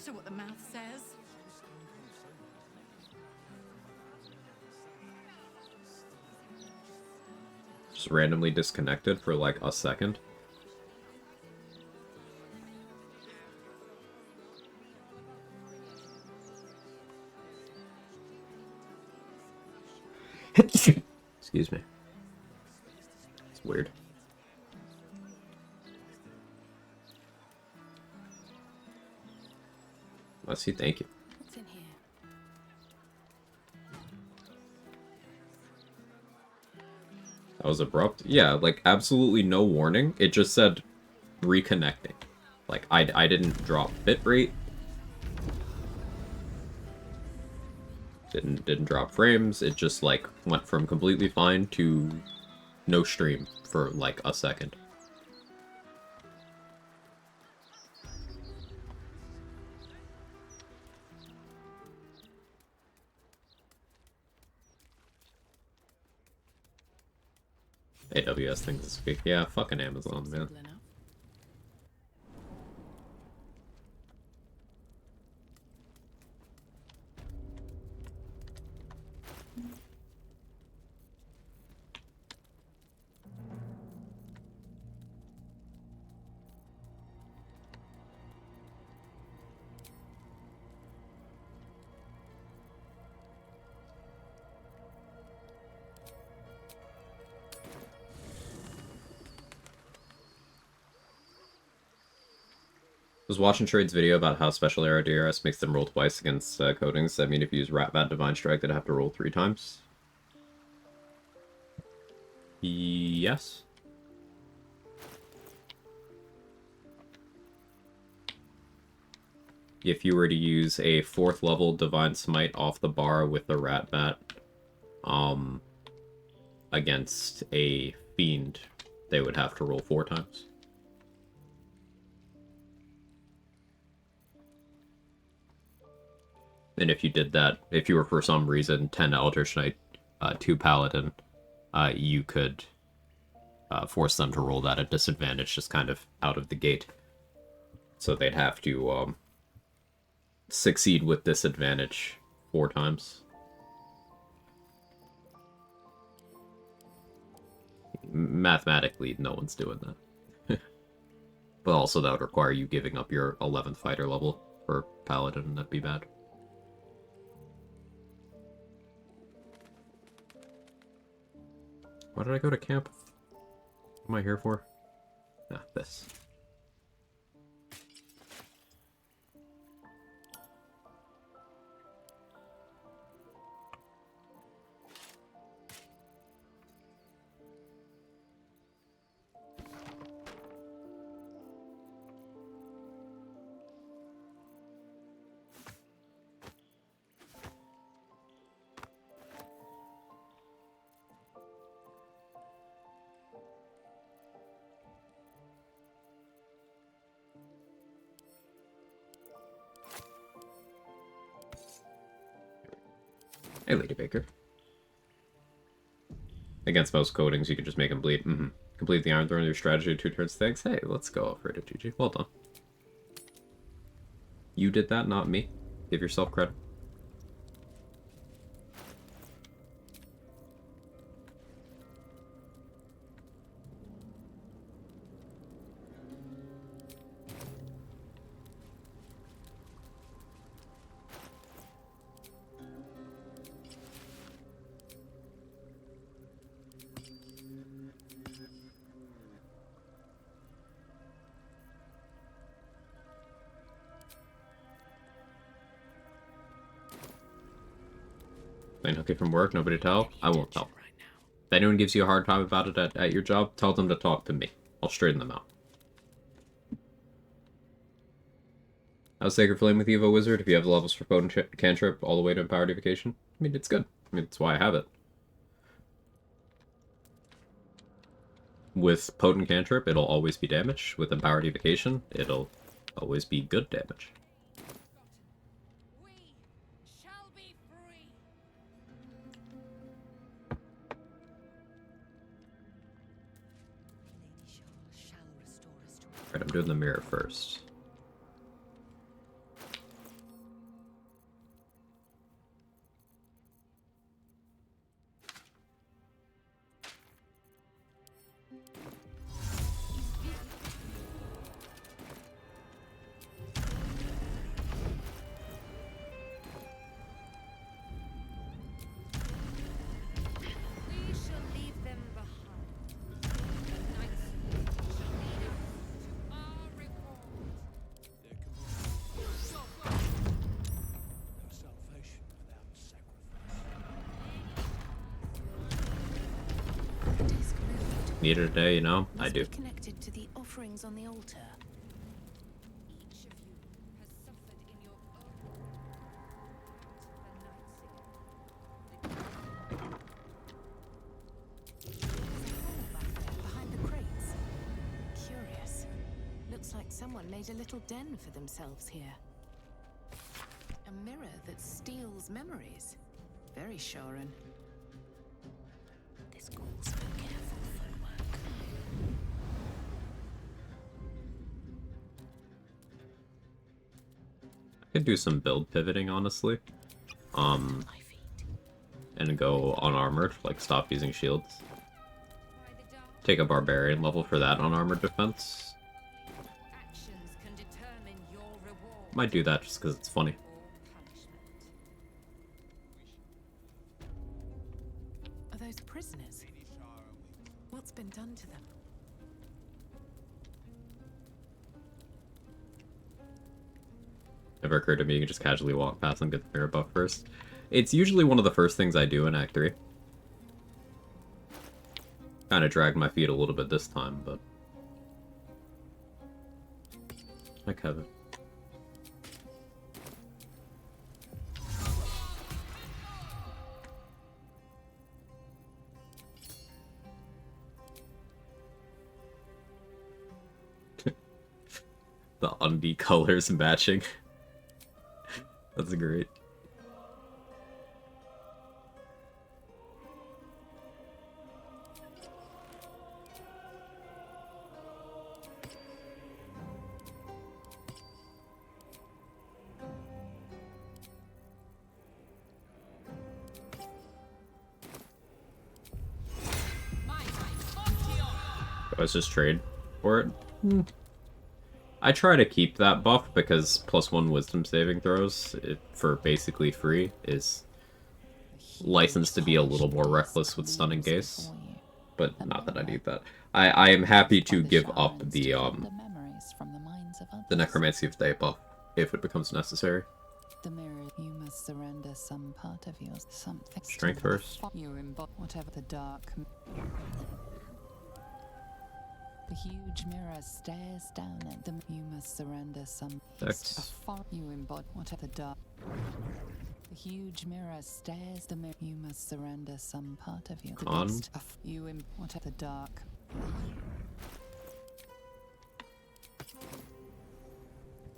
matter what the mouth says. Just randomly disconnected for like a second. Excuse me. It's weird. Let's see, thank you. What's in here? That was abrupt. Yeah, like absolutely no warning. It just said reconnecting. Like I didn't drop bitrate. Didn't drop frames. It just like went from completely fine to no stream for like a second. AWS thinks it's fake. Yeah, fucking Amazon, man. I was watching Trade's video about how Special Arrow DRS makes them roll twice against coatings. I mean, if you use Ratbat Divine Strike, they'd have to roll 3 times. Yes. If you were to use a 4th level Divine Smite off the bar with the Ratbat, against a Fiend, they would have to roll 4 times. And if you did that, if you were for some reason 10 Eldritch Knight, 2 Paladin, you could force them to roll that at disadvantage just kind of out of the gate. So they'd have to succeed with disadvantage 4 times. Mathematically, no one's doing that. But also that would require you giving up your 11th fighter level for Paladin, and that'd be bad. Why did I go to camp? What am I here for? Ah, this. Hey, Lady Baker. Against most coatings, you can just make them bleed. Complete the Iron Throne with your strategy 2 turns. Thanks. Hey, let's go. Rated GG. Well done. You did that, not me. Give yourself credit. Plain hooky from work, nobody tell? I won't tell. If anyone gives you a hard time about it at your job, tell them to talk to me. I'll straighten them out. How's Sacred Flame with Evo Wizard? If you have the levels for Potent Cantrip all the way to Empower Deification? I mean, it's good. I mean, that's why I have it. With Potent Cantrip, it'll always be damage. With Empower Deification, it'll always be good damage. Alright, I'm doing the mirror first. needed a day, you know? I do. Connected to the offerings on the altar. Each of you has suffered in your own Behind the crates. Curious. Looks like someone made a little den for themselves here. A mirror that steals memories. Very Sharon. This calls for careful footwork. I could do some build pivoting, honestly. My feet. And go unarmored, like stop using shields. Take a barbarian level for that unarmored defense. actions can determine your reward. Might do that just because it's funny. Are those prisoners? What's been done to them? Never occurred to me you can just casually walk past and get the mirror buff first. It's usually one of the first things I do in Act 3. Kinda dragged my feet a little bit this time, but... Hi, Kevin. The undie colors matching. That's great. Let's just trade for it. I try to keep that buff because +1 wisdom saving throws for basically free is licensed to be a little more reckless with stunning gaze. But not that I need that. I am happy to give up the Necromancy of Day buff if it becomes necessary. The mirror, you must surrender some part of yours. Something. Strength first. You embody whatever the dark. The huge mirror stares down at them. You must surrender some. Dex. You embody whatever the dark. The huge mirror stares the mirror. You must surrender some part of your. Con. You embody whatever the dark.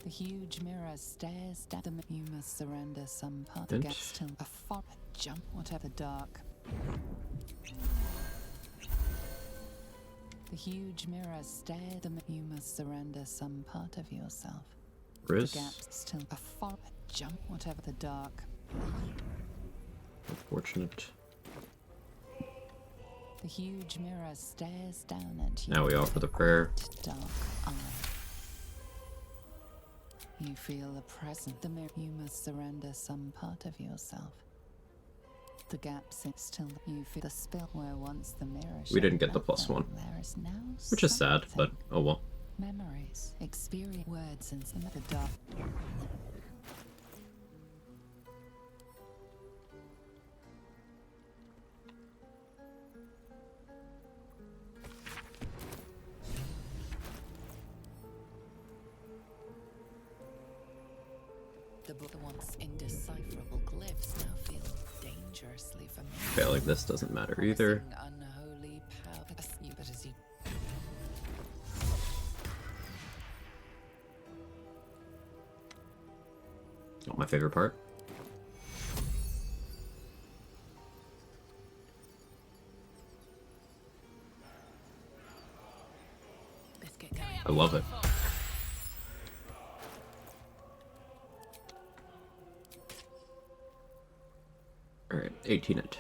The huge mirror stares down the mirror. You must surrender some part of gets till a jump whatever dark. The huge mirror stares the mirror. You must surrender some part of yourself. Riz. The gaps still a jump whatever the dark. Unfortunate. The huge mirror stares down at you. Now we offer the prayer. Dark eye. You feel the presence. The mirror. You must surrender some part of yourself. The gaps in still. You feel the spill where once the mirror. We didn't get the +1, There is now which is sad, but oh well. Memories, experience, words, and some of the dark. The once indecipherable glyphs now feel dangerously familiar. Failing this doesn't matter either. Unholy power. But as you Not my favorite part. Let's get going. I love it. Alright, 18 it.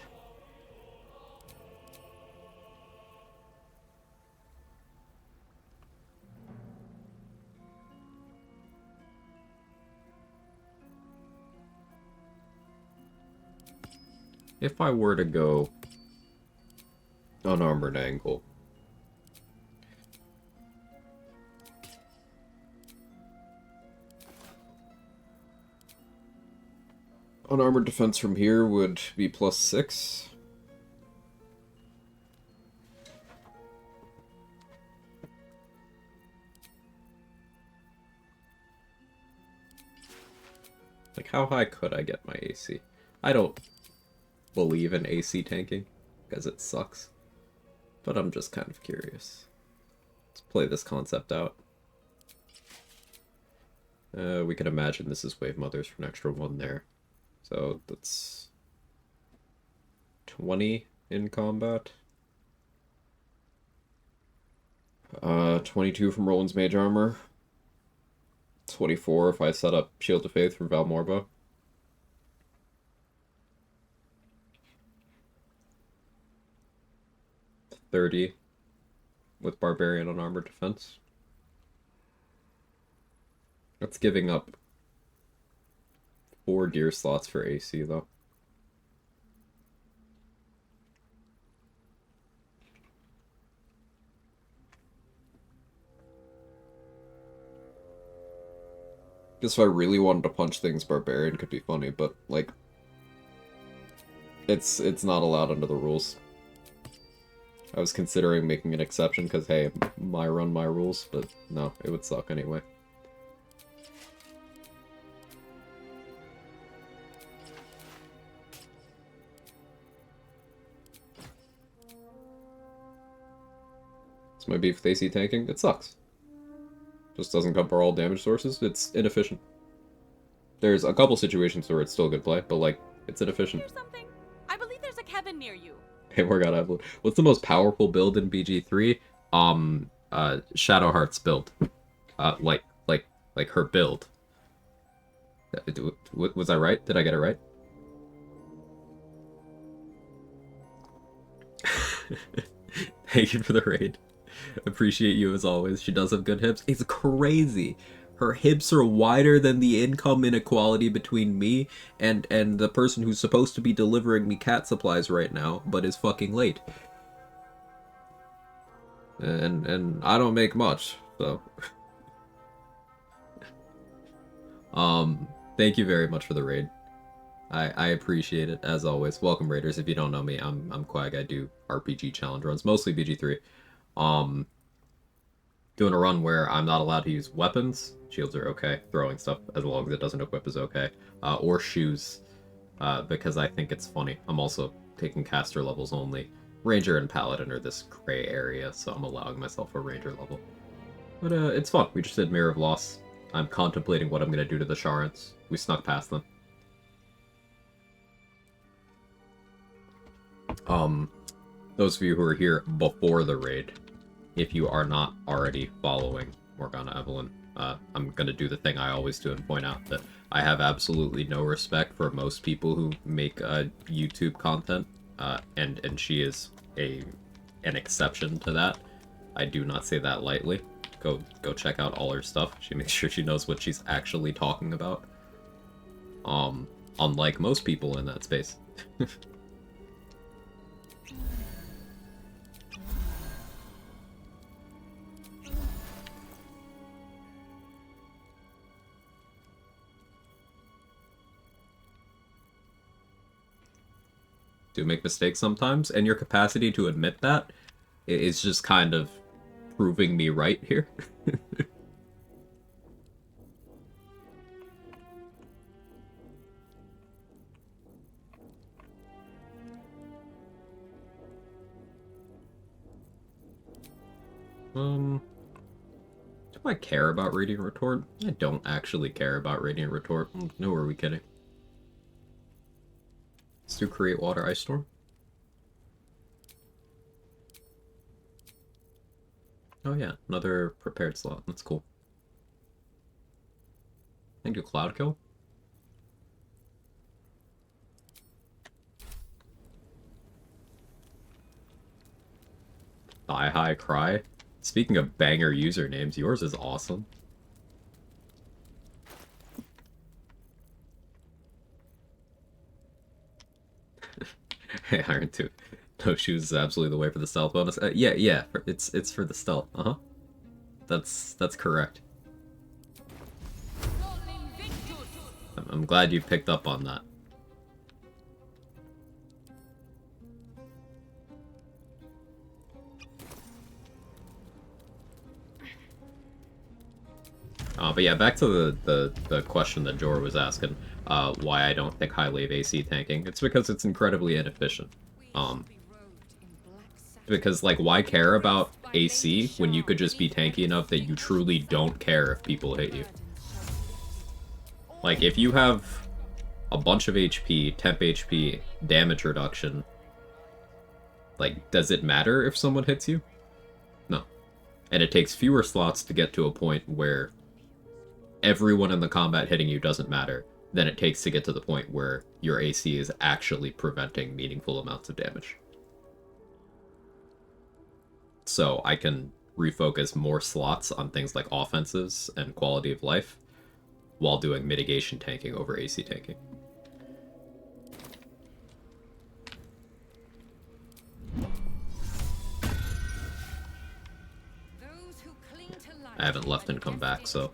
If I were to go unarmored angle, unarmored defense from here would be +6. Like, how high could I get my AC? I don't believe in AC tanking, because it sucks. But I'm just kind of curious. Let's play this concept out. We can imagine this is Wave Mothers for an extra 1 there. So that's 20 in combat. 22 from Roland's Mage Armor. 24 if I set up Shield of Faith from Valmorba. $30 with Barbarian on Armored Defense. That's giving up 4 gear slots for AC, though. Guess if I really wanted to punch things, Barbarian could be funny, but, like, it's not allowed under the rules. I was considering making an exception, because, hey, my run, my rules, but no, it would suck anyway. It's my beef with AC tanking. It sucks. Just doesn't cover all damage sources. It's inefficient. There's a couple situations where it's still good play, but, like, it's inefficient. Here's something. I believe there's a Kevin near you. Hey, Morgana, what's the most powerful build in BG3? Shadowheart's build. Like her build. Was I right? Did I get it right? Thank you for the raid. Appreciate you as always. She does have good hips. It's crazy. Her hips are wider than the income inequality between me and the person who's supposed to be delivering me cat supplies right now, but is fucking late. And I don't make much, so. Thank you very much for the raid. I appreciate it, as always. Welcome, raiders. If you don't know me, I'm Quag. I do RPG challenge runs, mostly BG3. Doing a run where I'm not allowed to use weapons. Shields are okay. Throwing stuff, as long as it doesn't equip, is okay. Or shoes, because I think it's funny. I'm also taking caster levels only. Ranger and Paladin are this gray area, so I'm allowing myself a Ranger level. But it's fun. We just did Mirror of Loss. I'm contemplating what I'm going to do to the Sharans. We snuck past them. Those of you who are here before the raid, if you are not already following Morgana Evelyn, I'm going to do the thing I always do and point out that I have absolutely no respect for most people who make YouTube content, and she is an exception to that. I do not say that lightly. Go check out all her stuff. She makes sure she knows what she's actually talking about. Unlike most people in that space. Do make mistakes sometimes, and your capacity to admit that is just kind of proving me right here. Do I care about Radiant Retort? I don't actually care about Radiant Retort. No, are we kidding? Let's do Create Water Ice Storm. Oh yeah, another prepared slot. That's cool. I can do Cloud Kill. Die High Cry. Speaking of banger usernames, yours is awesome. Hey, Iron 2. No shoes is absolutely the way for the stealth bonus. Yeah, it's for the stealth. That's correct. I'm glad you picked up on that. But yeah, back to the question that Jor was asking, why I don't think high lave AC tanking. It's because it's incredibly inefficient. Because, like, why care about AC when you could just be tanky enough that you truly don't care if people hit you? Like, if you have a bunch of HP, temp HP, damage reduction, like, does it matter if someone hits you? No. And it takes fewer slots to get to a point where everyone in the combat hitting you doesn't matter than it takes to get to the point where your AC is actually preventing meaningful amounts of damage. So I can refocus more slots on things like offenses and quality of life while doing mitigation tanking over AC tanking. I haven't left and come back, so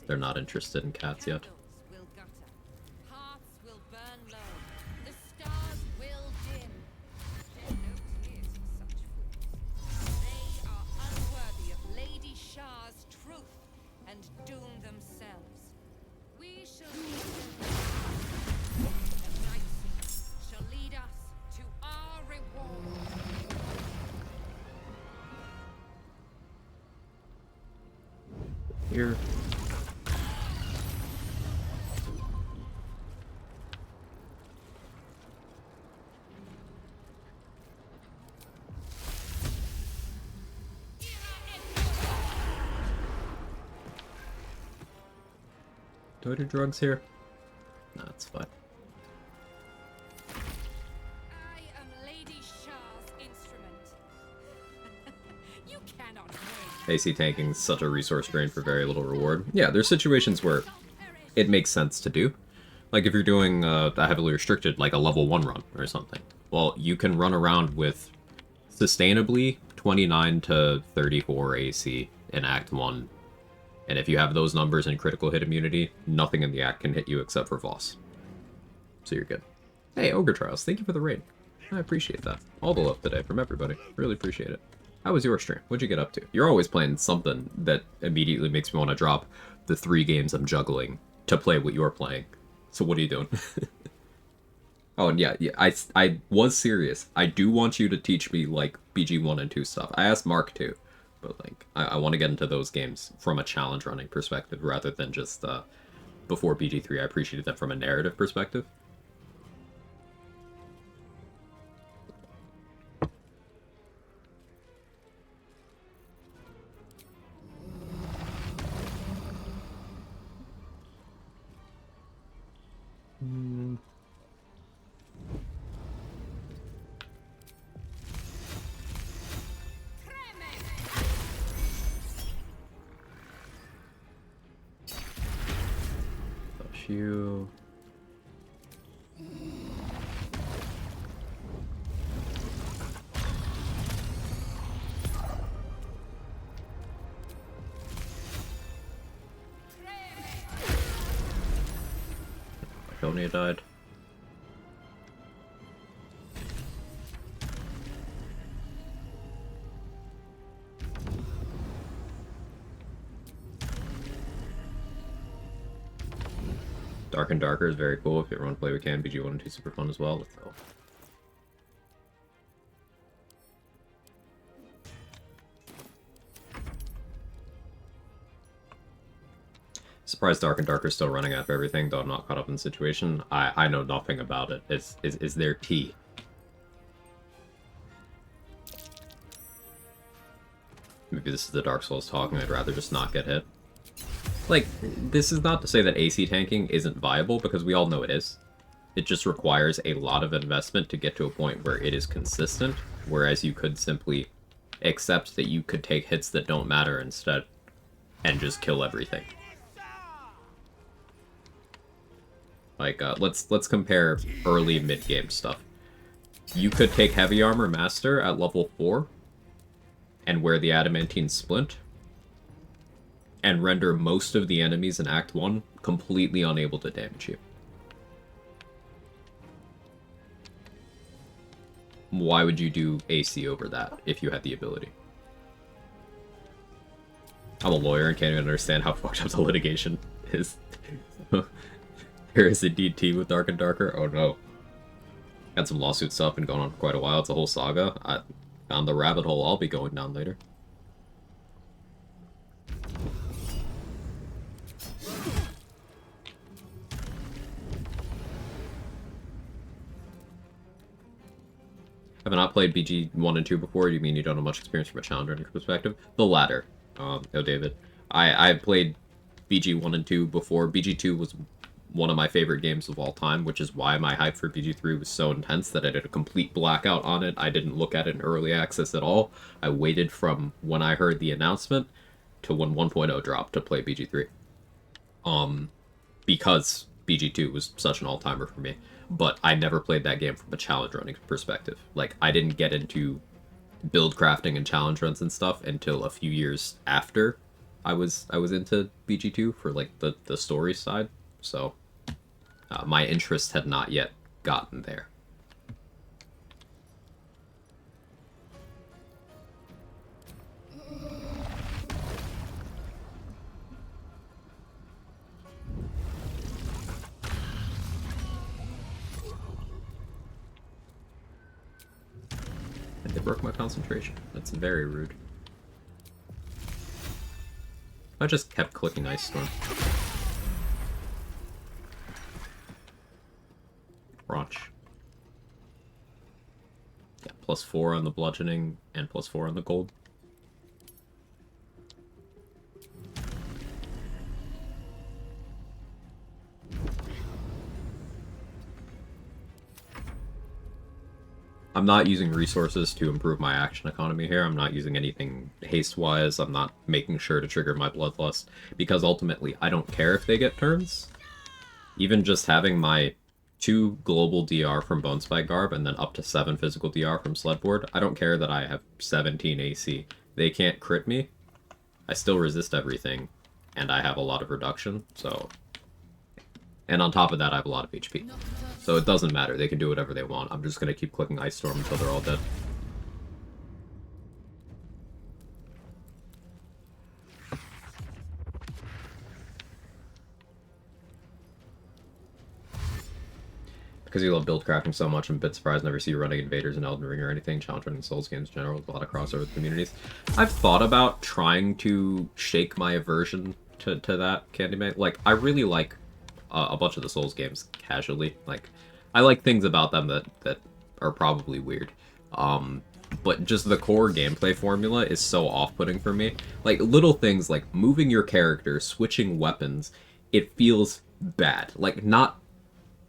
they're not interested in cats yet. Here. Do I do drugs here? No, it's fine. I am Lady Shah's instrument. You cannot win. AC tanking is such a resource drain for very little reward. Yeah, there's situations where it makes sense to do. Like if you're doing a heavily restricted, like a level 1 run or something. Well, you can run around with sustainably 29 to 34 AC in Act 1. And if you have those numbers in critical hit immunity, nothing in the act can hit you except for Voss. So you're good. Hey, Ogre Trials, thank you for the raid. I appreciate that. All the love today from everybody. Really appreciate it. How was your stream? What'd you get up to? You're always playing something that immediately makes me want to drop the 3 games I'm juggling to play what you're playing. So what are you doing? Oh, and yeah, I was serious. I do want you to teach me, like, BG 1 and 2 stuff. I asked Mark too. But, like, I want to get into those games from a challenge running perspective rather than just, before BG3, I appreciated that from a narrative perspective. You. Konya died. Dark and Darker is very cool. If you ever want to play, we can. BG 1 and 2 super fun as well. Let's go. Surprised Dark and Darker is still running after everything, though I'm not caught up in the situation. I know nothing about it. Is there tea? Maybe this is the Dark Souls talking. I'd rather just not get hit. Like, this is not to say that AC tanking isn't viable, because we all know it is. It just requires a lot of investment to get to a point where it is consistent, whereas you could simply accept that you could take hits that don't matter instead, and just kill everything. Like, let's compare early mid-game stuff. You could take Heavy Armor Master at level 4, and wear the Adamantine Splint, and render most of the enemies in Act 1 completely unable to damage you. Why would you do AC over that if you had the ability? I'm a lawyer and can't even understand how fucked up the litigation is. There is indeed tea with Dark and Darker. Oh no. Got some lawsuit stuff been going on for quite a while. It's a whole saga. I found the rabbit hole I'll be going down later. Have not played BG 1 and 2 before? You mean you don't have much experience from a challenger perspective? The latter. Oh, David. I've played BG 1 and 2 before. BG 2 was one of my favorite games of all time, which is why my hype for BG 3 was so intense that I did a complete blackout on it. I didn't look at it in early access at all. I waited from when I heard the announcement to when 1.0 dropped to play BG 3. Because BG 2 was such an all-timer for me. But I never played that game from a challenge running perspective. Like, I didn't get into build crafting and challenge runs and stuff until a few years after I was into BG2 for like the story side. So my interest had not yet gotten there. And they broke my concentration. That's very rude. I just kept clicking Ice Storm. Crunch. Yeah, +4 on the bludgeoning and +4 on the gold. I'm not using resources to improve my action economy here. I'm not using anything haste-wise. I'm not making sure to trigger my Bloodlust, because ultimately I don't care if they get turns. Even just having my 2 global DR from Bonespike Garb and then up to 7 physical DR from Sledboard, I don't care that I have 17 AC. They can't crit me. I still resist everything, and I have a lot of reduction, so... And on top of that, I have a lot of HP. So it doesn't matter. They can do whatever they want. I'm just going to keep clicking Ice Storm until they're all dead. Because you love build crafting so much, I'm a bit surprised I never see you running Invaders in Elden Ring or anything. Challenge running Souls games in general with a lot of crossover with communities. I've thought about trying to shake my aversion to that, Candyman. Like, I really like a bunch of the Souls games casually. Like, I like things about them that are probably weird. But just the core gameplay formula is so off-putting for me. Like, little things like moving your character, switching weapons, it feels bad. Like, not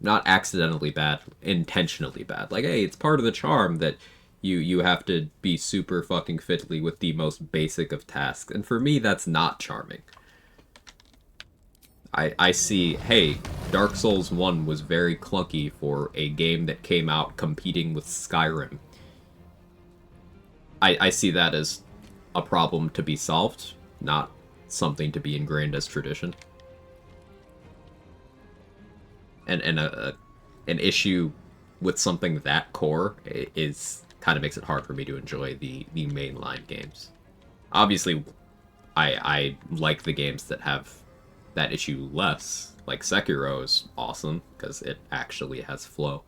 accidentally bad, intentionally bad. Like, hey, it's part of the charm that you have to be super fucking fiddly with the most basic of tasks. And for me, that's not charming. I see, hey, Dark Souls 1 was very clunky for a game that came out competing with Skyrim. I see that as a problem to be solved, not something to be ingrained as tradition. And an issue with something that core is kind of makes it hard for me to enjoy the mainline games. Obviously, I like the games that have that issue less. Like Sekiro is awesome because it actually has flow.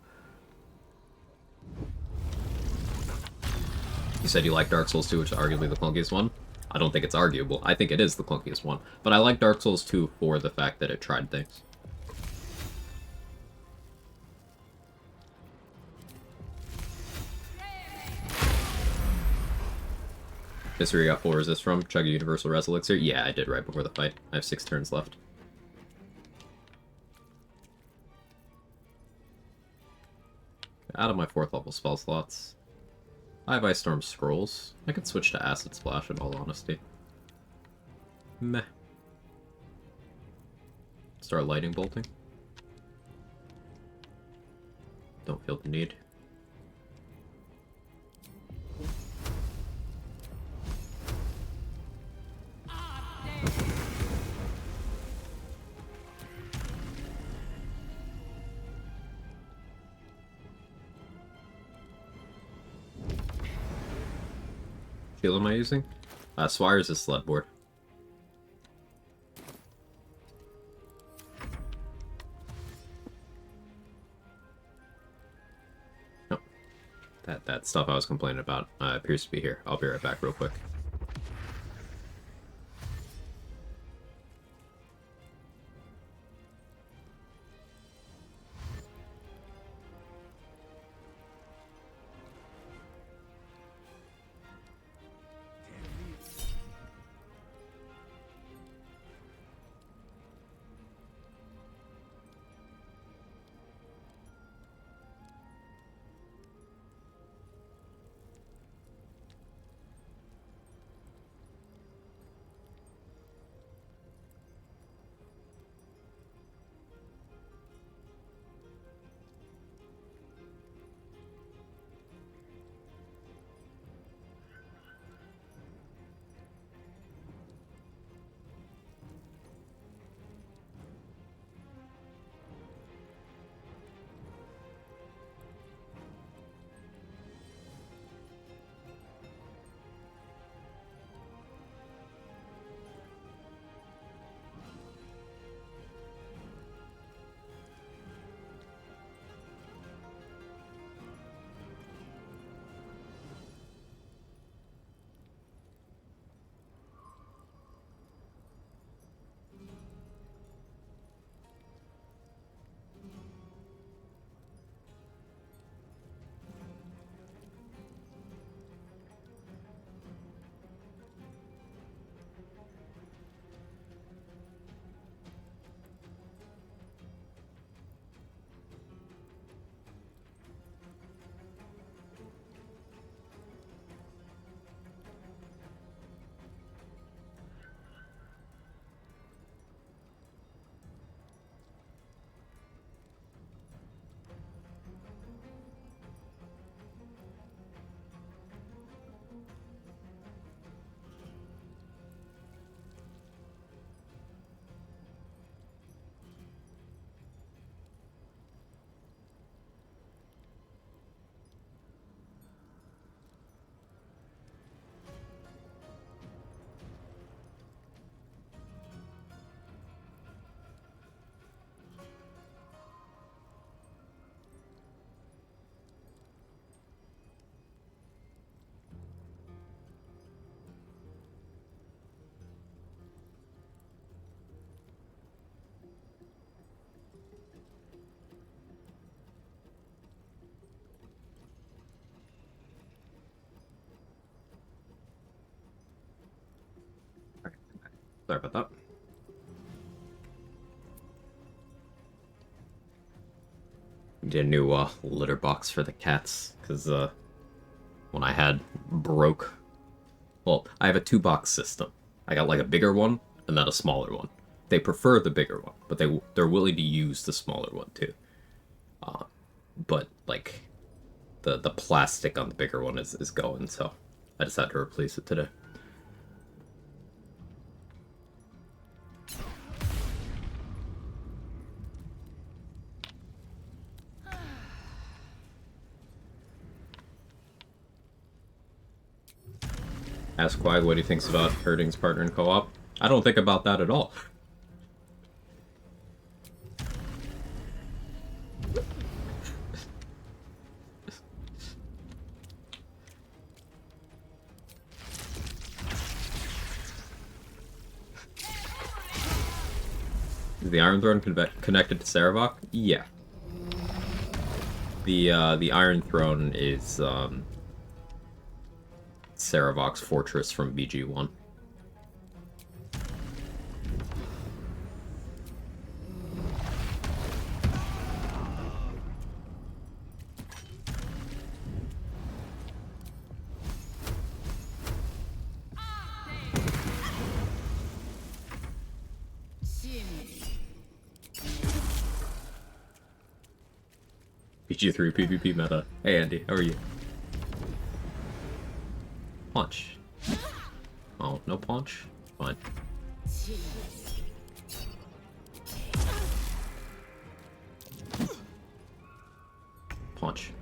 You said you like Dark Souls 2, which is arguably the clunkiest one. I don't think it's arguable. I think it is the clunkiest one. But I like Dark Souls 2 for the fact that it tried things. This where you got full resist from? Chug a Universal Res Elixir? Yeah, I did right before the fight. I have 6 turns left. Out of my 4th level spell slots. I have Ice Storm Scrolls. I could switch to Acid Splash in all honesty. Meh. Start Lightning Bolting. Don't feel the need. Shield am I using? Swire's is Sledboard. That stuff I was complaining about appears to be here. I'll be right back real quick. Sorry about that. Did a new litter box for the cats, because when I had broke... Well, I have a 2-box system. I got like a bigger one, and then a smaller one. They prefer the bigger one, but they're willing to use the smaller one too. But like the plastic on the bigger one is going, so I just had to replace it today. Ask Quag what he thinks about hurting his partner in co-op. I don't think about that at all. Is the Iron Throne connected to Sarevok? Yeah. The Iron Throne is Sarevok's fortress from BG1. BG3 PvP meta. Hey Andy, how are you? Punch. Oh, no punch? Fine. Punch.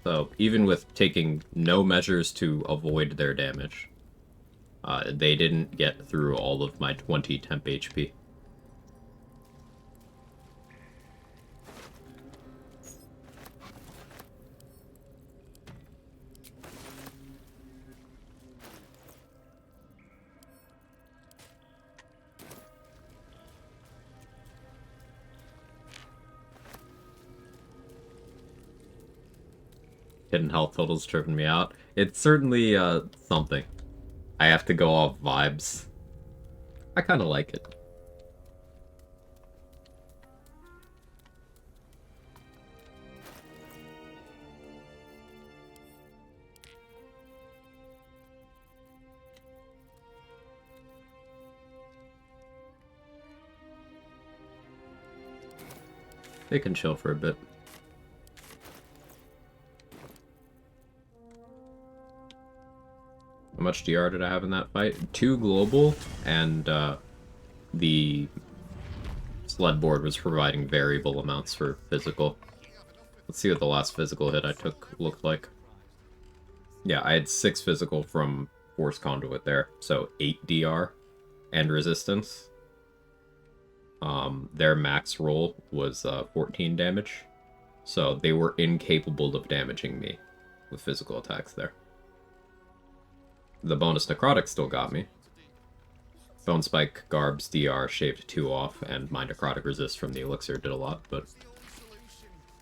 So, even with taking no measures to avoid their damage, they didn't get through all of my 20 temp HP. hidden health totals tripping me out. It's certainly something. I have to go off vibes. I kind of like it. They can chill for a bit. How much DR did I have in that fight? 2 global, and the sled board was providing variable amounts for physical. Let's see what the last physical hit I took looked like. Yeah, I had 6 physical from Force Conduit there, so 8 DR and resistance. Their max roll was 14 damage, so they were incapable of damaging me with physical attacks there. The bonus necrotic still got me. Bone Spike, Garb's DR shaved 2 off, and my necrotic resist from the elixir did a lot, but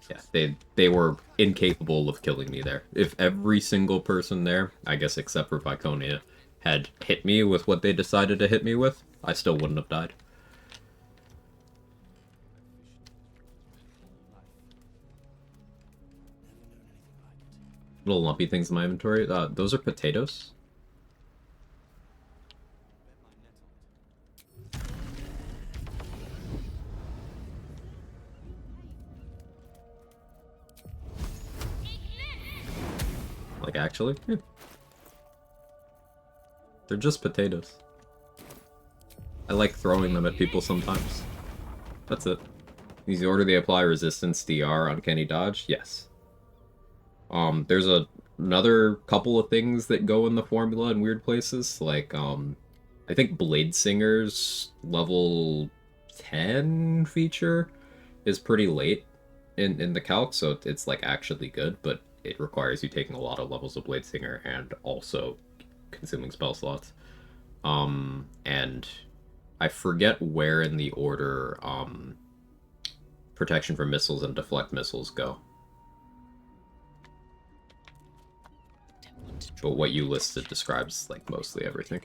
yeah, they were incapable of killing me there. If every single person there, I guess except for Viconia, had hit me with what they decided to hit me with, I still wouldn't have died. Little lumpy things in my inventory. Those are potatoes. Like, actually? Yeah. They're just potatoes. I like throwing them at people sometimes. That's it. Easy order, they apply resistance DR uncanny dodge? Yes. There's another couple of things that go in the formula in weird places, like, I think Blade Singer's level 10 feature is pretty late in the calc, so it's, like, actually good, but it requires you taking a lot of levels of Blade Singer and also consuming spell slots. And I forget where in the order, protection from missiles and deflect missiles go. But what you listed describes, like, mostly everything.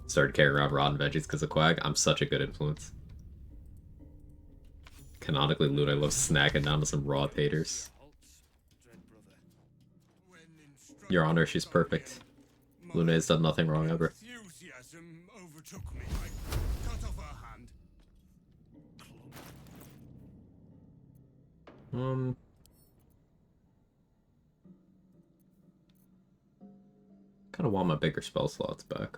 Started carrying around rotten veggies because of Quag. I'm such a good influence. Canonically, Lune, I love snacking down to some raw taters. Your Honor, she's perfect. Lune has done nothing wrong ever. Kind of want my bigger spell slots back.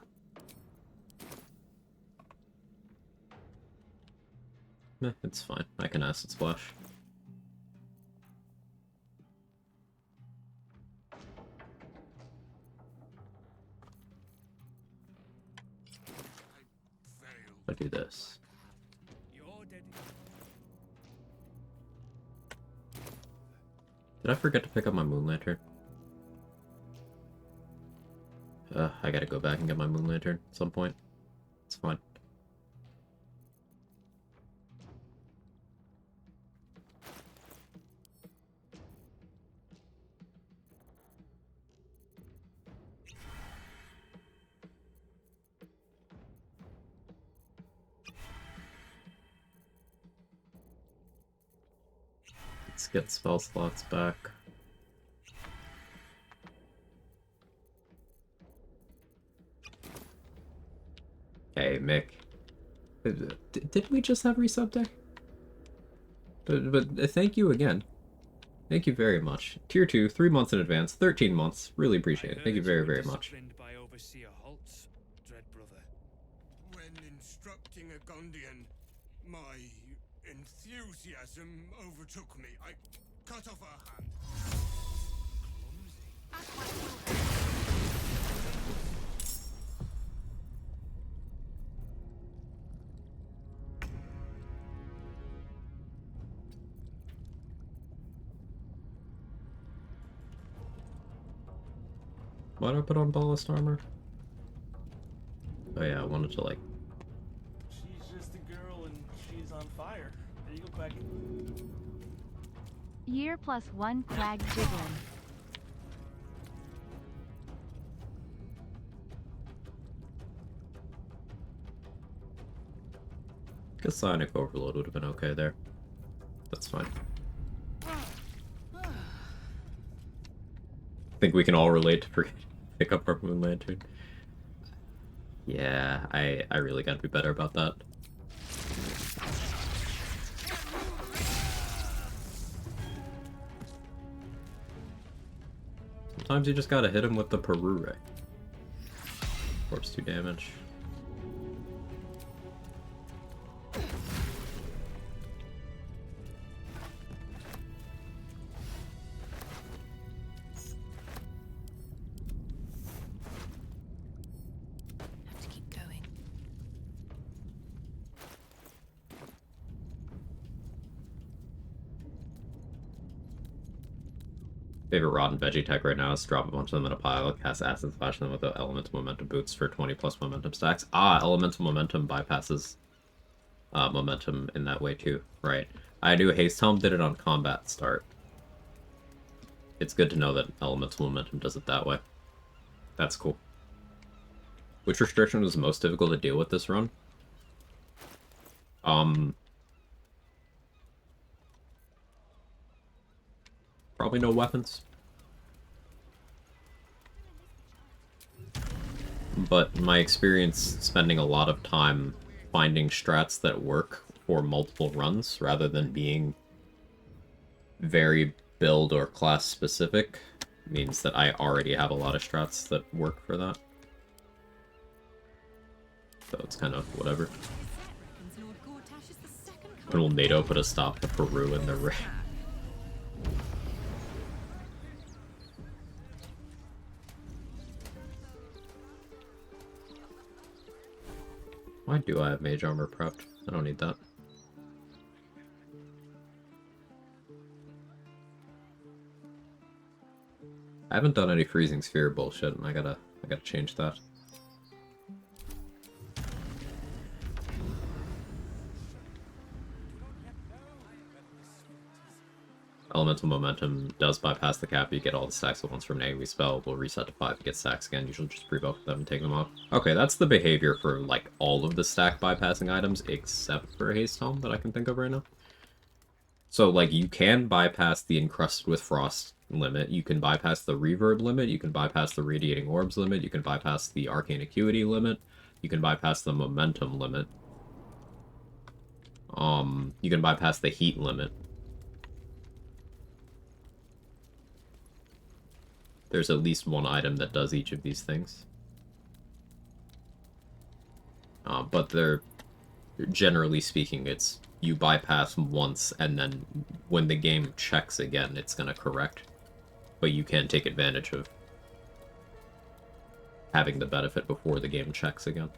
It's fine. I can Acid Splash. I do this. Did I forget to pick up my Moon Lantern? I gotta go back and get my Moon Lantern at some point. It's fine. Let's get spell slots back. Hey, Mick. Didn't we just have resub day? But thank you again. Thank you very much. Tier 2, 3 months in advance, 13 months. Really appreciate it. Thank you very, very much. When instructing a Gondian, my enthusiasm overtook me. I cut off her hand. Why did I put on ballast armor? Oh yeah, I wanted to, like... She's just a girl and she's on fire. There you go, Quag. Year +1 Quag jiggling. guess Sonic Overload would have been okay there. That's fine. I think we can all relate to pick up our Moon Lantern. Yeah, I really gotta be better about that. Sometimes you just gotta hit him with the Peru Ray. Corpse 2 damage. Have to keep going. Favorite Rotten Veggie tech right now is drop a bunch of them in a pile, cast Acid Slash them with the Elemental Momentum boots for 20 plus momentum stacks. Ah, Elemental Momentum bypasses momentum in that way too. Right. I knew Haste Helm did it on combat start. It's good to know that Elemental Momentum does it that way. That's cool. Which restriction was most difficult to deal with this run? Probably no weapons. But my experience spending a lot of time finding strats that work for multiple runs rather than being very build or class specific means that I already have a lot of strats that work for that. So it's kind of whatever. When will NATO put a stop to Peru in the rain? Why do I have mage armor prepped? I don't need that. I haven't done any freezing sphere bullshit, and I gotta change that. Elemental Momentum does bypass the cap. You get all the stacks at once from an AoE spell. Will reset to 5 to get stacks again. Usually just pre-buff them and take them off. Okay, that's the behavior for, like, all of the stack bypassing items, except for Haste Helm that I can think of right now. So, like, you can bypass the Encrusted with Frost limit. You can bypass the Reverb limit. You can bypass the Radiating Orbs limit. You can bypass the Arcane Acuity limit. You can bypass the Momentum limit. You can bypass the Heat limit. There's at least one item that does each of these things. But they're, generally speaking, it's you bypass once, and then when the game checks again, it's going to correct. But you can take advantage of having the benefit before the game checks again.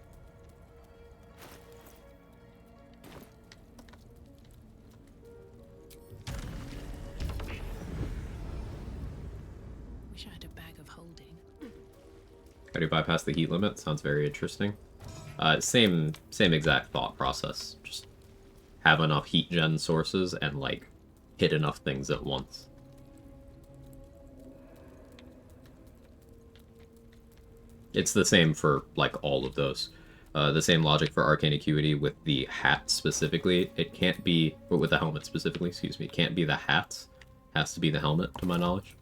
Wish I had a bag of holding. How do you bypass the heat limit? Sounds very interesting. Same exact thought process. Just have enough heat gen sources and, like, hit enough things at once. It's the same for, like, all of those. The same logic for Arcane Acuity with the hat specifically. It can't be, or with the helmet specifically, excuse me, it can't be the hats. It has to be the helmet, to my knowledge.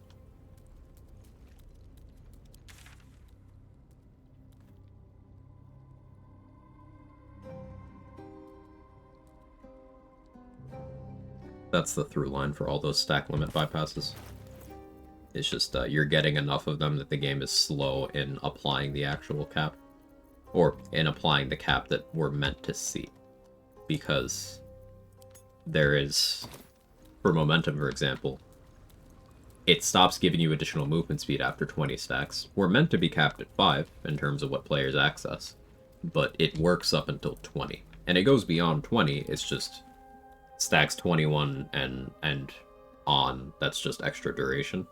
That's the through line for all those stack limit bypasses. It's just you're getting enough of them that the game is slow in applying the actual cap. Or in applying the cap that we're meant to see. Because there is, for momentum for example, it stops giving you additional movement speed after 20 stacks. We're meant to be capped at 5 in terms of what players access. But it works up until 20. And it goes beyond 20, it's just stacks 21 and on. That's just extra duration.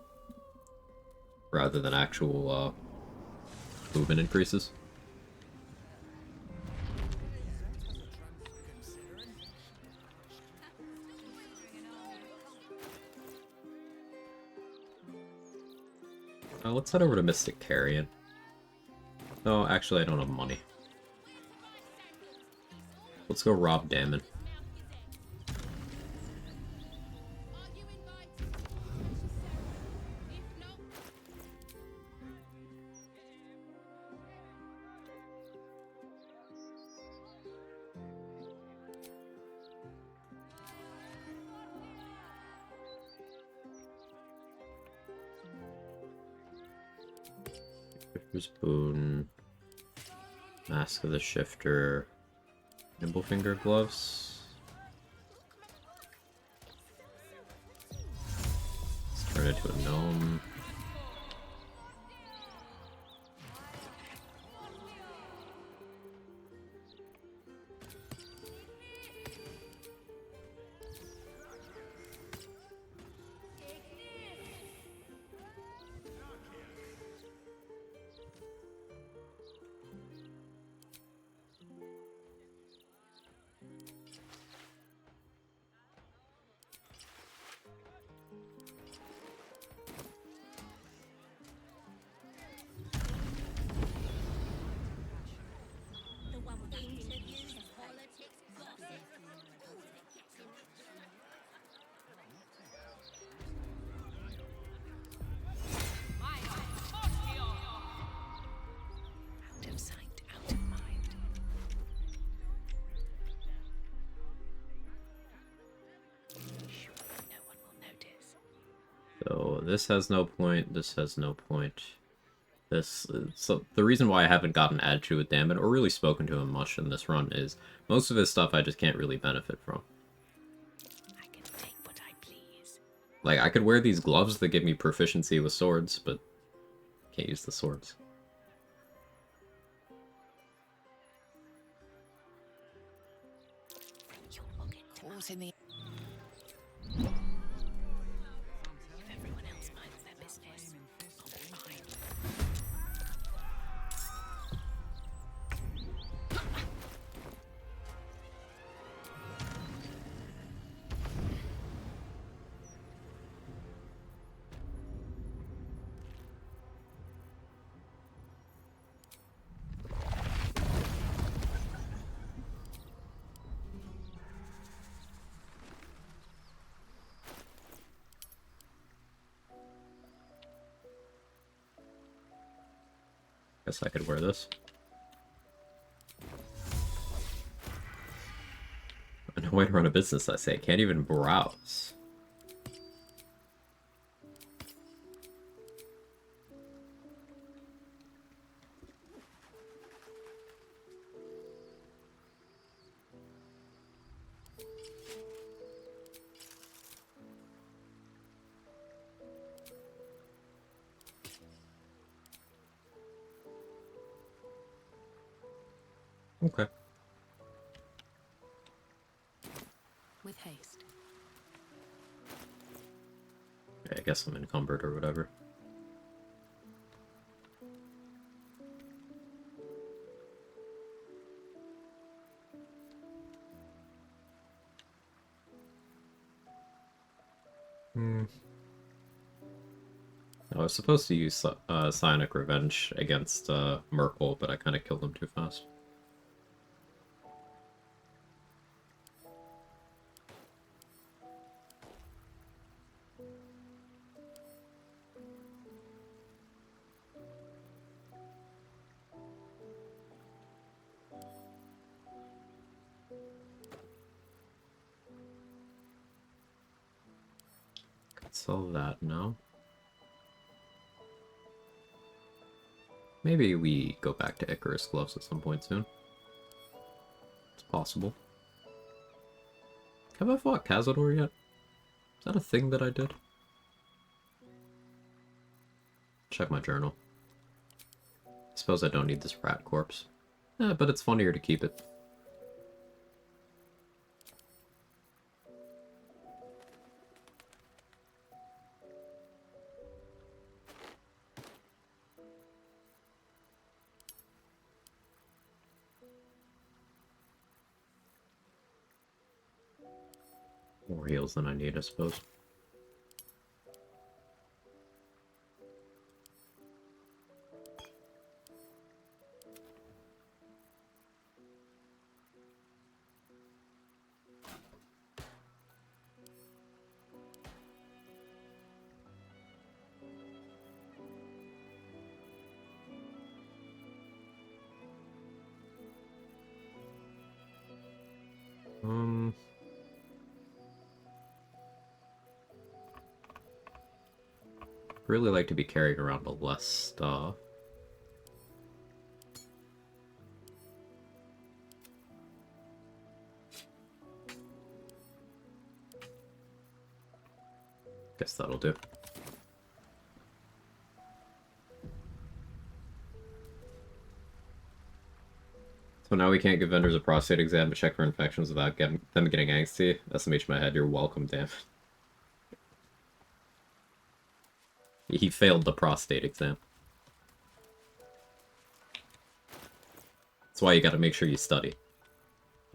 Rather than actual movement increases. Let's head over to Mystic Carrion. No, actually I don't have money. Let's go rob Damon. Shifter's Boon, Mask of the Shifter, Nimblefinger gloves. Let's turn it into a gnome. Out of sight, out of mind. Surely no one will notice. So this has no point, this has no point. So the reason why I haven't gotten added to with Damon, or really spoken to him much in this run, is most of his stuff I just can't really benefit from. I can take what I please. Like, I could wear these gloves that give me proficiency with swords, but can't use the swords. You'll all get caught in the... If everyone else minds their business, I'll be fine. Guess I could wear this. No way to run a business, I say. Can't even browse. Okay. With haste. I guess I'm encumbered or whatever. I was supposed to use Psionic Revenge against Merkel, but I kind of killed him too fast. Could sell that now. Maybe we go back to Icarus gloves at some point soon. It's possible. Have I fought Cazador yet? Is that a thing that I did? Check my journal. I suppose I don't need this rat corpse. But it's funnier to keep it. More heals than I need, I suppose. really like to be carrying around a less stuff. Guess that'll do. So now we can't give vendors a prostate exam to check for infections without them getting angsty. SMH my head, you're welcome, damn. He failed the prostate exam. That's why you gotta make sure you study.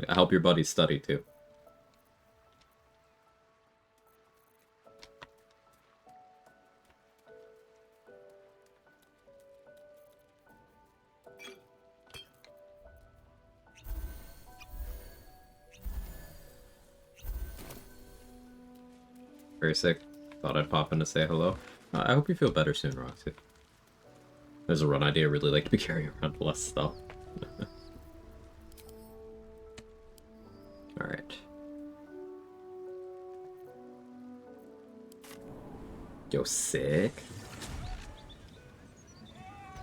Help your buddies study, too. Very sick. Thought I'd pop in to say hello. I hope you feel better soon, Roxy. There's a run idea. I really like to be carrying around less stuff. Alright. Yo, sick.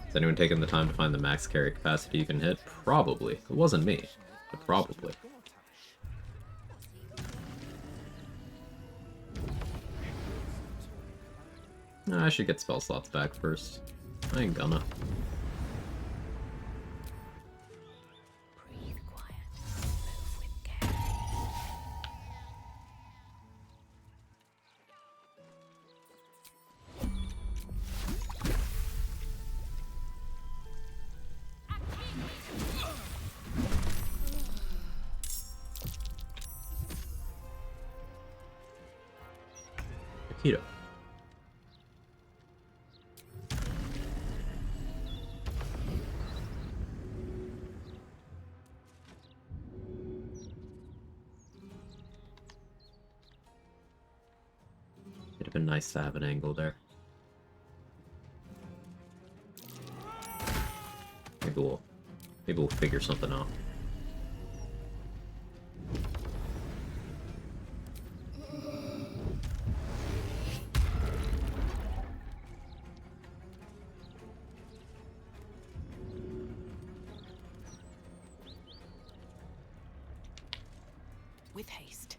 Has anyone taken the time to find the max carry capacity you can hit? Probably. It wasn't me, but probably. I should get spell slots back first. I ain't gonna. Breathe quiet. Move with care. Keto. It'd have been nice to have an angle there. Maybe we'll figure something out. With haste.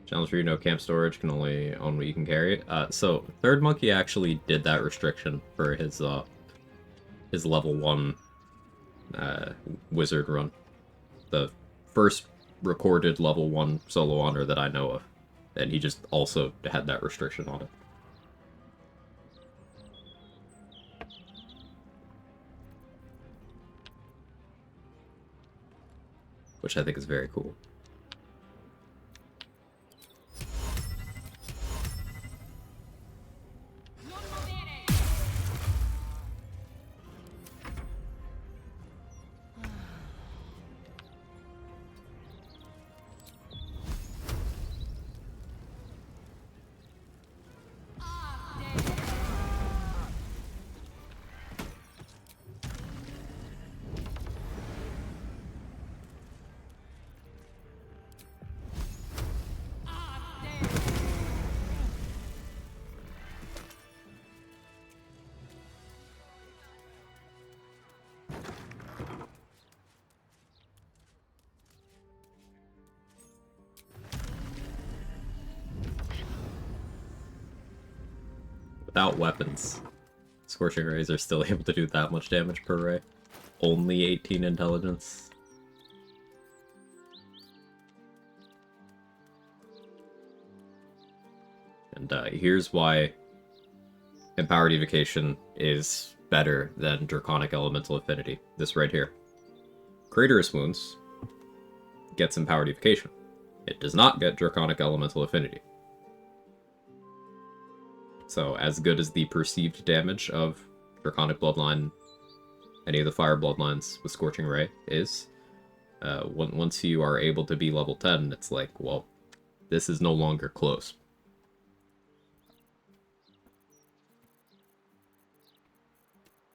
Challenge for you, no camp storage, can only own what you can carry. So Third Monkey actually did that restriction for his level 1 wizard run. The first recorded level 1 solo honor that I know of. And he just also had that restriction on it. Which I think is very cool. Without weapons, Scorching Rays are still able to do that much damage per ray. Only 18 intelligence. And here's why Empowered Evocation is better than Draconic Elemental Affinity. This right here. Craterous Wounds gets Empowered Evocation. It does not get Draconic Elemental Affinity. So, as good as the perceived damage of Draconic Bloodline, any of the Fire Bloodlines with Scorching Ray is, once you are able to be level 10, it's like, well, this is no longer close.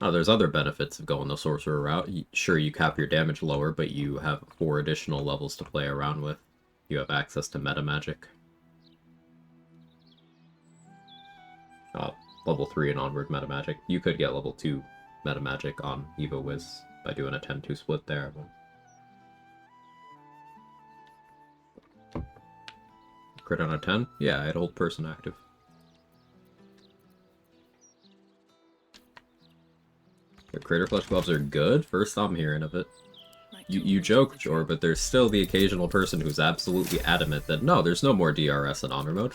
Oh, there's other benefits of going the Sorcerer route. Sure, you cap your damage lower, but you have 4 additional levels to play around with. You have access to meta magic. Level 3 and onward meta magic. You could get level 2 meta magic on Evo Wiz by doing a 10-2 split there. But... Crit on a 10? Yeah, I'd hold person active. The Crater Flesh Gloves are good? First I'm hearing of it. You joke, Jor, but there's still the occasional person who's absolutely adamant that no, there's no more DRS in Honor Mode.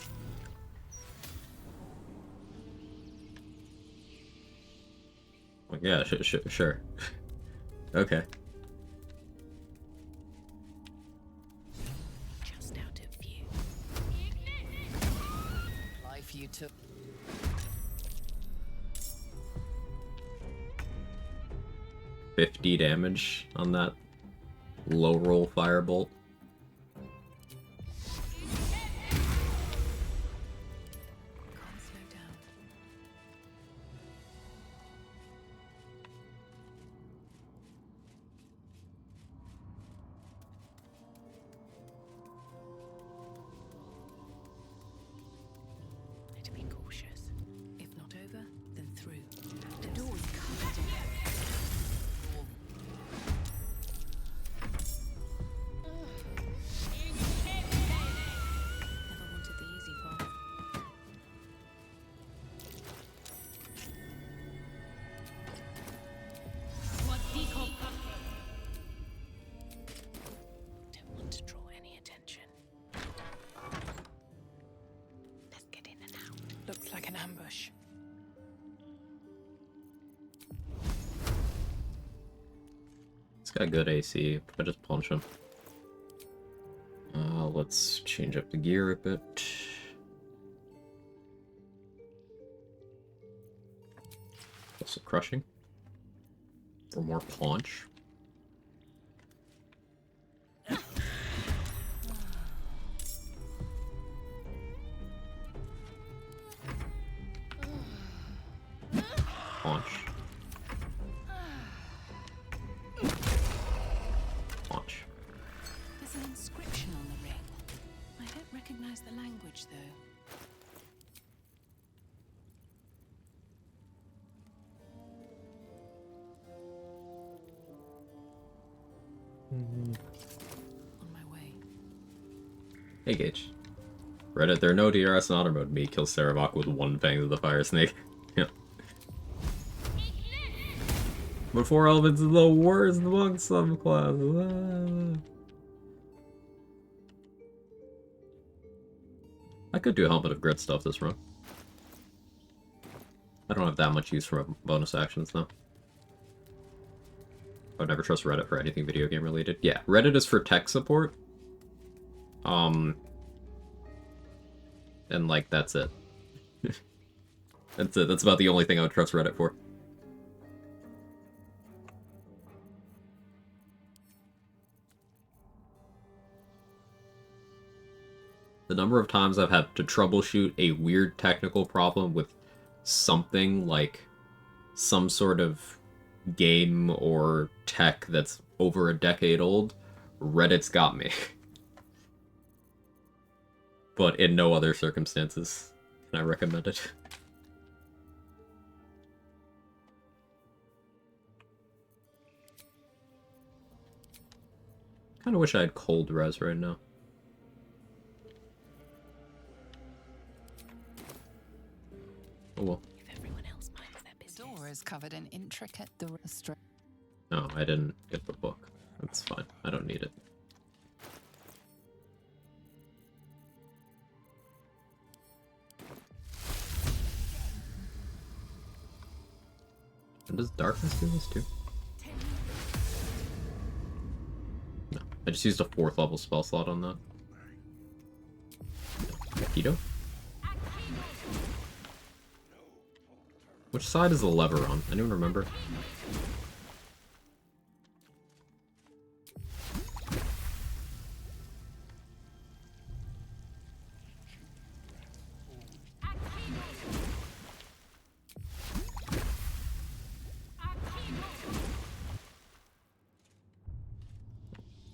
Like, yeah, sure. Okay. Just out of view. Life you took. 50 damage on that low roll firebolt. Can't slow down. Better be cautious. If not over, then through. The door's covered in Never wanted the easy path. Don't want to draw any attention. Let's get in and out. Looks like an ambush. It's got good AC. I just punch him. Let's change up the gear a bit. Also crushing. For more punch. Punch. Punch. There's an inscription on the ring. I don't recognize the language, though. On my way. Hey Gage. Reddit, there are no DRS in Honor Mode. Me kills Saravok with one Fang of the Fire Snake. Yeah. But 4 elements is the worst among subclasses. I could do a Helmet of Grit stuff this run. I don't have that much use for bonus actions, though. I would never trust Reddit for anything video game related. Yeah, Reddit is for tech support. And, like, that's it. That's it. That's about the only thing I would trust Reddit for. The number of times I've had to troubleshoot a weird technical problem with something like some sort of game or tech that's over a decade old, Reddit's got me. But in no other circumstances can I recommend it. Kinda wish I had cold res right now. Oh well. If everyone else minds their The business. door is covered in intricate No, I didn't get the book. That's fine. I don't need it. And does darkness do this too? No. I just used a 4th level spell slot on that. Aikido? Which side is the lever on? Anyone remember?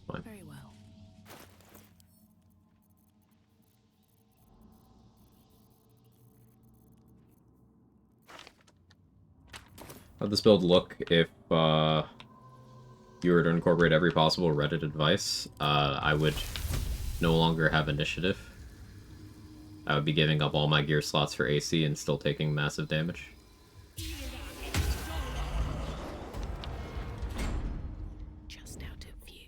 Fine. Very well. How'd this build look if you were to incorporate every possible Reddit advice? I would no longer have initiative. I would be giving up all my gear slots for AC and still taking massive damage. Just out of view.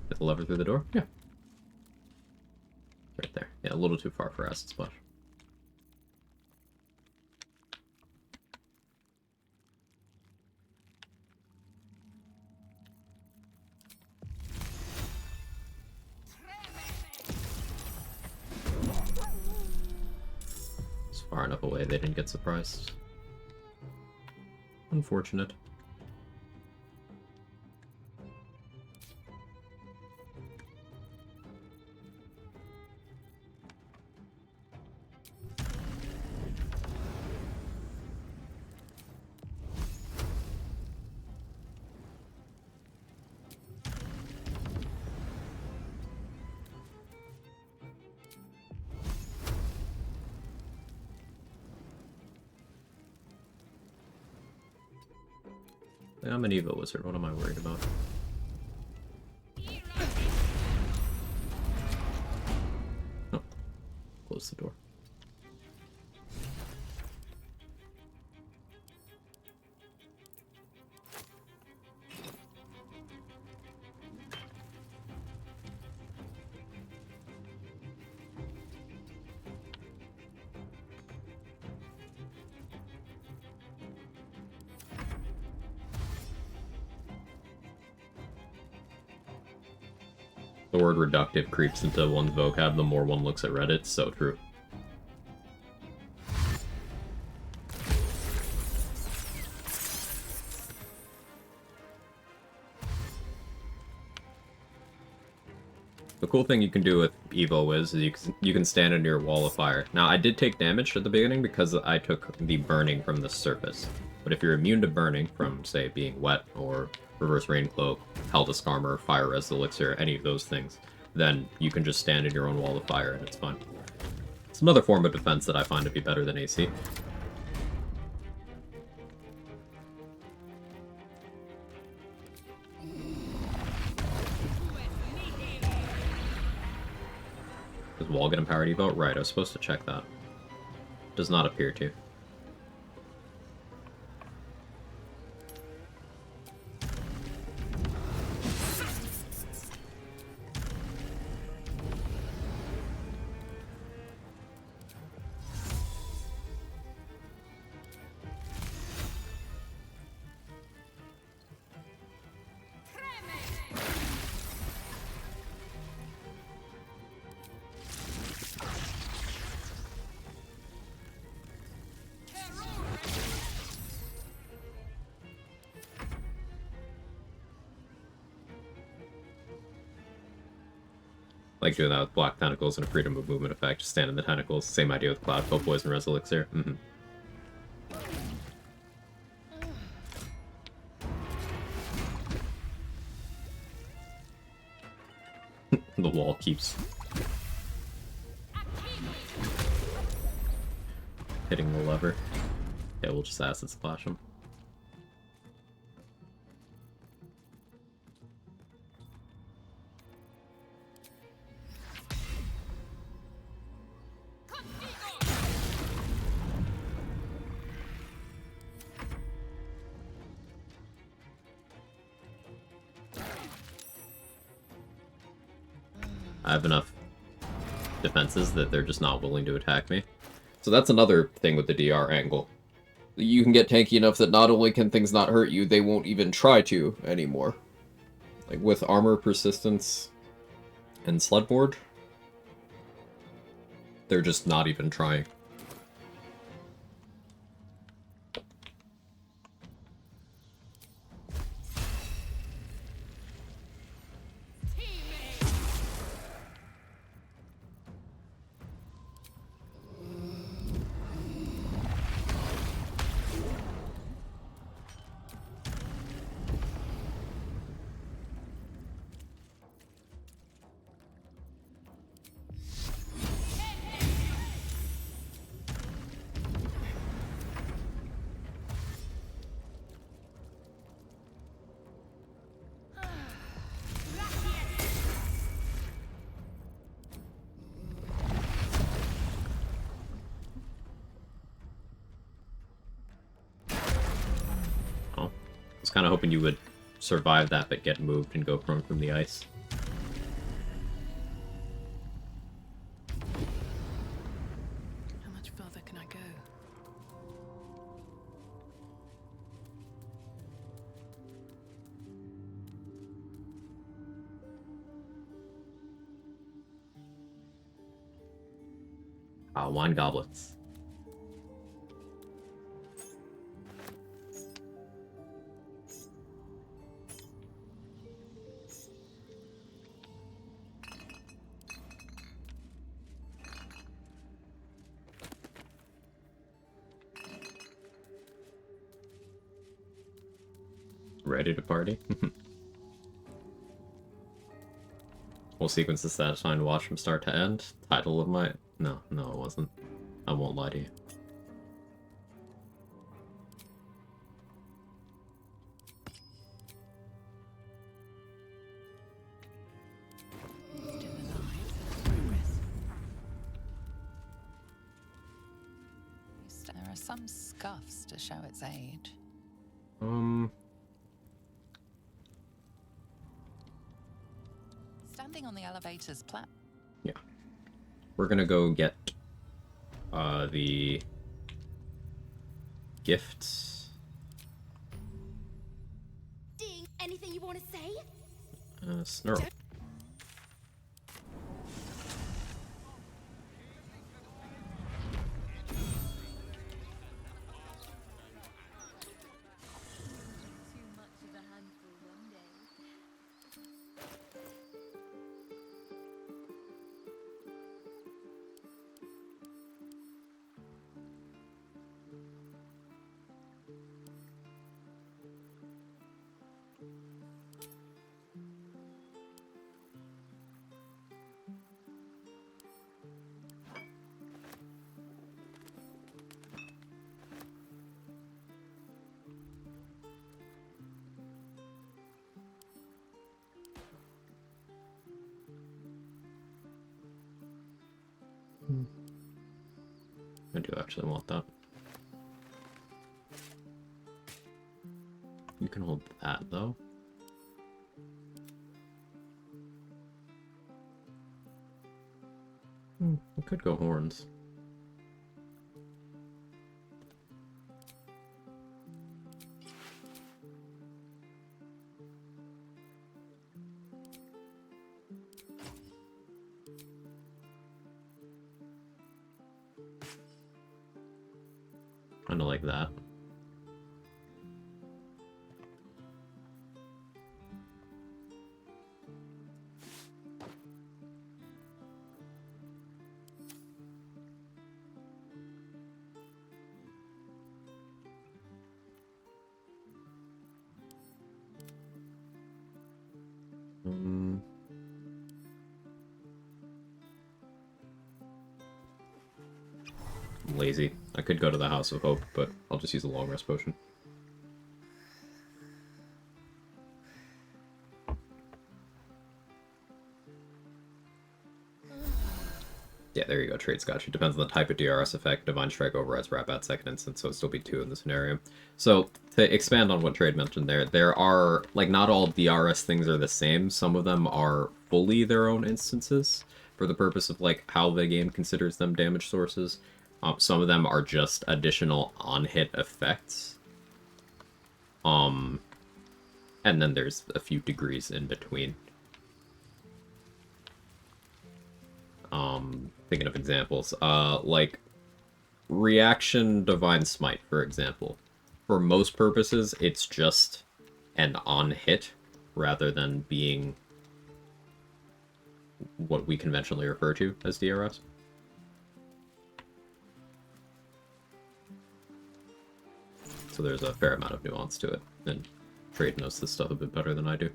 Get the lever through the door? Yeah. Right there. Yeah, a little too far for acid splash. It's far enough away they didn't get surprised. Unfortunate. I'm an Evo wizard, what am I worried about? Oh, close the door. The word reductive creeps into one's vocab the more one looks at Reddit. So true. The cool thing you can do with Evo Wiz is you can stand under your wall of fire. Now, I did take damage at the beginning because I took the burning from the surface. But if you're immune to burning from, say, being wet or reverse rain cloak, Heldisk armor, fire res elixir, any of those things, then you can just stand in your own wall of fire and it's fine. It's another form of defense that I find to be better than AC. Does wall get empowered evo? Right, I was supposed to check that. Does not appear to. Like doing that with black tentacles and a freedom of movement effect, just stand in the tentacles. Same idea with Cloud, Full Poison, Res Elixir. The wall keeps hitting the lever. Yeah, we'll just acid splash him. I have enough defenses that they're just not willing to attack me. So that's another thing with the DR angle. You can get tanky enough that not only can things not hurt you, they won't even try to anymore. Like, with armor persistence and sledboard, they're just not even trying. Oh, I was kind of hoping you would survive that but get moved and go prone from the ice. How much further can I go? Wine goblets. Ready to party? Whole sequence is satisfying to watch from start to end. Title of my... No, it wasn't. I won't lie to you. Still alive. Progress. There are some scuffs to show its age. Standing on the elevator's platform. Yeah. We're gonna go get the gifts. Ding, anything you want to say? Snurl. Too much of a handful one day. I do actually want that. You can hold that, though. I could go horns. Kinda like that. I'm lazy. I could go to the House of Hope, but I'll just use a long rest potion. Yeah, there you go. Trade Scotch. It depends on the type of DRS effect. Divine Strike overrides Wrap at second instance, so it'd still be 2 in the scenario. So, to expand on what Trade mentioned there are, like, not all DRS things are the same. Some of them are fully their own instances for the purpose of, like, how the game considers them damage sources. Some of them are just additional on-hit effects. And then there's a few degrees in between. Thinking of examples. Like Reaction Divine Smite, for example. For most purposes, it's just an on-hit, rather than being what we conventionally refer to as DRS. So there's a fair amount of nuance to it, and Trade knows this stuff a bit better than I do.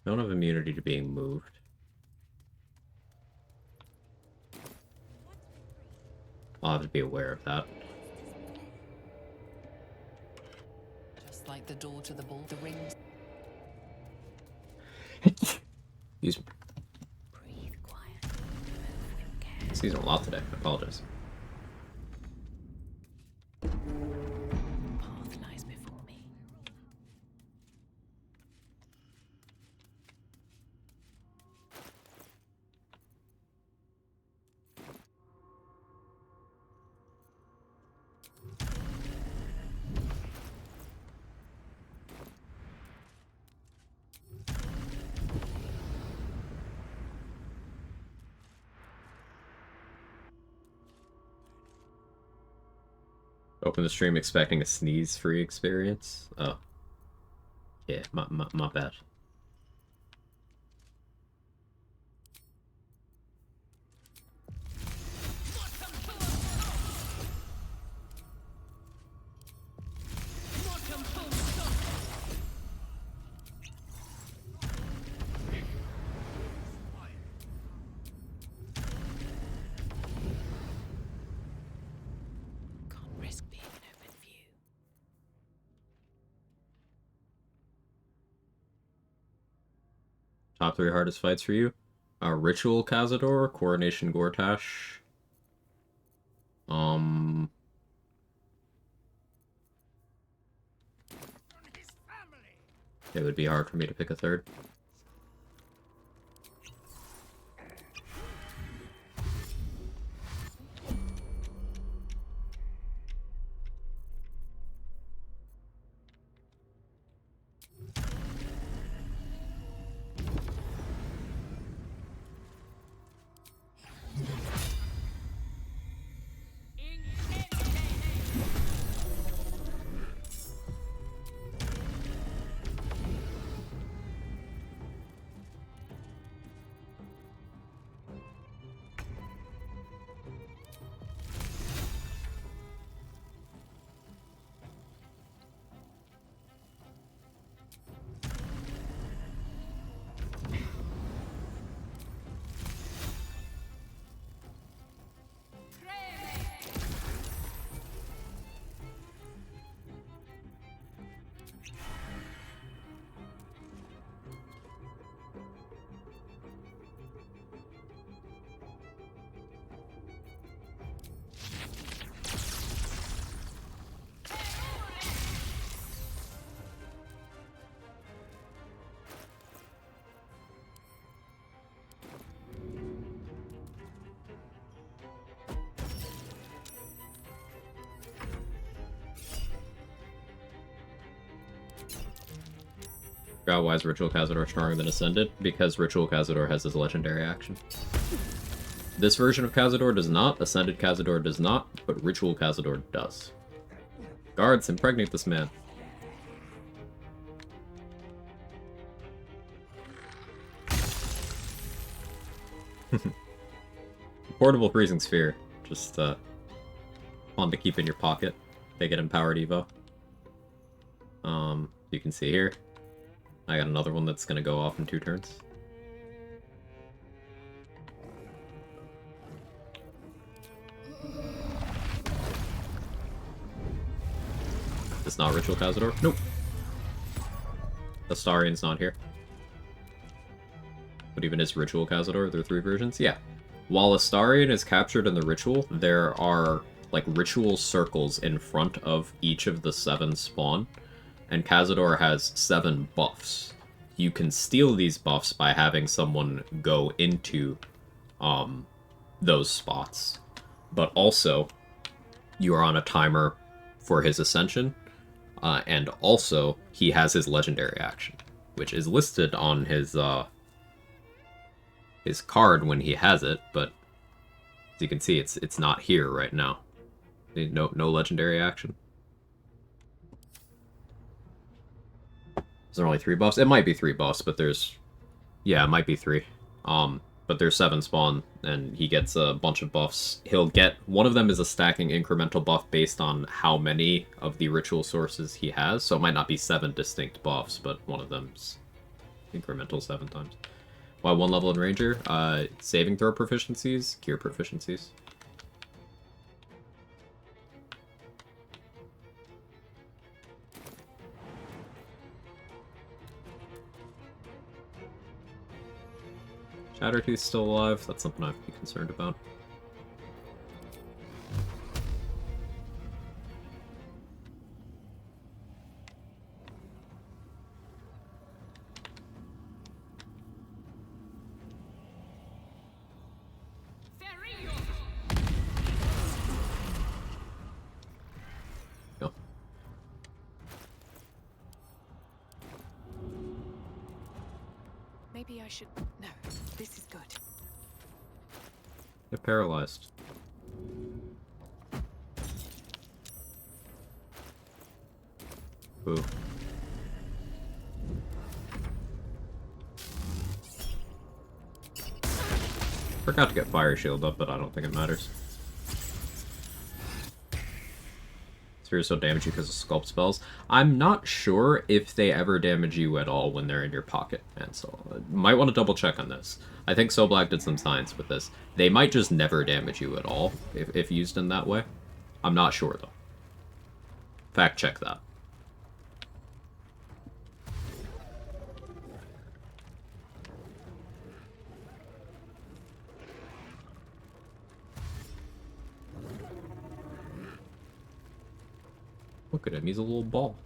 Don't have immunity to being moved. I'll have to be aware of that. Just like the door to the ball, the rings. Excuse me. Breathe quietly. Move with care. Season a lot today. I apologize. Path lies before me. Open the stream expecting a sneeze-free experience. Oh. Yeah, my bad. Can't risk being in open view. Top 3 hardest fights for you? Ritual Cazador, Coronation Gortash. It would be hard for me to pick a third. Why is Ritual Cazador stronger than Ascended? Because Ritual Cazador has his legendary action. This version of Cazador does not, Ascended Cazador does not, but Ritual Cazador does. Guards, impregnate this man. Portable Freezing Sphere. Just, fun to keep in your pocket. They get Empowered Evo. You can see here. I got another one that's gonna go off in 2 turns. It's not Ritual Cazador? Nope. Astarian's not here. But even is Ritual Cazador? There are 3 versions? Yeah. While Astarian is captured in the ritual, there are, like, ritual circles in front of each of the 7 spawn, and Cazador has 7 buffs. You can steal these buffs by having someone go into, those spots. But also, you are on a timer for his ascension, and also, he has his legendary action, which is listed on his card when he has it, but as you can see, it's not here right now. No legendary action. Is there only 3 buffs? It might be 3 buffs, but there's... Yeah, it might be 3. But there's 7 spawn, and he gets a bunch of buffs. He'll get... One of them is a stacking incremental buff based on how many of the ritual sources he has, so it might not be 7 distinct buffs, but one of them's incremental 7 times. Why 1 level in Ranger? Saving throw proficiencies, gear proficiencies. Shattertooth's still alive. That's something I have to be concerned about. Go. Maybe I should... No, this is good. Get paralyzed. Ooh. Forgot to get Fire Shield up, but I don't think it matters. Spheres don't damage you because of sculpt spells. I'm not sure if they ever damage you at all when they're in your pocket, and so might want to double check on this. I think So Black did some science with this. They might just never damage you at all if used in that way. I'm not sure though. Fact check that. Look at him, he's a little ball.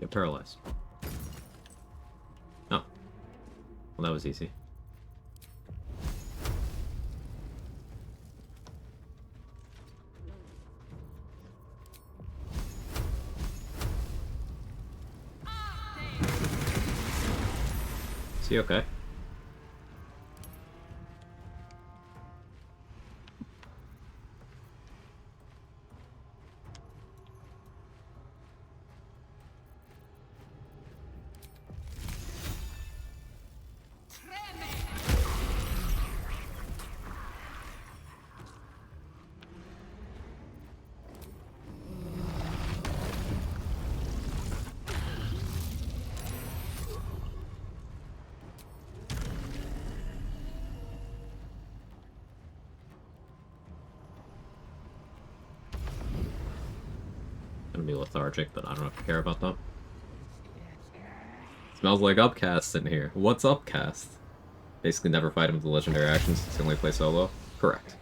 Get paralyzed. Oh. Well, that was easy. Is he okay? Gonna be lethargic, but I don't have to care about that. Smells like Upcast in here. What's Upcast? Basically never fight him with the legendary actions, it's only play solo. Correct.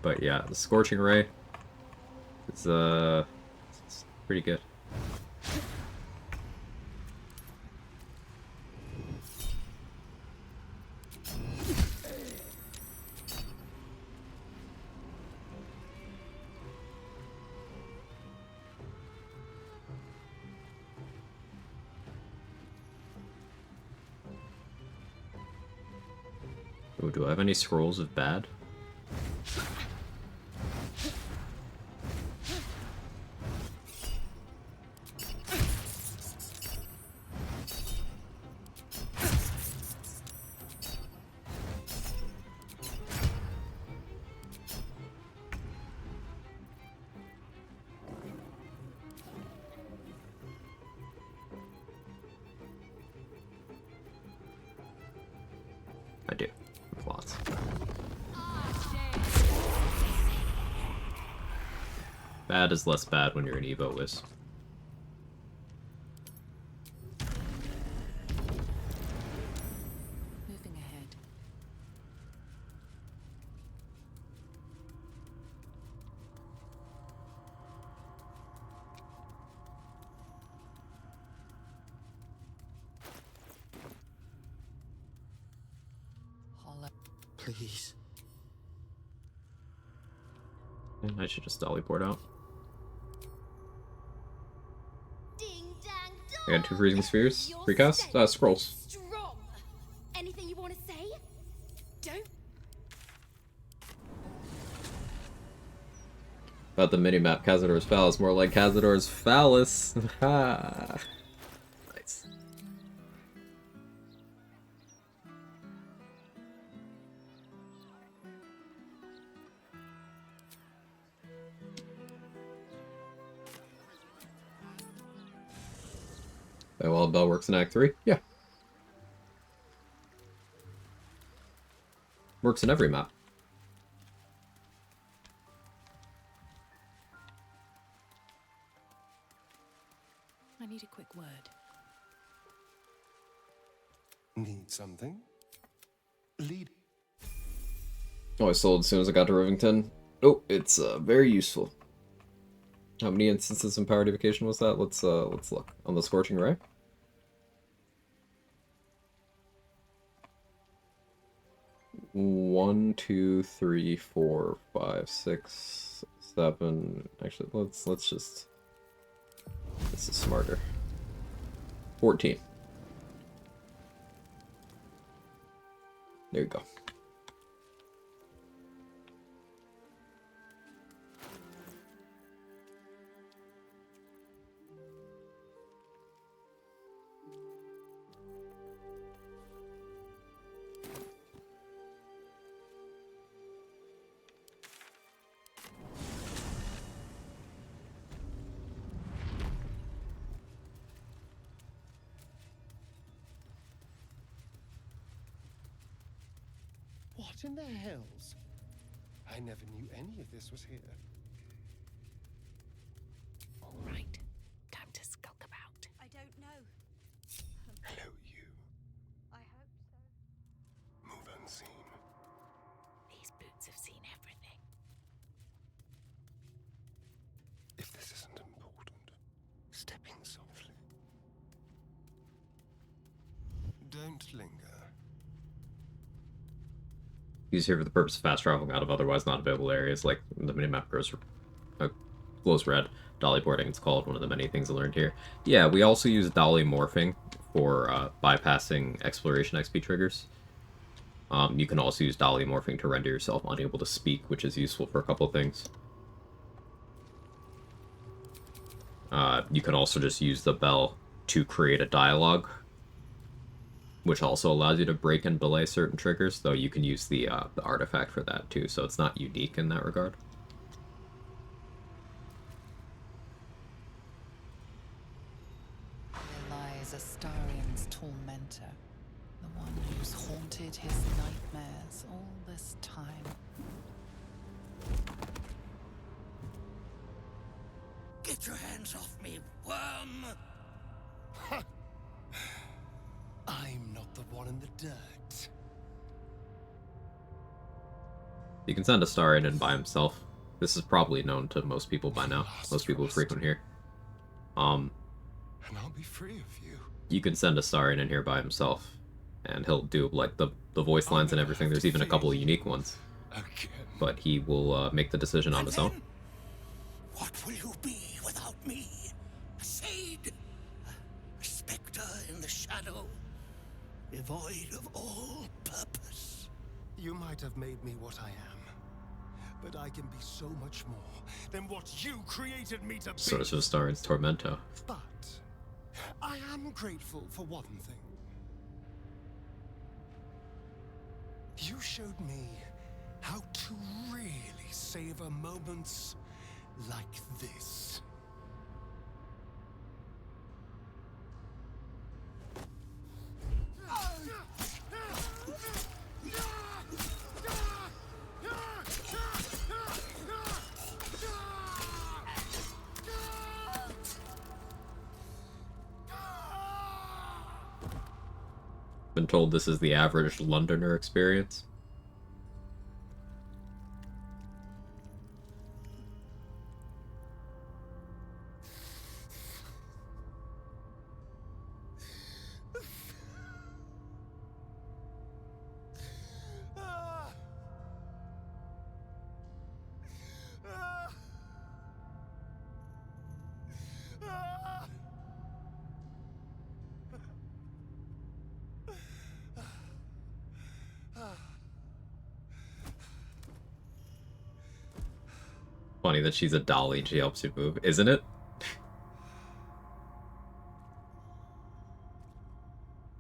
But yeah, the Scorching Ray is it's pretty good. Oh, do I have any scrolls of bad? I do. Lots. Bad is less bad when you're an Evo Wisp. Moving ahead. Hollow. Please. I should just teleport out. I got 2 freezing spheres. Recast? Scrolls. Strong. Anything you want to say? Don't. About the minimap, Cazador's Phallus. More like Cazador's Phallus. Ha! Nice. Oh, well, Bell works in Act 3? Yeah. Works in every map. I need a quick word. Need something? Lead. Oh, I sold as soon as I got to Rivington. Oh, it's very useful. How many instances in Power Devocation was that? Let's look. On the Scorching Ray? One, two, three, four, five, six, seven. Actually, let's just. This is smarter. 14. There you go. What in the hells? I never knew any of this was here. All right. Time to skulk about. I don't know. Hello, you. I hope so. Move unseen. These boots have seen everything. If this isn't important, step in softly. Don't linger. Use here for the purpose of fast traveling out of otherwise not available areas, like the minimap glows red. Dolly boarding, it's called, one of the many things I learned here. Yeah, we also use dolly morphing for bypassing exploration XP triggers. You can also use dolly morphing to render yourself unable to speak, which is useful for a couple of things. You can also just use the bell to create a dialogue, which also allows you to break and belay certain triggers, though you can use the artifact for that too, so it's not unique in that regard. Here lies Astarion's tormentor, the one who's haunted his nightmares all this time. Get your hands off me, worm! I'm not the one in the dirt. You can send Astarion in by himself. This is probably known to most people by now. Most people who frequent here. And I'll be free of you. You can send Astarion in here by himself, and he'll do like the voice lines and everything. There's even a couple of unique ones, Again. but he will make the decision on his own. What will you be without me? A shade? A spectre in the shadow? Devoid of all purpose? You might have made me what I am, but I can be so much more than what you created me to be. Source of Stars Tormento. But I am grateful for one thing. You showed me how to really savor moments like this. Been told this is the average Londoner experience. Funny that she's a dolly and she helps you move, isn't it?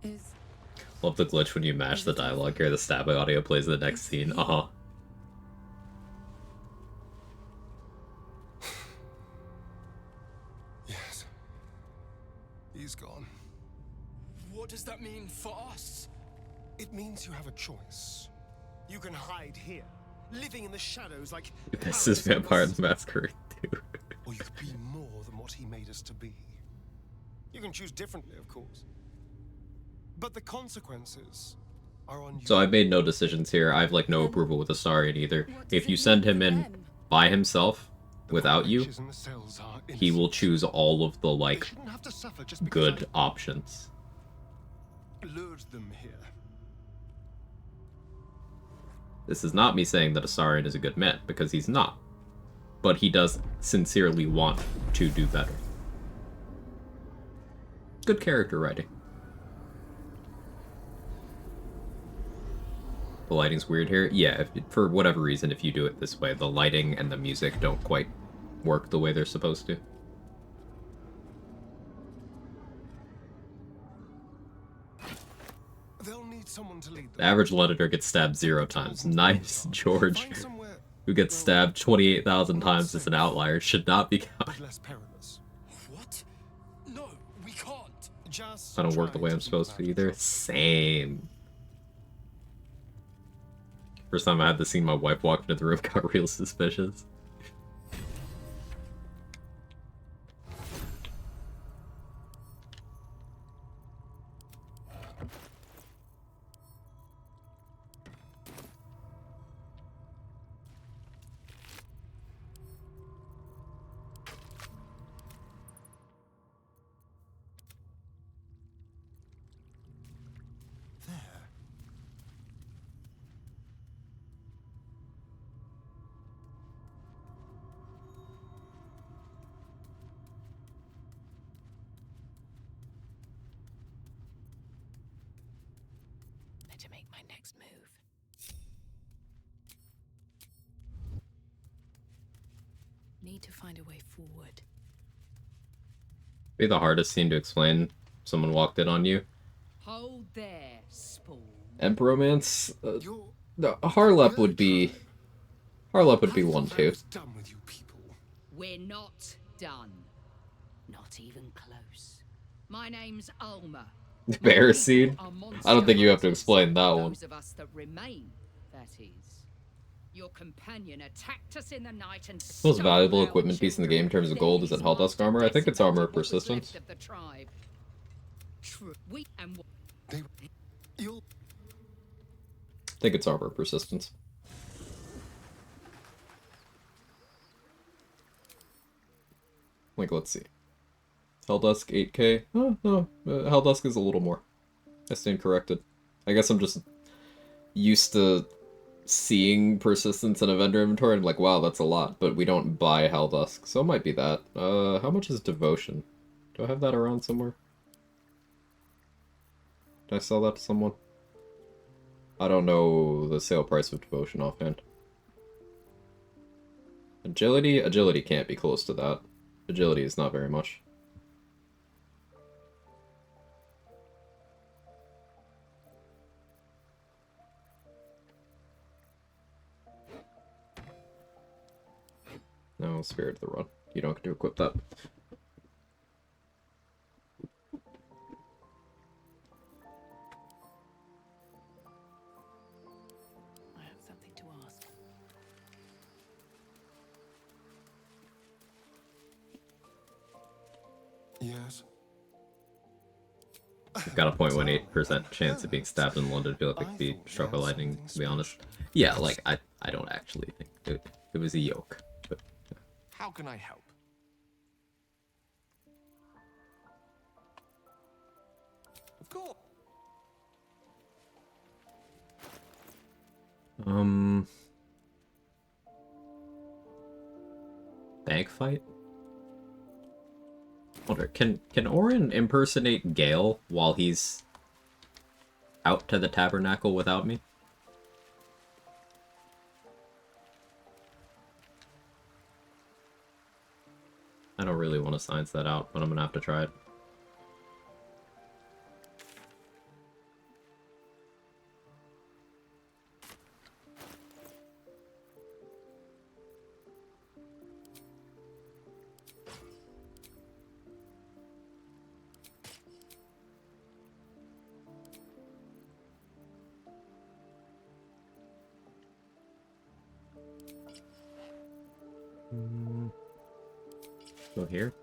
Is Love the glitch when you mash the dialogue here, the stabbing audio plays the next scene. Uh-huh. Yes. He's gone. What does that mean for us? It means you have a choice. You can hide here, living in the shadows like This is Vampire the Masquerade too. or you could be more than what he made us to be. You can choose differently, of course. But the consequences are on you. So I've made no decisions here. I've like no approval with Astarion either. If you send him in by himself, without you, Witches in the cells are he will innocent. choose all of the They like shouldn't have to suffer just because good options. I lured them here. This is not me saying that Astarion is a good man, because he's not. But he does sincerely want to do better. Good character writing. The lighting's weird here. Yeah, for whatever reason, if you do it this way, the lighting and the music don't quite work the way they're supposed to. They'll need someone to lead The them. average Londoner gets stabbed 0 times. Nice, George. Find somewhere Who gets stabbed 28,000 times is an outlier. Should not be counted. less perilous. What? No, we can't. Just I don't work try the way to I'm keep supposed to them out either. of trouble. Same. First time I had to see my wife walk into the room got real suspicious. There. Better make my next move. Need to find a way forward. Be the hardest scene to explain. Someone walked in on you. Hold there, spawn. Emperomance? You're No, Harlep would be... Harlep would be I one thought I too. was done with you people. We're not done. Not even close. My name's Alma. The bear scene? I don't think you have to Monster explain that hunters. one. Those of us that remain, that is. Your companion attacked us in the night and Most stole valuable our equipment piece in the children. game in terms of gold is Then it his Helldusk master armor? I think it's armor decimated what was persistence. left of the tribe. True. We and what They, you'll I think it's armor persistence. Like, let's see. Helldusk 8k? Oh, no. Helldusk is a little more. I stand corrected. I guess I'm just used to seeing persistence in a vendor inventory, and I'm like, wow, that's a lot, but we don't buy Helldusk, so it might be that. How much is Devotion? Do I have that around somewhere? Did I sell that to someone? I don't know the sale price of devotion offhand. Agility? Agility can't be close to that. Agility is not very much. No, Spirit of the Run. You don't get to equip that. I have something to ask. Yes. You've got a 0.18% chance of being stabbed in London. I feel like it could be struck by lightning, to be honest. Yeah, like, I don't actually think it was a yoke. But How can I help? Of course. Bank fight? Wonder, can Orin impersonate Gale while he's out to the tabernacle without me? I don't really want to science that out, but I'm gonna have to try it. Go here.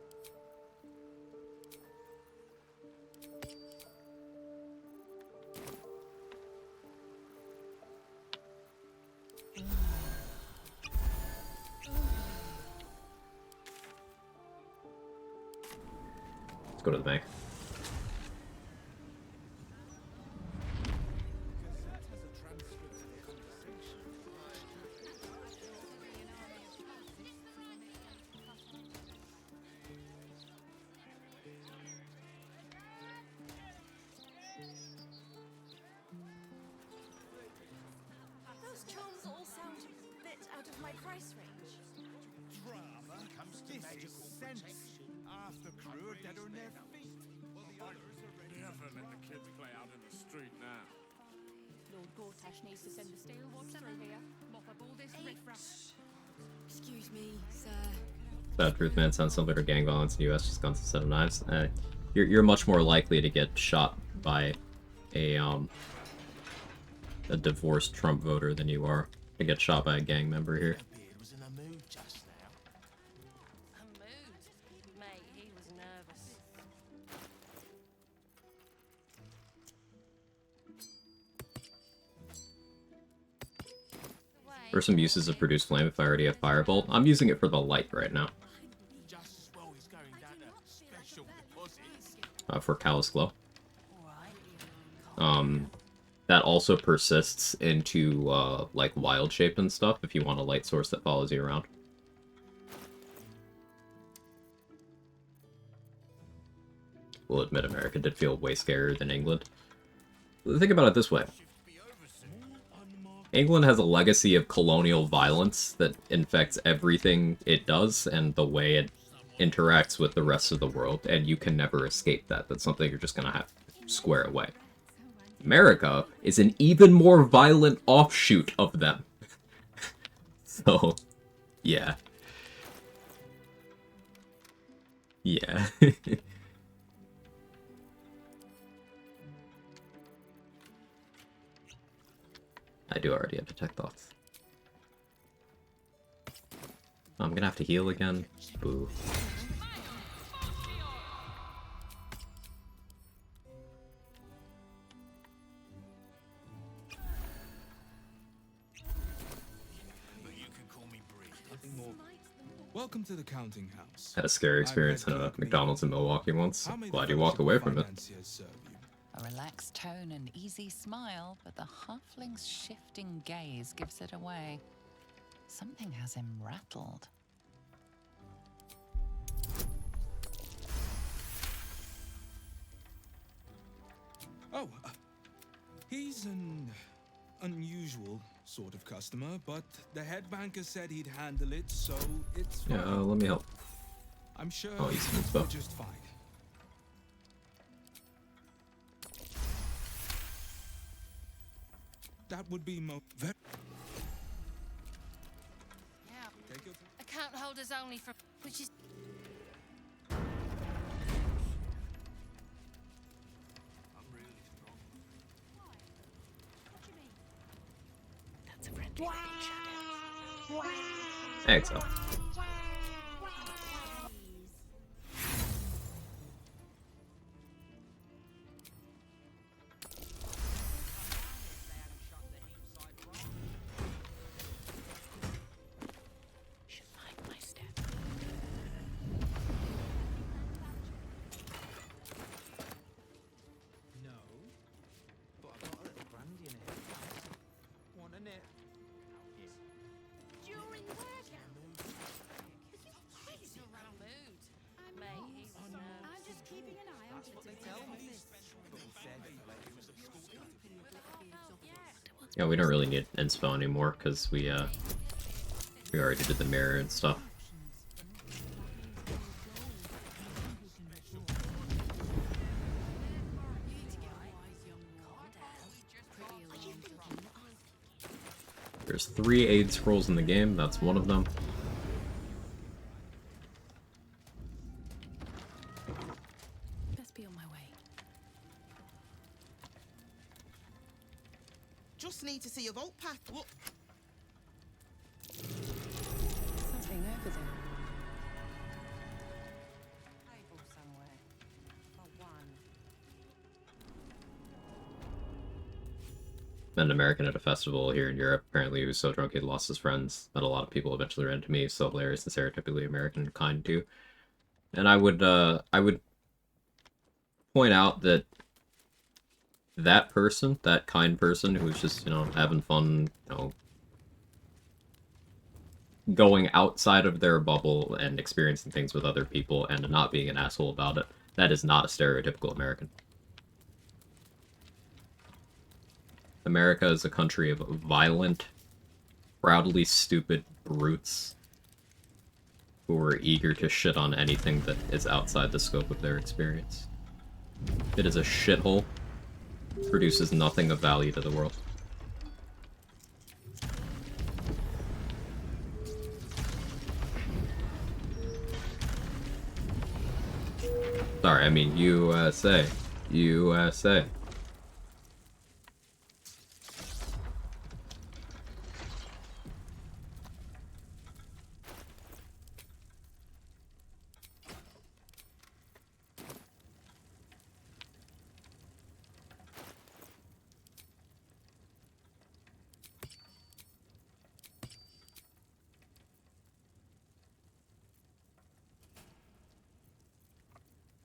Let's go to the bank. Those charms all sound a bit out of my price range. Drama comes to magical protection. Half the crew are dead on their feet. Never let the kids play out in the street now. Lord Gortash needs to send the steel watch through here. Mop up all this riffraff. Excuse me, sir. Bad Truth Man sounds similar to gang violence in the US, just guns instead of knives. You're much more likely to get shot by a divorced Trump voter than you are to get shot by a gang member here. Beard was in a mood just now. A mood? Mate, he was nervous. For some uses of produce flame, if I already have Firebolt, I'm using it for the light right now. Just as well he's going down to special deposits. For Callous Glow. That also persists into, like, Wild Shape and stuff, if you want a light source that follows you around. We'll admit America did feel way scarier than England. Think about it this way. England has a legacy of colonial violence that infects everything it does and the way it interacts with the rest of the world, and you can never escape that. That's something you're just gonna have to square away. America is an even more violent offshoot of them. So, yeah. Yeah. I do already have Detect Thoughts. I'm gonna have to heal again. Boo. Welcome to the counting house. Had a scary experience at a McDonald's in Milwaukee once. Glad you walked away from it. A relaxed tone and easy smile, but the halfling's shifting gaze gives it away. Something has him rattled. Oh, he's an unusual sort of customer, but the head banker said he'd handle it, so it's Yeah, fine. let me help. I'm sure Oh, he's some we're stuff. just fine. That would be very. Yeah. Take your Account holders only from which is That's a friendly looking shadow. Exile. Should mind my step. No, but I've got a little brandy in it. Want a nip? during workout. He's around mood. I'm just keeping an eye on That's what they tell me. But he said if I let you at school. Yeah, we don't really need inspo anymore because we already did the mirror and stuff. There's 3 aid scrolls in the game, that's one of them. Best be on my way. Just need to see your vault path. Look. Something over there. Table somewhere. For one. Met an American at a festival here in Europe. Apparently he was so drunk he'd lost his friends. Met a lot of people eventually ran into me. So hilarious and stereotypically American kind too. And I would point out that that person, that kind person who was just, you know, having fun, you know, going outside of their bubble and experiencing things with other people and not being an asshole about it, that is not a stereotypical American. America is a country of violent, proudly stupid brutes who are eager to shit on anything that is outside the scope of their experience. It is a shithole. Produces nothing of value to the world. Sorry, I mean USA. USA.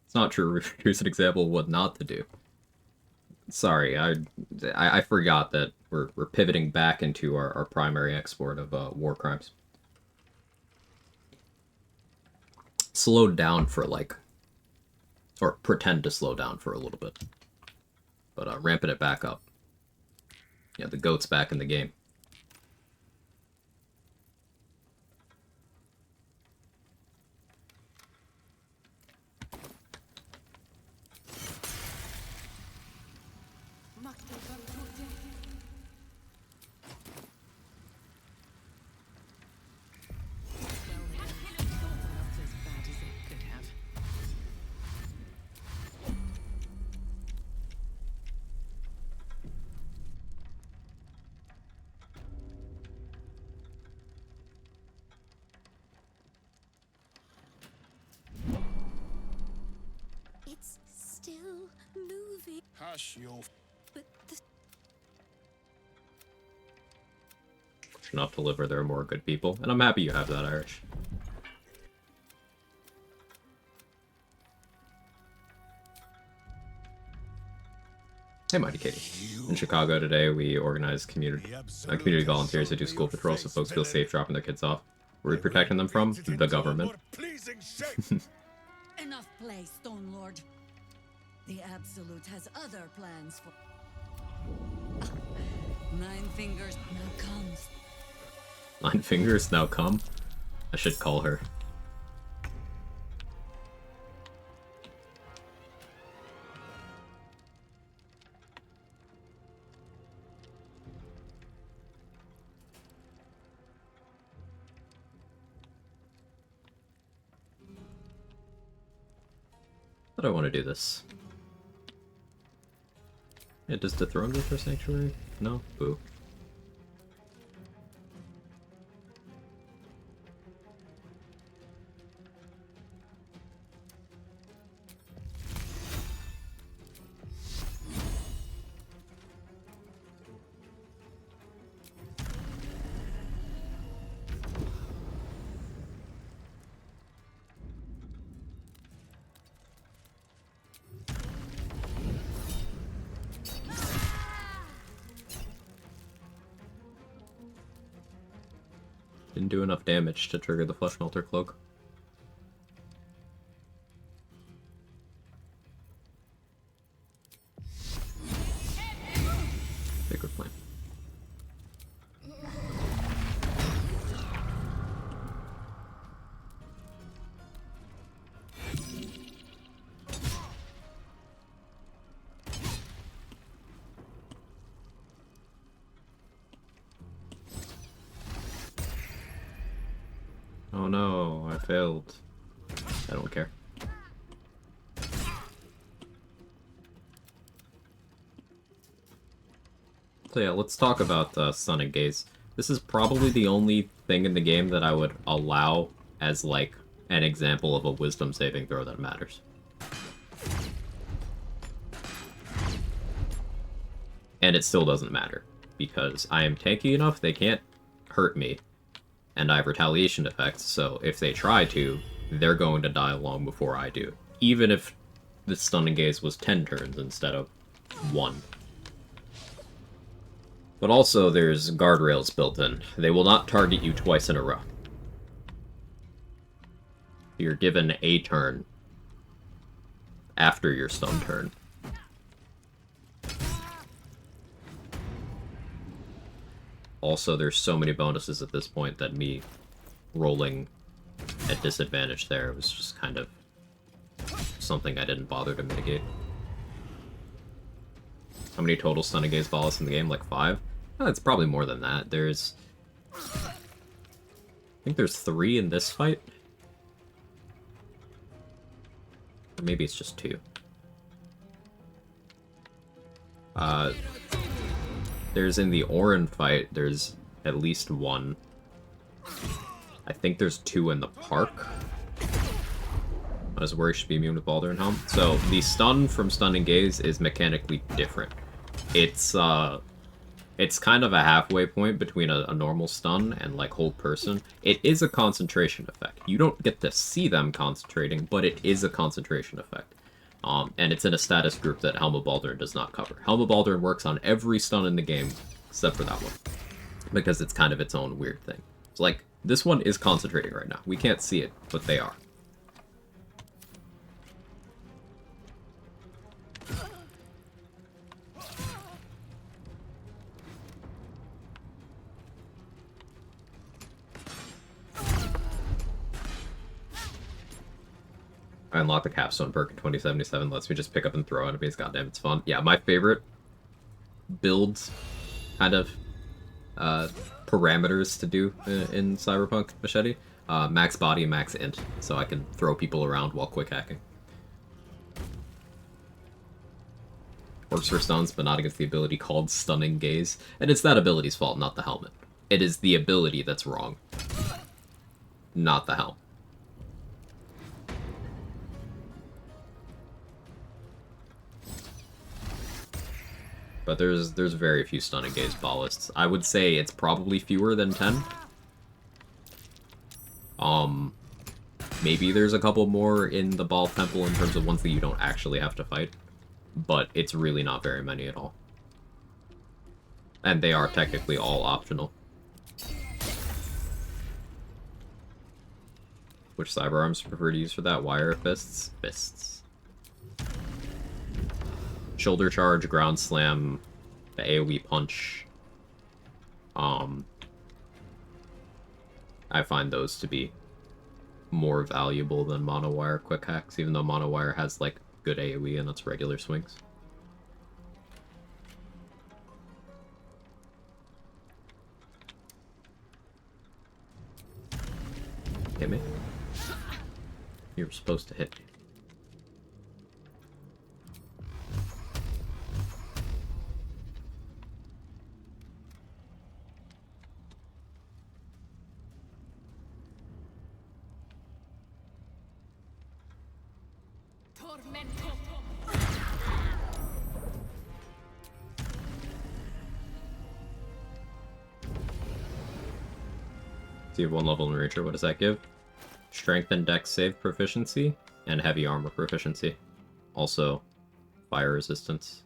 It's not true. Here's an example of what not to do. Sorry, I forgot that we're pivoting back into our primary export of war crimes. Slowed down for like, or pretend to slow down for a little bit, but ramping it back up. Yeah, the goat's back in the game. It's still moving. Hush, your. But the Enough to live where there are more good people, and I'm happy you have that, Irish. Hey, Mighty Katie. In Chicago today, we organized community volunteers that do school patrols so folks feel safe dropping their kids off. Where are we protecting them from? The government. Enough play, Stone Lord. The Absolute has other plans for... Nine fingers now comes. 9 fingers now come? I should call her. But I want to do this. Yeah, does dethrone go for Sanctuary? No? Boo. Didn't do enough damage to trigger the Flesh Melter Cloak. Sacred Flame. Oh no, I failed. I don't care. So yeah, let's talk about Stunning Gaze. This is probably the only thing in the game that I would allow as, like, an example of a wisdom saving throw that matters. And it still doesn't matter, because I am tanky enough, they can't hurt me. And I have retaliation effects, so if they try to, they're going to die long before I do. Even if the Stunning Gaze was 10 turns instead of 1. But also, there's guardrails built in. They will not target you twice in a row. You're given a turn after your stun turn. Also, there's so many bonuses at this point that me rolling at disadvantage there was just kind of something I didn't bother to mitigate. How many total Stunning Gaze balls in the game? Like 5? Oh, it's probably more than that. There's... I think there's 3 in this fight. Or maybe it's just 2. There's in the Orin fight, there's at least 1. I think there's 2 in the park. I was worried should be immune with Baldur and Helm. So, the stun from Stunning Gaze is mechanically different. It's kind of a halfway point between a normal stun and, like, hold person. It is a concentration effect. You don't get to see them concentrating, but it is a concentration effect. And it's in a status group that Helm of Baldur does not cover. Helm of Baldur works on every stun in the game, except for that one. Because it's kind of its own weird thing. It's like, this one is concentrating right now. We can't see it, but they are. I unlocked the capstone perk in 2077, lets me just pick up and throw enemies. Goddamn, it's fun. Yeah, my favorite builds, kind of, parameters to do in Cyberpunk Machete. Max body, max int, so I can throw people around while quick hacking. Works for stuns, but not against the ability called Stunning Gaze. And it's that ability's fault, not the helmet. It is the ability that's wrong, not the helm. But there's very few Stunning Gaze ballists. I would say it's probably fewer than 10. Maybe there's a couple more in the Ball Temple in terms of ones that you don't actually have to fight. But it's really not very many at all. And they are technically all optional. Which cyber arms prefer to use for that? Wire fists? Fists. Shoulder charge, ground slam, the AoE punch, I find those to be more valuable than monowire quick hacks, even though monowire has like good AoE in its regular swings. Hit me. You were supposed to hit me. So you have 1 level in Reacher, what does that give? Strength and Dex save proficiency, and heavy armor proficiency. Also, fire resistance.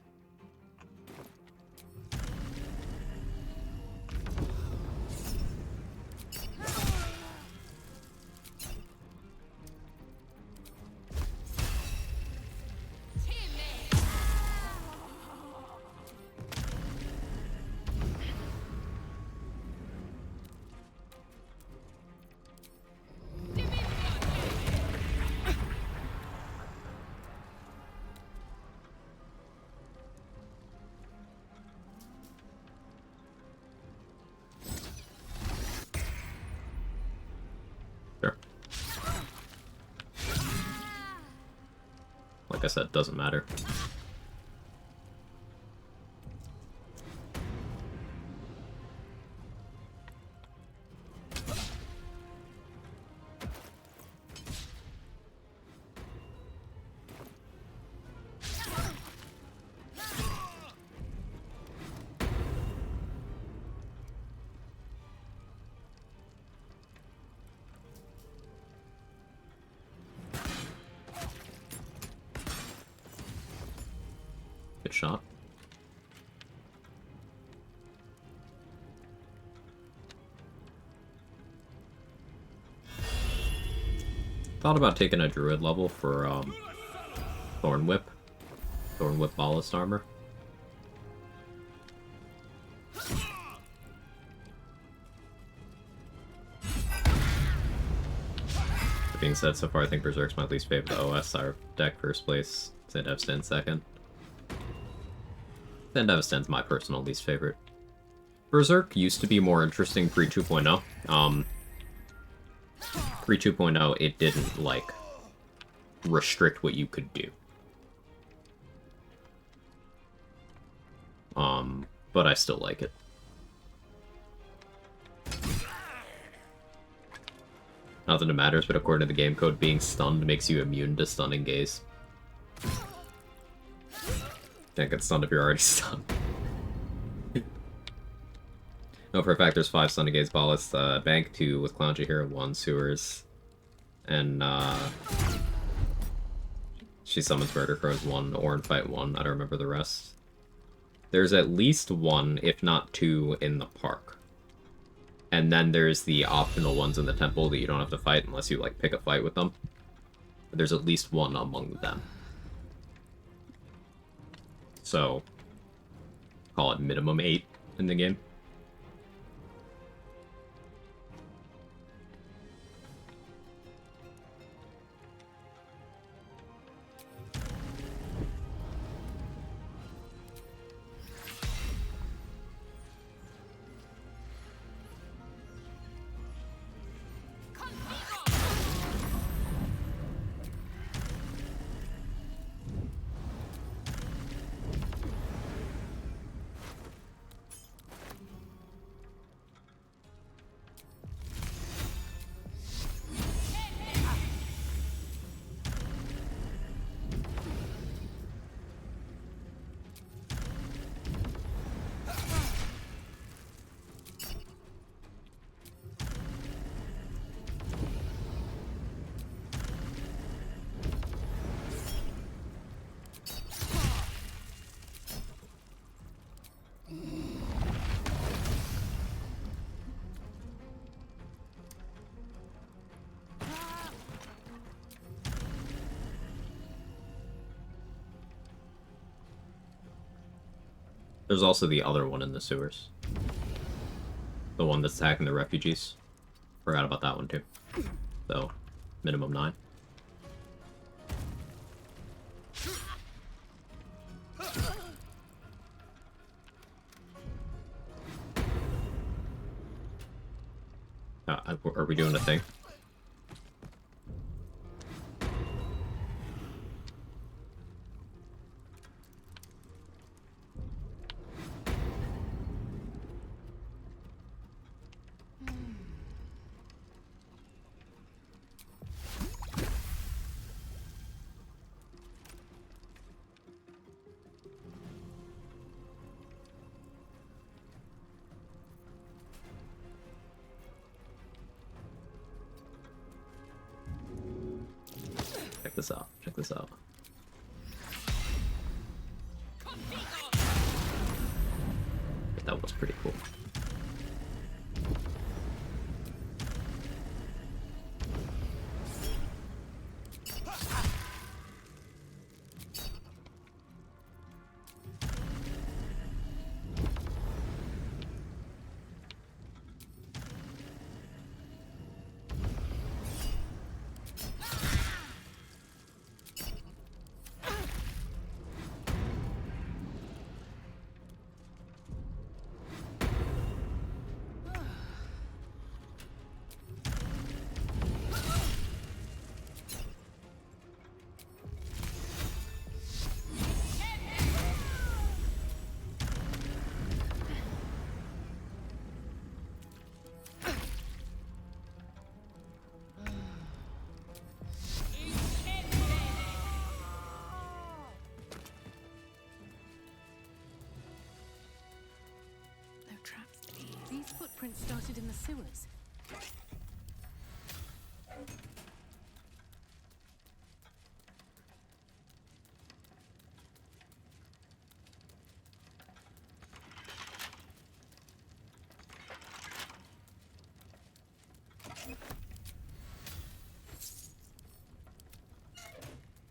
Like I said, doesn't matter. Good shot. Thought about taking a druid level for Thorn Whip ballast armor. That being said, so far I think Berserk's my least favorite OS deck first place. Zendevsten second. Zendevsten's my personal least favorite. Berserk used to be more interesting pre 2.0. Pre 2.0 it didn't like restrict what you could do. But I still like it. Not that it matters, but according to the game code, being stunned makes you immune to stunning gaze. Can't get stunned if you're already stunned. No, for a fact, there's 5 stunning gaze ballast, bank 2 with Clown here, 1 sewers, and she summons Murder Crows 1, Orin Fight 1, I don't remember the rest. There's at least 1, if not 2, in the park. And then there's the optional ones in the temple that you don't have to fight unless you, like, pick a fight with them. But there's at least 1 among them. So, call it minimum 8 in the game. There's also the other one in the sewers. The one that's attacking the refugees. Forgot about that one too. So, minimum 9. Are we doing a thing? Check this out. Check this out. That was pretty cool. These footprints started in the sewers.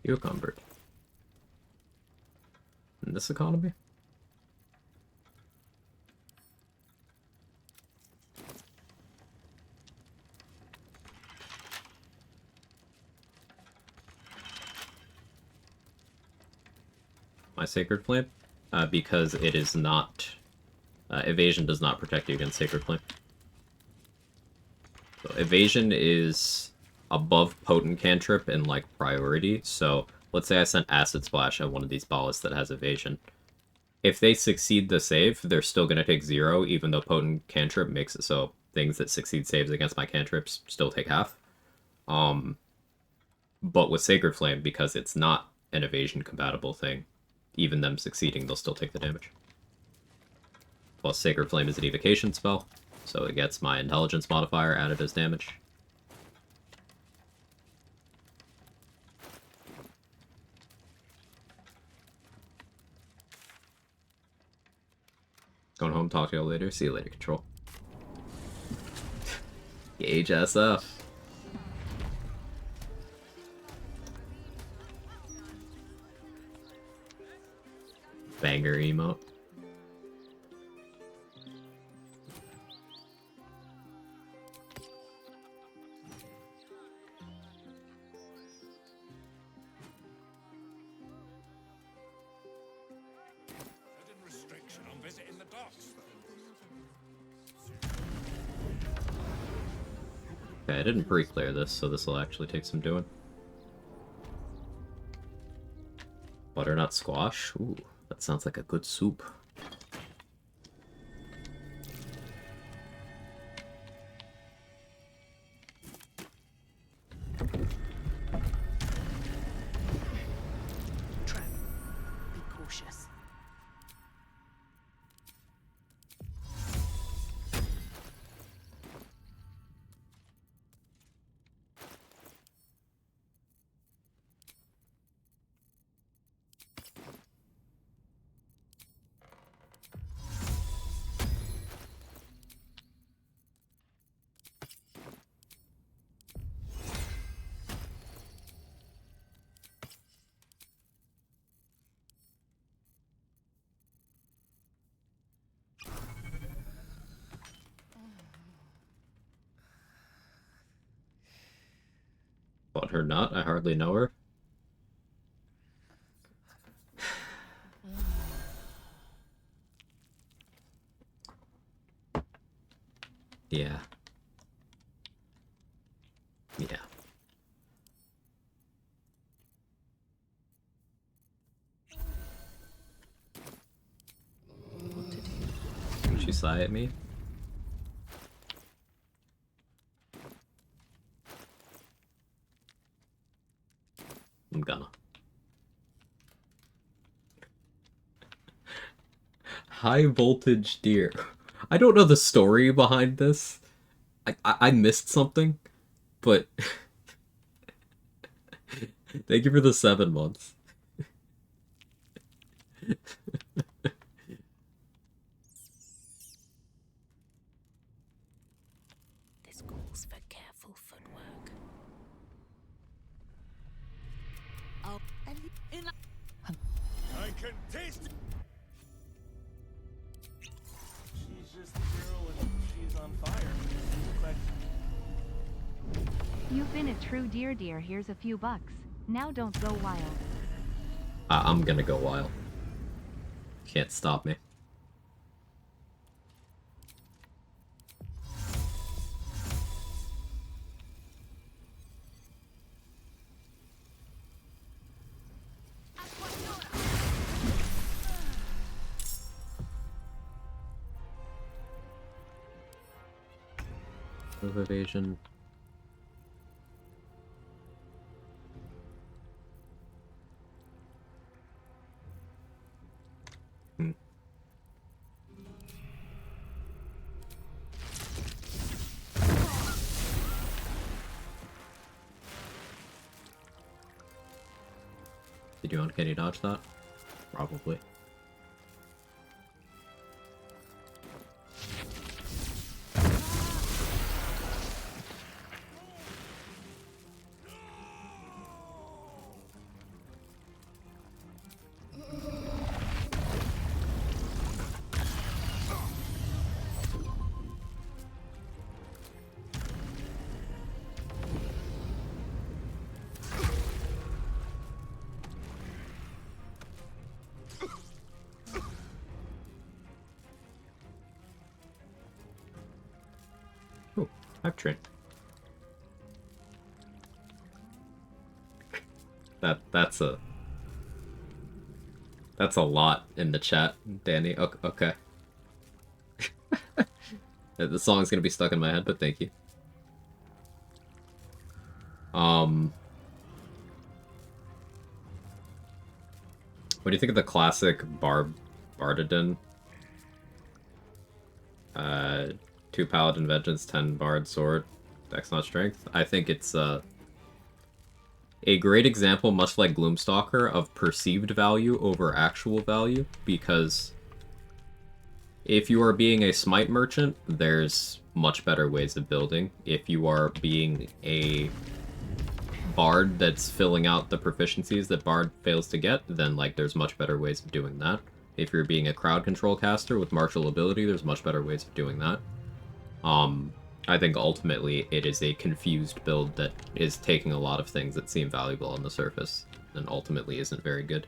Cucumber. In this economy? My Sacred Flame? Because it is not... evasion does not protect you against Sacred Flame. So evasion is above Potent Cantrip in, like, priority. So, let's say I sent Acid Splash at one of these ballists that has evasion. If they succeed the save, they're still going to take 0, even though Potent Cantrip makes it so things that succeed saves against my cantrips still take half. But with Sacred Flame, because it's not an evasion compatible thing, even them succeeding, they'll still take the damage. Plus, Sacred Flame is an evocation spell, so it gets my intelligence modifier added as damage. Going home, talk to you later. See you later, Control. Gauge SF. Banger emote. Restriction on visiting the docks. Okay, I didn't pre-clear this, so this will actually take some doing. Butternut squash? Ooh, that sounds like a good soup. Trap. Be cautious. want her not? I hardly know her. Yeah. Yeah. What to do? Can she sigh at me? I'm gonna. High voltage deer. I don't know the story behind this. I missed something, but thank you for the 7 months. This calls for careful footwork. Oh, and I can taste it. She's just a girl and she's on fire. You've been a true dear. Here's a few bucks. Now don't go wild. I'm gonna go wild. Can't stop me. Of evasion. Did you uncanny dodge that? Probably. Hype train. That's a lot in the chat, Danny. Okay. The song's gonna be stuck in my head, but thank you. What do you think of the classic Bardadin? 2 Paladin Vengeance, 10 Bard Sword, Dex not Strength. I think it's a great example, much like Gloomstalker, of perceived value over actual value, because if you are being a smite merchant, there's much better ways of building. If you are being a bard that's filling out the proficiencies that bard fails to get, then like there's much better ways of doing that. If you're being a crowd control caster with martial ability, there's much better ways of doing that. I think ultimately it is a confused build that is taking a lot of things that seem valuable on the surface and ultimately isn't very good.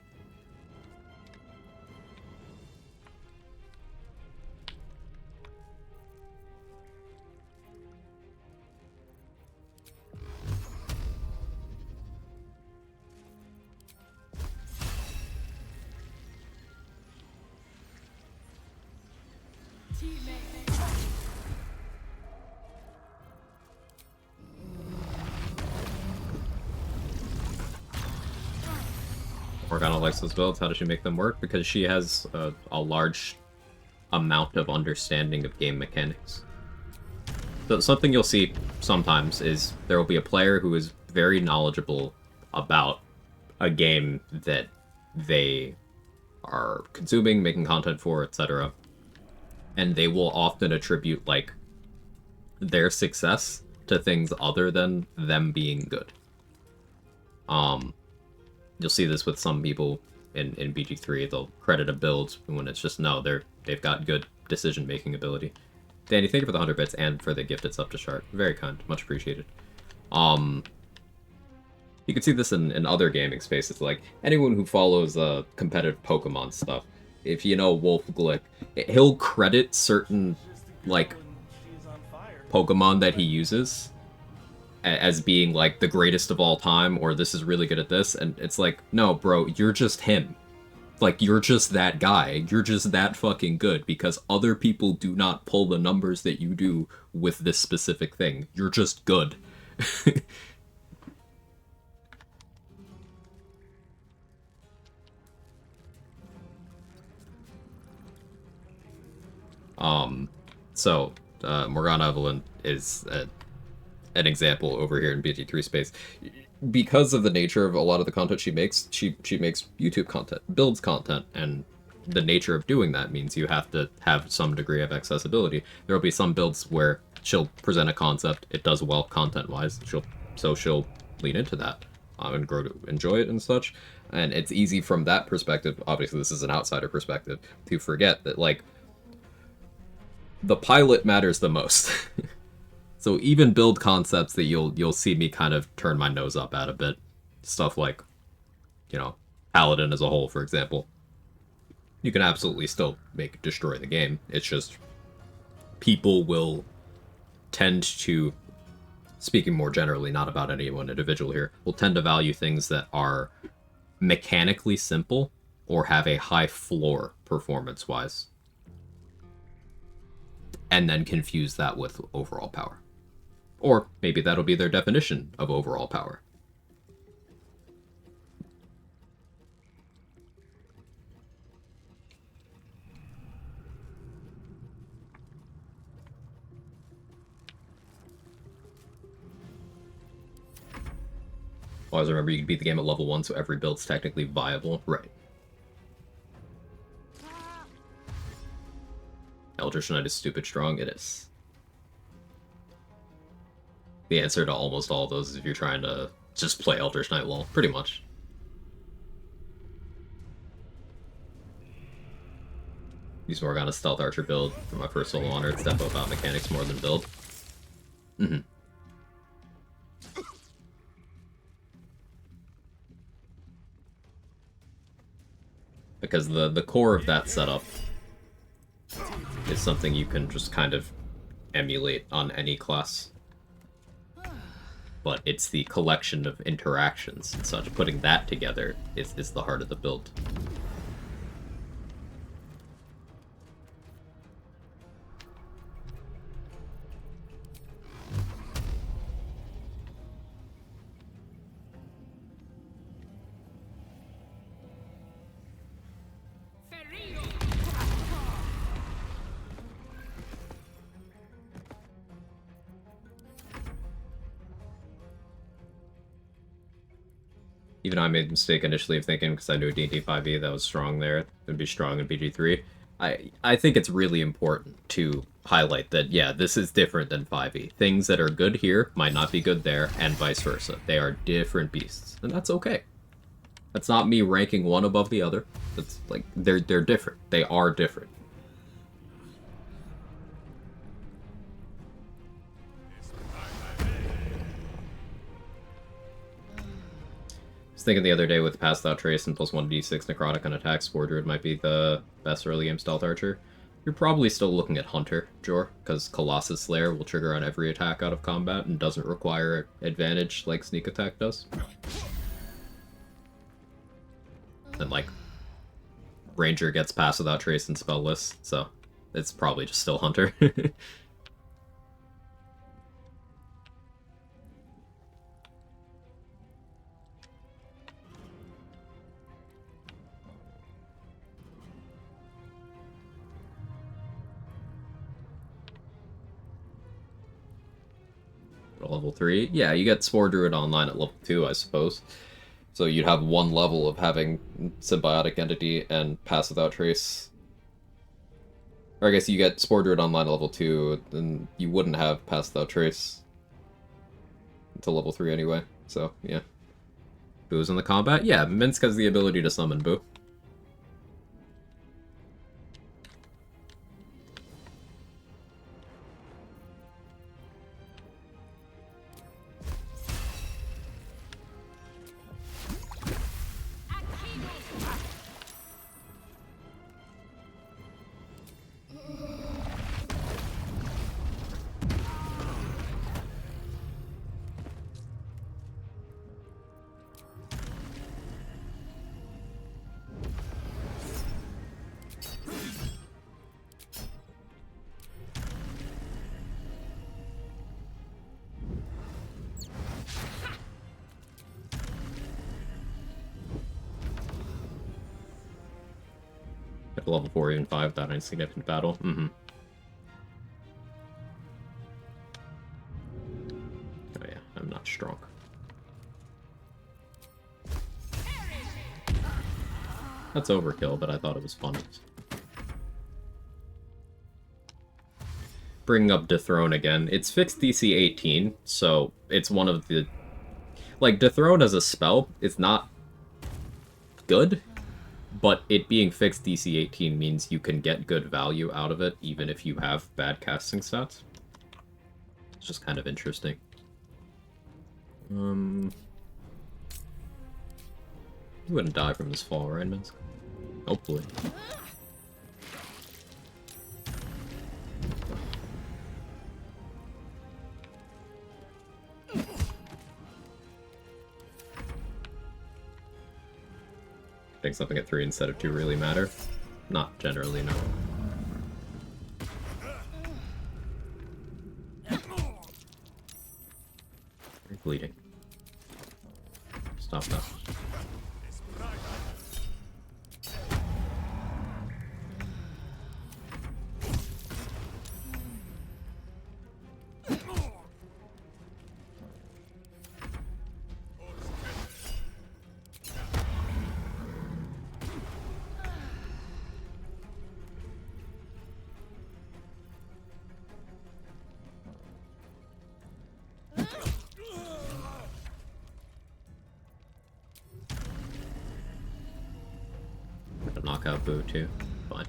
Morgana likes those builds. How does she make them work? Because she has a large amount of understanding of game mechanics. So something you'll see sometimes is there will be a player who is very knowledgeable about a game that they are consuming, making content for, etc. And they will often attribute, like, their success to things other than them being good. You'll see this with some people in BG3. They'll credit a build when it's just, no, they've got good decision-making ability. Danny, thank you for the 100 bits and for the gifted sub to Shard. Very kind. Much appreciated. You can see this in other gaming spaces, like anyone who follows competitive Pokemon stuff. If you know Wolf Glick, he'll credit certain, like, Pokemon that he uses as being, like, the greatest of all time, or this is really good at this, and it's like, no, bro, you're just him. Like, you're just that guy. You're just that fucking good, because other people do not pull the numbers that you do with this specific thing. You're just good. Morgana Evelyn is an example over here in BG3 space. Because of the nature of a lot of the content she makes, she makes YouTube content, builds content, and the nature of doing that means you have to have some degree of accessibility. There will be some builds where she'll present a concept, it does well content-wise, she'll lean into that and grow to enjoy it and such. And it's easy from that perspective, obviously this is an outsider perspective, to forget that, like, the pilot matters the most. So even build concepts that you'll see me kind of turn my nose up at a bit. Stuff like, you know, Paladin as a whole, for example. You can absolutely still destroy the game. It's just people will tend to, speaking more generally, not about any one individual here, will tend to value things that are mechanically simple or have a high floor performance-wise. And then confuse that with overall power. Or maybe that'll be their definition of overall power. Always remember you can beat the game at level 1, so every build's technically viable. Right. Eldritch Knight is stupid strong? It is. The answer to almost all of those is if you're trying to just play Eldritch Knight lol, pretty much. Use Morgana Stealth Archer build for my first solo honor. It's definitely about mechanics more than build. Because the core of that setup is something you can just kind of emulate on any class. But it's the collection of interactions and such. Putting that together is the heart of the build. Even I made the mistake initially of thinking, because I knew D&D 5e that was strong there, it would be strong in BG3. I think it's really important to highlight that, yeah, this is different than 5e. Things that are good here might not be good there, and vice versa. They are different beasts, and that's okay. That's not me ranking one above the other. It's like, they're different. They are different. Thinking the other day with Pass Without Trace and plus 1d6 Necrotic on attack, Spore Druid might be the best early game Stealth Archer. You're probably still looking at Hunter, Jor, because Colossus Slayer will trigger on every attack out of combat and doesn't require advantage like Sneak Attack does. And, like, Ranger gets Pass Without Trace and spell lists, so it's probably just still Hunter. Level 3. Yeah, you get Spore Druid online at level 2, I suppose. So you'd have one level of having Symbiotic Entity and Pass Without Trace. Or I guess you get Spore Druid online at level 2, then you wouldn't have Pass Without Trace until level 3 anyway. So, yeah. Boo's in the combat? Yeah, Minsc has the ability to summon Boo. At level 4, even 5, without any significant battle. Mm-hmm. Oh yeah, I'm not strong. That's overkill, but I thought it was fun. Bringing up Dethrone again. It's fixed DC 18, so it's one of the... Like, Dethrone as a spell is not good, but it being fixed DC 18 means you can get good value out of it, even if you have bad casting stats. It's just kind of interesting. You wouldn't die from this fall, right, Minsk? Hopefully. I think something at 3 instead of 2 really matter. Not generally, no. You're bleeding. Stop that. Knockout boo too. Fine.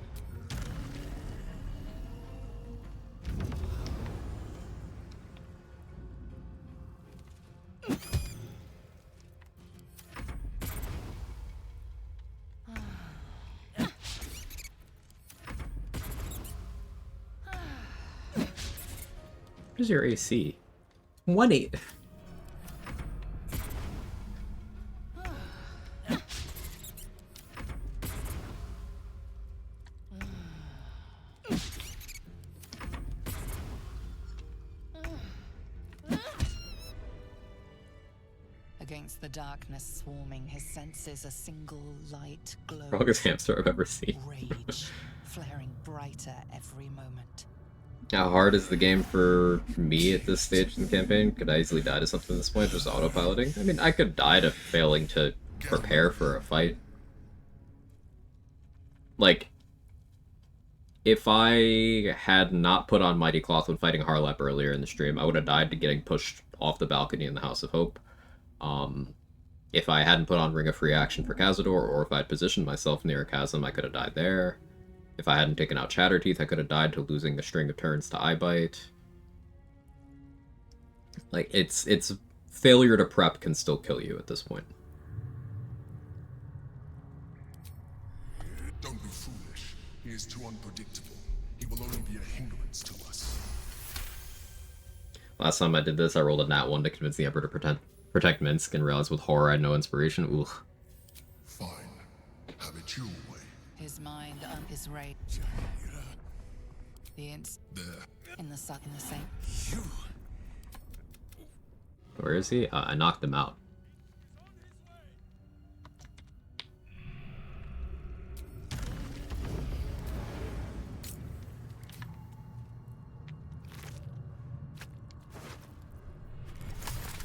What is your AC? 1-8. Against the darkness swarming, his senses a single light glow. Strongest hamster I've ever seen. Rage, flaring brighter every moment. How hard is the game for me at this stage in the campaign? Could I easily die to something at this point, just autopiloting? I mean, I could die to failing to prepare for a fight. Like, if I had not put on Mighty Cloth when fighting Harlep earlier in the stream, I would have died to getting pushed off the balcony in the House of Hope. If I hadn't put on Ring of Free Action for Cazador, or if I'd positioned myself near a chasm, I could have died there. If I hadn't taken out Chatterteeth, I could have died to losing the string of turns to Eyebite. Like, it's failure to prep can still kill you at this point. Don't be foolish. He is too unpredictable. He will only be a hindrance to us. Last time I did this, I rolled a nat 1 to convince the Emperor to protect Minsk, and realized with horror I had no inspiration. Ooh. Fine. Have it your way. His mind on his rage. The there. In the sun, in the same. Where is he? I knocked him out.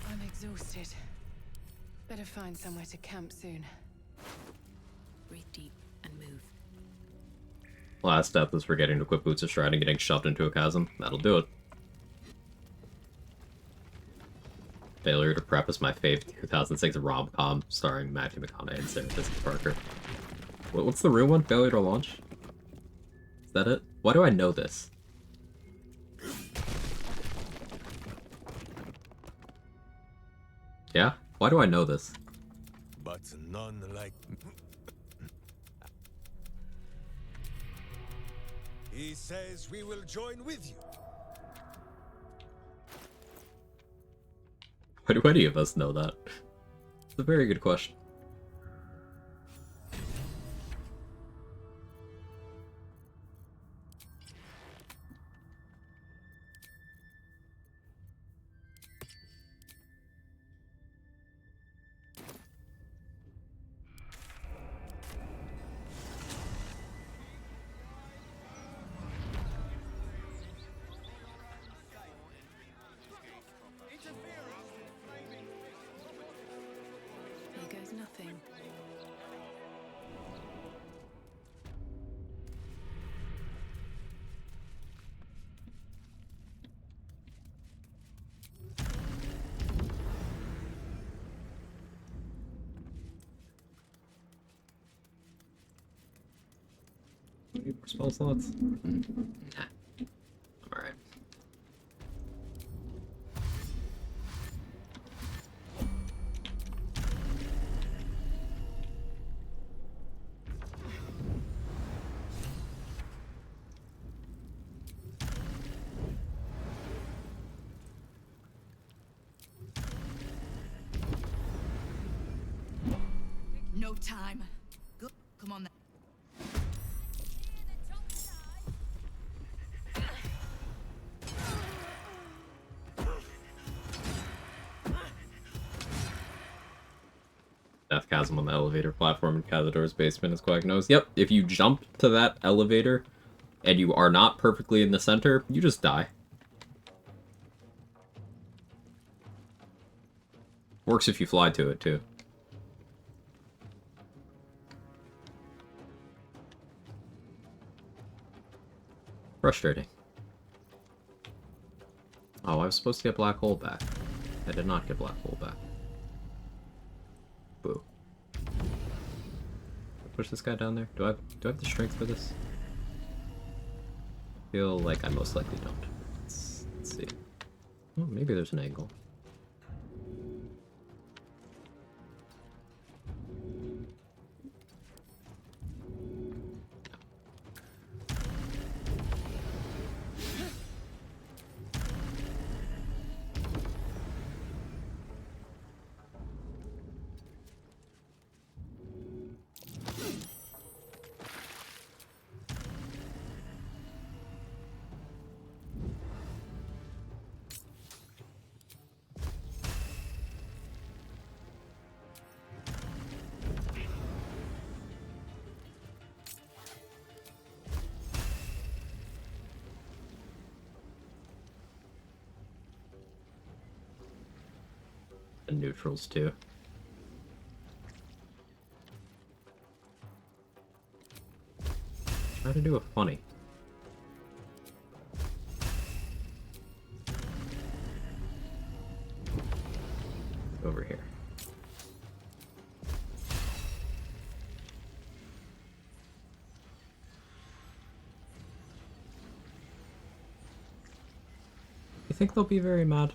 I'm exhausted. Better find somewhere to camp soon. Breathe deep and move. Last step is forgetting to equip Boots of Stride and getting shoved into a chasm. That'll do it. Failure to Prep is my fave 2006 rom-com starring Matthew McConaughey and Sarah Jessica Parker. What's the real one? Failure to Launch? Is that it? Why do I know this? Yeah? Why do I know this? But none like... He says we will join with you. Why do any of us know that? It's a very good question. Need more spell slots? Nah. I'm alright. No time. Good. Come on then. Death chasm on the elevator platform in Cazador's basement, as Quag knows. Yep, if you jump to that elevator and you are not perfectly in the center, you just die. Works if you fly to it, too. Frustrating. Oh, I was supposed to get Black Hole back. I did not get Black Hole back. Boo. Push this guy down there? Do I have the strength for this? Feel like I most likely don't. Let's see. Oh, maybe there's an angle. And neutrals too. Try to do a funny. Over here. You think they'll be very mad?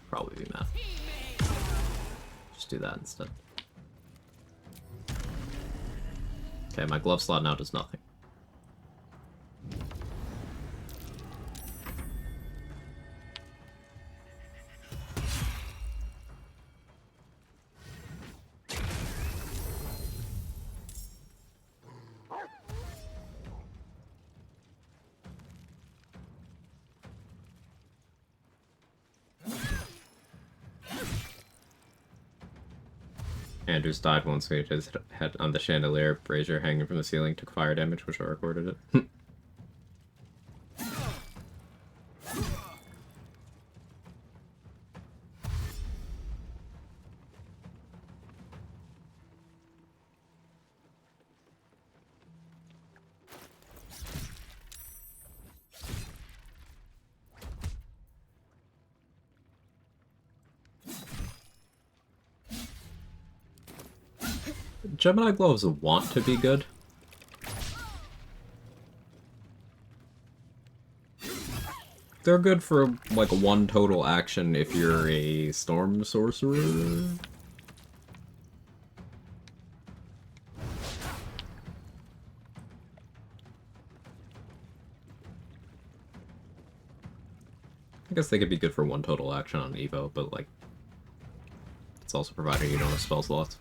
Probably be mad. Just do that instead. Okay, my glove slot now does nothing. Andrews died once we hit his head on the chandelier. Brazier hanging from the ceiling took fire damage, which I recorded it. Gemini gloves want to be good. They're good for like one total action if you're a storm sorcerer. I guess they could be good for one total action on Evo, but like it's also providing you don't have spell slots.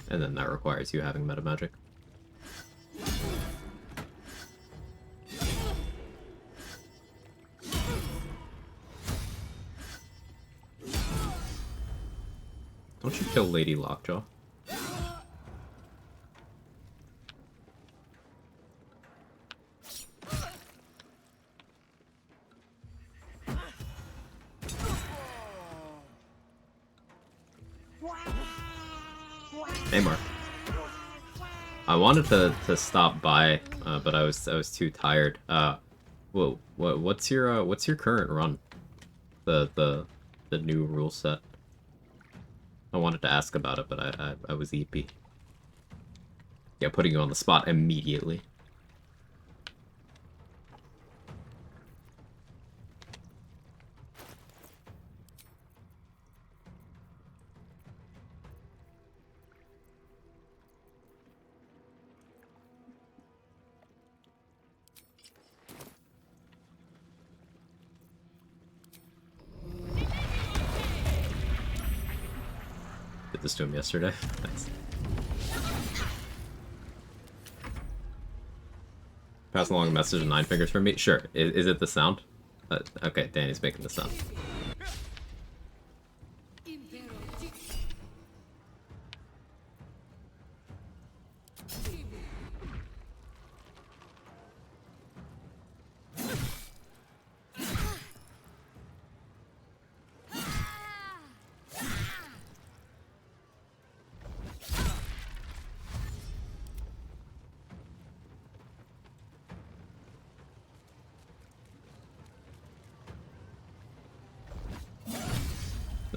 And then that requires you having meta magic. Don't you kill Lady Lockjaw? Hey, Mark. I wanted to stop by, but I was too tired. What's your current run? The the new rule set. I wanted to ask about it, but I was eepy. Yeah, putting you on the spot immediately. Did this to him yesterday. Nice. Pass along a message of 9 fingers for me? Sure. Is it the sound? Okay, Danny's making the sound.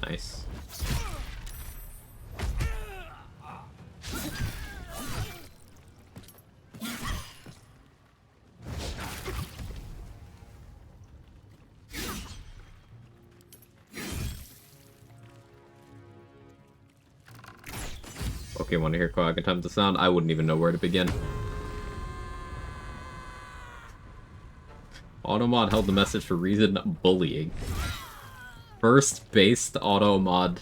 Nice. Okay, want to hear Quag attempt the sound? I wouldn't even know where to begin. Automod held the message for reason bullying. First based automod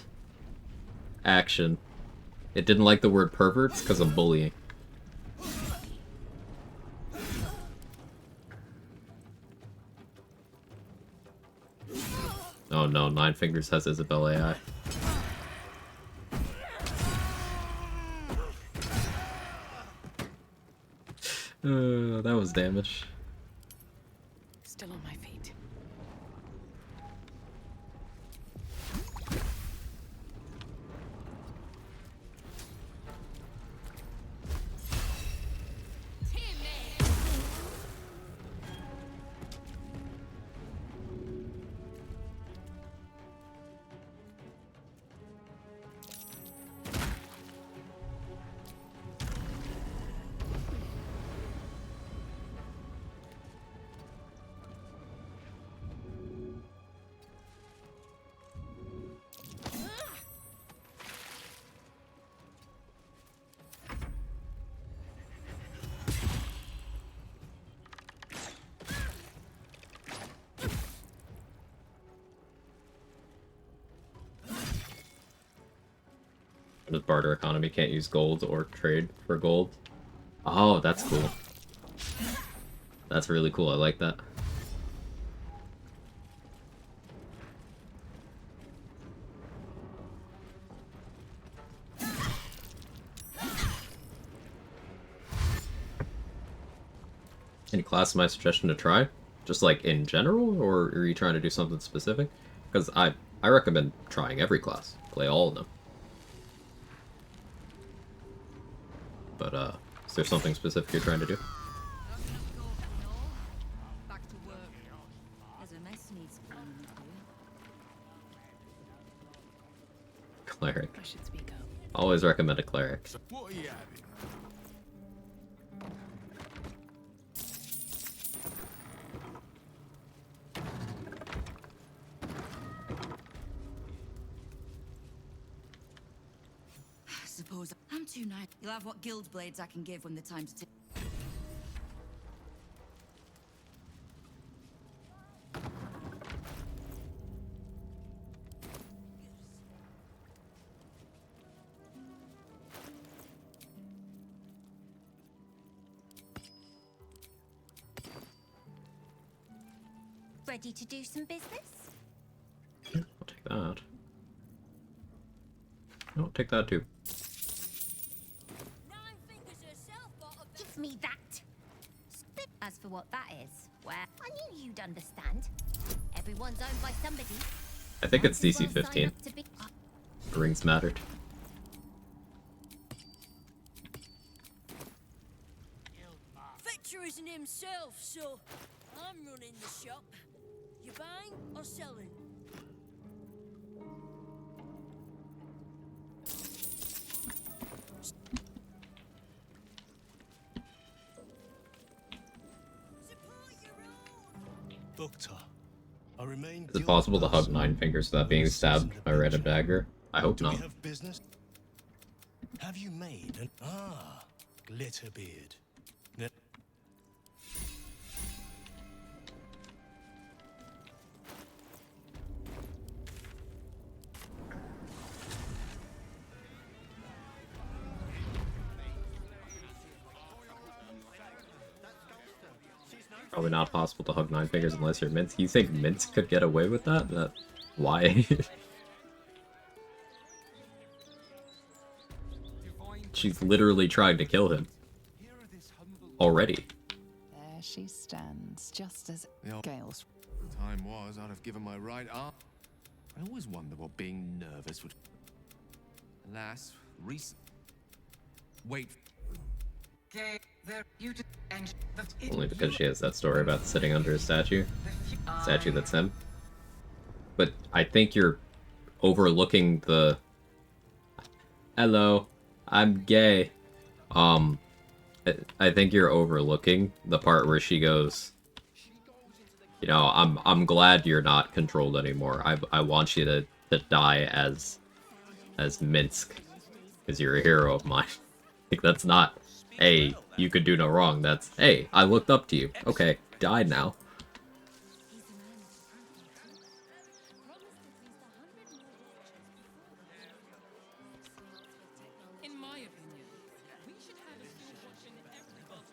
action. It didn't like the word perverts because of bullying. Oh no, 9 Fingers has Isabel AI. That was damage. Still on my feet. This barter economy can't use gold or trade for gold. Oh, that's cool. That's really cool. I like that. Any class my suggestion to try? Just like in general, or are you trying to do something specific? Because I recommend trying every class. Play all of them. But is there something specific you're trying to do? Cleric. I should speak up. Always recommend a cleric. What are you having? Suppose I'm too nice. You'll have what guild blades I can give when the time's to. Ready to do some business? I'll take that. No, take that too. Give me that. As for what that is, well, I knew you'd understand. Everyone's owned by somebody. I think it's DC 15. Rings mattered. Victor isn't himself, so I'm running the shop. You buying or selling? Doctor, I remain. Is it possible to hug Nine Fingers without being stabbed by a random dagger? I hope Do we not. have business? Have you made an Glitterbeard? Ne- Probably not possible to hug Nine Fingers unless you're Minsk. You think Minsk could get away with that? Why? She's literally trying to kill him. Already. There she stands, just as Gale's. The time was, I'd have given my right arm. I always wonder what being nervous would. Alas, recent. Wait. Only because she has that story about sitting under a statue. Statue that's him. But I think you're overlooking the... Hello, I'm gay. I think you're overlooking the part where she goes, you know, I'm glad you're not controlled anymore. I want you to die as Minsk, because you're a hero of mine. I think that's not, hey, you could do no wrong. That's, hey, I looked up to you. Okay, die now. In my opinion, we should have a still watching everybody.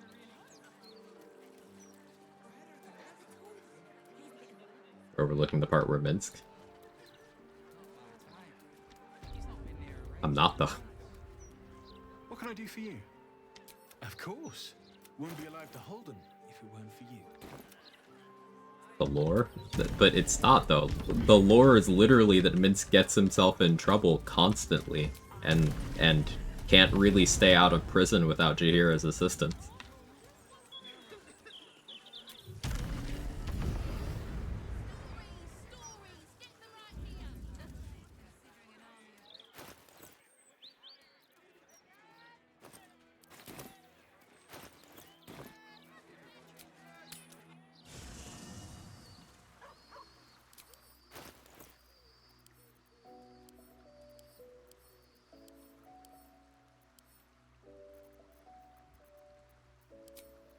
Overlooking the part where Minsk. I'm not though. What can I do for you? Of course. Wouldn't be alive to hold them if it weren't for you. The lore? But it's not though. The lore is literally that Minsk gets himself in trouble constantly and can't really stay out of prison without Jaheira's assistance.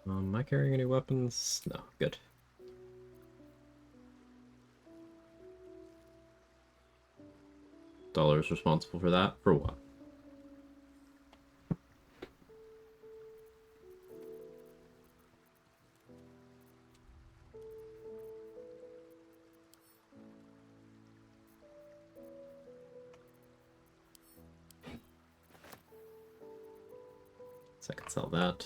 Am I carrying any weapons? No, good. Dollar's responsible for that? For what? So I can sell that.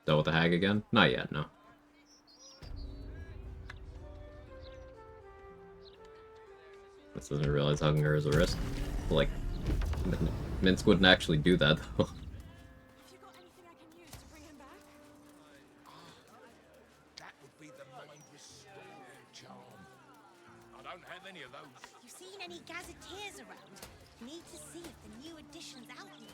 Dealt with the hag again? Not yet, no. This doesn't realize hugging her is a risk. Like, Minsk wouldn't actually do that, though. That would be the mind restoring charm. I don't have any of those. You seen any gazetteers around? Need to see if the new edition's out yet.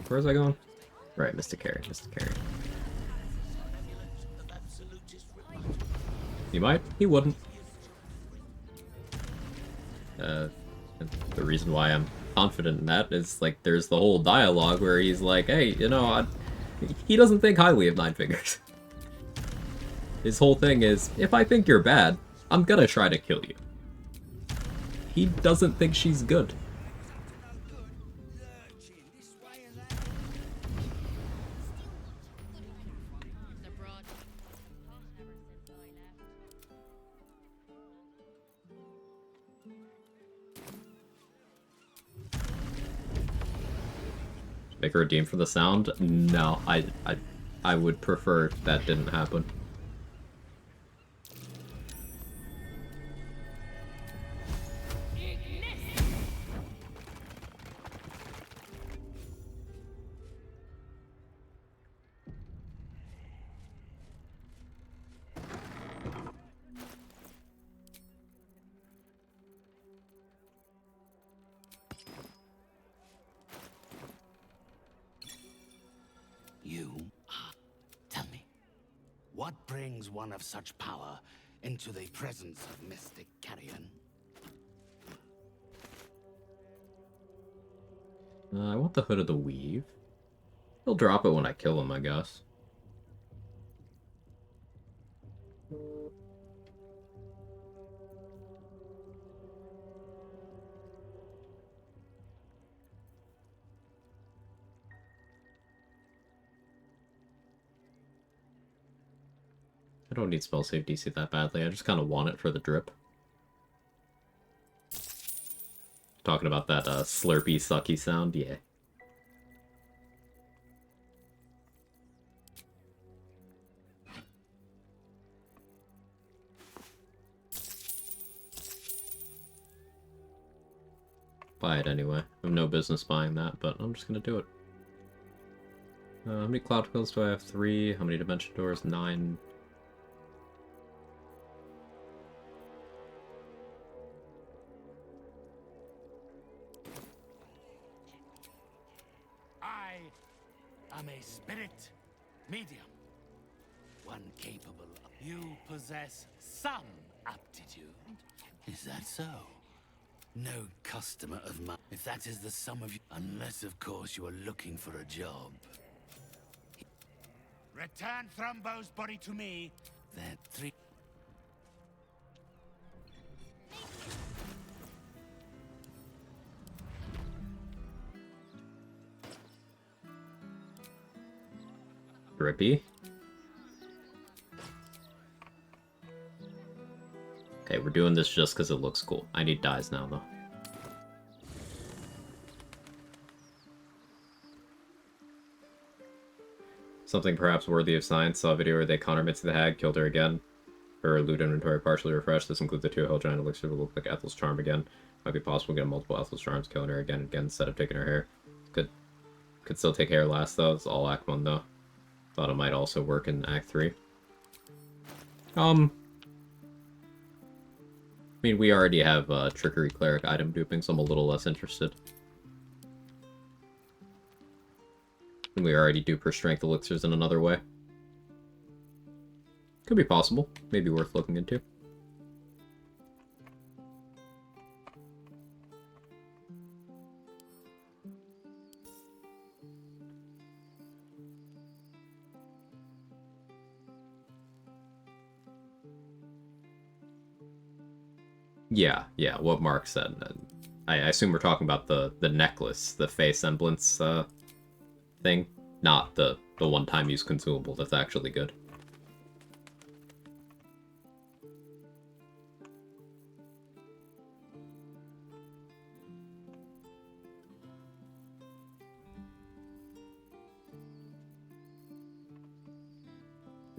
Where's I going? Right, Mr. Carey, Mr. Carey. He might, he wouldn't. The reason why I'm confident in that is, like, there's the whole dialogue where he's like, hey, you know, he doesn't think highly of Nine Fingers. His whole thing is, if I think you're bad, I'm gonna try to kill you. He doesn't think she's good. Make her redeem for the sound? No, I would prefer that didn't happen. brings one of such power into the presence of mystic carrion? I want the Hood of the Weave. He'll drop it when I kill him, I guess. I don't need spell save DC that badly, I just kind of want it for the drip. Talking about that slurpy, sucky sound, yeah. Buy it anyway. I have no business buying that, but I'm just gonna do it. How many cloud pills do I have? 3. How many dimension doors? 9. I am a spirit medium. One capable of... You possess some aptitude. Is that so? No customer of mine. If that is the sum of you... Unless, of course, you are looking for a job. Return Thrumbo's body to me. Then 3... Drippy. Okay, we're doing this just because it looks cool. I need dyes now, though. Something perhaps worthy of science. Saw a video where they counter Mitzi the Hag, killed her again. Her loot inventory partially refreshed. This includes the 2 Hill Giant Elixir that look like Ethel's Charm again. Might be possible to get multiple Ethel's Charms, killing her again and again instead of taking her hair. Could still take hair last, though. It's all Act 1, though. Thought it might also work in Act 3. I mean, we already have Trickery Cleric item duping, so I'm a little less interested. And we already dupe her Strength Elixirs in another way. Could be possible. Maybe worth looking into. Yeah, what Mark said. I assume we're talking about the necklace, the Fey Semblance thing, not the one-time use consumable that's actually good.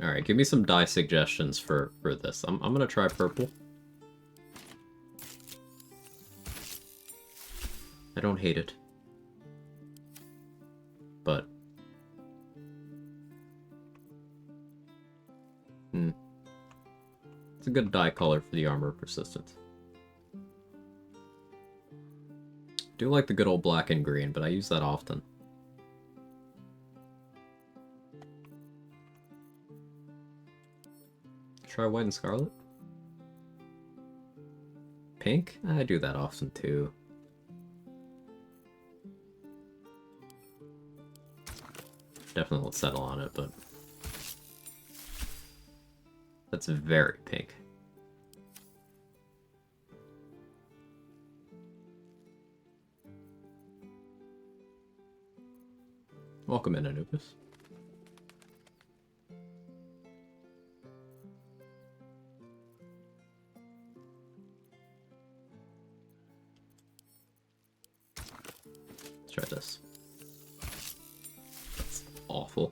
Alright, give me some dye suggestions for this. I'm gonna try purple. I don't hate it. But... it's a good dye color for the armor persistence. Do like the good old black and green, but I use that often. Try white and scarlet? Pink? I do that often too. Definitely won't settle on it, but... that's very pink. Welcome in, Anubis. Let's try this. That's awful.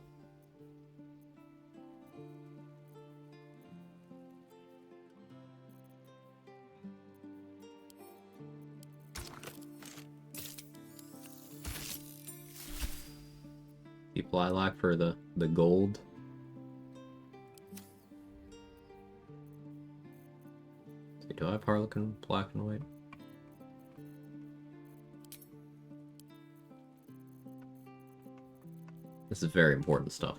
Deep lilac for the gold. See, do I have Harlequin black and white? This is very important stuff.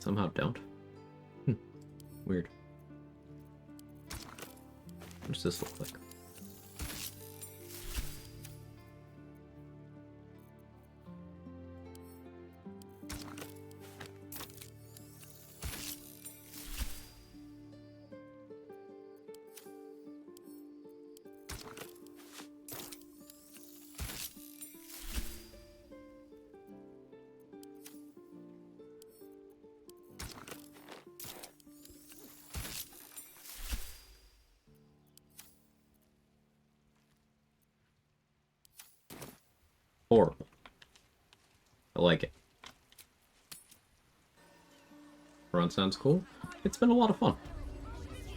Somehow don't. Weird. What does this look like? Horrible. I like it. Run sounds cool. It's been a lot of fun.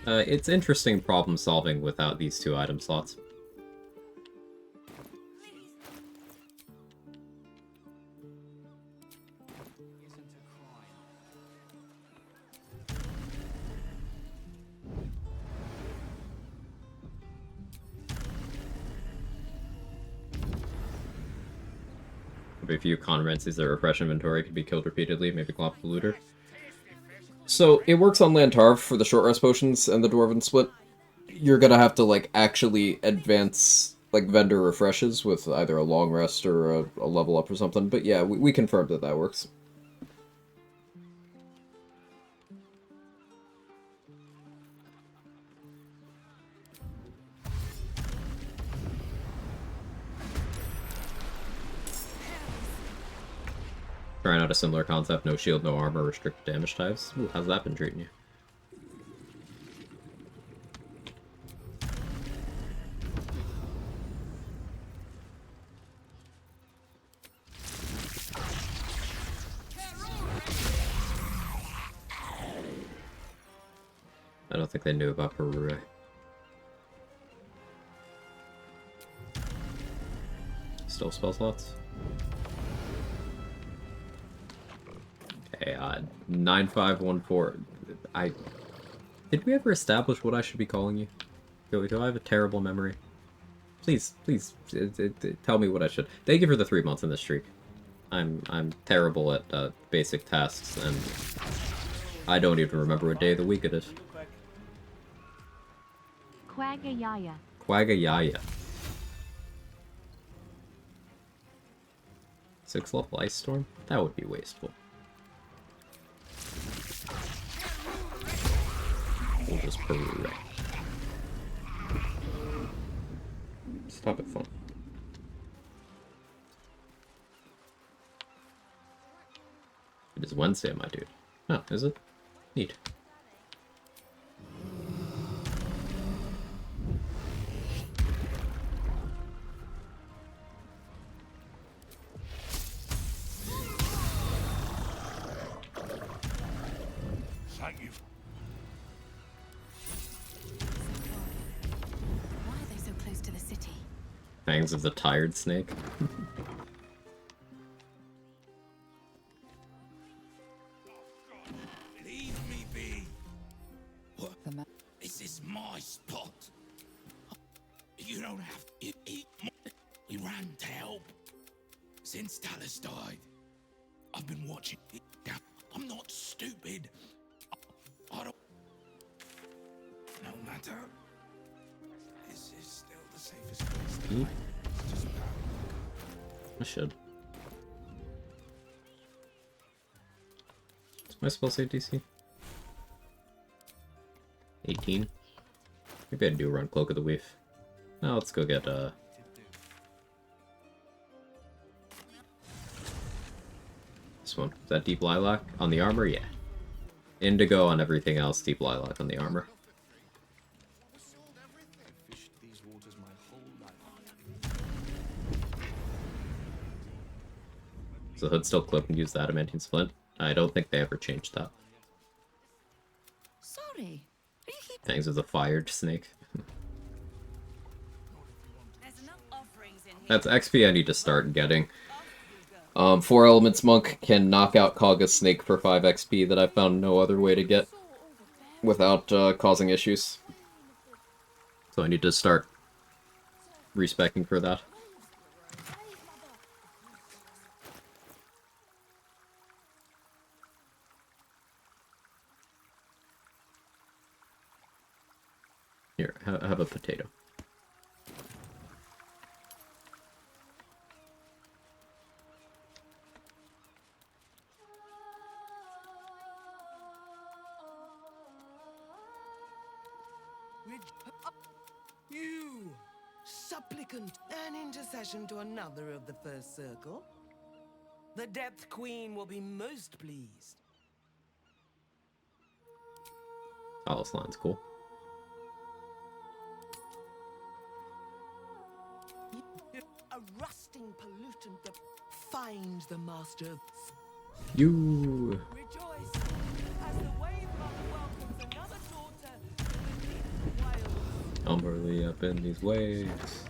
It's interesting problem solving without these 2 item slots. Maybe a few conferences that refresh inventory can be killed repeatedly, maybe glop the looter. So, it works on Lantarv for the short rest potions and the Dwarven split. You're gonna have to, like, actually advance, like, vendor refreshes with either a long rest or a level up or something. But yeah, we confirmed that that works. Trying out a similar concept, no shield, no armor, restricted damage types. Ooh, how's that been treating you? I don't think they knew about Peru. Still spell slots? Okay, 9514. Did we ever establish what I should be calling you? Do I have a terrible memory? Please, tell me what I should. Thank you for the 3 months in this streak. I'm terrible at basic tasks, and I don't even remember what day of the week it is. Quagayaya. Quagayaya. 6 level Ice Storm? That would be wasteful. We'll just Peru. Stop it, phone. It is Wednesday, my dude. Oh, is it? Neat. Thank you. Why are they so close to the city? Fangs of the Tired Snake. Leave me be. What? This is my spot. You don't have to eat more. We ran to help. Since Talus died, I've been watching it down. I'm not stupid. I don't. No matter. This is still the safest place to hide. It's just bad luck. I should. What's my spell save DC? 18? Maybe I do run Cloak of the Weave. Now let's go get this one. Is that Deep Lilac on the armor? Yeah. Indigo on everything else, Deep Lilac on the armor. Is the hood still clip and use the adamantine splint? I don't think they ever changed that. Sorry. Fangs of the Fired Snake. That's XP I need to start getting. 4 Elements Monk can knock out Kaga's Snake for 5 XP that I found no other way to get without causing issues. So I need to start respecking for that. Here, have a potato. You, supplicant, an intercession to another of the first circle. The Depth Queen will be most pleased. Oh, this line's cool. A rusting pollutant that finds the master. You. Rejoice as the wave mother welcomes another daughter to the deep wilds. Umberly up in these waves.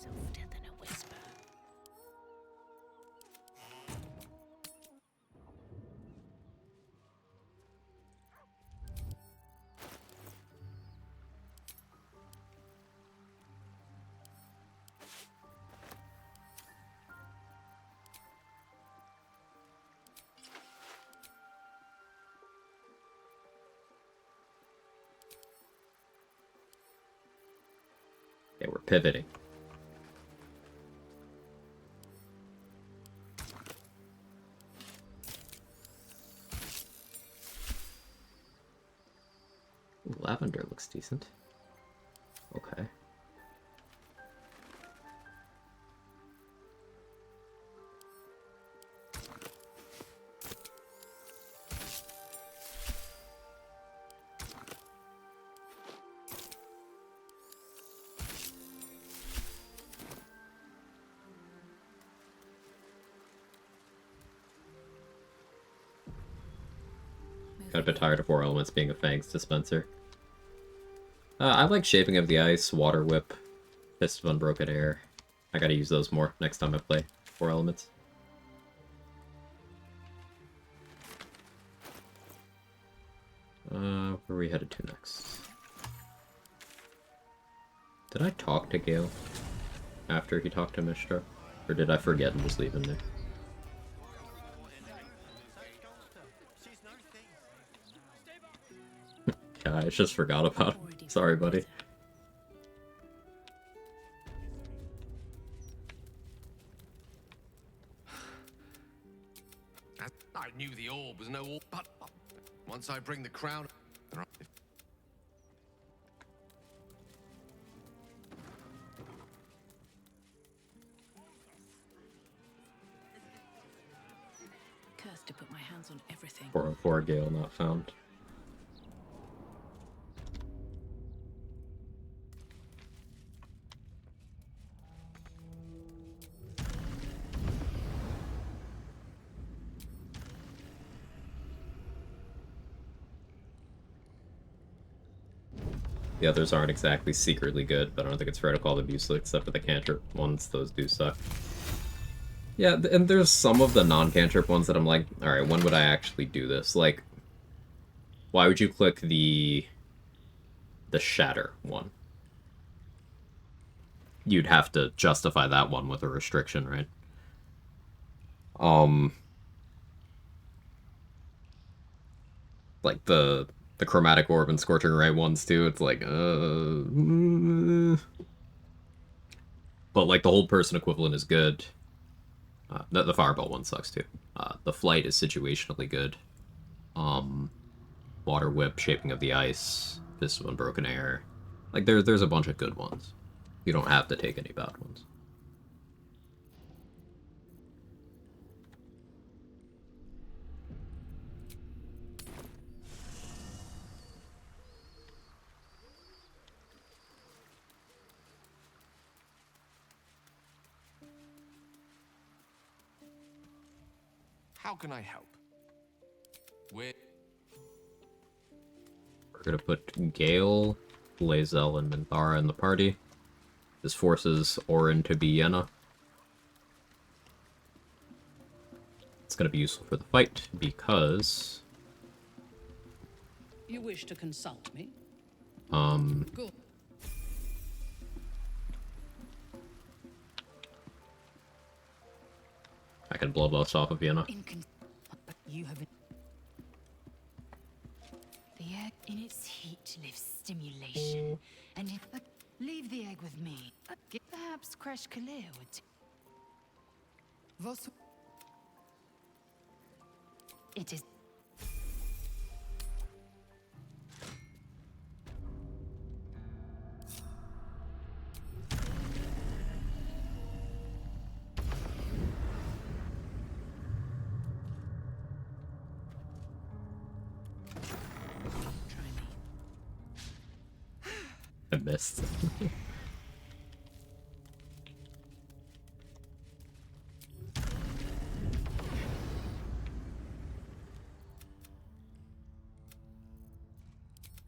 Softer than a whisper. Okay, we're pivoting. Ooh, lavender looks decent. Okay. Kind of been tired of 4 elements being a Fangs dispenser. I like Shaping of the Ice, Water Whip, Fist of Unbroken Air. I gotta use those more next time I play 4 elements. Where are we headed to next? Did I talk to Gale after he talked to Mishra? Or did I forget and just leave him there? Yeah, I just forgot about it. Sorry, buddy. I knew the orb was no orb, but once I bring the crown... Cursed to put my hands on everything. 404 Gale not found. The others aren't exactly secretly good, but I don't think it's fair to call them useless except for the cantrip ones. Those do suck. Yeah, and there's some of the non-cantrip ones that I'm like, alright, when would I actually do this? Like, why would you click the Shatter one? You'd have to justify that one with a restriction, right? Like the Chromatic Orb and Scorching Ray ones too, it's like, But like the Hold Person equivalent is good. The Fireball one sucks too. The Flight is situationally good. Water Whip, Shaping of the Ice, Fist of Unbroken Air. Like there's a bunch of good ones. You don't have to take any bad ones. How can I help? We're gonna put Gale, Lae'zel, and Minthara in the party. This forces Orin to be Yenna. It's gonna be useful for the fight because You wish to consult me? Good. I can bloodlust off of Yenna. You have Perhaps Crash Clair would. It is. I missed.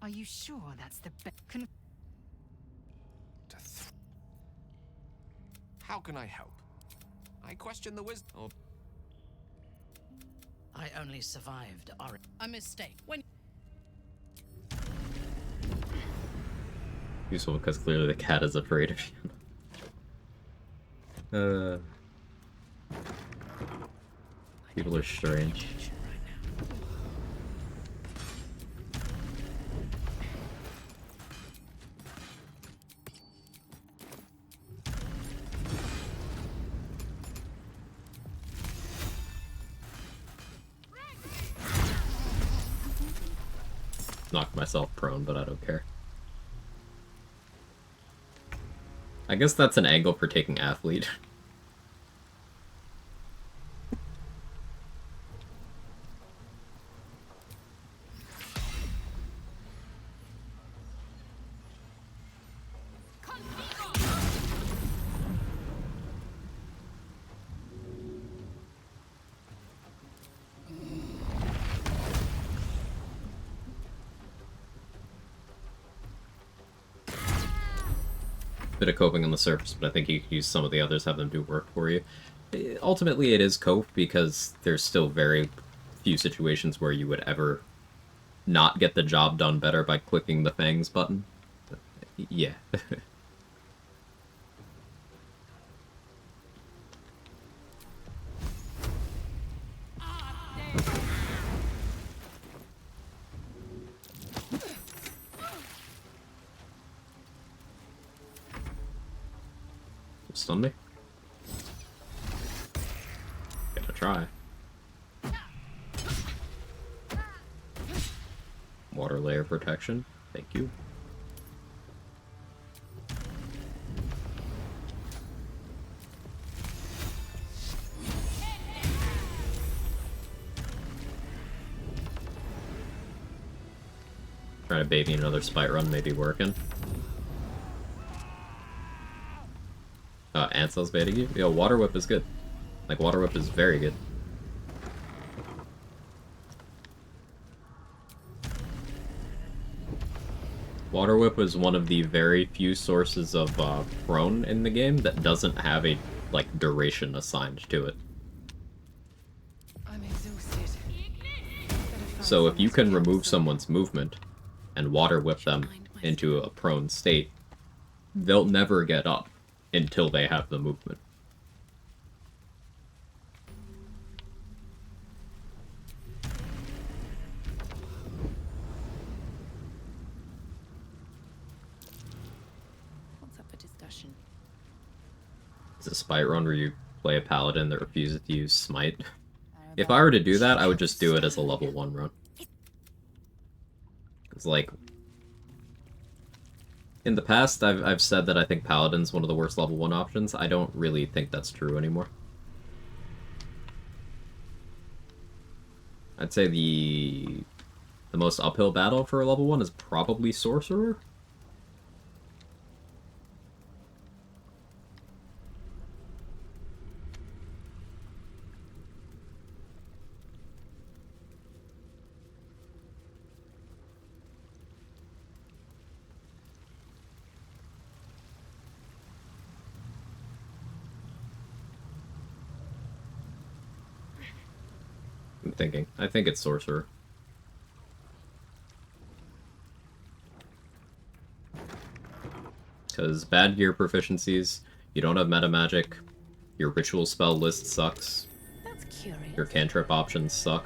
Are you sure that's the best? How can I help? I question the wisdom. Oh. I only survived a mistake. When Useful because clearly the cat is afraid of you. People are strange. Knocked myself prone, but I don't care. I guess that's an angle for taking athlete. Bit of coping on the surface, but I think you can use some of the others, have them do work for you. Ultimately, it is cope because there's still very few situations where you would ever not get the job done better by clicking the Fangs button. But, yeah. Stun me? Gonna try. Water layer protection. Thank you. Trying to bait me another spite run, maybe working. Ansel's baiting you? Yo, Water Whip is good. Like, Water Whip is very good. Water Whip is one of the very few sources of prone in the game that doesn't have a, like, duration assigned to it. I'm exhausted. So if you can remove someone's movement and Water Whip them into a prone state, they'll never get up until they have the movement. What's up for discussion? It's a spite run where you play a paladin that refuses to use smite. If I were to do that, I would just do it as a level 1 run. It's like, in the past, I've said that I think Paladin's one of the worst level 1 options. I don't really think that's true anymore. I'd say the most uphill battle for a level 1 is probably Sorcerer. I'm thinking. I think it's Sorcerer. Because bad gear proficiencies, you don't have meta magic, your ritual spell list sucks, That's curious. your cantrip options suck,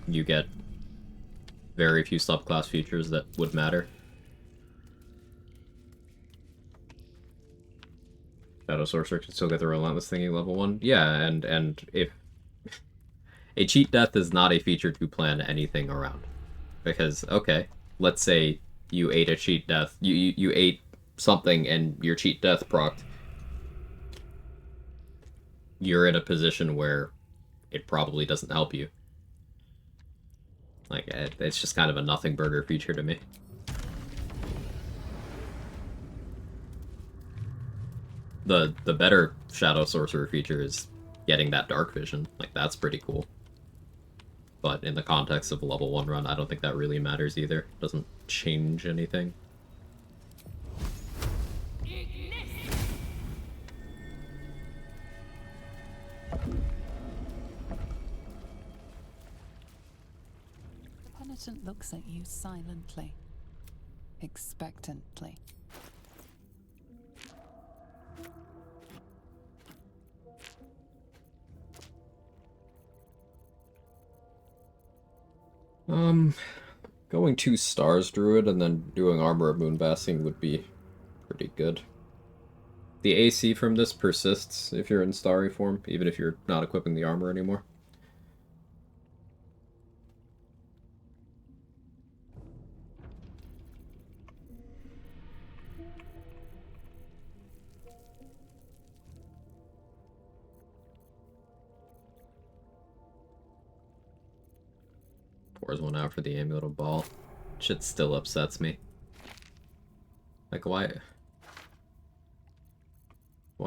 you get very few subclass features that would matter. Shadow Sorcerer can still get the Relentless thingy level 1. Yeah, and if... A cheat death is not a feature to plan anything around. Because, okay, let's say you ate a cheat death. You ate something and your cheat death procced. You're in a position where it probably doesn't help you. Like, it's just kind of a nothing burger feature to me. The better Shadow Sorcerer feature is getting that Dark Vision. Like, that's pretty cool. But in the context of a level 1 run, I don't think that really matters either. It doesn't change anything. The penitent looks at you silently, expectantly. Going 2 stars Druid and then doing Armor of Moonbasking would be pretty good. The AC from this persists if you're in Starry form, even if you're not equipping the armor anymore. Pours one out for the Amulet of Ball. Shit still upsets me. Like, why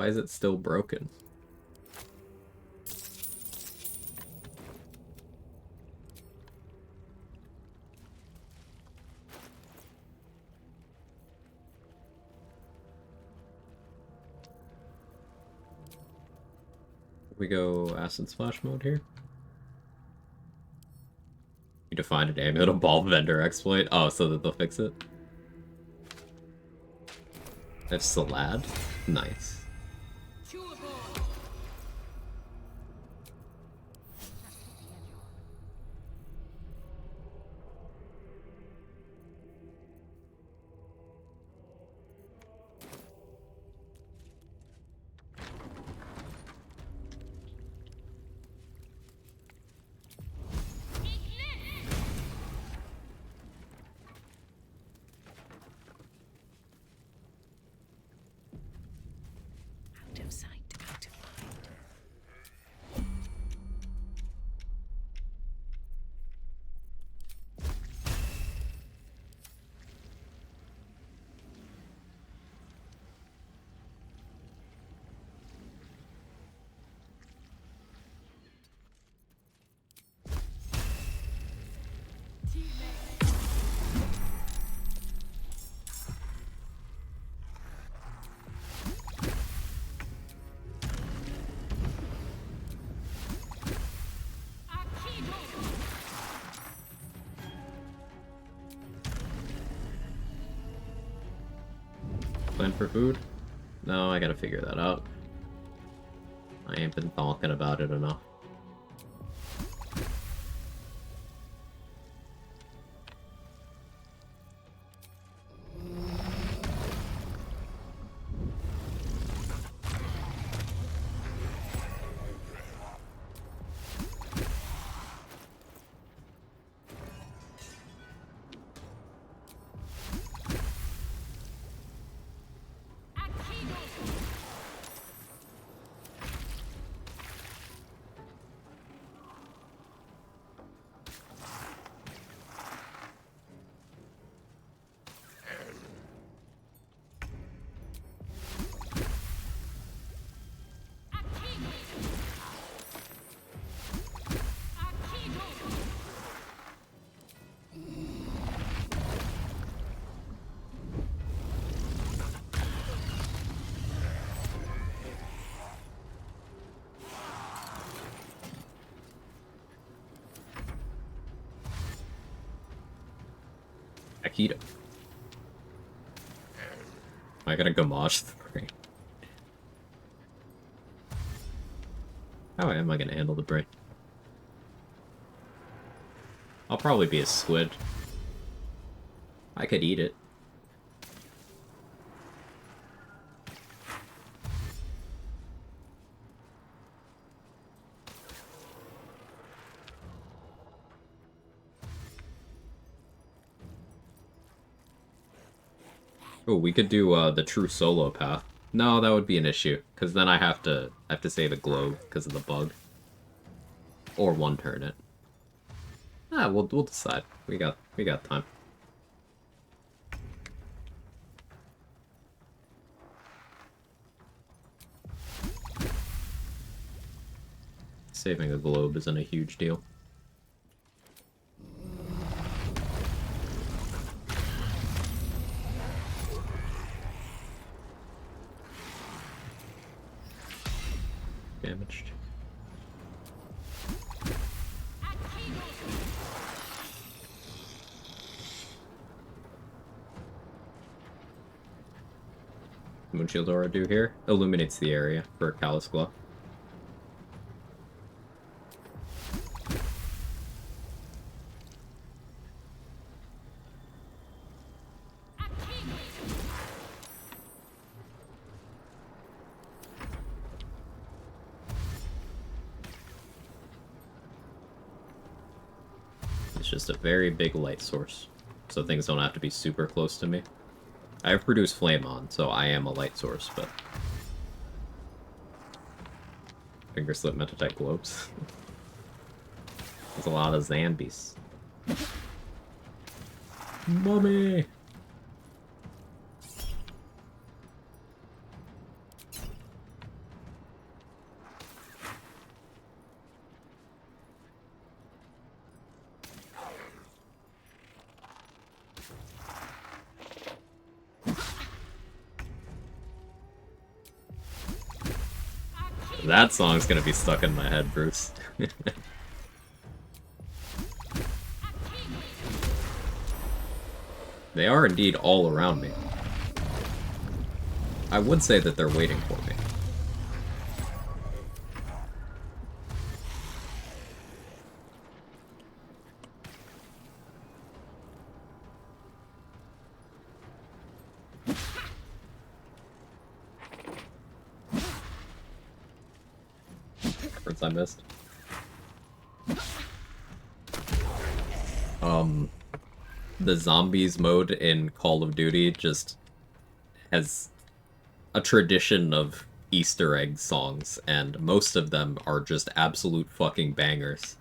is it still broken? We go Acid Splash mode here. You define an Amulet of Ball vendor exploit? Oh, so that they'll fix it? That's Salad? Nice. Out of sight, out of mind. Plan for food? No, I gotta figure that out. I ain't been talking about it enough. Akita. I gotta Gamash the brain. How am I gonna handle the brain? I'll probably be a squid. I could eat it. Oh, we could do the true solo path. No, that would be an issue, because then I have to save a globe because of the bug. Or one turn it. Ah, we'll decide. We got time. Saving a globe isn't a huge deal. Damaged. Moonshield Aura do here? Illuminates the area for Callous Glow. It's just a very big light source, so things don't have to be super close to me. I have Produce Flame on, so I am a light source, but... Finger slip Metatech globes. There's a lot of Zambies. Mommy! That song's gonna be stuck in my head, Bruce. They are indeed all around me. I would say that they're waiting for me. I missed. The zombies mode in Call of Duty just has a tradition of Easter egg songs, and most of them are just absolute fucking bangers.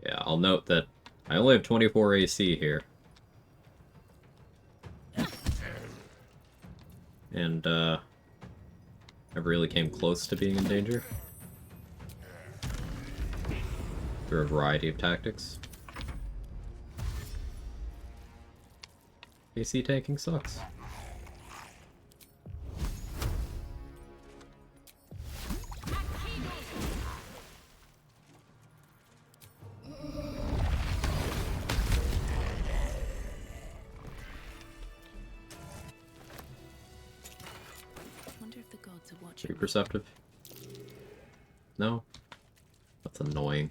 Yeah, I'll note that I only have 24 AC here. And, I really came close to being in danger. Through a variety of tactics. AC tanking sucks. Pretty perceptive. No? That's annoying.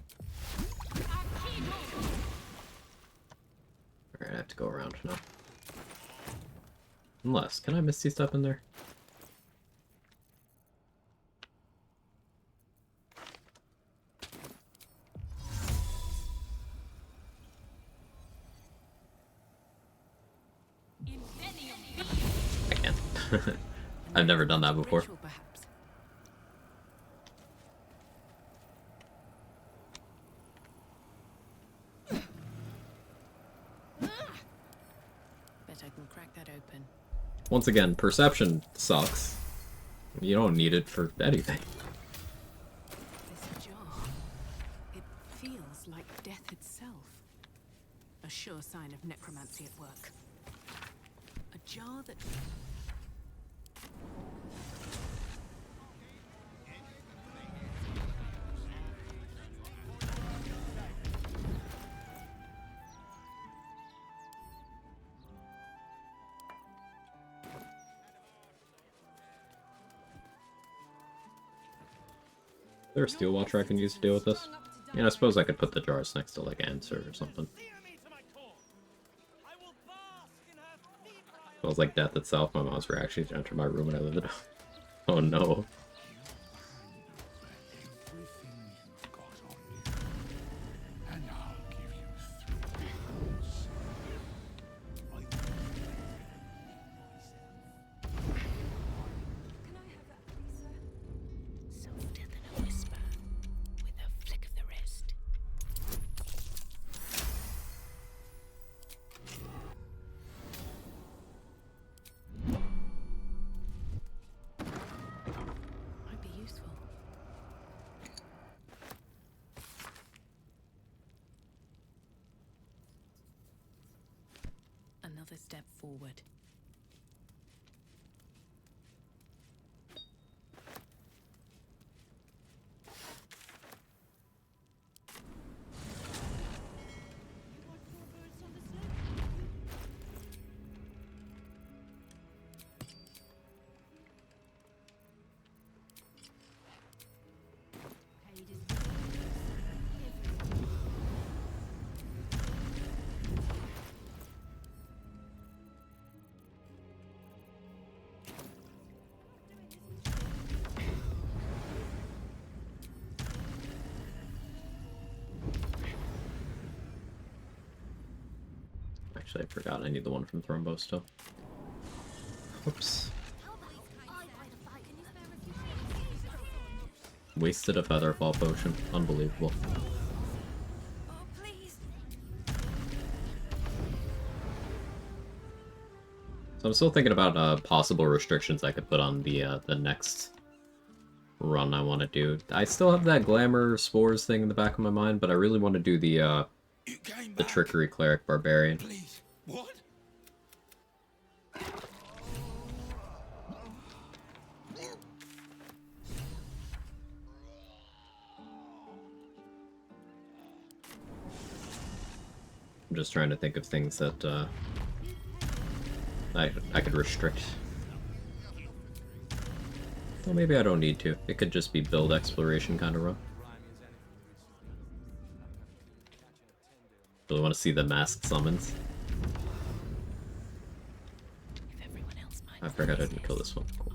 Alright, I have to go around now. Unless, can I Misty Step in there? I can't. I've never done that before. Once again, perception sucks. You don't need it for anything. This jar, it feels like death sure sign of necromancy at work. A jar that... Is there a steel watcher I can use to deal with this? Yeah, I suppose I could put the jars next to, like, Answer or something. Smells like death itself. My mom's reaction to enter my room when I live it. Oh no. Softer than a whisper, with a flick of the wrist. Might be useful. Another step forward. Actually, I forgot I need the one from Thrombo still. Whoops. Wasted a Featherfall potion. Unbelievable. So I'm still thinking about possible restrictions I could put on the next run I want to do. I still have that Glamour Spores thing in the back of my mind, but I really want to do the Trickery Cleric Barbarian. Please, what? I'm just trying to think of things that I could restrict. Well, maybe I don't need to. It could just be build exploration kind of run. Really want to see the masked summons. I forgot I didn't kill this one. Cool.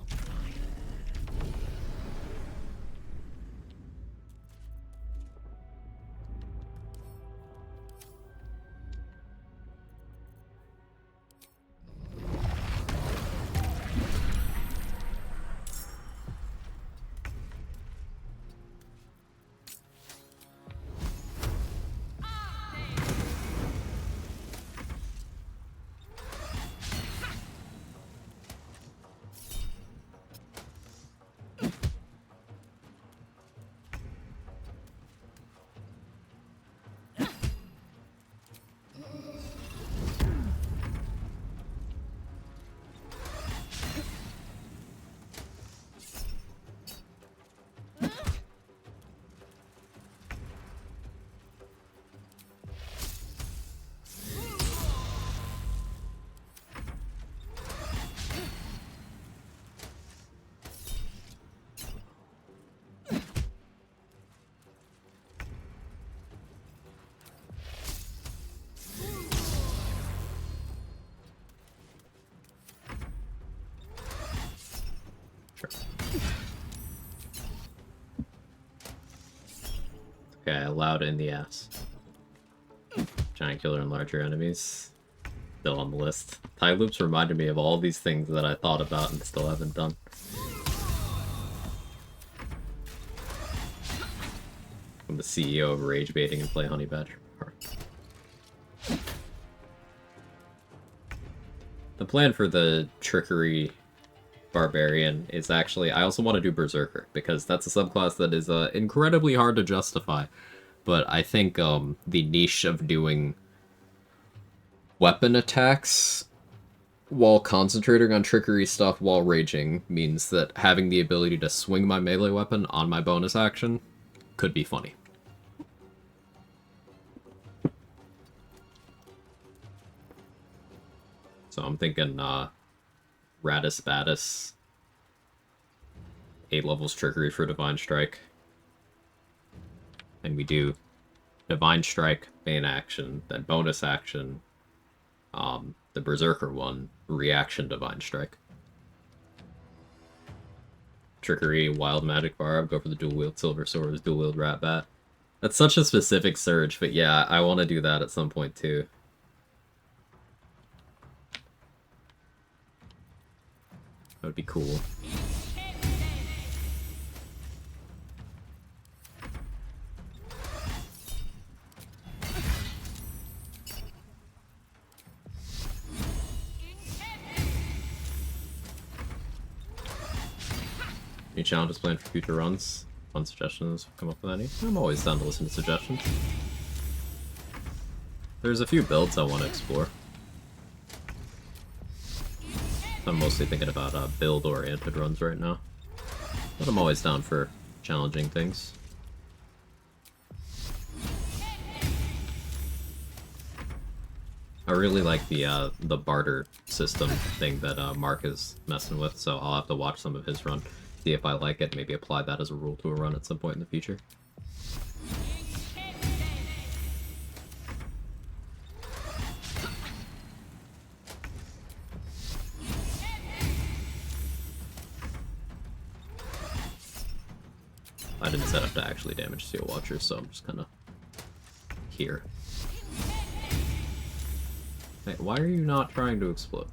Okay, allowed in the ass. Giant killer and larger enemies. Still on the list. Tie loops reminded me of all these things that I thought about and still haven't done. I'm the CEO of Rage Baiting and play Honey Badger. The plan for the Trickery Barbarian is actually, I also want to do Berserker, because that's a subclass that is incredibly hard to justify. But I think the niche of doing weapon attacks while concentrating on trickery stuff while raging means that having the ability to swing my melee weapon on my bonus action could be funny. So I'm thinking Radis Badis, 8 levels trickery for Divine Strike. And we do Divine Strike, main action, then bonus action, the Berserker one, reaction Divine Strike. Trickery, Wild Magic Barb, go for the dual wield Silver Swords, dual wield Rat Bat. That's such a specific surge, but yeah, I want to do that at some point too. That would be cool. Any challenges planned for future runs? Fun suggestions, come up with any? I'm always down to listen to suggestions. There's a few builds I want to explore. I'm mostly thinking about build-oriented runs right now. But I'm always down for challenging things. I really like the barter system thing that Mark is messing with, so I'll have to watch some of his run. See if I like it, maybe apply that as a rule to a run at some point in the future. I didn't set up to actually damage Steel Watchers, so I'm just kind of here. Hey, why are you not trying to explode?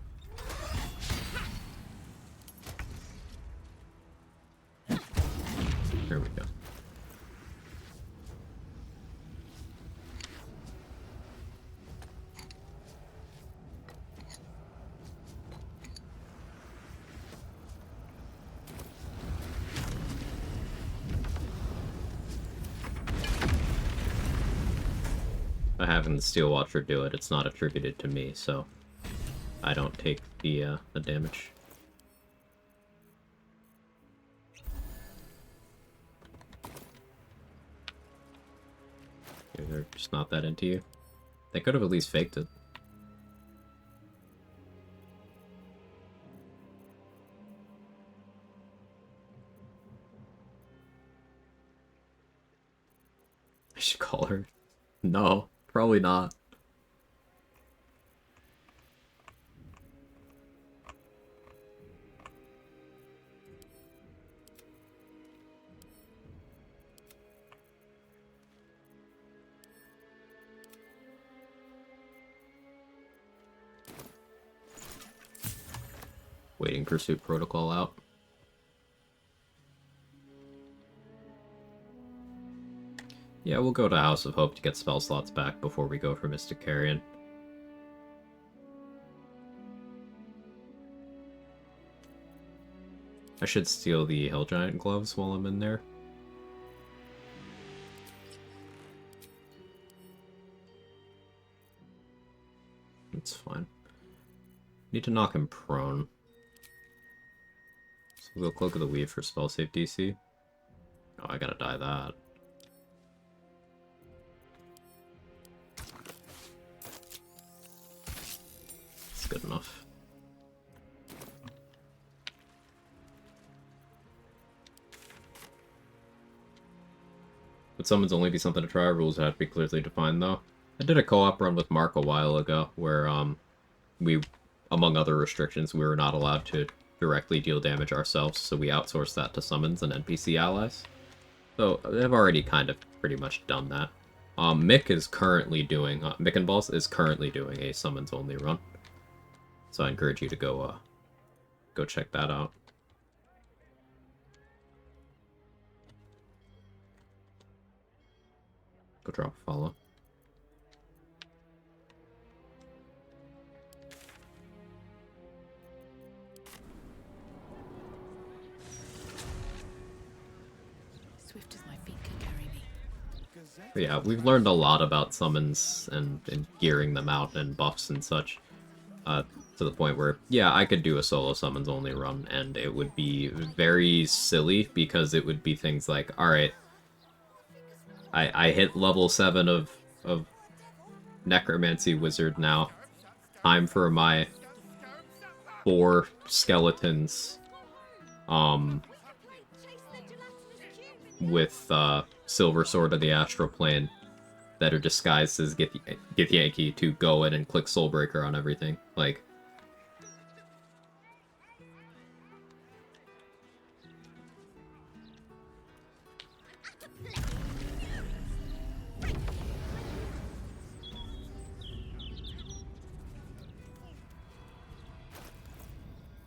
Here we go. By having the Steel Watcher do it, it's not attributed to me, so I don't take the damage. They're just not that into you. They could have at least faked it. I should call her. No, probably not. Waiting Pursuit Protocol out. Yeah, we'll go to House of Hope to get spell slots back before we go for Mystic Carrion. I should steal the Hill Giant gloves while I'm in there. It's fine. Need to knock him prone. So we'll go Cloak of the Weave for spell save DC. Oh, I gotta die that. It's good enough. Would summons only be something to try? Rules have to be clearly defined, though. I did a co-op run with Mark a while ago, where we, among other restrictions, we were not allowed to directly deal damage ourselves, so we outsourced that to summons and NPC allies. So they've already kind of pretty much done that. Mick is currently doing Mick and Balls is currently doing a summons only run, so I encourage you to go check that out. Go drop a follow. Swift as my feet can carry me. Because But yeah, we've learned a lot about summons and gearing them out and buffs and such. To the point where, yeah, I could do a solo summons only run, and it would be very silly, because it would be things like, alright, I hit level 7 of Necromancy Wizard now. Time for my 4 skeletons, with, Silver Sword of the Astral Plane that are disguised as Githyanki to go in and click Soulbreaker on everything. Like,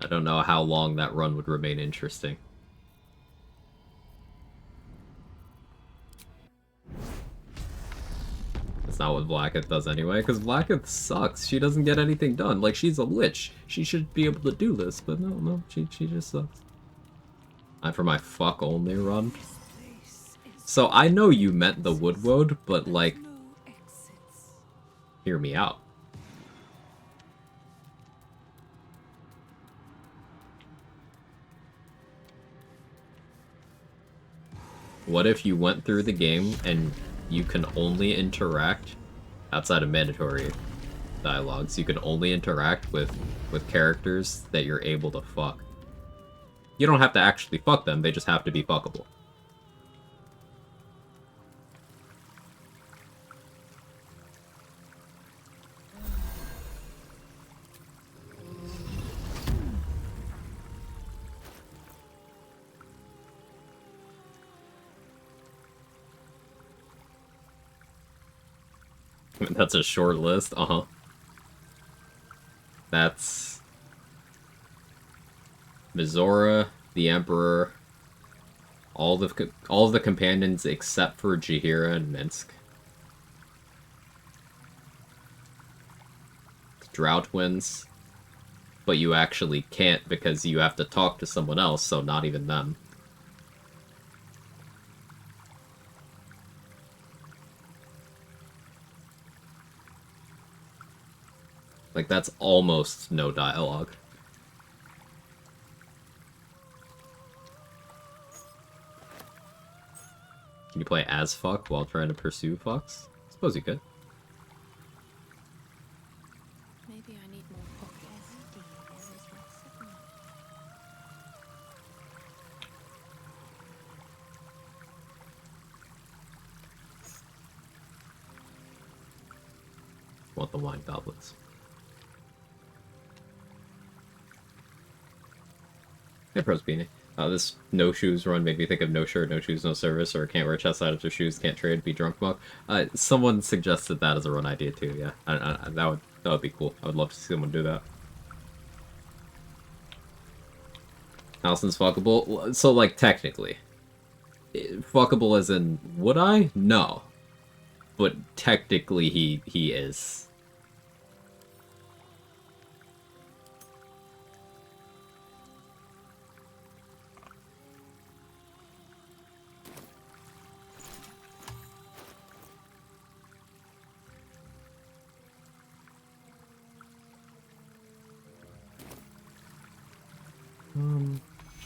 I don't know how long that run would remain interesting. That's not what Blacketh does anyway, because Blacketh sucks. She doesn't get anything done. Like, she's a lich. She should be able to do this, but no, she just sucks. Time for my fuck only run. So I know you meant the Woodwode, but like, hear me out. What if you went through the game and you can only interact outside of mandatory dialogues? You can only interact with characters that you're able to fuck. You don't have to actually fuck them, they just have to be fuckable. That's a short list, uh-huh. That's Mizora, the Emperor, all of the companions except for Jaheira and Minsk. Drow twins, but you actually can't because you have to talk to someone else, so not even them. Like, that's almost no dialogue. Can you play as fuck while trying to pursue fucks? I suppose you could. Maybe I need more pockets. Want the wine goblets. Hey, Pros Beanie. This no shoes run made me think of no shirt, no shoes, no service, or can't wear chest items or shoes, can't trade, be drunk monk. Someone suggested that as a run idea too. Yeah, that would be cool. I would love to see someone do that. Allison's fuckable. So like technically, fuckable as in would I? No, but technically he is.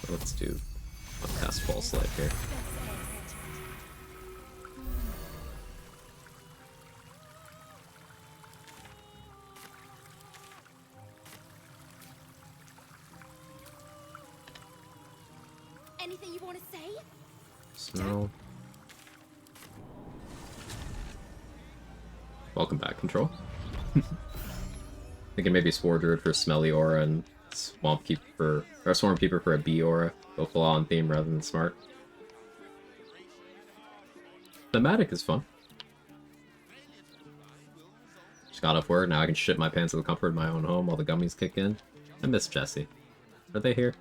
Let's do a cast False Light here. Anything you want to say? So, welcome back, Control. Thinking maybe Spore Druid for Smelly Aura and Swamp Keeper or Swarm Keeper for a bee aura. Go full on theme rather than smart. Thematic is fun. Just got off work, now I can shit my pants in the comfort of my own home while the gummies kick in. I miss Jesse. Are they here?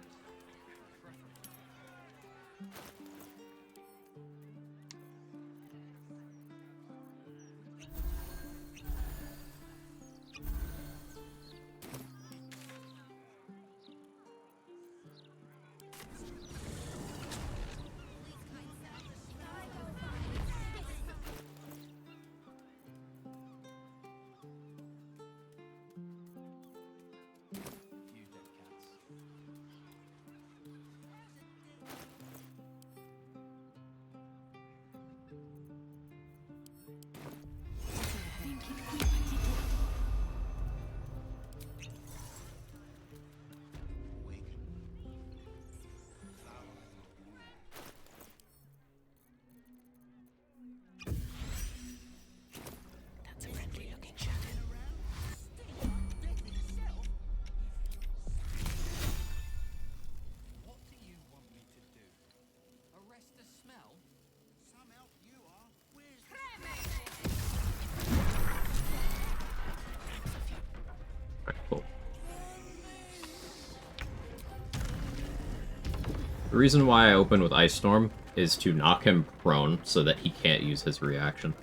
The reason why I open with Ice Storm is to knock him prone so that he can't use his reaction.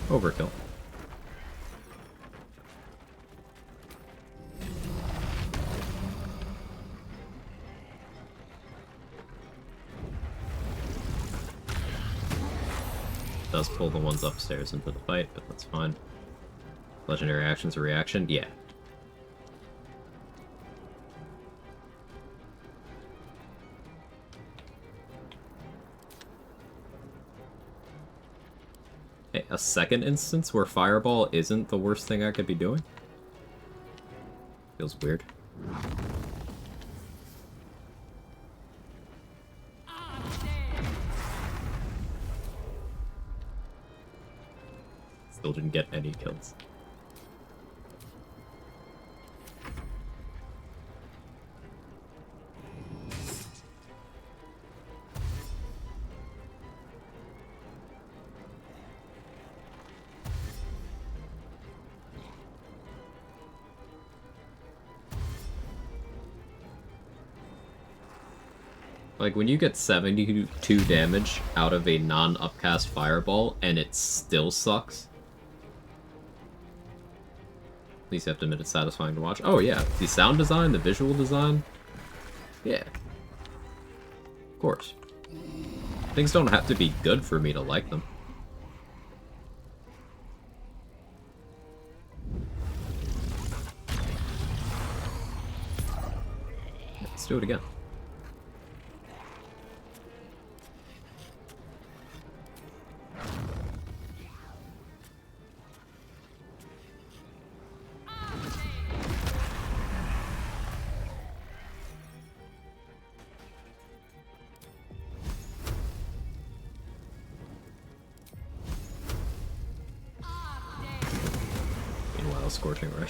Overkill. Does pull the ones upstairs into the fight, but that's fine. Legendary action's a reaction? Yeah. Hey, a second instance where Fireball isn't the worst thing I could be doing? Feels weird. Still didn't get any kills. Like, when you get 72 damage out of a non-upcast Fireball, and it still sucks. At least you have to admit it's satisfying to watch. Oh yeah, the sound design, the visual design. Yeah. Of course. Things don't have to be good for me to like them. Let's do it again. Meanwhile, Scorching Ray.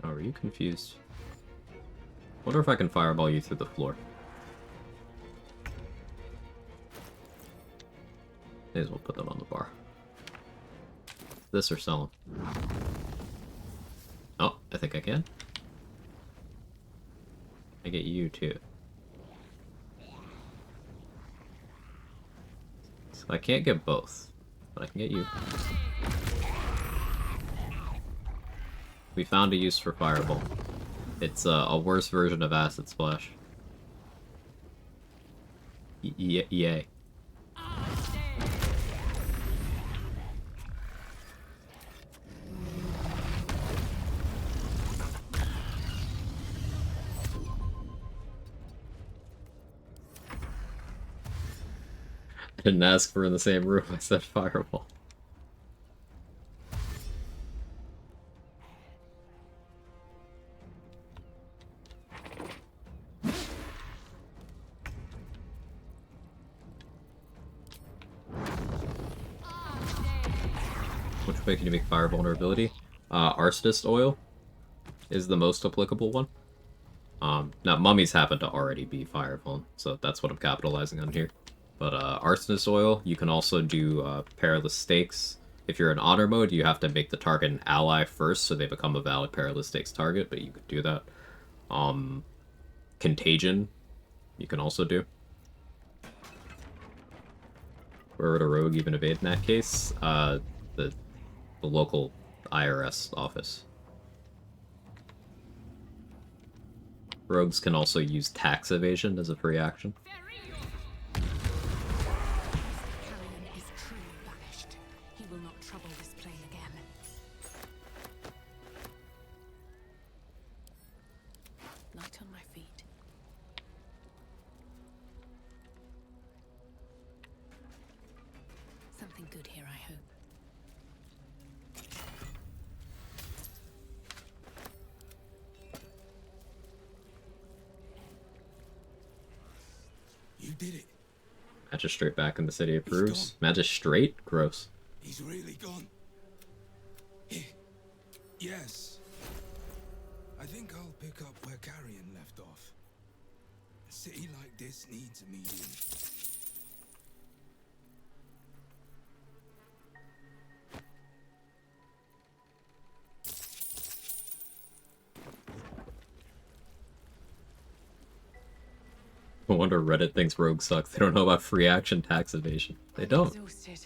Oh, are you confused? Wonder if I can fireball you through the floor. May as well put them on the bar. This or sell them. Oh, I think I can. I get you too. So I can't get both, but I can get you. We found a use for Fireball. It's a worse version of Acid Splash. Yay. I didn't ask for in the same room, I said Fireball. Which way can you make fire vulnerability? Arsonist Oil is the most applicable one. Now, mummies happen to already be fire vuln, so that's what I'm capitalizing on here. But Arsonist Oil, you can also do Perilous Stakes. If you're in honor mode, you have to make the target an ally first, so they become a valid Perilous Stakes target, but you could do that. Contagion, you can also do. Where would a rogue even evade in that case? The local IRS office. Rogues can also use tax evasion as a free action. Carrion is truly banished. He will not trouble this plane again. Light on my feet. Something good here, I hope. You did it. Magistrate back in the city approves. Magistrate? Gross. He's really gone. Yes. I think I'll pick up where Carrion left off. A city like this needs a medium. No wonder Reddit thinks Rogue sucks. They don't know about free action tax evasion. They don't. Exhausted.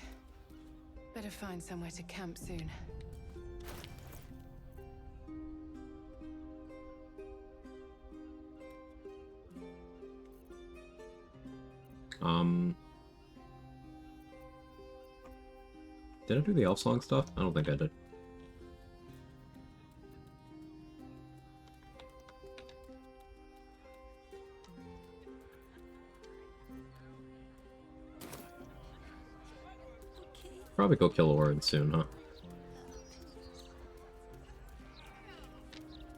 Better find somewhere to camp soon. Did I do the elf song stuff? I don't think I did. Probably go kill Orin soon, huh?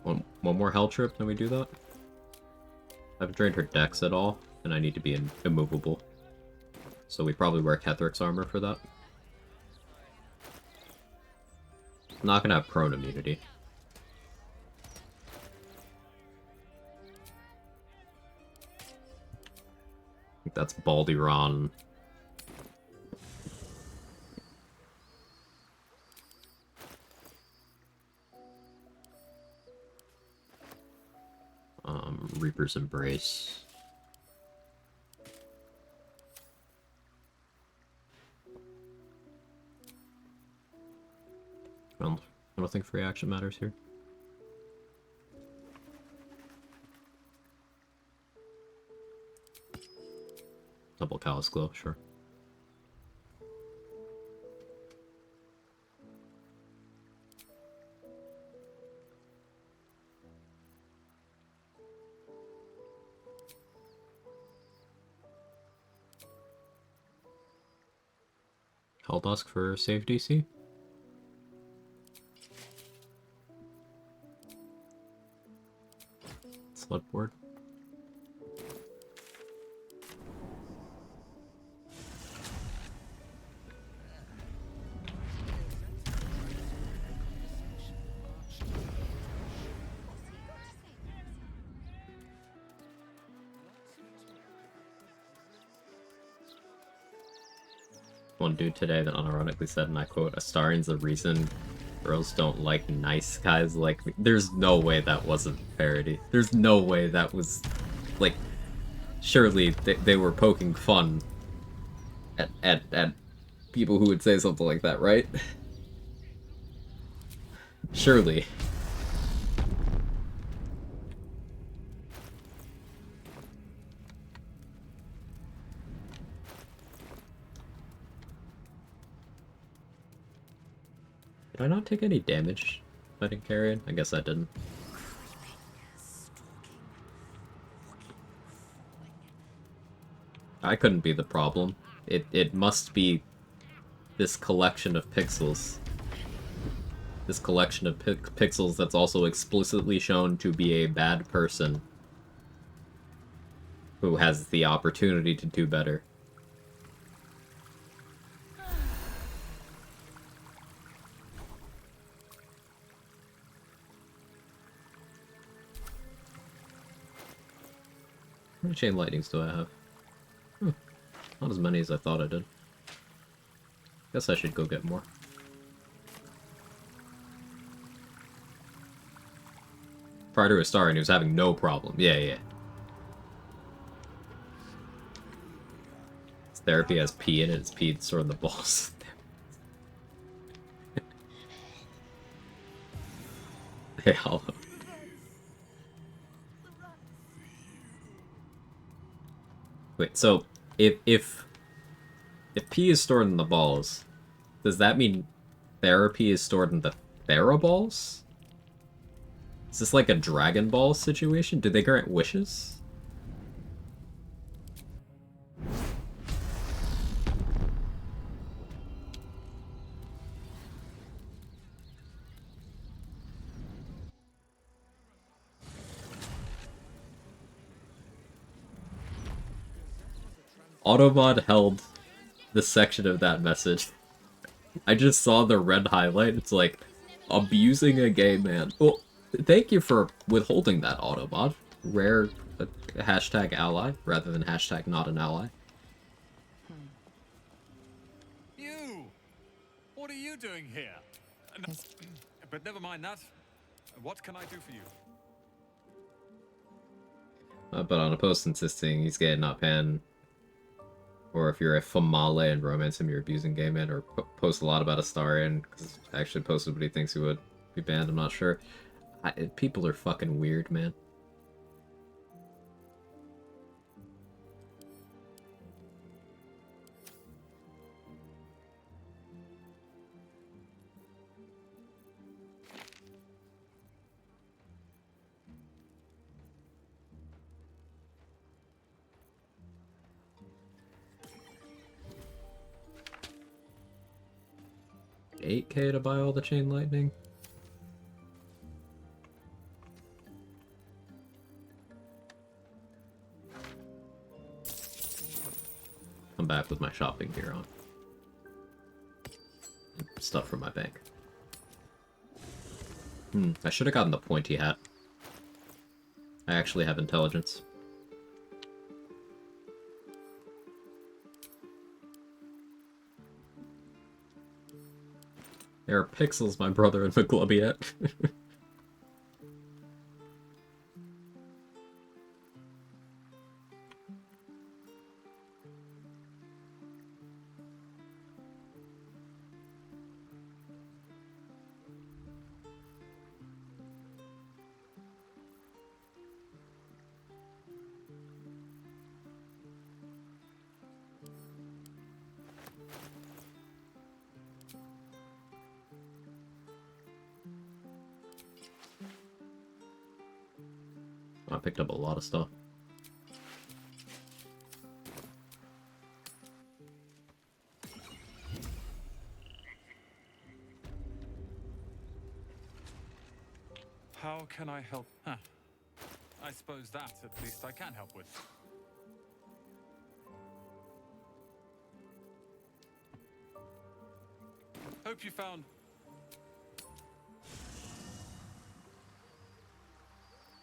One more hell trip, then we do that? I haven't drained her dex at all, and I need to be immovable. So we probably wear Kethric's armor for that. I'm not gonna have prone immunity. I think that's Baldyron. Reaper's Embrace. Well, I don't think free action matters here. Double Callous Glow, sure. Helldusk for save DC. Sled board. One dude today that unironically said, and I quote, "Astarian's the reason girls don't like nice guys like me." There's no way that wasn't parody. There's no way that was, like, surely they were poking fun at people who would say something like that, right? Surely. Did I not take any damage fighting Carrion? I guess I didn't. I couldn't be the problem. It must be this collection of pixels. This collection of pixels that's also explicitly shown to be a bad person who has the opportunity to do better. How many chain lightnings do I have? Not as many as I thought I did. Guess I should go get more. Prior to Astarian, he was having no problem. Yeah. His therapy has pee in it. It's pee sort of the balls. Hey, hollow. Wait, so if pee is stored in the balls, does that mean therapy is stored in the Theraballs? Is this like a Dragon Ball situation? Do they grant wishes? Autobot held the section of that message. I just saw the red highlight. It's like, abusing a gay man. Well, thank you for withholding that, Autobot. Rare hashtag ally rather than hashtag not an ally. You! What are you doing here? But never mind that. What can I do for you? But on a post insisting he's gay and not pan, or if you're a famale and romance him, you're abusing gay men, or post a lot about Astarion, because actually posted what he thinks he would be banned, I'm not sure. People are fucking weird, man. $8K to buy all the chain lightning? I'm back with my shopping gear on. Stuff from my bank. I should have gotten the pointy hat. I actually have intelligence. There are pixels, my brother, in McGlubbiet. I picked up a lot of stuff. How can I help? Huh. I suppose that, at least, I can help with. Hope you found...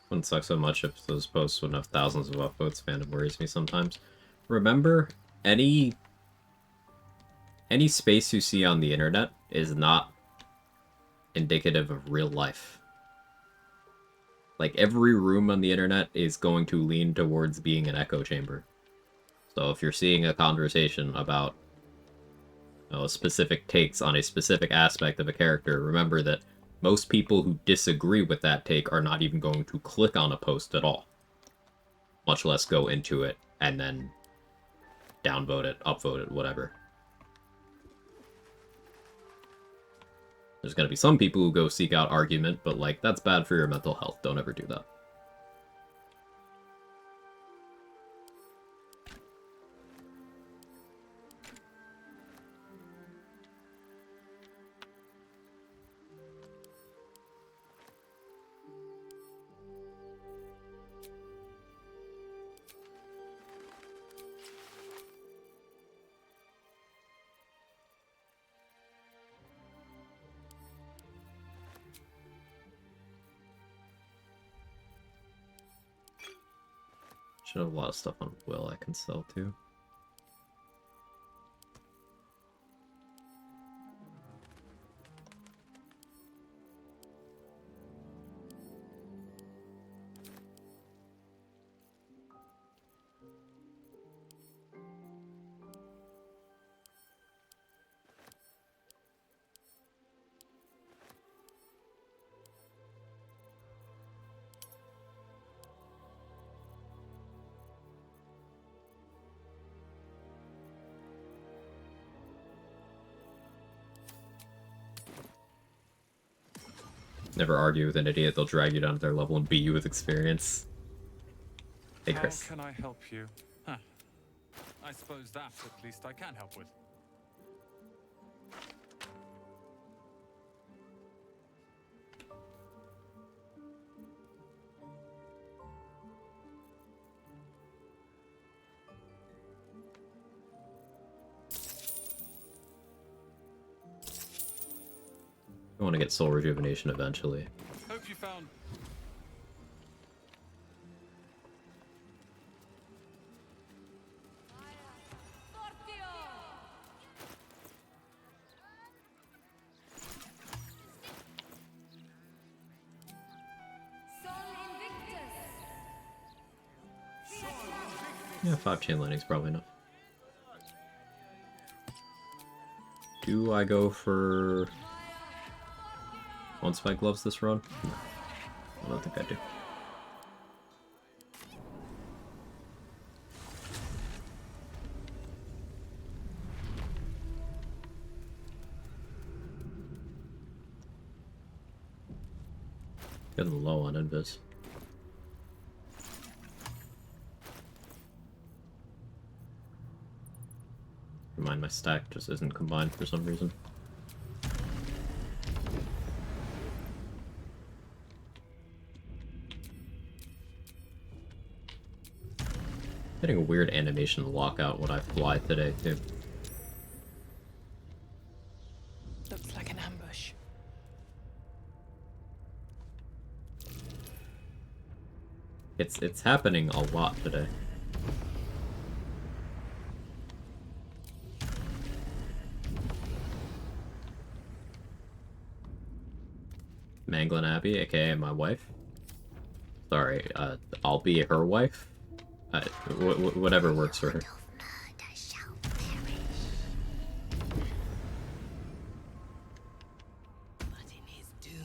Wouldn't suck so much if those posts wouldn't have thousands of upvotes. Fandom worries me sometimes. Remember, any space you see on the internet is not indicative of real life. Like, every room on the internet is going to lean towards being an echo chamber. So if you're seeing a conversation about, you know, specific takes on a specific aspect of a character, remember that most people who disagree with that take are not even going to click on a post at all. Much less go into it and then downvote it, upvote it, whatever. There's gonna be some people who go seek out argument, but, like, that's bad for your mental health. Don't ever do that. Should have a lot of stuff on Will I can sell too. Never argue with an idiot, they'll drag you down to their level and beat you with experience. Hey, Chris. How can I help you? Huh. I suppose that, at least, I can help with. want to get soul rejuvenation eventually. Hope you found. Yeah, 5 chain lightning's probably enough. Do I go for 1 spike gloves this run? No. I don't think I do. Getting low on invis. Remind my stack just isn't combined for some reason. Getting a weird animation lockout when I fly today too. Looks like an ambush. It's happening a lot today. Manglin Abbey, aka my wife. Sorry, I'll be her wife. Whatever works for her.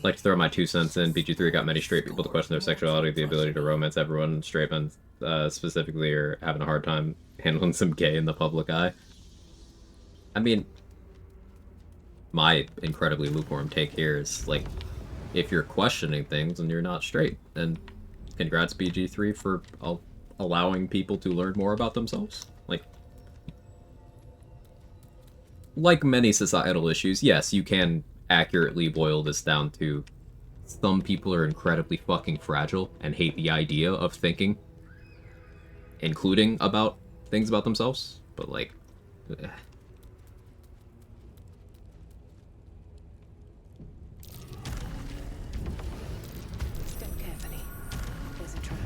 Like to throw my 2 cents in. BG3 got many straight people to question their sexuality, the ability to romance everyone. Straight men specifically are having a hard time handling some gay in the public eye. I mean, my incredibly lukewarm take here is, like, if you're questioning things and you're not straight, then congrats BG3 for allowing people to learn more about themselves. Like many societal issues, yes, you can accurately boil this down to some people are incredibly fucking fragile and hate the idea of thinking, including about things about themselves, but like... Step carefully. There's a trap.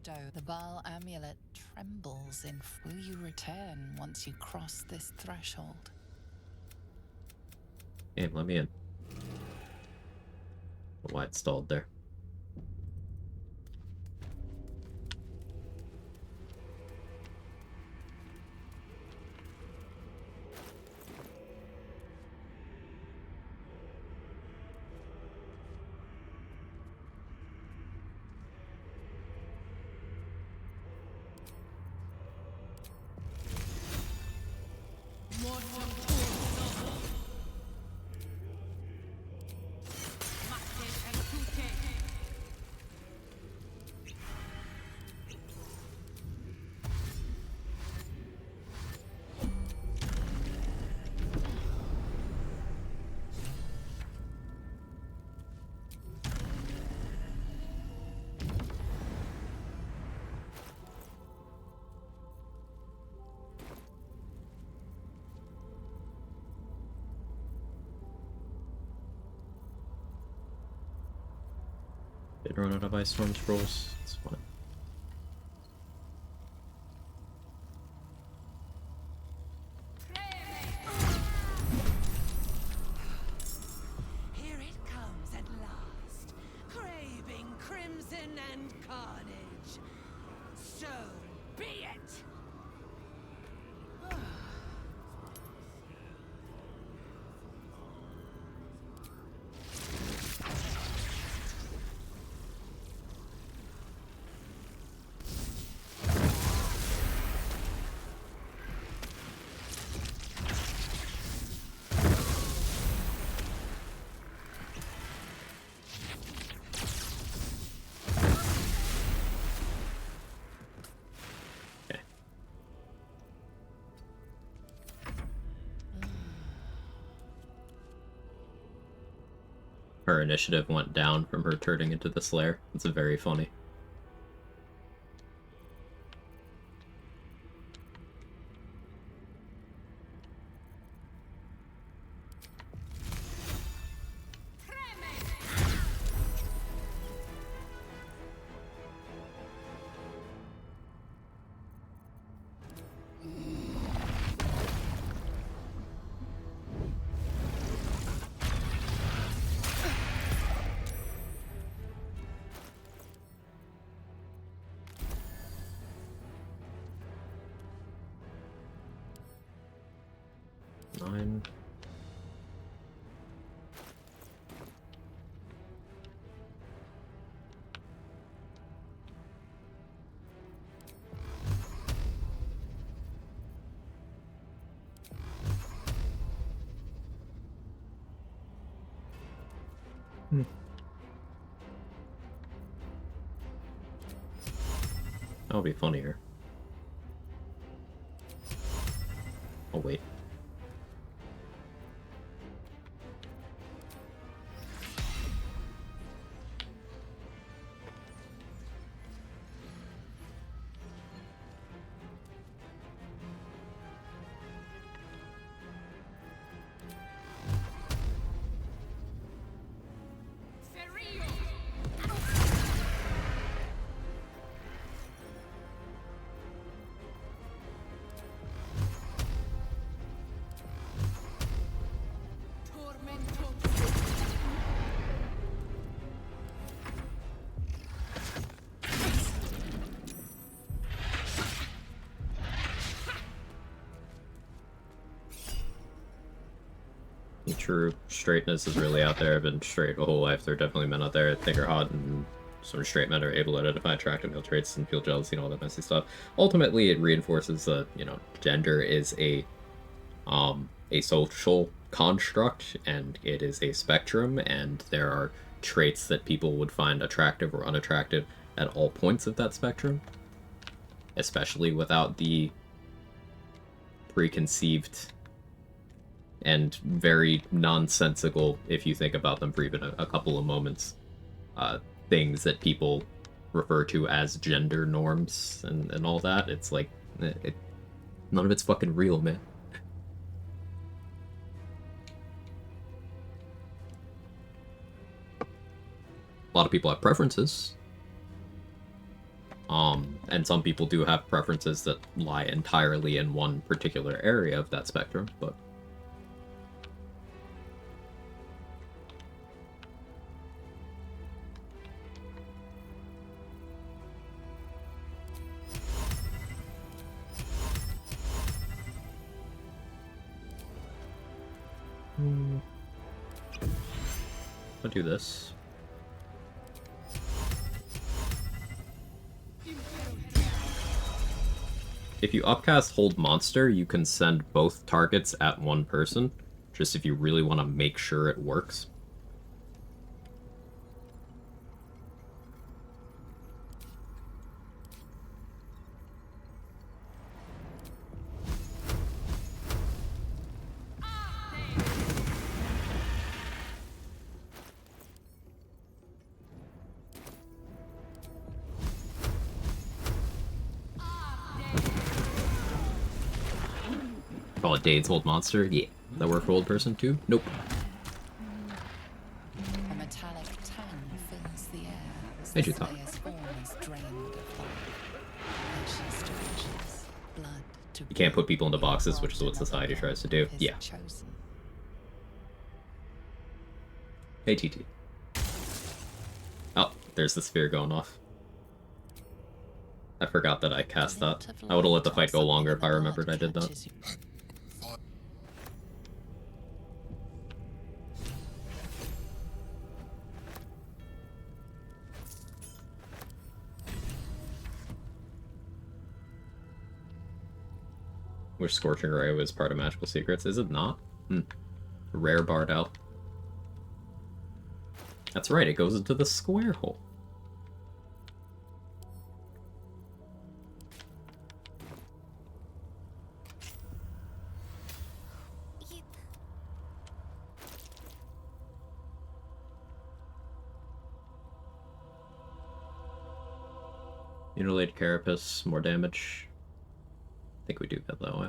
Stow. The Baal amulet trembles in. Will you return once you cross this threshold? Game, let me in. Why it stalled there. Did run out of Ice Storm scrolls. It's fine. Here it comes at last, craving crimson and carnage. So be it. Her initiative went down from her turning into the Slayer. It's very funny. 9. That'll be funnier. Oh, wait. True straightness is really out there. I've been straight my whole life. There are definitely men out there that think are hot, and some straight men are able to identify attractive male traits and feel jealousy and all that messy stuff. Ultimately, it reinforces that, you know, gender is a social construct, and it is a spectrum, and there are traits that people would find attractive or unattractive at all points of that spectrum, especially without the preconceived and very nonsensical, if you think about them for even a couple of moments, things that people refer to as gender norms and all that. It's like, none of it's fucking real, man. A lot of people have preferences. And some people do have preferences that lie entirely in one particular area of that spectrum, but I'll do this. If you upcast Hold Monster, you can send both targets at one person, just if you really want to make sure it works. Call it Dade's Hold Monster? Yeah. That work for old person too? Nope. A metallic tang fills the air as Made the you talk. Slayer's form is drained of life. Ashes to ashes, blood to You can't put people into boxes, which is what society tries to do. Yeah. chosen. Hey, TT. Oh, there's the sphere going off. I forgot that I cast that. I would have let the fight go longer if I remembered I did that. Which Scorching Ray was part of Magical Secrets. Is it not? Rare barred out. That's right, it goes into the square hole. Mutilated Carapace, more damage. I think we do that that way.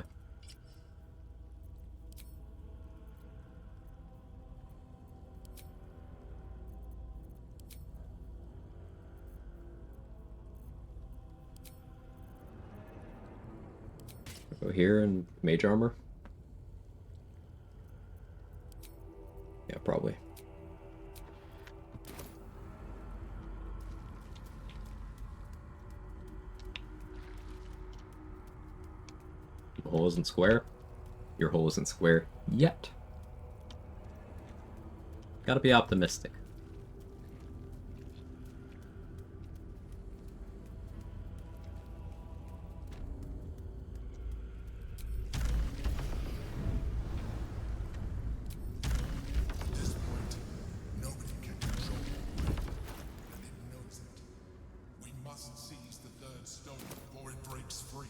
Go here and Mage Armor. Yeah, probably. The hole isn't square. Your hole isn't square. Yet. Gotta be optimistic. At this point, nobody can control it, and it knows it. We must seize the third stone before it breaks free.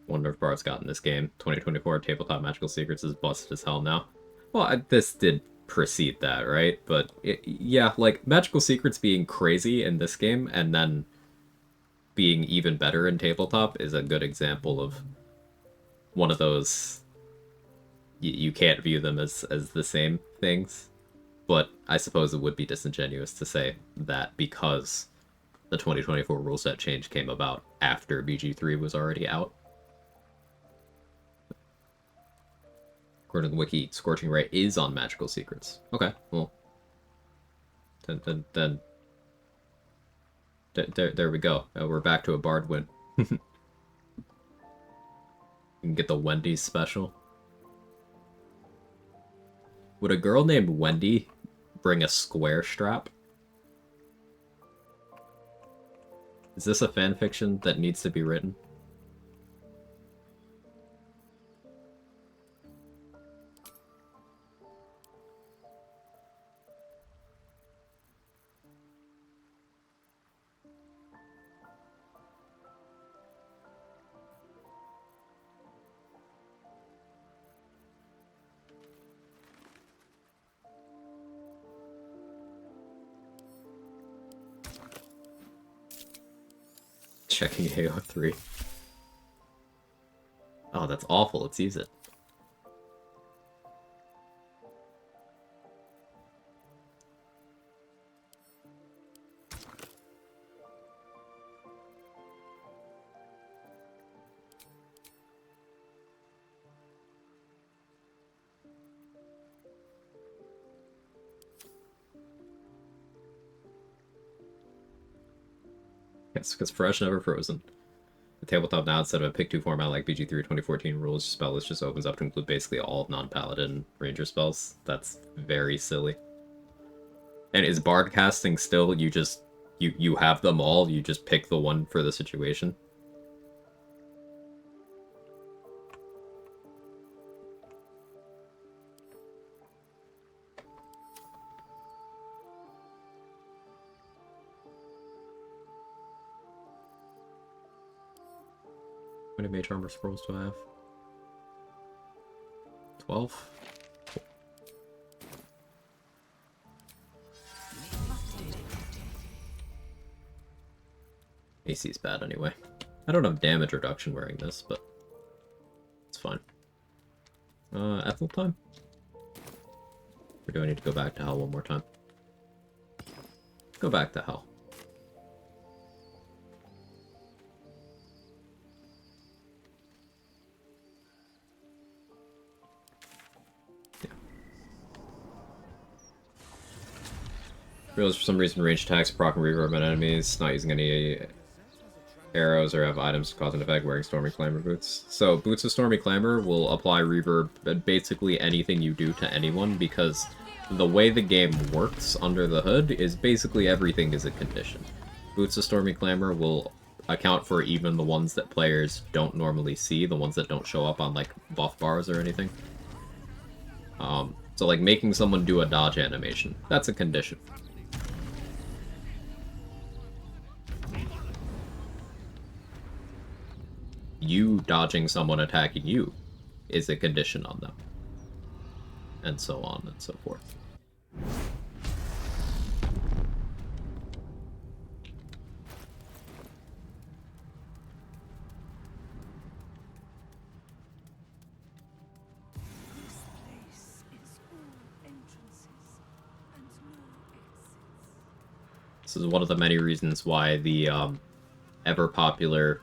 Wonder if Bard's got in this game. 2024 Tabletop Magical Secrets is busted as hell now. Well, this did precede that, right? But yeah, like Magical Secrets being crazy in this game and then being even better in Tabletop is a good example of one of those. You can't view them as the same things. But I suppose it would be disingenuous to say that because the 2024 rule set change came about after BG3 was already out. According to the wiki, Scorching Ray is on Magical Secrets. Okay, well, then there we go. We're back to a Bard win. You can get the Wendy's special. Would a girl named Wendy bring a square strap? Is this a fanfiction that needs to be written? Checking AO3. Oh, that's awful. Let's use it. Yes, because fresh, never frozen. The tabletop now, instead of a pick 2 format like BG3 2014 rules, spell list just opens up to include basically all of non-paladin ranger spells. That's very silly. And is bard casting still, you have them all, you just pick the one for the situation? How many mage armor scrolls do I have? 12? AC is bad anyway. I don't have damage reduction wearing this, but it's fine. Ethel time? Or do I need to go back to hell one more time? Go back to hell. Realize for some reason range attacks proc and reverb on enemies, not using any arrows or have items to cause an effect, wearing Stormy Clamor boots. So Boots of Stormy Clamor will apply reverb at basically anything you do to anyone, because the way the game works under the hood is basically everything is a condition. Boots of Stormy Clamor will account for even the ones that players don't normally see, the ones that don't show up on like buff bars or anything. So like making someone do a dodge animation, that's a condition. You dodging someone attacking you is a condition on them. And so on and so forth. This is one of the many reasons why the ever popular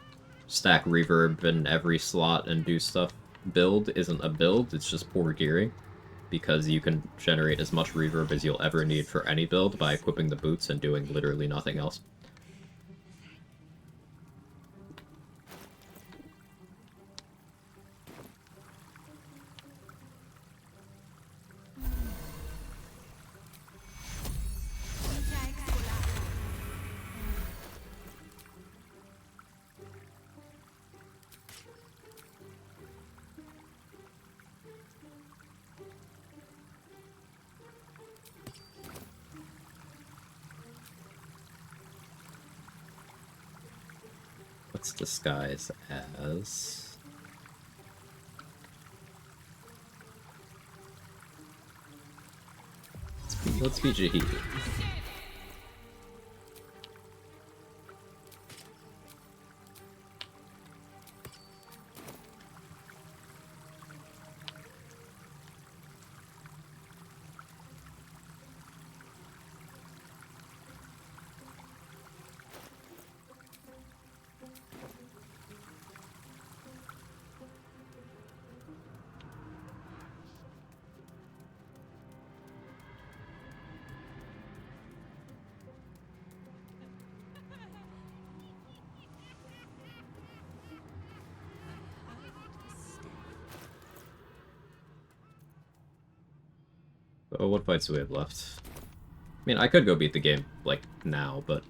stack reverb in every slot and do stuff build isn't a build, it's just poor gearing. because you can generate as much reverb as you'll ever need for any build by equipping the boots and doing literally nothing else. Let's disguise as... Let's be Jahidi. Oh, what fights do we have left? I mean, I could go beat the game, like, now, but...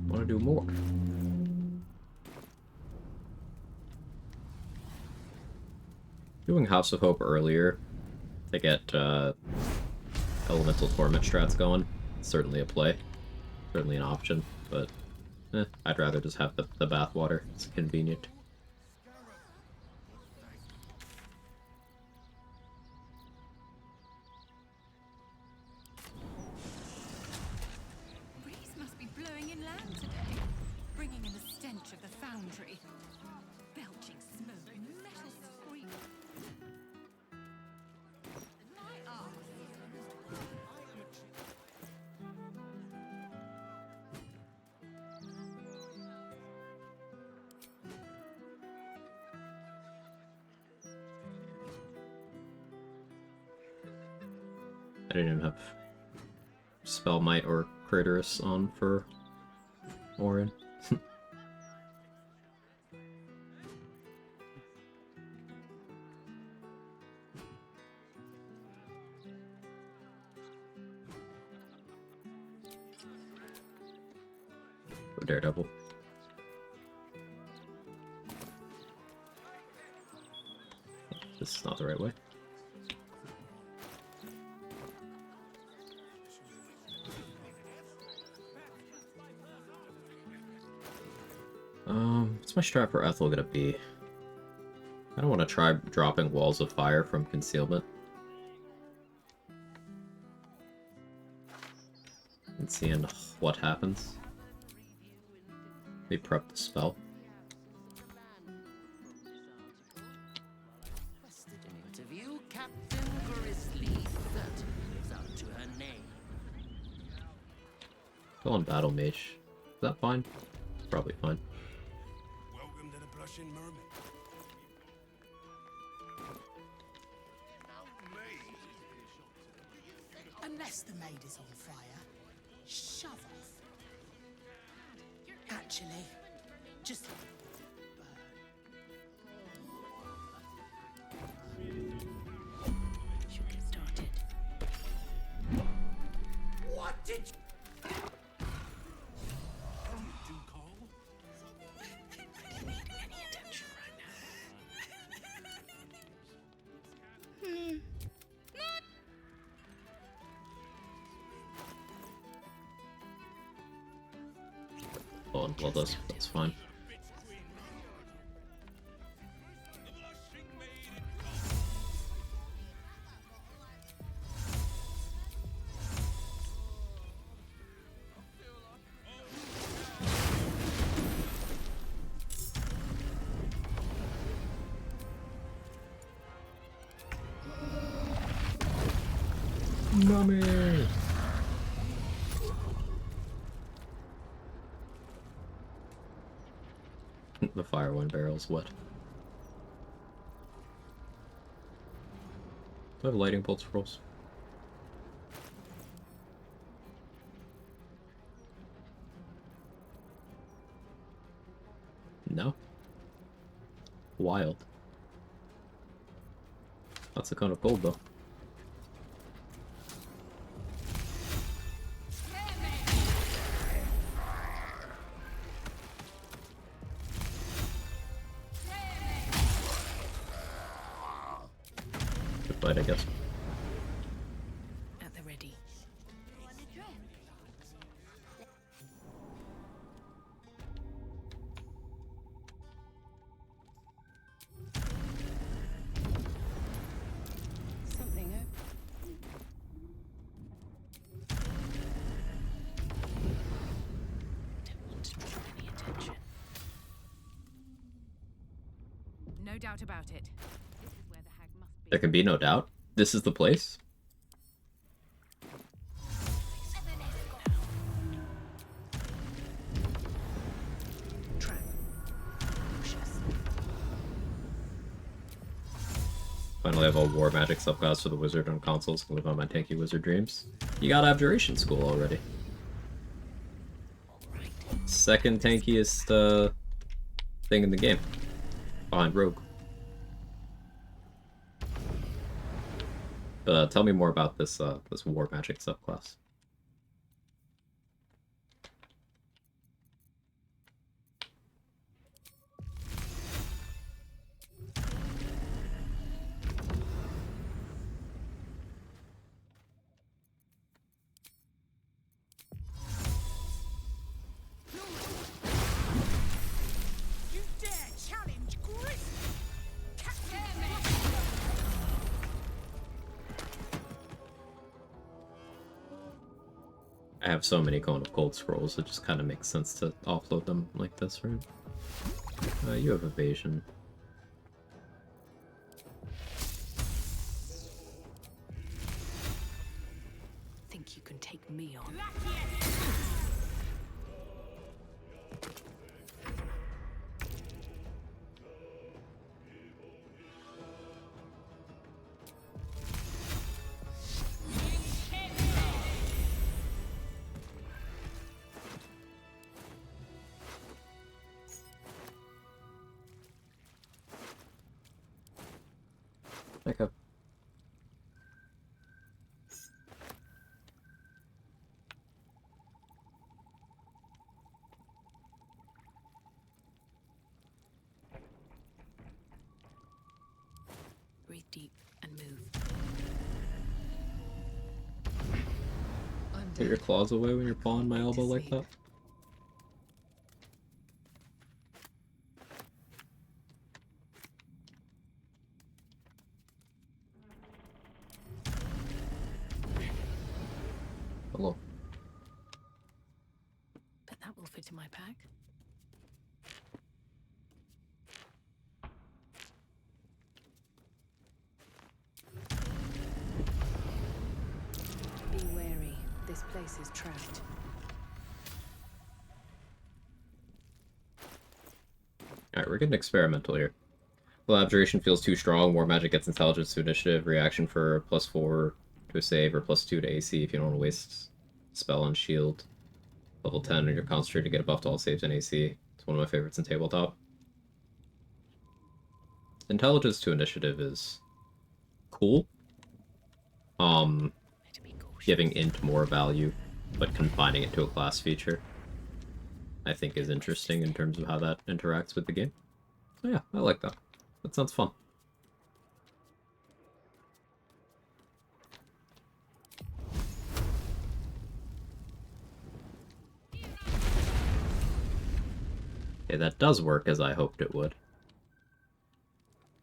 Want to do more. Doing House of Hope earlier to get Elemental Torment strats going, certainly a play. Certainly an option, but I'd rather just have the bathwater. It's convenient. I didn't even have Spell Might or Craterus on for Orin. For Daredevil. This is not the right way. What's my strat for Ethel gonna be? I don't want to try dropping Walls of Fire from concealment. And seeing what happens. Maybe prep the spell. Still on Battle Mage. Is that fine? Probably fine. Welcome to the Blushing Mermaid. Unless the maid is on fire, shove off. Actually, just... Should get started. What did you... Well, that's fine. Mummy! The fire one barrel's wet. I have lightning bolt scrolls? No. Wild. That's a kind of gold though. Good fight, I guess. At the ready. Something Don't want to draw any attention. No doubt about it. This is where the hag must be. There can be no doubt. This is the place. Finally have a war magic subclass for the wizard on consoles. Can live on my tanky wizard dreams. You gotta have duration school already. Second tankiest thing in the game. Behind rogue. But tell me more about this this war magic subclass. You dare challenge Gris? I have so many Cone of Cold scrolls, it just kind of makes sense to offload them like this, right? You have evasion. Think you can take me on? Okay. Breathe deep and move. Get your claws away when you're pawing my elbow like that. Hello. But that will fit in my pack. Be wary. This place is trapped. Alright, we're getting experimental here. Well, abjuration feels too strong. War magic gets intelligence to initiative. Reaction for +4 to a save or +2 to AC if you don't want to waste spell on shield. Level 10 and you're concentrated to get a buff to all saves and AC. It's one of my favorites in tabletop. Intelligence to initiative is cool. Giving int more value, but confining it to a class feature, I think is interesting in terms of how that interacts with the game. So yeah, I like that. That sounds fun. Okay, that does work as I hoped it would.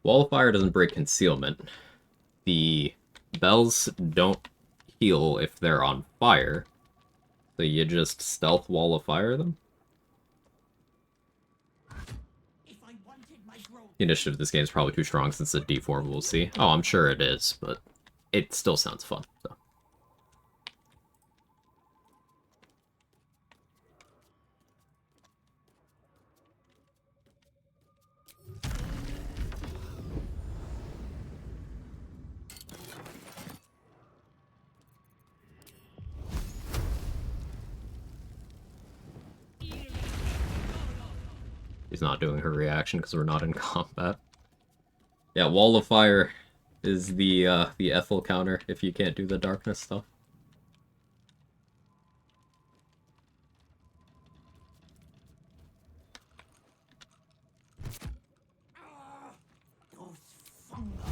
Wall of Fire doesn't break concealment. The bells don't heal if they're on fire. So you just stealth Wall of Fire them? The initiative of this game is probably too strong since it's a D4, we'll see. Oh, I'm sure it is, but it still sounds fun, so. She's not doing her reaction because we're not in combat. Yeah, Wall of Fire is the Ethel counter if you can't do the darkness stuff. Those fungi,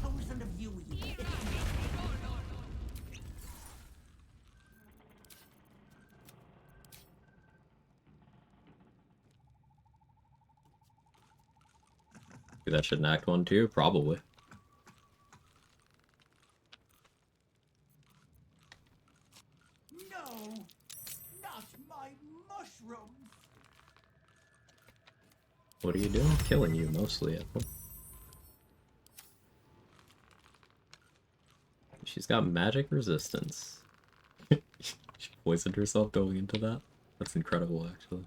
1,000 of you. Do that shit in Act 1 too? Probably. No, not my mushrooms. What are you doing? Killing you, mostly, Ethel. She's got magic resistance. She poisoned herself going into that? That's incredible, actually.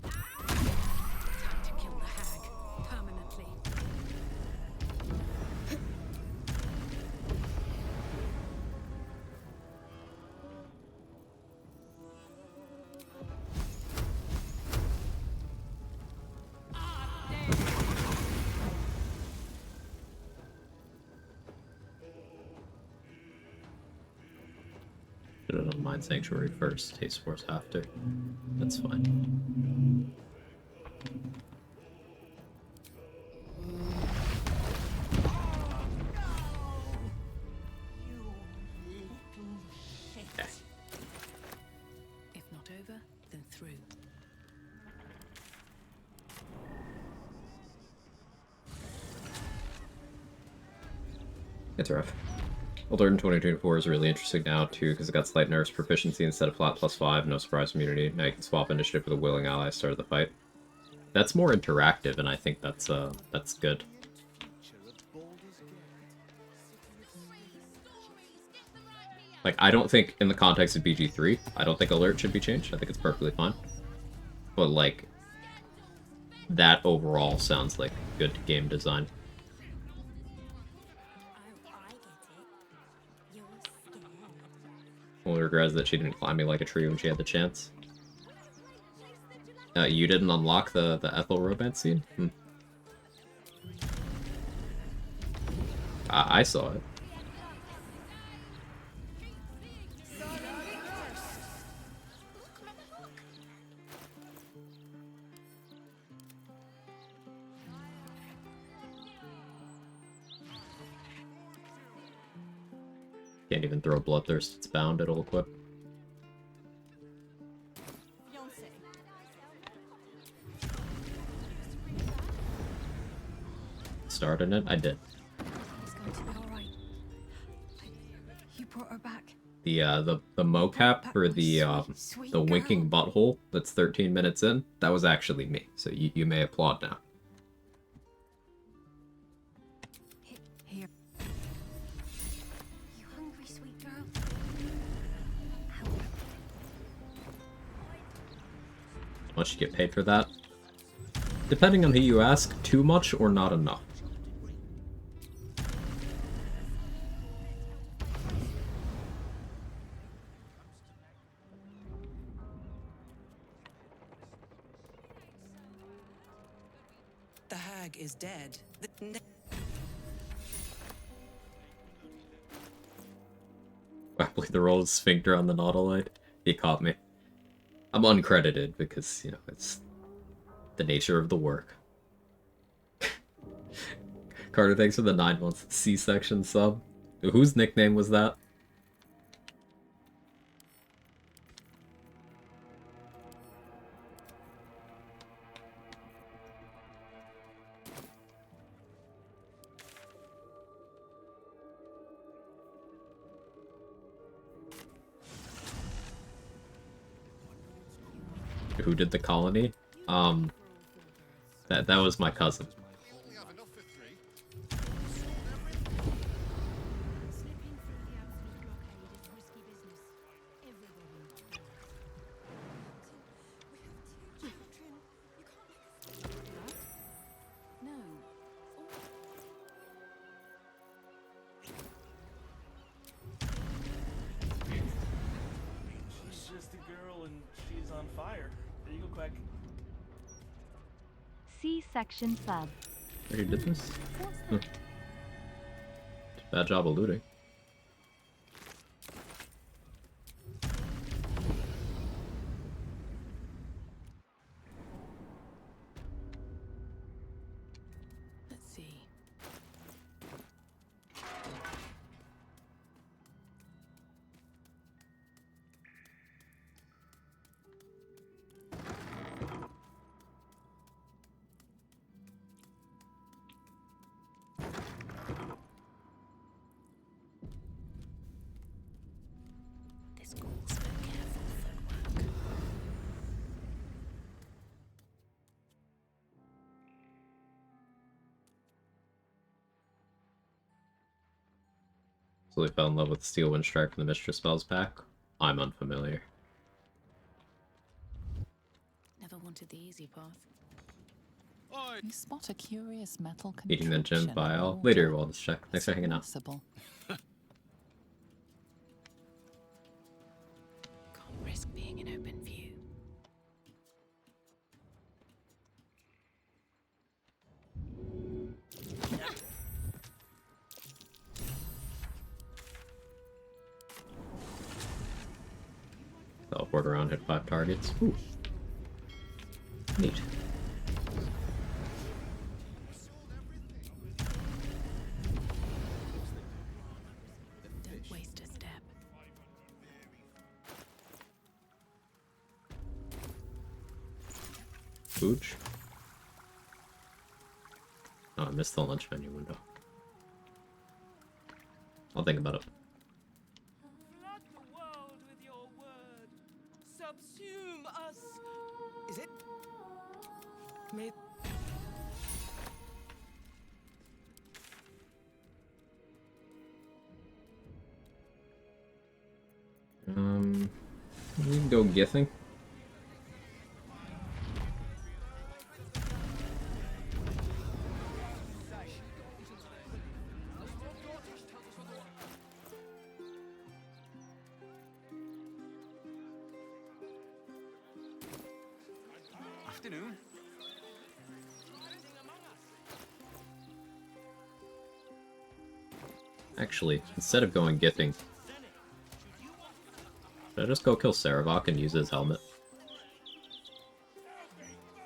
Time to kill the hag permanently. Should have done Mind Sanctuary first, Haste Force after. That's fine. Okay. If not over, then through. It's rough. Alert in 2024 is really interesting now, too, because it got slight nerfs proficiency instead of flat +5, no surprise immunity. Now you can swap initiative with a willing ally start of the fight. That's more interactive, and I think that's good. Like, I don't think, in the context of BG3, I don't think alert should be changed. I think it's perfectly fine. But, like, that overall sounds like good game design. Only regrets that she didn't climb me like a tree when she had the chance. You didn't unlock the Ethel romance scene? Hmm. I saw it. Can't even throw Bloodthirst, it's bound, it'll equip. Started it? I did. It's going to be alright. You brought her back. The mocap for the winking butthole that's 13 minutes in, that was actually me. So you may applaud now. Here. You hungry, sweet girl? How much you get paid for that? Depending on who you ask, too much or not enough. The hag is dead. I believe the roll is sphincter on the Nautiloid. He caught me. I'm uncredited because, you know, it's the nature of the work. Carter, thanks for the 9 months C-section sub. Whose nickname was that? who did the colony. That was my cousin. She's just a girl and she's on fire. There you go, Quag. C section sub. Already did this? Huh. Bad job of looting. Let's see. This calls for careful footwork. So they fell in love with Steel Wind Strike from the Mistress spells pack. I'm unfamiliar. Never wanted the easy path. You spot a curious metal Eating the gem contraption vial. on Later, water. we'll just check. Thanks for hanging out. Possible. Can't risk being in open view. Teleport around, hit 5 targets. Ooh. Neat. Don't waste a step. Pooch. Oh, I missed the lunch menu window. I'll think about it. Flood the world with your word. Subsume us. Is it? May We can go Githing. Afternoon. Actually, instead of going Githing, should I just go kill Saravok and use his helmet?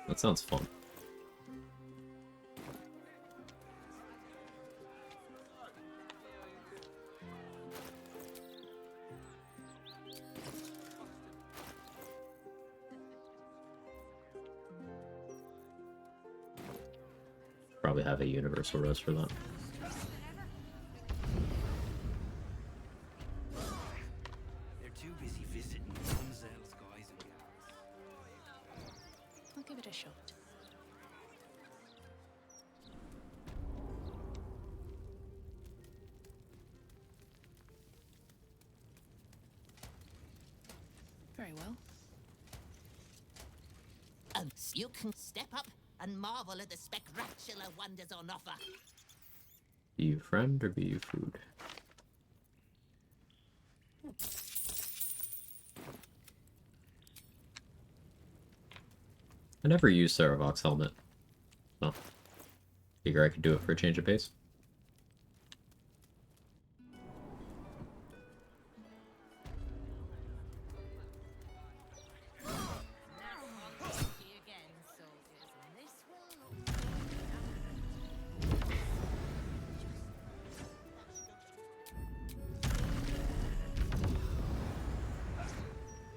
That sounds fun. Probably have a universal rose for that. They're too busy visiting Mamselle's guys and gals. I'll give it a shot. Very well. You can step up and marvel at the spectacular wonders on offer. Be you friend or be you food? I never used Saravok's helmet. Oh. Figure I could do it for a change of pace.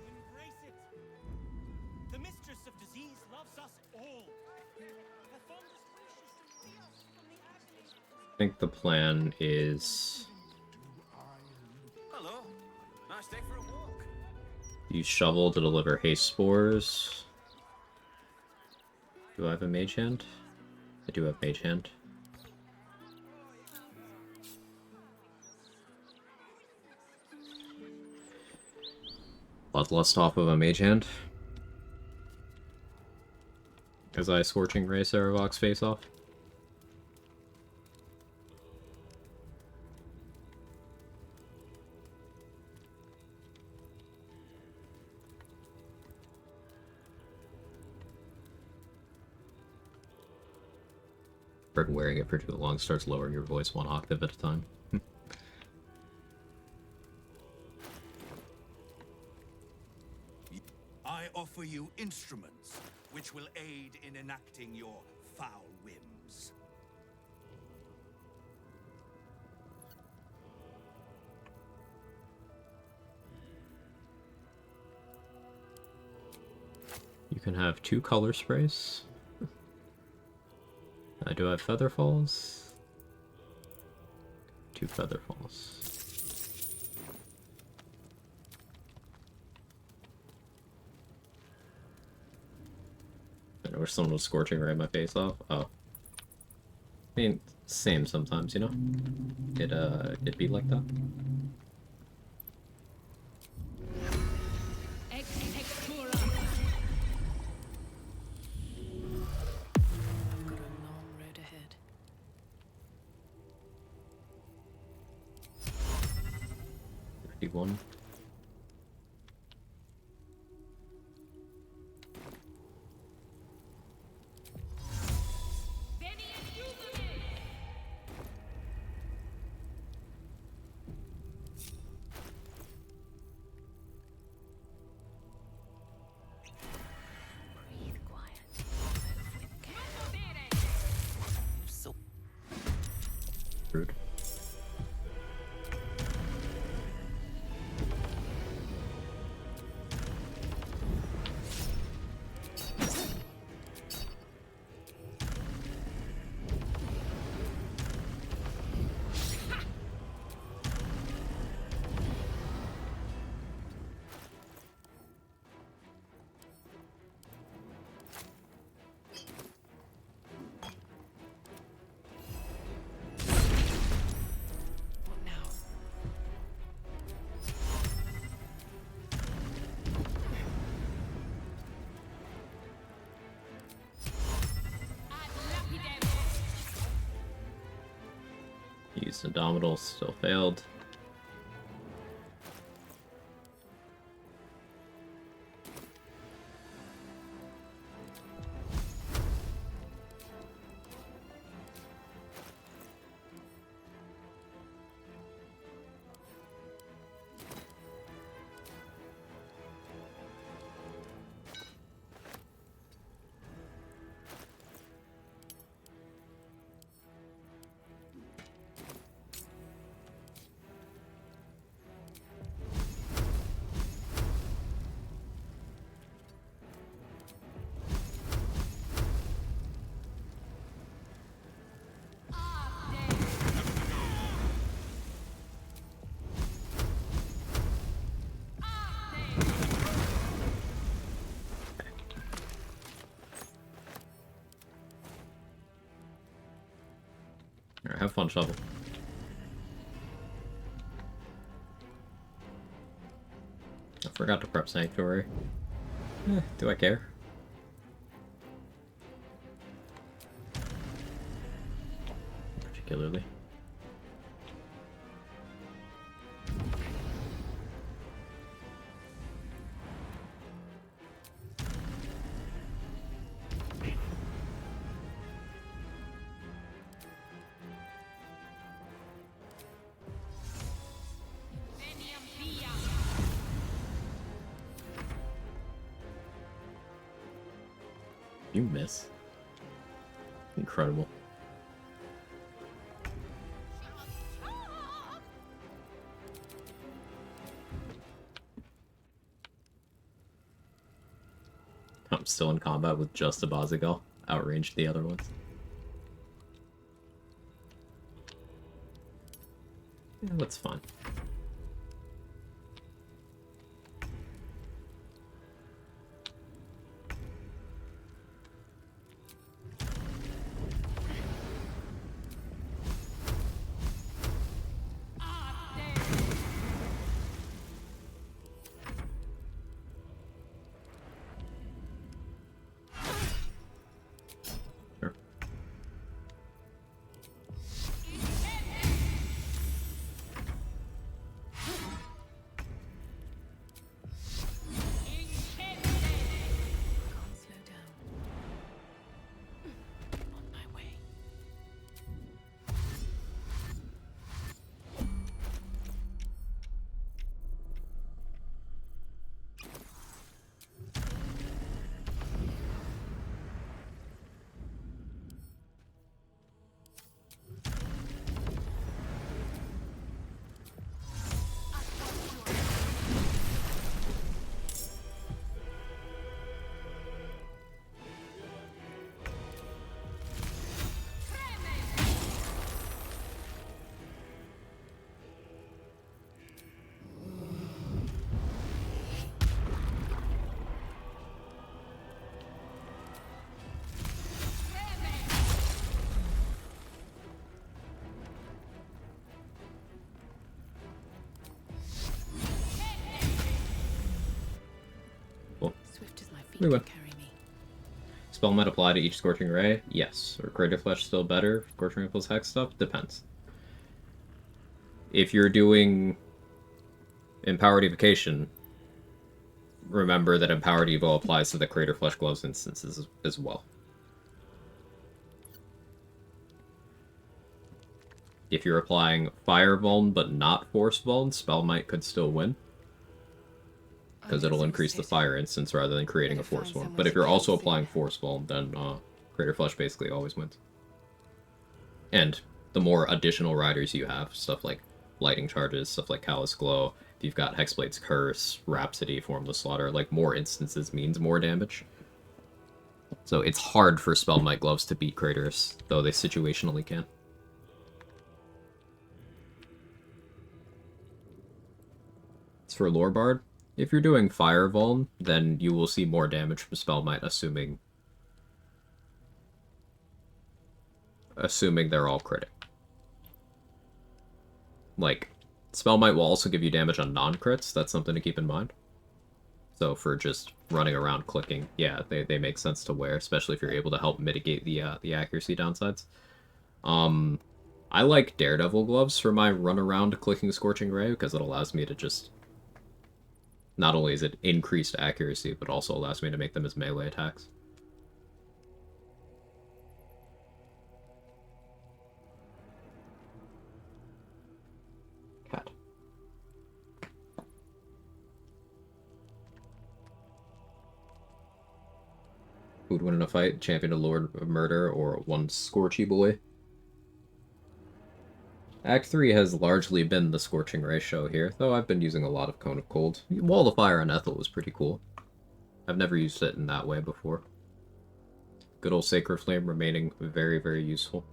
Embrace it. The mistress of disease loves us all. Her fondest wish is to free us from the agony. I think the plan is Hello. Nice day for a walk. use shovel to deliver haste spores. Do I have a mage hand? I do have mage hand. Bloodlust off of a mage hand. As I Scorching Ray Saravok's face off. Wearing it for too long starts lowering your voice 1 octave at a time. I offer you instruments which will aid in enacting your foul whims. You can have 2 color sprays. I do have feather falls. 2 feather falls. I wish someone was Scorching Ray my face off. Oh. I mean, same sometimes, you know? It'd be like that. I've got a long road ahead. 51. Breathe quiet. Move with care. So Rude. what now? Used Indomitable, still failed. Alright, have fun, Shovel. I forgot to prep Sanctuary. Do I care? Particularly. You miss. Incredible. I'm still in combat with just a Bazigal. Outranged the other ones. Yeah, that's fine. We win. Spell might apply to each Scorching Ray? Yes. Or Crater Flesh still better? Scorching Ray plus Hex stuff? Depends. If you're doing Empowered Evocation, remember that Empowered Evo applies to the Crater Flesh Gloves instances as well. If you're applying Fire Vuln but not Force Vuln, Spell Might could still win. Because it'll increase the Fire instance rather than creating a Force Vuln. But if you're also applying Force Vuln, then Crater Flesh basically always wins. And the more additional riders you have, stuff like Lighting Charges, stuff like Callous Glow, if you've got Hexblade's Curse, Rhapsody, Formless Slaughter, like more instances means more damage. So it's hard for Spell Might Gloves to beat Craters, though they situationally can. As for Lore Bard, if you're doing Fire Vuln, then you will see more damage from Spell Might, assuming they're all critting. Like, Spell Might will also give you damage on non-crits, that's something to keep in mind. So for just running around clicking, yeah, they make sense to wear, especially if you're able to help mitigate the accuracy downsides. I like Daredevil Gloves for my run-around clicking Scorching Ray, because it allows me to just... Not only is it increased accuracy, but also allows me to make them as melee attacks. Cat. Who'd win in a fight? Champion of Lord of Murder or one Scorchy Boy? Act 3 has largely been the Scorching Ray show here, though I've been using a lot of Cone of Cold. Wall of Fire on Ethel was pretty cool. I've never used it in that way before. Good old Sacred Flame remaining very, very useful.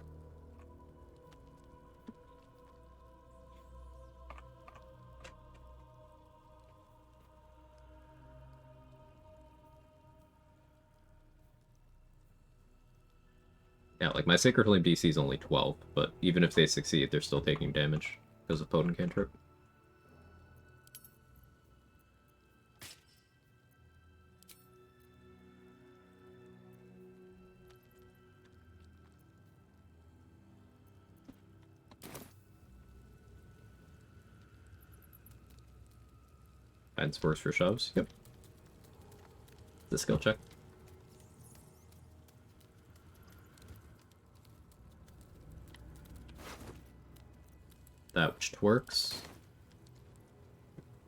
Yeah, like my Sacred Flame DC is only 12, but even if they succeed, they're still taking damage because of Potent Cantrip. And Spurs for shoves, yep. The skill check. That which twerks,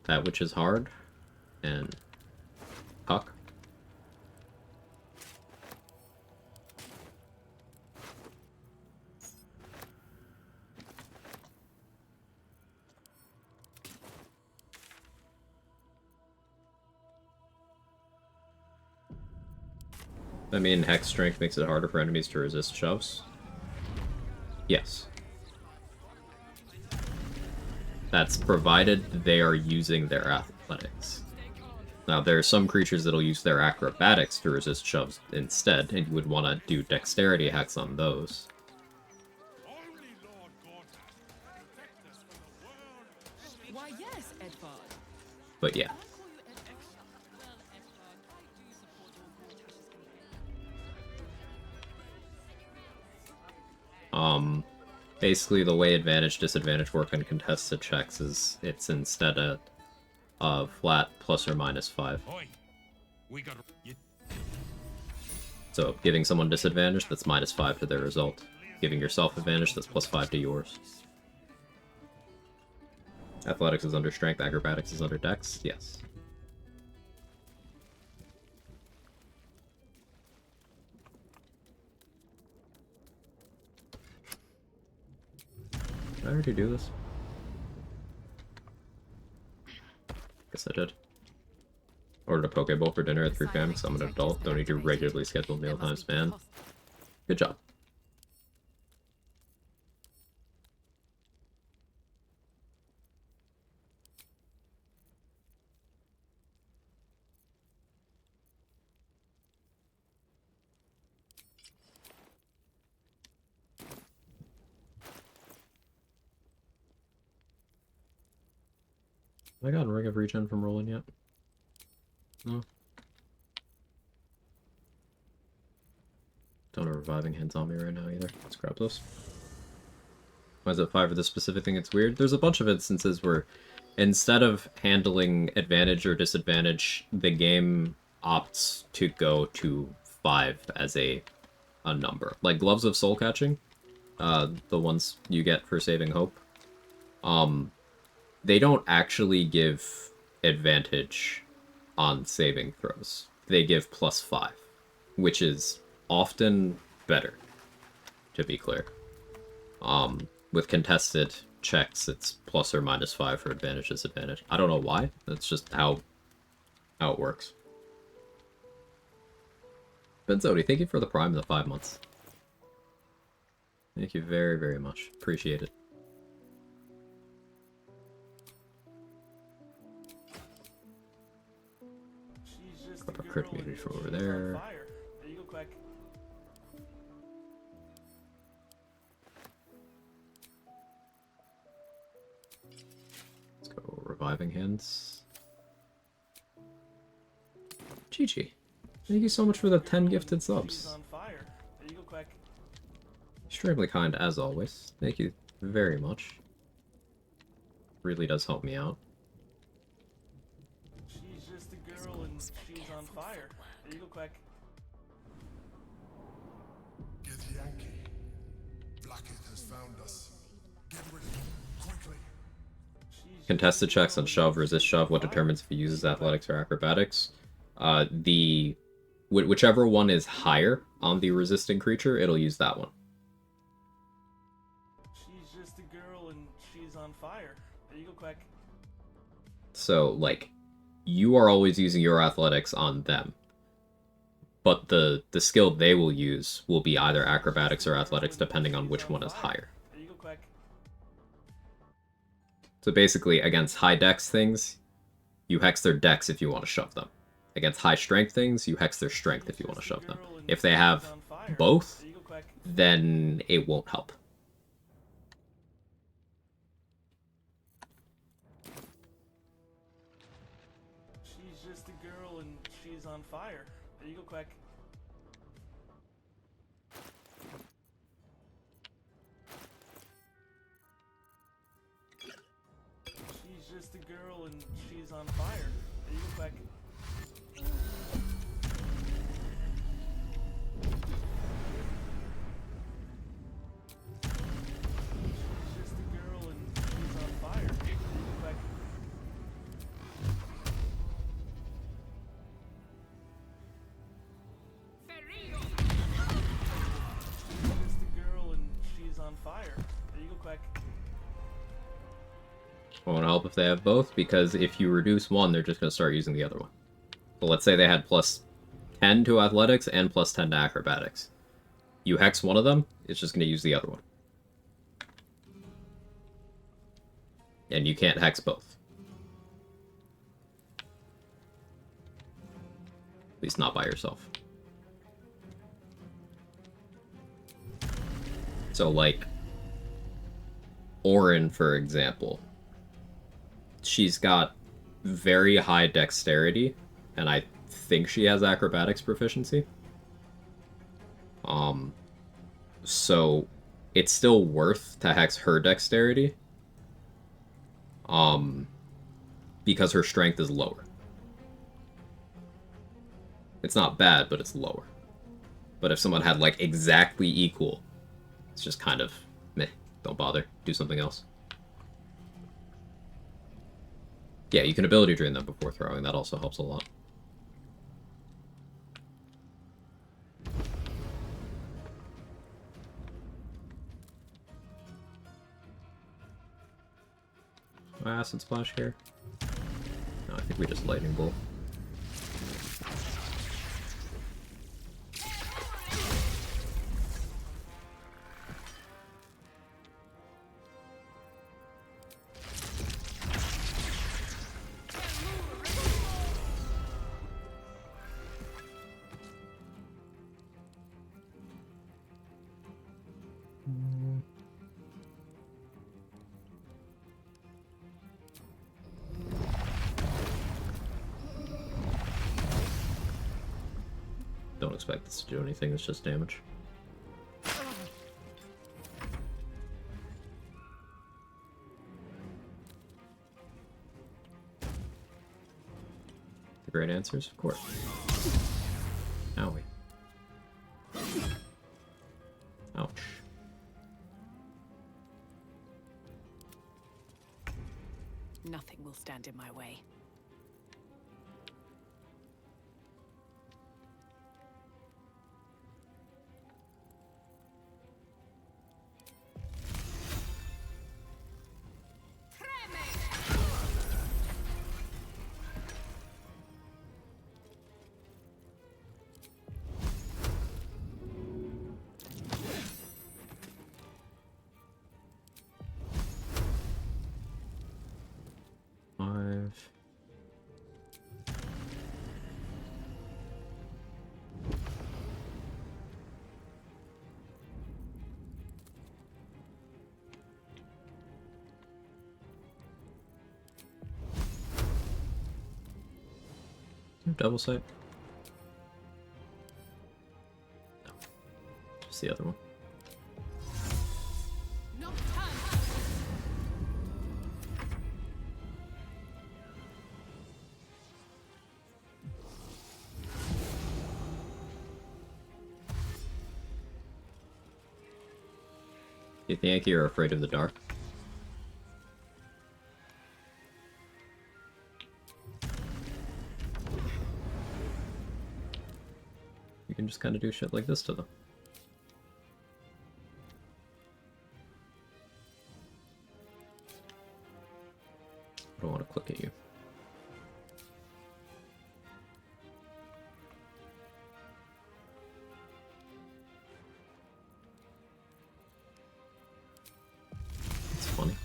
that which is hard, and Puck. I mean, Hex Strength makes it harder for enemies to resist shoves. Yes. That's provided they are using their athletics. Now, there are some creatures that'll use their acrobatics to resist shoves instead, and you would want to do dexterity hacks on those. Why, yes, Edvard. But yeah. Basically the way advantage disadvantage work on contested checks is it's instead a flat plus or minus 5. So giving someone disadvantage, that's minus 5 to their result. Giving yourself advantage, that's plus 5 to yours. Athletics is under strength, acrobatics is under dex, yes. Did I already do this? Guess I did. Ordered a Pokeball for dinner at 3 p.m. because I'm an adult. Don't need to regularly schedule meal times, man. Good job. Have I gotten Ring of Regen from Roland yet? No. Don't have reviving hands on me right now either. Let's grab those. Why is it 5 for this specific thing? It's weird. There's a bunch of instances where instead of handling advantage or disadvantage, the game opts to go to 5 as a number. Like Gloves of Soul Catching, the ones you get for saving hope, they don't actually give advantage on saving throws. They give +5, which is often better, to be clear. With contested checks, it's +or -5 for advantage, disadvantage. I don't know why. That's just how it works. Benzodi, thank you for the Prime in the 5 months. Thank you very, very much. Appreciate it. Grab a crit immunity from over there. There you go, Quag. Let's go Reviving Hands. GG. Thank you so much for the 10 gifted subs. On fire. There you go, Quag. Extremely kind as always. Thank you very much. Really does help me out. She's just a girl and she's on fire. There you go, Quag. Get Yankee. Blackhead has found us. Get rid of him, quickly. Contested checks on shove, resist shove. What determines if he uses athletics or acrobatics? Whichever one is higher on the resisting creature, it'll use that one. She's just a girl and she's on fire. There you go, Quag. So, like, you are always using your athletics on them. But the skill they will use will be either acrobatics or athletics, depending on which one is higher. There you go, Quag. So basically, against high dex things, you hex their dex if you want to shove them. Against high strength things, you hex their strength if you want to shove them. If they have both, then it won't help. She's just a girl and she's on fire. There you go, Quag. She's just a girl and she's on fire. There you go, Quag. Won't help if they have both, because if you reduce one, they're just going to start using the other one. So let's say they had +10 to athletics and +10 to acrobatics. You hex one of them, it's just going to use the other one. And you can't hex both. At least not by yourself. So, like, Orin, for example, she's got very high dexterity, and I think she has acrobatics proficiency. So it's still worth to hex her dexterity, because her strength is lower. It's not bad, but it's lower. But if someone had, like, exactly equal, it's just kind of meh. Don't bother. Do something else. Yeah, you can ability drain them before throwing. That also helps a lot. Acid splash here? No, I think we just lightning bolt. Don't expect this to do anything, it's just damage. great answers, of course. Owie. Ouch. Nothing will stand in my way. Double sight? No. Just the other one. You think you're afraid of the dark? You can just kind of do shit like this to them. I don't want to click at you. It's funny.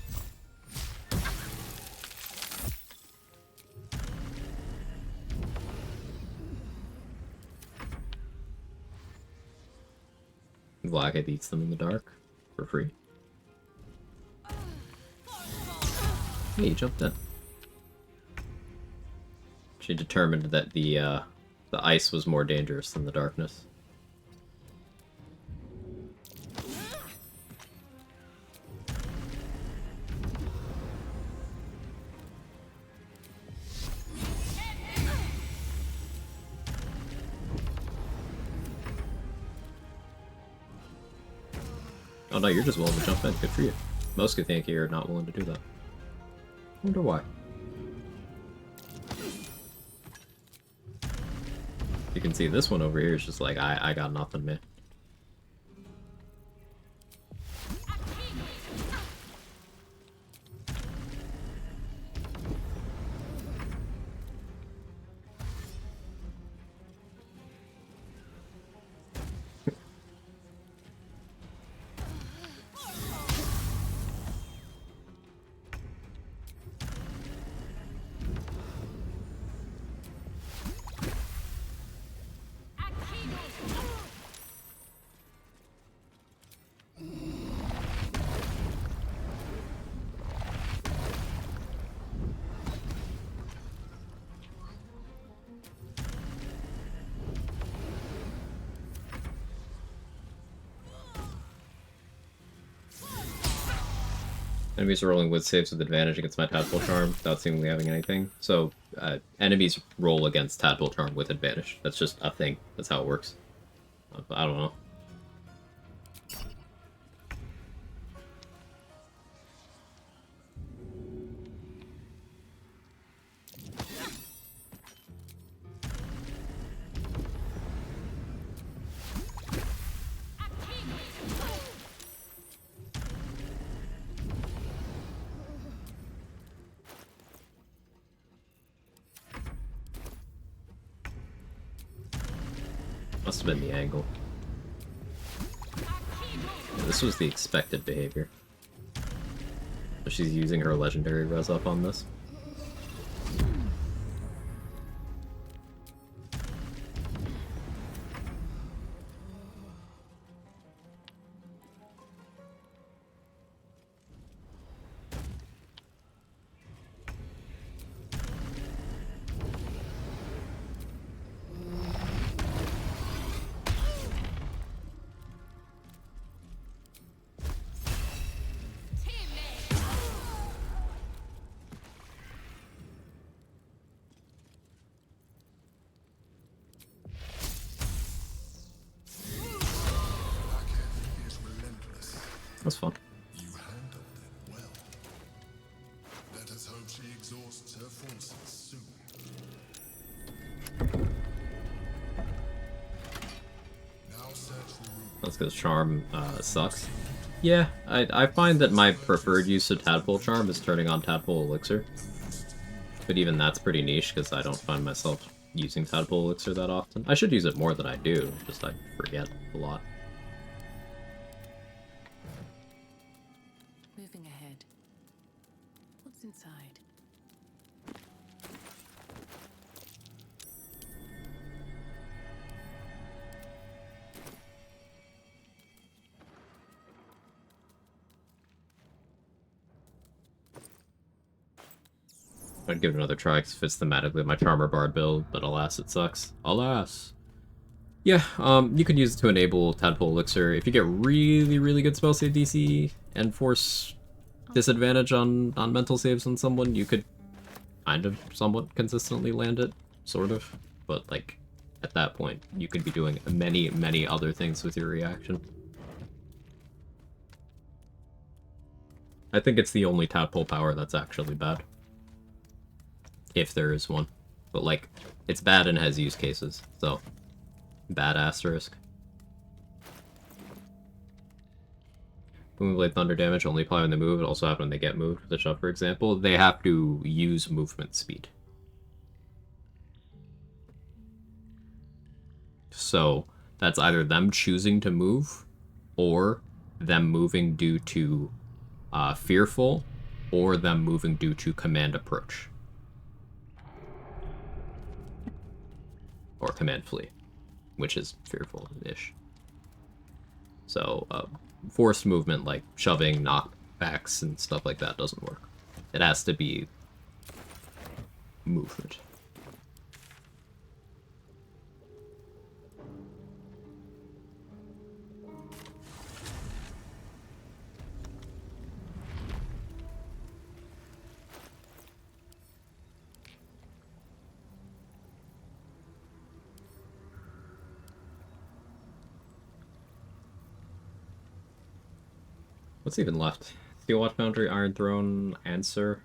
Vlagate eats them in the dark for free. Hey, you jumped in. She determined that the ice was more dangerous than the darkness. Oh no, you're just willing to jump in. Good for you. Most Githyanki are not willing to do that. Wonder why. You can see this one over here is just like, I got nothing, man. Enemies are rolling with saves with advantage against my Tadpole Charm without seemingly having anything. So, enemies roll against Tadpole Charm with advantage. That's just a thing. That's how it works. I don't know. Must have been the angle. Yeah, this was the expected behavior. But she's using her legendary res up on this. That's fun. You handled it well. Let us hope she exhausts her forces soon. Now search the room. That's because Charm sucks. Yeah, I find that my preferred use of Tadpole Charm is turning on Tadpole Elixir. But even that's pretty niche, because I don't find myself using Tadpole Elixir that often. I should use it more than I do, just I forget a lot. Moving ahead. What's inside? I'd give it another try because it fits thematically my Charmer Bard build, but alas, it sucks. Alas. Yeah, you could use it to enable Tadpole Elixir. If you get really, really good spell save DC and force disadvantage on mental saves on someone, you could kind of somewhat consistently land it, sort of. But, like, at that point, you could be doing many, many other things with your reaction. I think it's the only Tadpole power that's actually bad. If there is one. But, like, it's bad and has use cases, so bad asterisk. Boomblade Thunder damage only apply when they move. It also happens when they get moved. The shove, for example, they have to use movement speed. So that's either them choosing to move, or them moving due to fearful, or them moving due to command approach. Or command flee, which is fearful-ish. So, forced movement like shoving, knockbacks, and stuff like that doesn't work. It has to be movement. What's even left? Steel Watch Foundry, Iron Throne, Answer.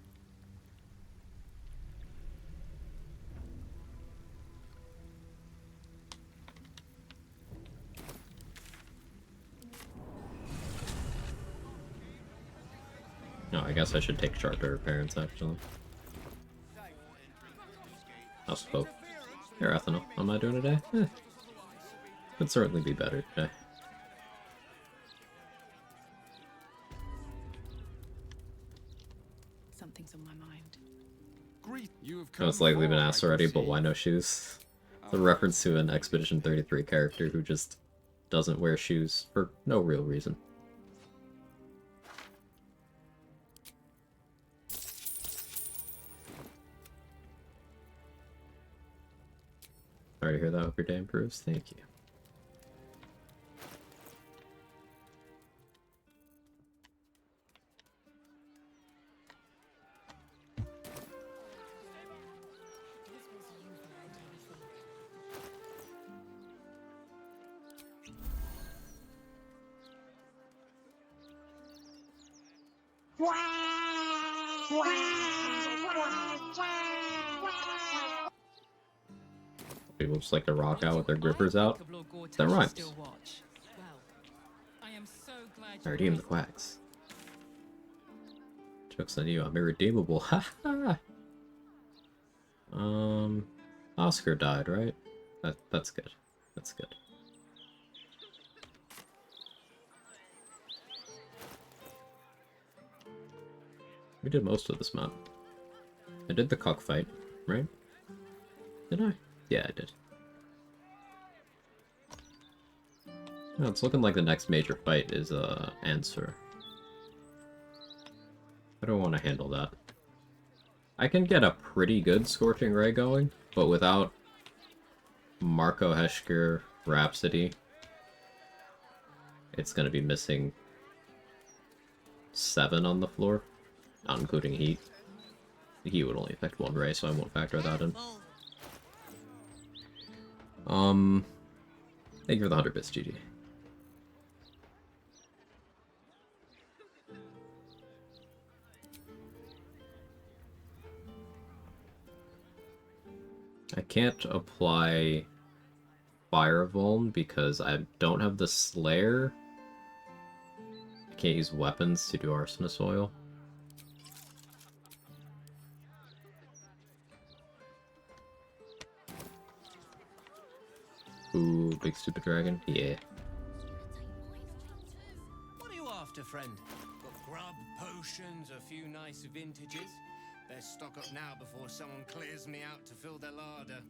No, I guess I should take Charter Parents, actually. I'll spoke. Here, Ethanol. How am I doing today? Could certainly be better today. Something's on my mind. Most likely been asked already, but why no shoes? It's a reference to an Expedition 33 character who just doesn't wear shoes for no real reason. Sorry to hear that. Hope your day improves. Thank you. People just like to rock out with their grippers out. That rhymes. I redeemed the Quags. Joke's on you, I'm irredeemable. Haha. Oscar died, right? That's good. That's good. We did most of this map. I did the cockfight, right? Did I? Yeah, I did. Oh, it's looking like the next major fight is Answer. I don't want to handle that. I can get a pretty good Scorching Ray going, but without Marco Heschker Rhapsody, it's going to be missing 7 on the floor, not including heat. The heat would only affect 1 ray, so I won't factor that in. Thank you for the 100 bits, GG. I can't apply Fire Vuln because I don't have the Slayer. I can't use weapons to do Arsonist Oil. Ooh, big stupid dragon? Yeah. What are you after, friend? Got grub, potions, a few nice vintages? Best stock up now before someone clears me out to fill their larder.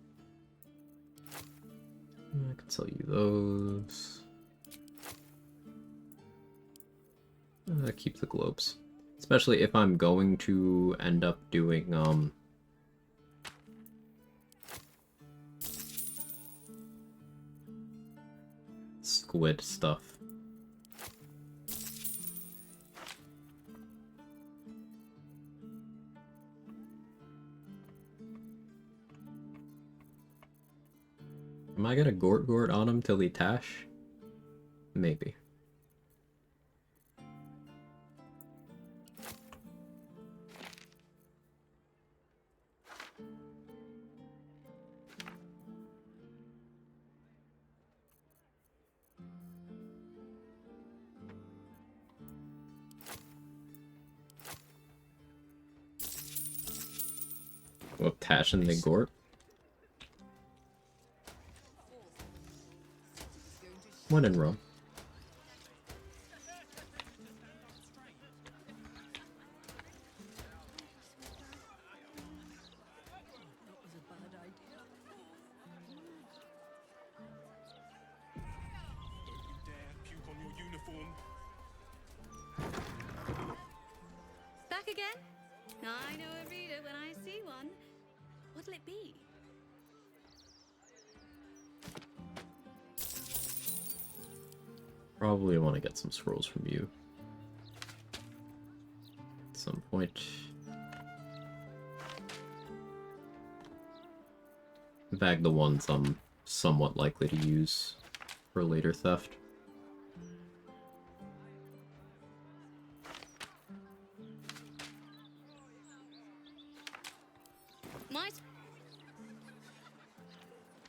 I can sell you those. Keep the globes. Especially if I'm going to end up doing, squid stuff. Am I gonna Gort on him till he Tash? Maybe. Well, Tash and the Gort. When in Rome. Back again? I know a reader when I see one. What'll it be? Probably want to get some scrolls from you at some point. Bag the ones I'm somewhat likely to use for later theft.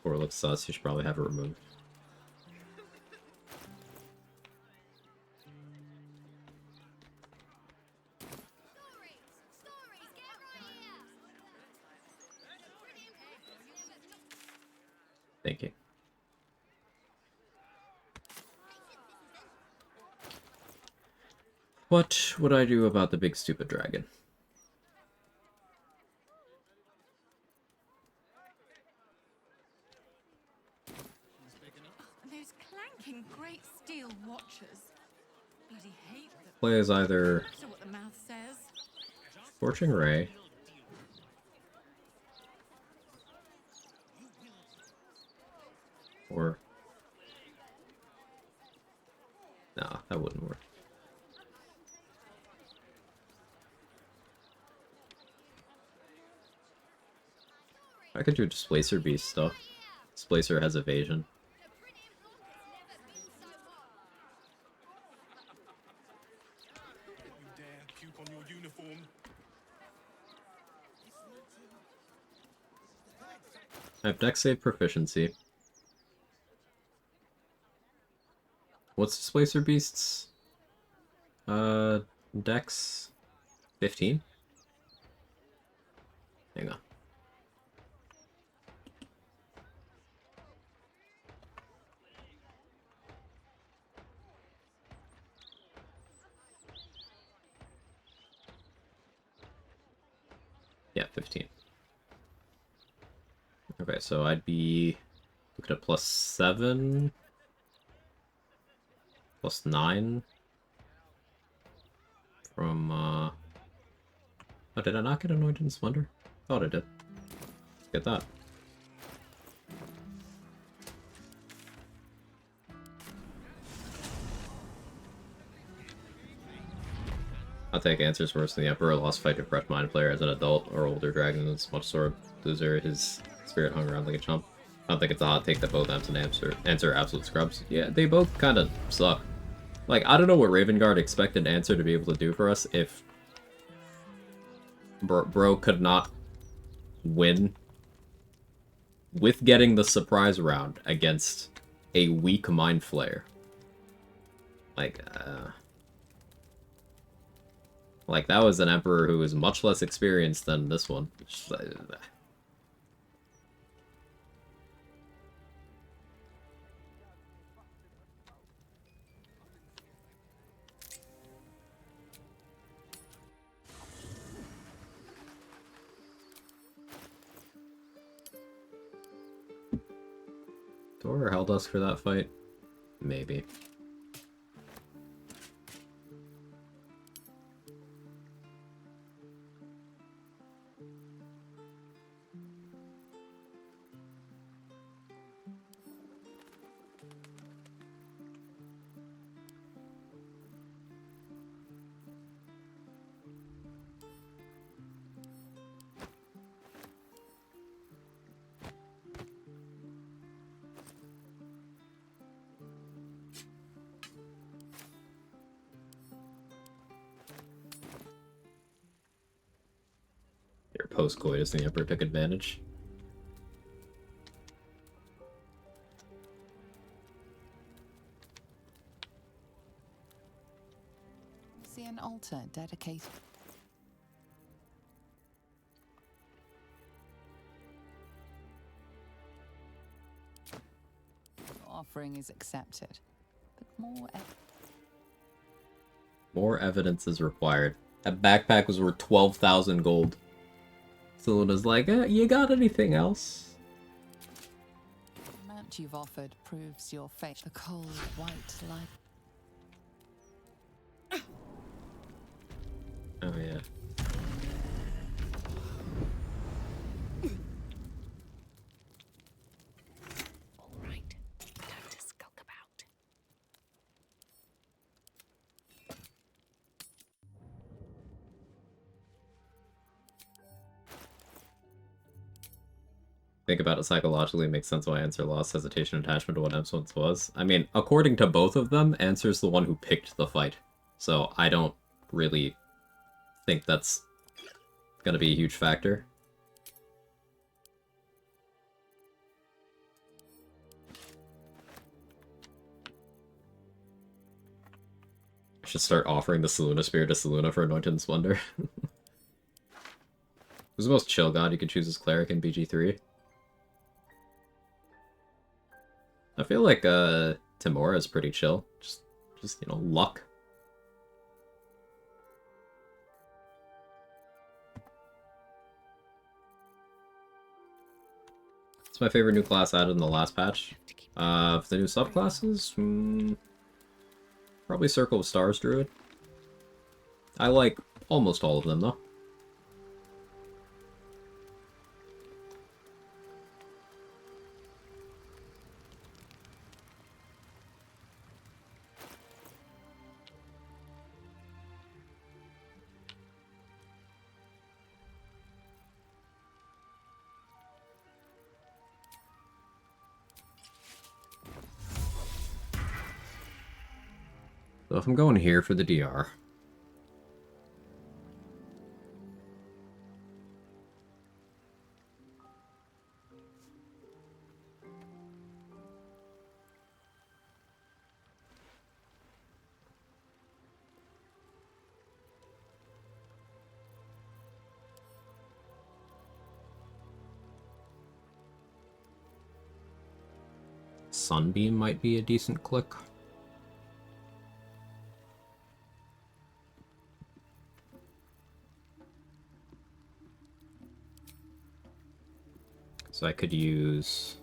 Or it looks sus, you should probably have it removed. Thank you. What would I do about the big stupid dragon? Those clanking great steel watchers. Bloody hate them. Play as either So what the mouth says. Scorching Ray, or nah, that wouldn't work. I could do Displacer Beast stuff. Displacer has evasion. I have Dex Save Proficiency. What's Displacer Beasts? Dex 15? Hang on. Yeah, 15. Okay, so I'd be looking at +7, +9 from, oh, did I not get Anointed in Splendor? Thought I did. Let's get that. I'll take answers worse than the Emperor. Lost fight to fresh mind player as an adult or older dragon than much sword loser. His spirit hung around like a chump. I don't think it's a hot take that both Emps and Answer are absolute scrubs. Yeah, they both kind of suck. Like, I don't know what Ravengard expected Answer to be able to do for us if bro could not win with getting the surprise round against a weak Mind Flayer. Like, that was an Emperor who was much less experienced than this one. Just, do I order Helldusk for that fight? Maybe. Your post-coitus the Emperor took advantage. See an altar dedicated. Your offering is accepted, but More evidence is required. That backpack was worth 12,000 gold. Seluna's like, you got anything else? The amount you've offered proves your fate. The cold white light. Oh, yeah. All right, time to skulk about. Think about it psychologically, it makes sense why Answer lost hesitation and attachment to what Ems once was. I mean, according to both of them, Answer's the one who picked the fight. So I don't really think that's gonna be a huge factor. I should start offering the Seluna Spear to Seluna for Anointed and Splendor. Who's the most chill god you could choose as Cleric in BG3? I feel like Timora is pretty chill. Just you know, luck. It's my favorite new class added in the last patch. For the new subclasses, probably Circle of Stars Druid. I like almost all of them, though. So if I'm going here for the DR, Sunbeam might be a decent click. So I could use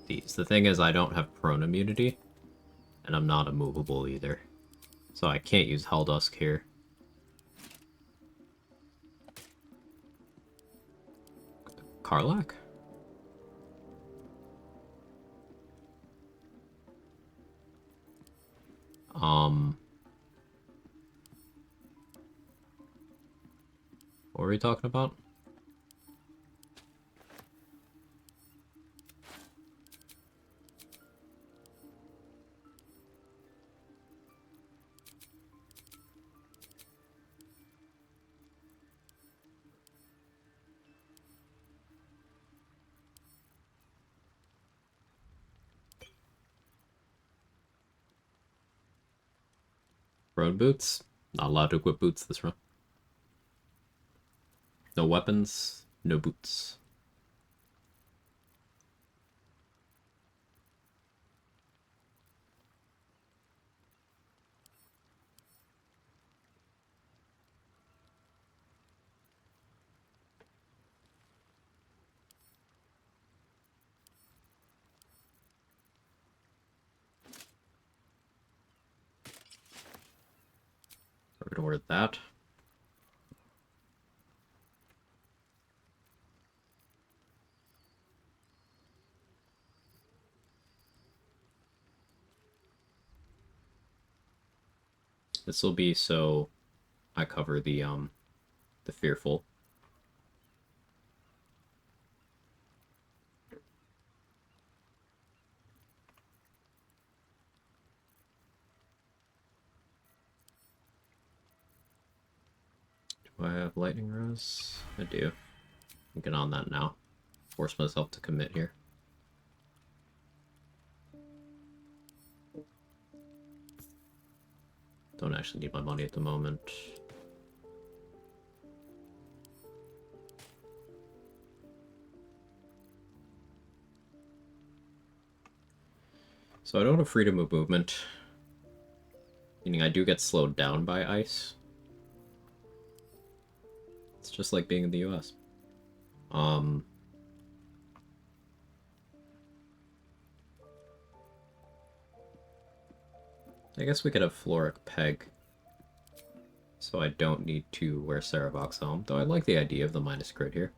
these. The thing is, I don't have prone immunity, and I'm not immovable either. So I can't use Helldusk here. Karlach? What were we talking about? Throne boots. Not allowed to equip boots this run. No weapons, no boots. We're gonna order that. This will be so I cover the fearful. Do I have lightning rose? I do. I'll get on that now. Force myself to commit here. Don't actually need my money at the moment. So I don't have freedom of movement, meaning I do get slowed down by ice. It's just like being in the US. I guess we could have Floric Peg, so I don't need to wear Saravox Helm, though I like the idea of the minus crit here.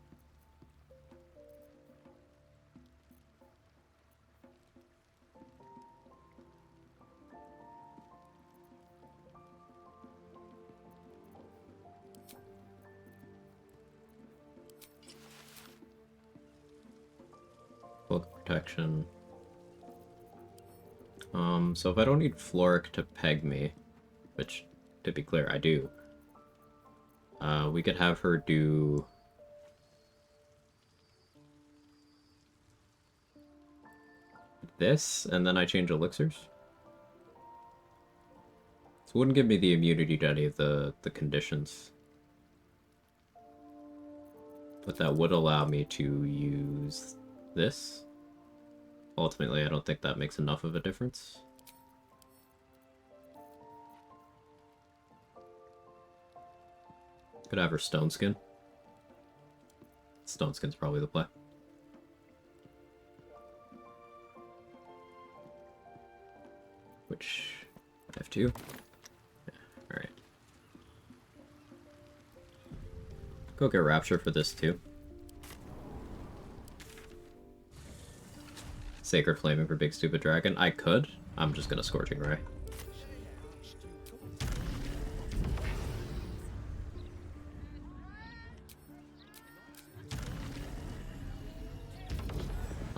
Book protection. So if I don't need Floric to peg me, which, to be clear, I do, we could have her do this, and then I change elixirs. So it wouldn't give me the immunity to any of the conditions. But that would allow me to use this. Ultimately, I don't think that makes enough of a difference. Could have her Stone Skin. Stone Skin's probably the play. Which, F2. Yeah, alright. Go get Rapture for this too. Sacred Flaming for Big Stupid Dragon. I could. I'm just gonna Scorching Ray.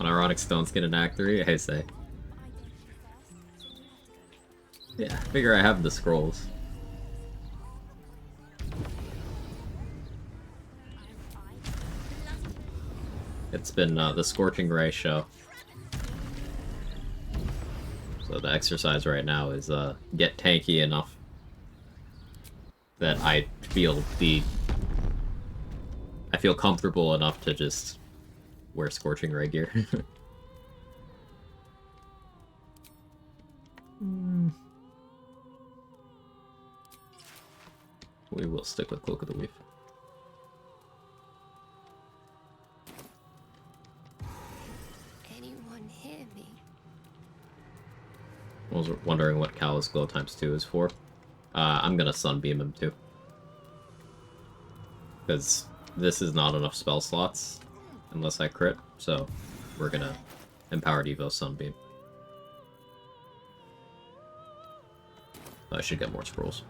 Unironic Stone Skin in Act 3, I say. Yeah, figure I have the scrolls. It's been the Scorching Ray show. So the exercise right now is get tanky enough that I feel comfortable enough to just wear Scorching Ray gear. We will stick with Cloak of the Weave. Anyone hear me? I was wondering what Callous Glow ×2 is for. I'm gonna Sunbeam him too. Because this is not enough spell slots unless I crit, so we're gonna Empowered Evo Sunbeam. I should get more scrolls.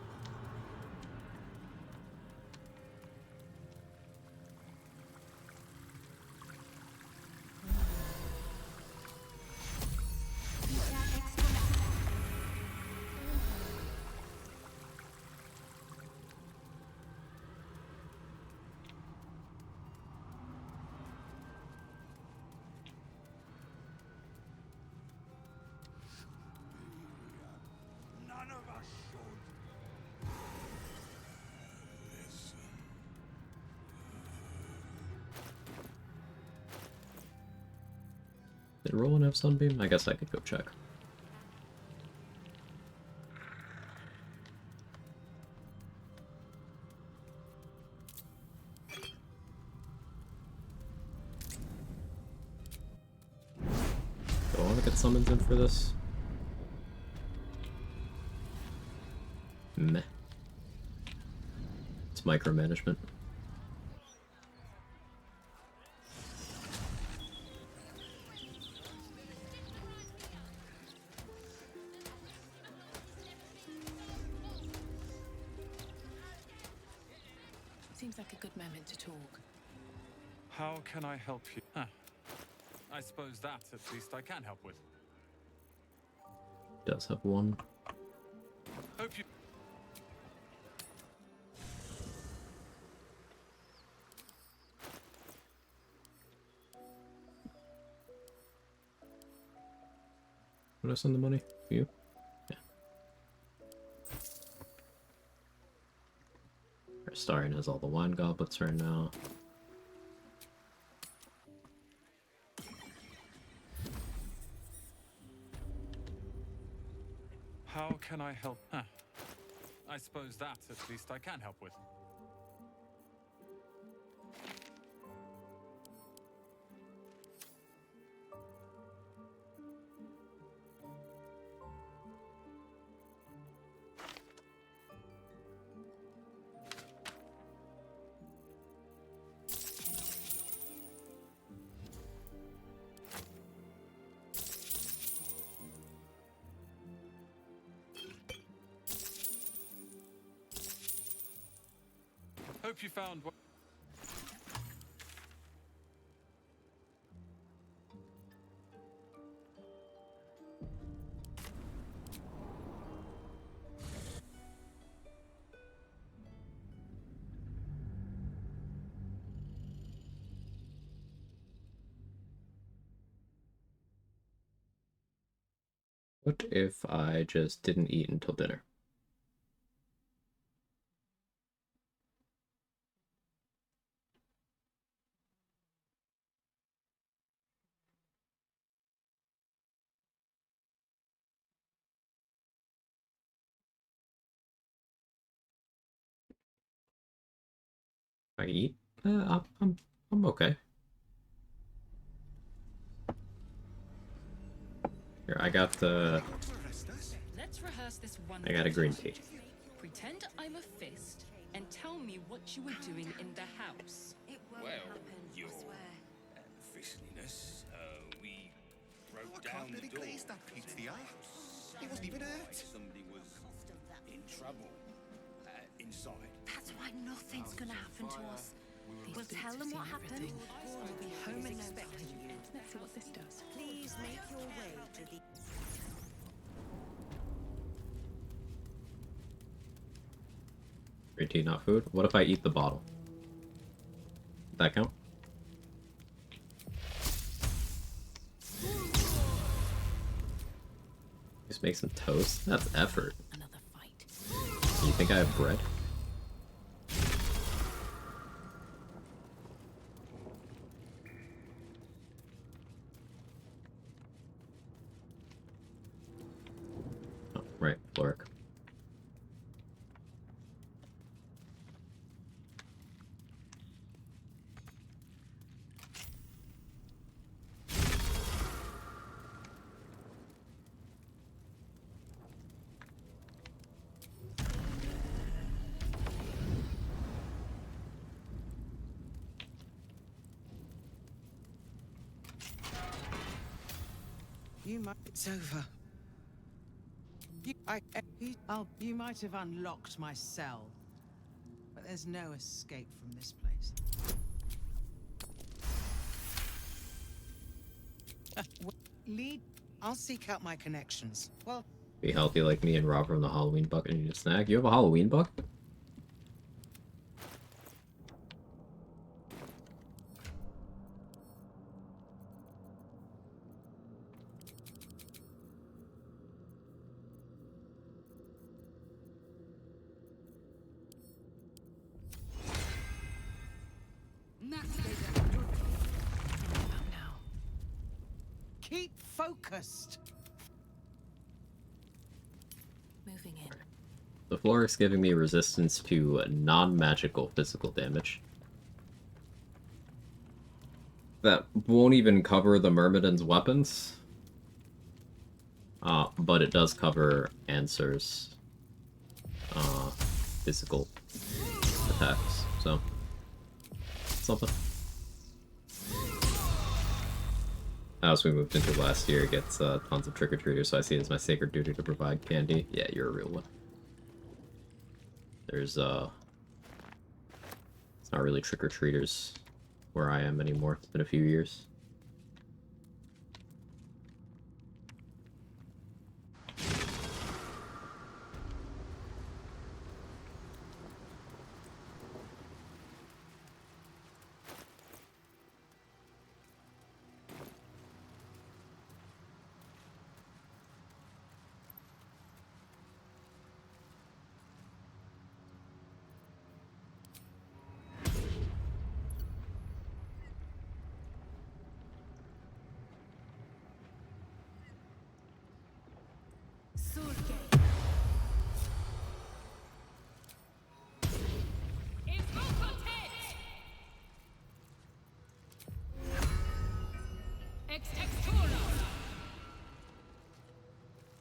None of us should. Did Roland have Sunbeam? I guess I could go check. Do I want to get summons in for this? Meh. It's micromanagement. Seems like a good moment to talk. How can I help you? Huh. I suppose that, at least, I can help with. Does have one. Hope you... Would I send the money? For you? Yeah. Starian has all the wine goblets right now. How can I help? Huh. I suppose that, at least, I can help with. Hope you found what... What if I just didn't eat until dinner? I eat? I'm okay. Here, I got the... Let's rehearse this one. I got a green tea. Pretend I'm a fist and tell me what you were doing in the house. It won't happen, your I swear. fistliness, we broke I down can't the let it door. glaze that pizza. He wasn't even hurt. Somebody was in trouble inside. That's why nothing's gonna happen to us. We'll tell them what happened. We'll be home expecting you. Let's see what this does. Please make your way to the... Green tea, not food. What if I eat the bottle? Does that count? Just make some toast? That's effort. Another fight. You think I have bread? Oh, right, Floric. You might... It's over. You might have unlocked my cell, but there's no escape from this place. Lead... I'll seek out my connections. Well... Be healthy like me and Rob from the Halloween bucket and eat a snack. You have a Halloween bucket? Keep focused. Moving in. The floor is giving me resistance to non-magical physical damage. That won't even cover the Myrmidon's weapons. But it does cover Answer's physical attacks, so something. As we moved into last year, it gets tons of trick-or-treaters, so I see it as my sacred duty to provide candy. Yeah, you're a real one. There's, it's not really trick-or-treaters where I am anymore. It's been a few years.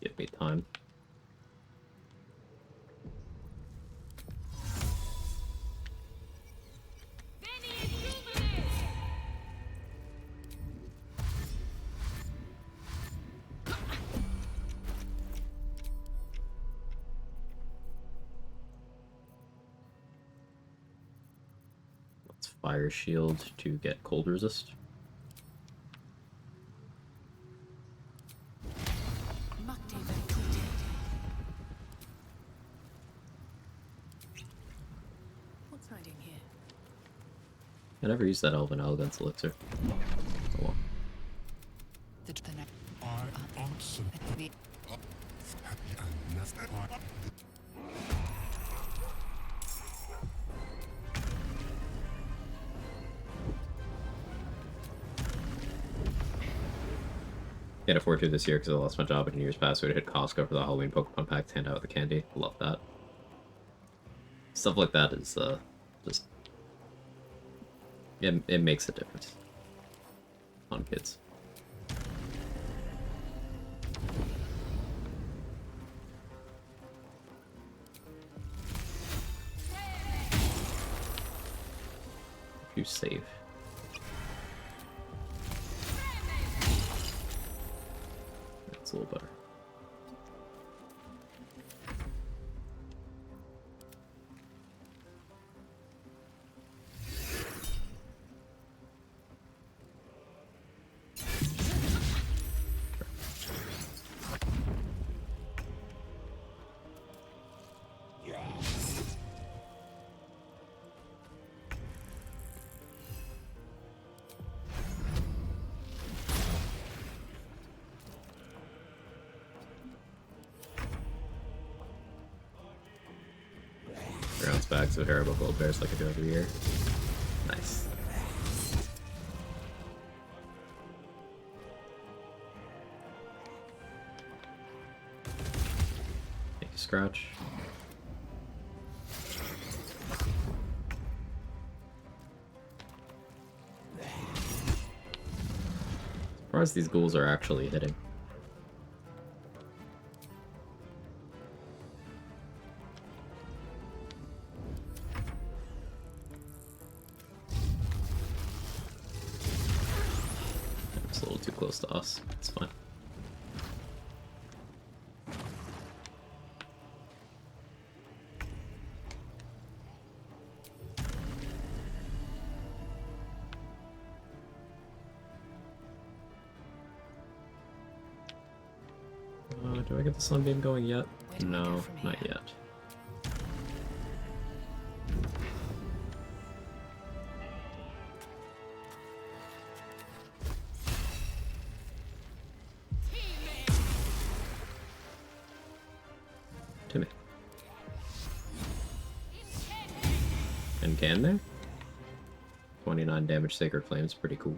Give me time. Let's fire shield to get cold resist. What's hiding here? I never used that Elven Elegance elixir. Oh well. Can't afford to this year because I lost my job in years past, so I hit Costco for the Halloween Pokemon pack to hand out the candy. Love that. Stuff like that is just it makes a difference on kids. If you save. That's a little better. Rounds bags of Haribo Gold Bears like I do every year. Nice. Thank you, Scratch. Surprised these ghouls are actually hitting. It's a little too close to us. It's fine. Do I get the sunbeam going yet? No, not yet. Timmy. And can there? 29 damage Sacred Flames, pretty cool.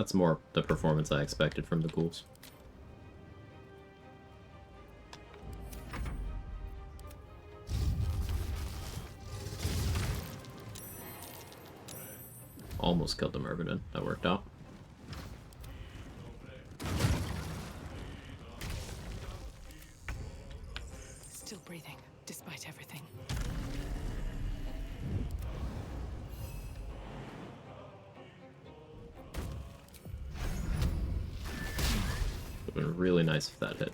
That's more the performance I expected from the ghouls. Almost killed the Myrmidon. That worked out. Still breathing, despite everything. Would have been really nice if that hit.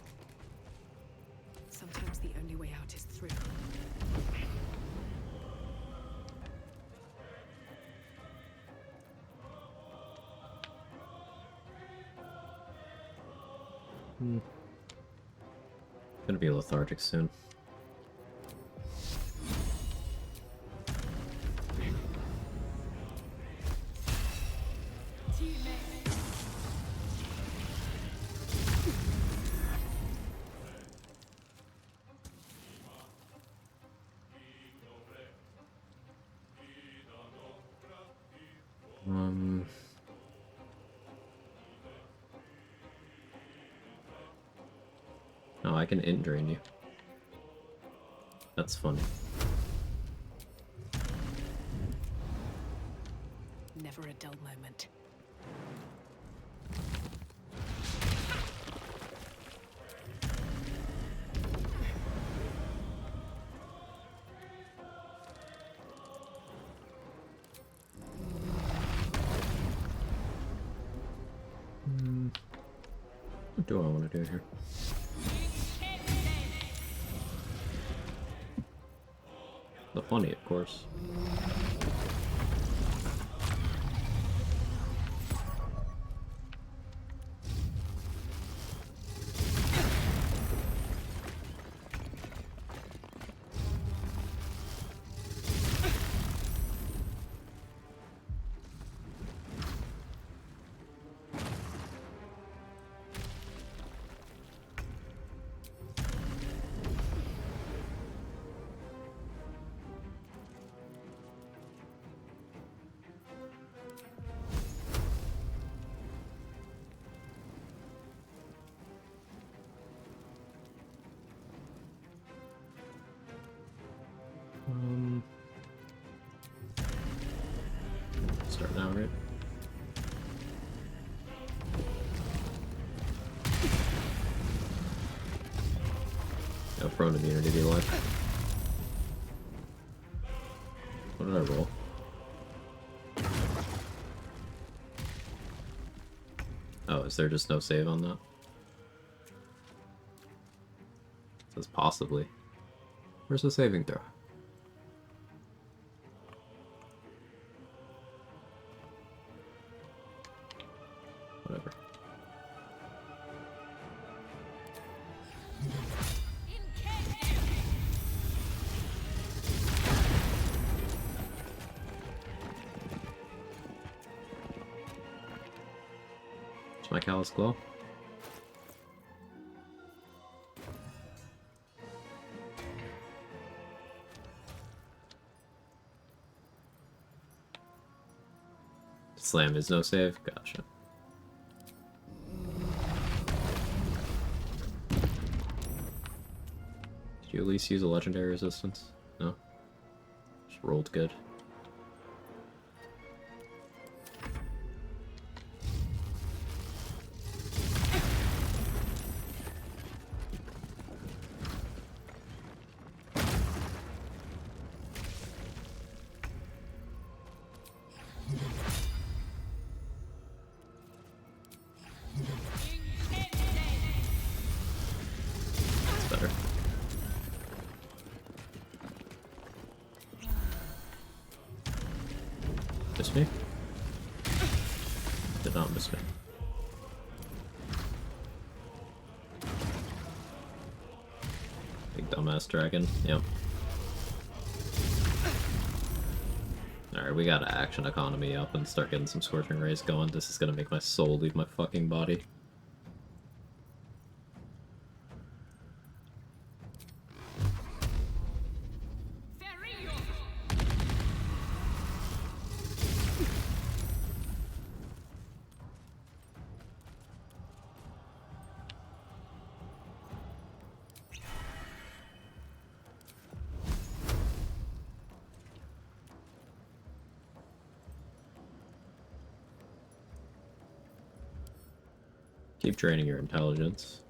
Sometimes the only way out is through. Gonna be lethargic soon. No, I can int drain you. That's funny. Never a dull moment. What do I want to do here? The funny, of course. Start now, right? No prone immunity to life. What did I roll? Oh, is there just no save on that? It says possibly. Where's the saving throw? Whatever. Is my callous glow? Slam is no save? Gotcha. Did you at least use a legendary resistance? No? Just rolled good. Better. Miss me? Did not miss me. Big dumbass dragon. Yep. Alright, we gotta action economy up and start getting some Scorching Rays going. This is gonna make my soul leave my fucking body. Keep draining your intelligence.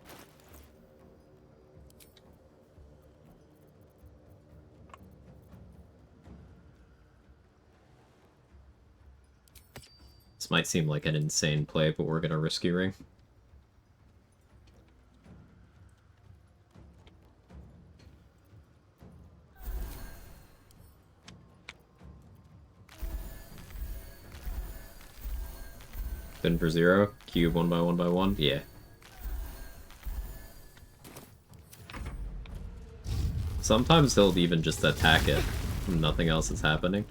This might seem like an insane play, but we're gonna risky ring. Spin for 0. Cube 1 by 1 by 1. Yeah. Sometimes he'll even just attack it. Nothing else is happening.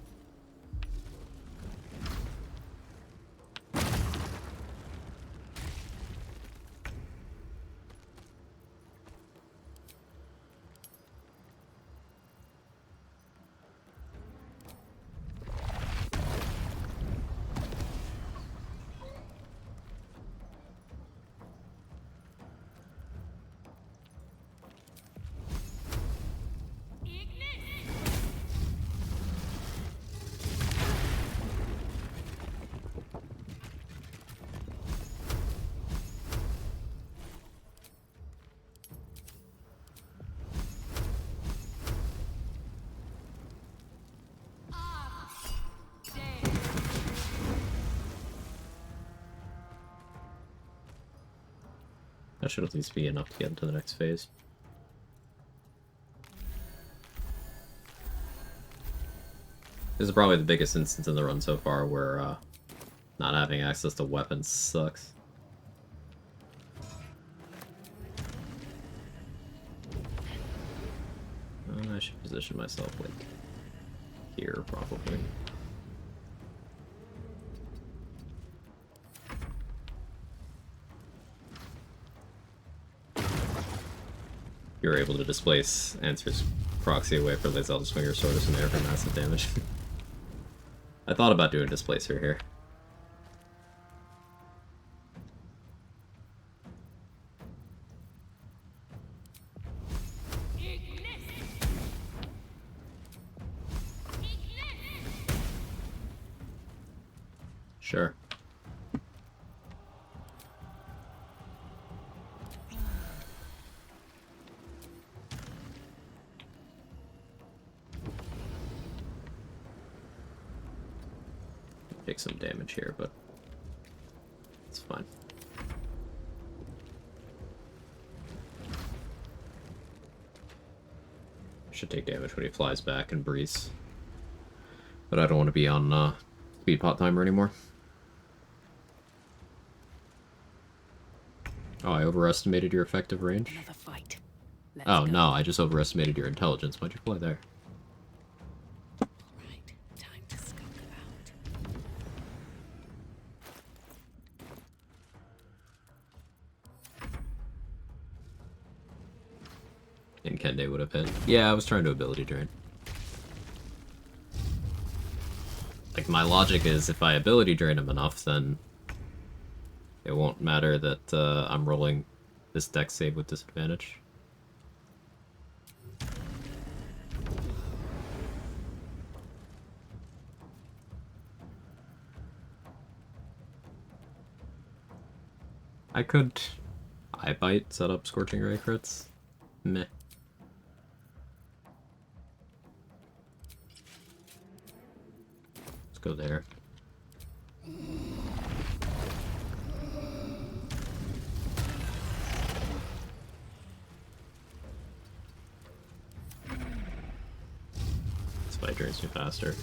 That should at least be enough to get into the next phase. This is probably the biggest instance in the run so far where not having access to weapons sucks. I should position myself like here probably. You're able to displace Answer's proxy away for Lae'zel to swing your sword of some air for massive damage. I thought about doing Displacer here. Sure. Take some damage here, but it's fine. Should take damage when he flies back and breathes. But I don't want to be on speed pot timer anymore. Oh, I overestimated your effective range? Another fight. Oh, no, I just overestimated your intelligence. Why'd you fly there? Time to scope about. And Kende would have hit. Yeah, I was trying to ability drain. Like, my logic is if I ability drain him enough, then it won't matter that I'm rolling this dex save with disadvantage. I could eye bite, set up Scorching Ray crits. Meh. Let's go there. This fight drains me faster.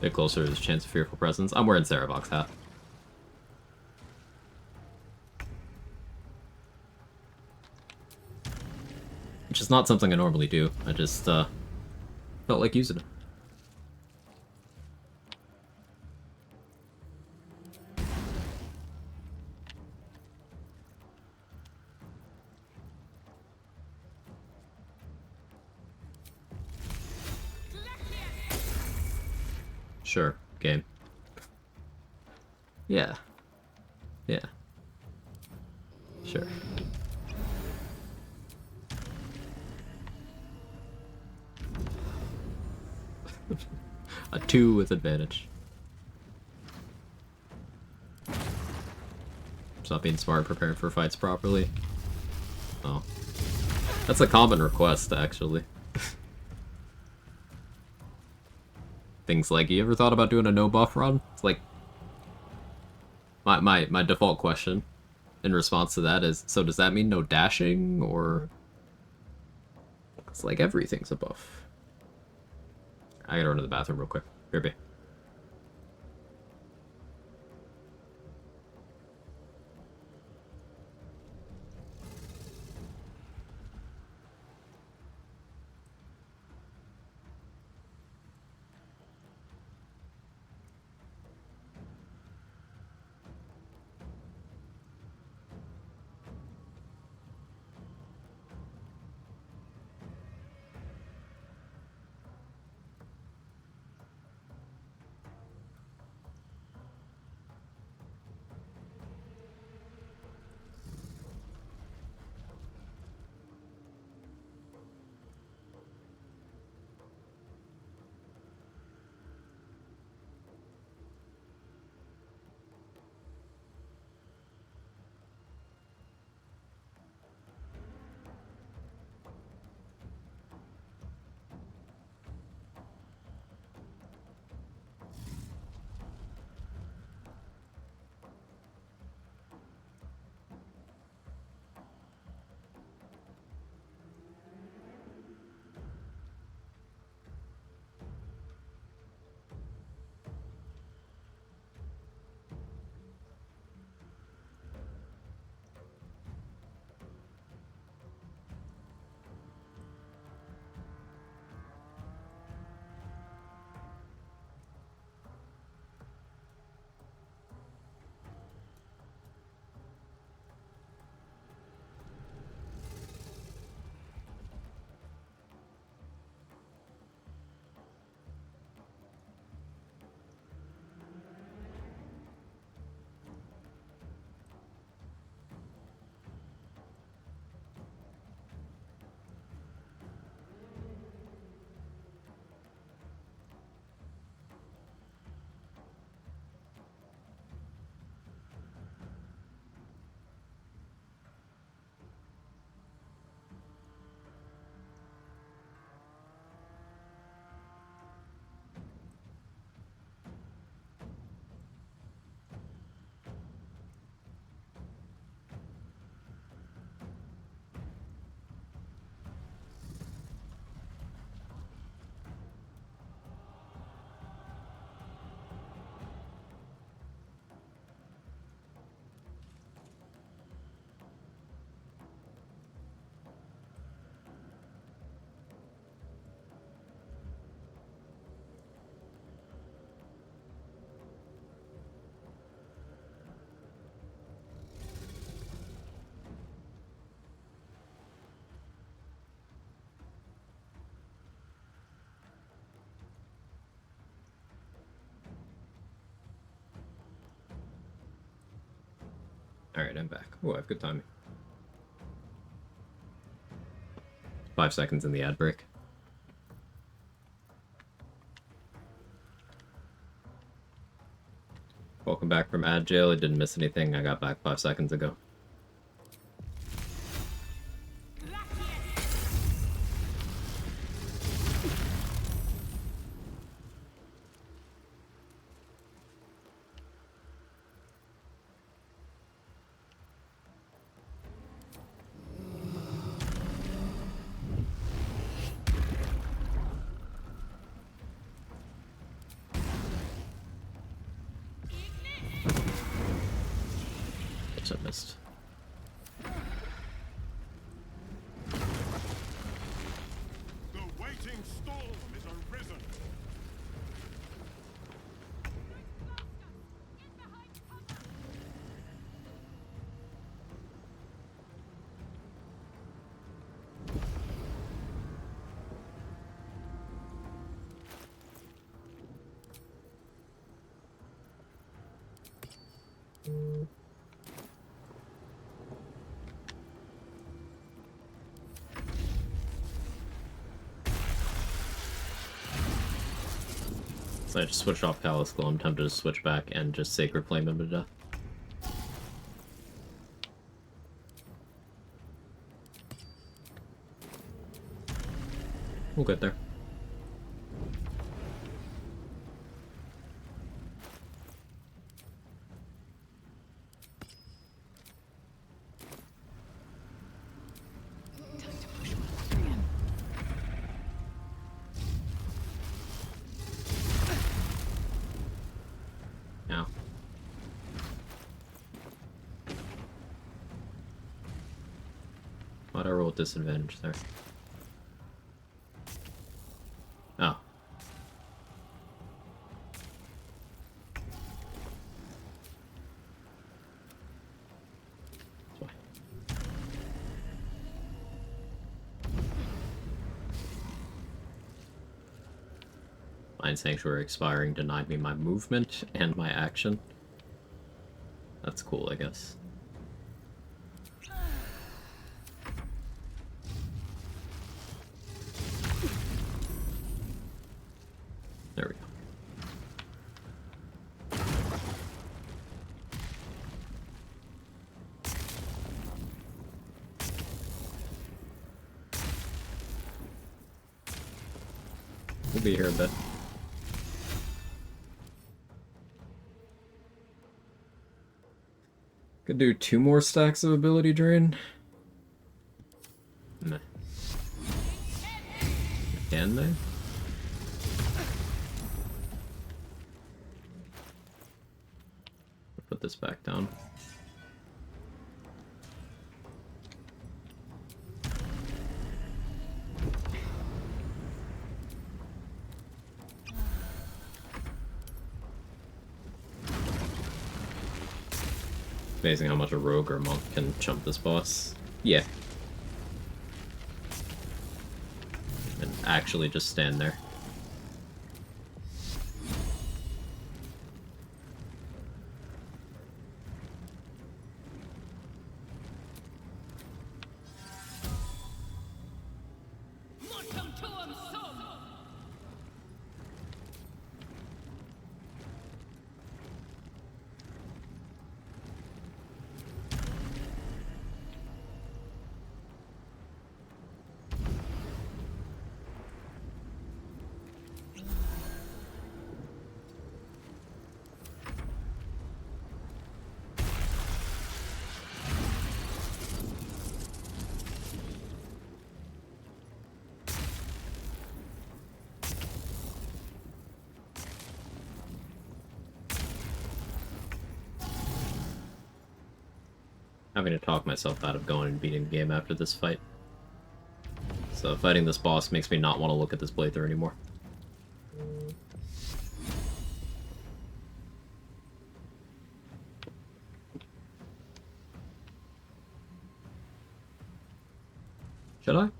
Bit closer, there's a chance of Fearful Presence. I'm wearing Saravox hat. Which is not something I normally do. I just felt like using it. Sure, game. Yeah. Yeah. Sure. A 2 with advantage. It's not being smart, preparing for fights properly. Oh. That's a common request, actually. Things like, you ever thought about doing a no buff run? It's like... My default question in response to that is, so does that mean no dashing, or... It's like everything's a buff. I gotta run to the bathroom real quick. Here, be. Alright, I'm back. Oh, I have good timing. 5 seconds in the ad break. Welcome back from ad jail. I didn't miss anything. I got back 5 seconds ago. I missed. The waiting storm is arisen. So I just switched off Palace Glow. I'm tempted to switch back and just Sacred Flame him to death. we'll get there. Now. Why'd I roll disadvantage there? Oh. That's why. Mind Sanctuary expiring denied me my movement and my action. That's cool, I guess. There we go. We'll be here a bit. Could do 2 more stacks of ability drain. Meh. Can they? Put this back down. Amazing how much a rogue or monk can jump this boss. Yeah. And actually just stand there. Having to talk myself out of going and beating the game after this fight. So fighting this boss makes me not want to look at this playthrough anymore. Should I?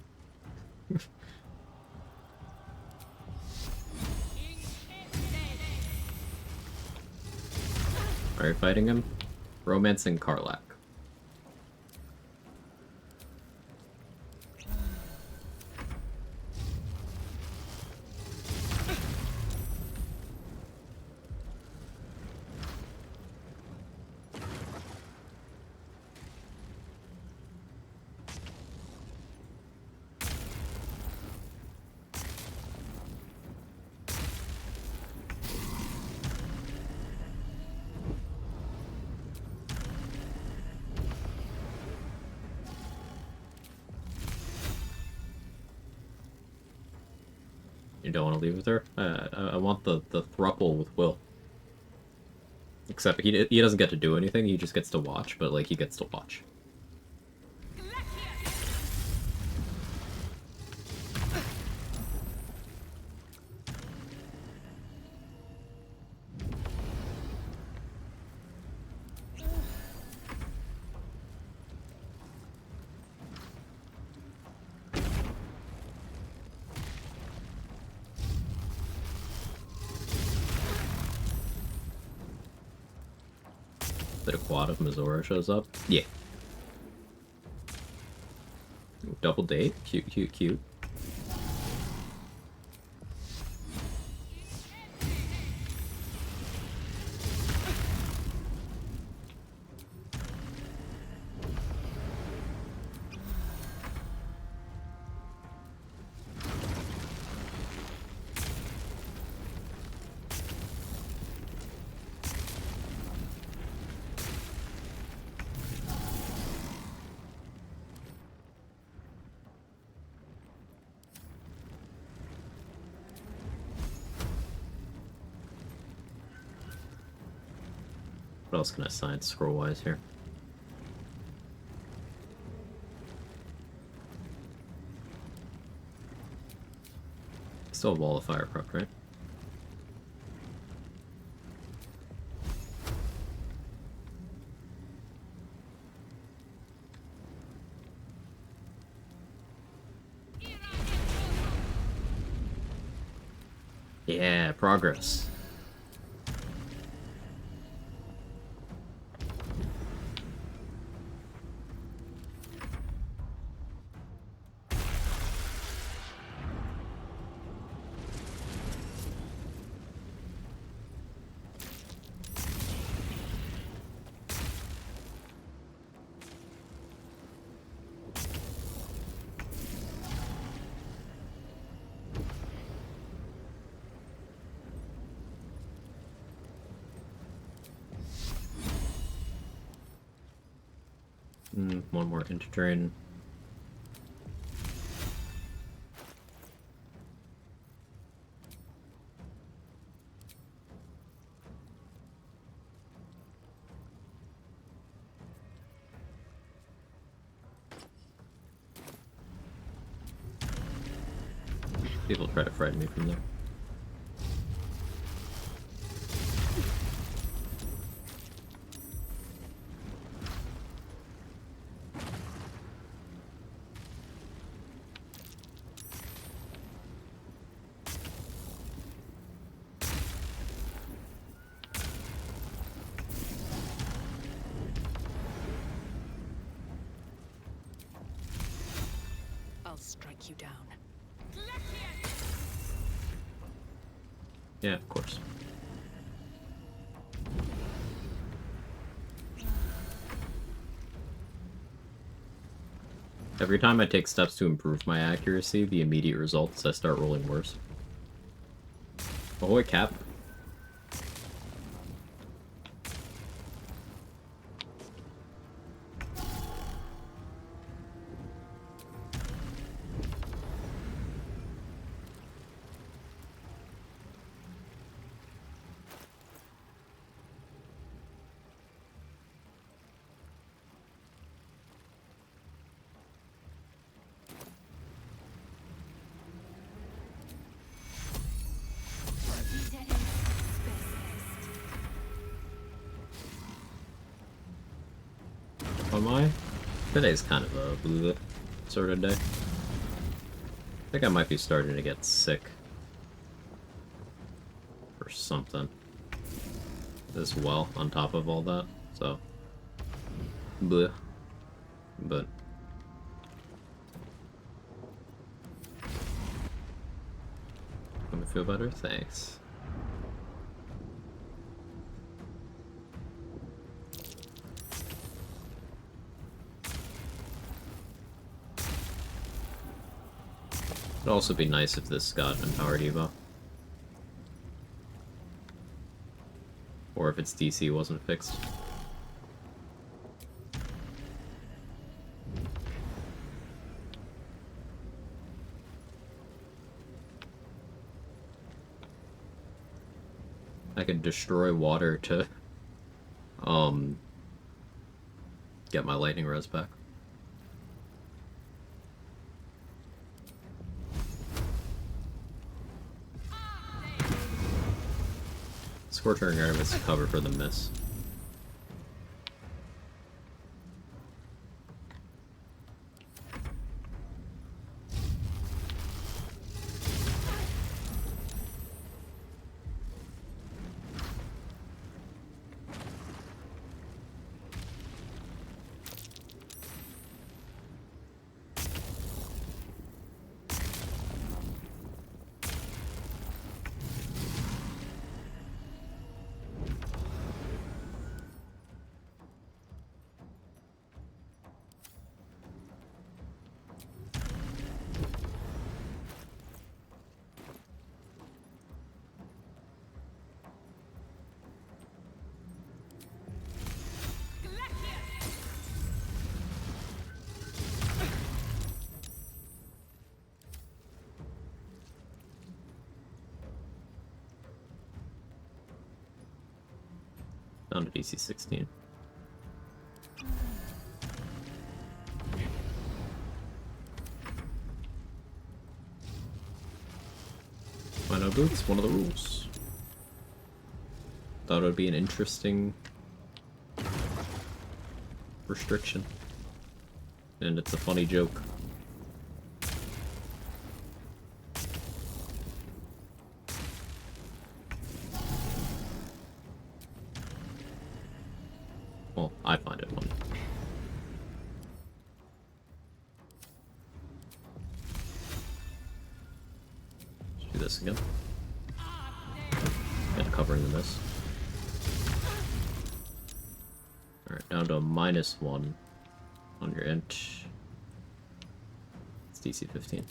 Are you fighting him? Romancing Karlak. You don't want to leave with her? I want the thruple with Will. Except he doesn't get to do anything, he just gets to watch, but like he gets to watch. That a quad if Mizora shows up? Yeah. Double date? Cute, cute, cute. else can I sign scroll-wise here? Still a Wall of Fire prep, right? Yeah, progress. One more intertrain. People try to frighten me from there. I'll strike you down. Yeah, of course. Every time I take steps to improve my accuracy, the immediate result is I start rolling worse. Ahoy, Cap. Am I? Today's kind of a blue sort of day. I think I might be starting to get sick. Or something. As well, on top of all that. So. Bleh. But. Let me feel better? Thanks. It'd also be nice if this got an empowered evo. Or if its DC wasn't fixed. I could destroy water to get my lightning res back. Scorching Air was cover for the miss. Down to DC 16. Why no boots? One of the rules. Thought it would be an interesting restriction. And it's a funny joke. Well, I find it funny. Let's do this again. And covering the miss. Alright, down to a -1 on your int. It's DC 15.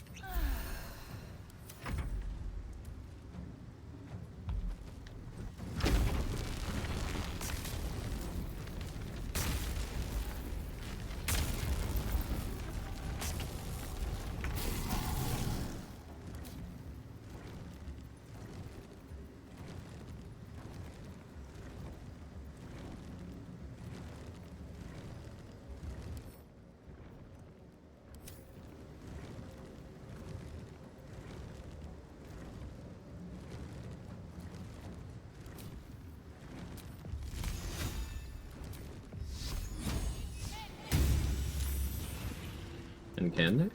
And can they?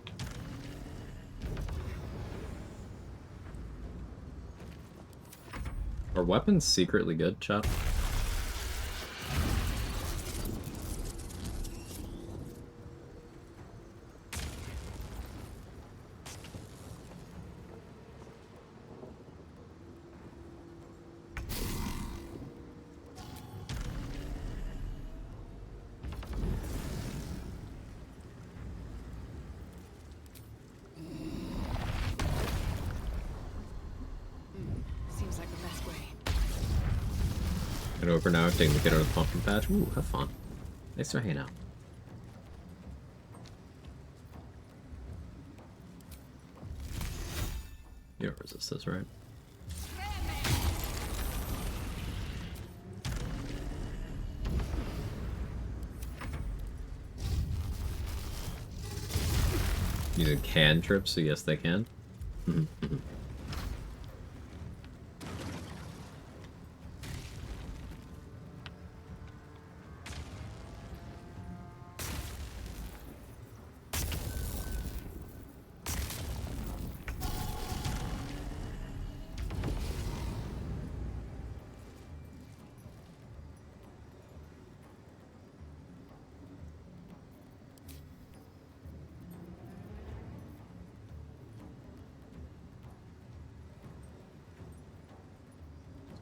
Are weapons secretly good, chat? Seems like the best way. Get over now, taking the kid out of the pumpkin patch. Ooh, have fun. Thanks for hanging out. You don't resist this, right? Using cantrips, so yes they can.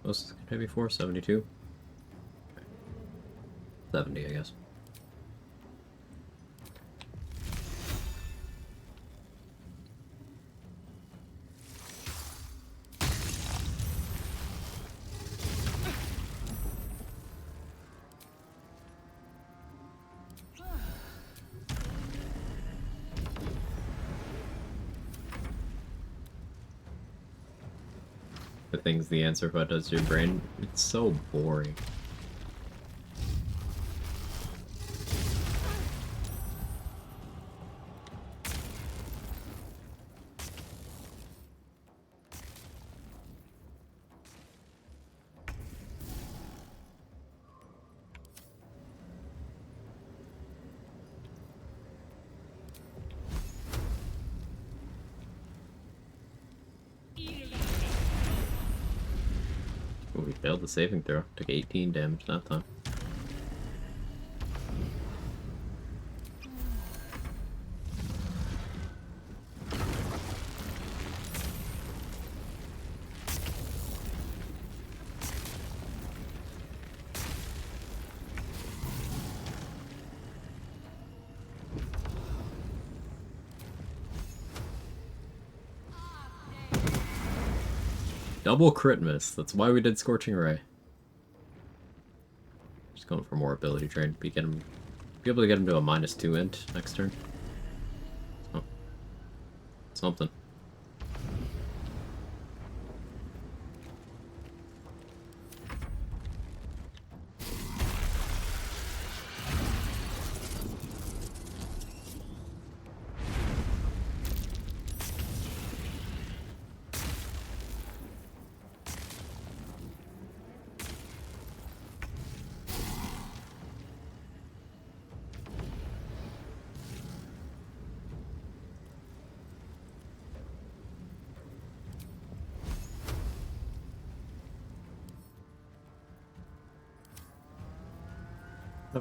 What's maybe 472? 70, I guess. The thing's the answer, but does your brain? It's so boring. Ooh, we failed the saving throw. Took 18 damage that time. Double crit miss. That's why we did Scorching Ray. Just going for more ability drain. Be able to get him to a -2 int next turn. Oh. Something.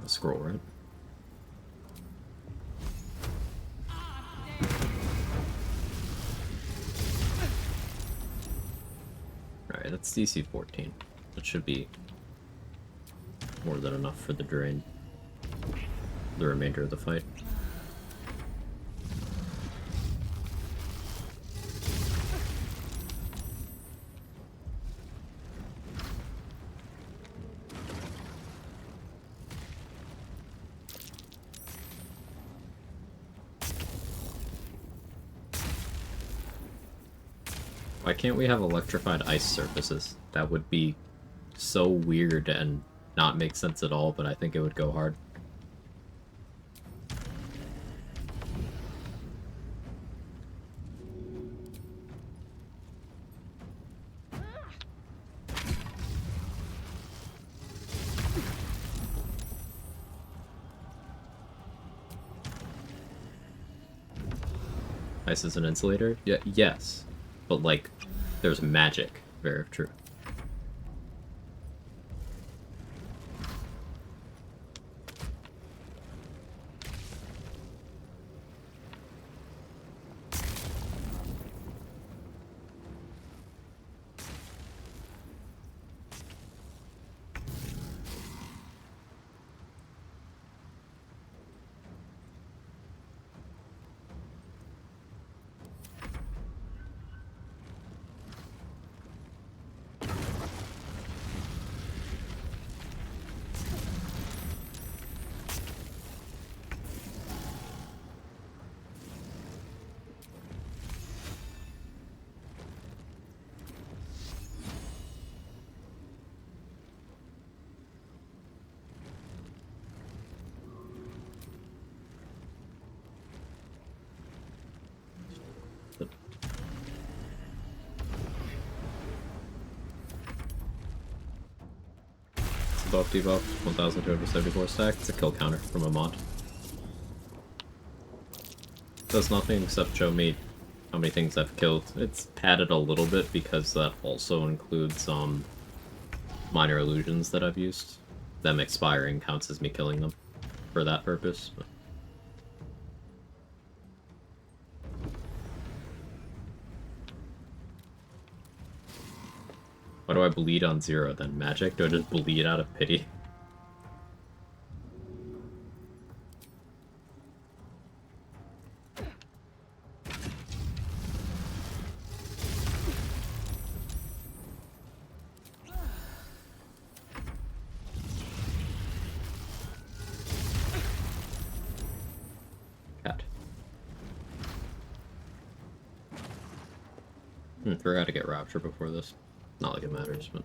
have a scroll, right? Alright, that's DC 14. That should be more than enough for the drain. The remainder of the fight. Why can't we have electrified ice surfaces? That would be so weird and not make sense at all, but I think it would go hard. Ice is an insulator? Yeah, yes. But, like, there's magic. Very true. Buff debuff, 1,274 stack. It's a kill counter from a mod. Does nothing except show me how many things I've killed. It's padded a little bit because that also includes minor illusions that I've used. Them expiring counts as me killing them for that purpose. But... why do I bleed on 0 then? Magic? Do I just bleed out of pity? Cat. Forgot to get Rapture before this. Not like it matters, but...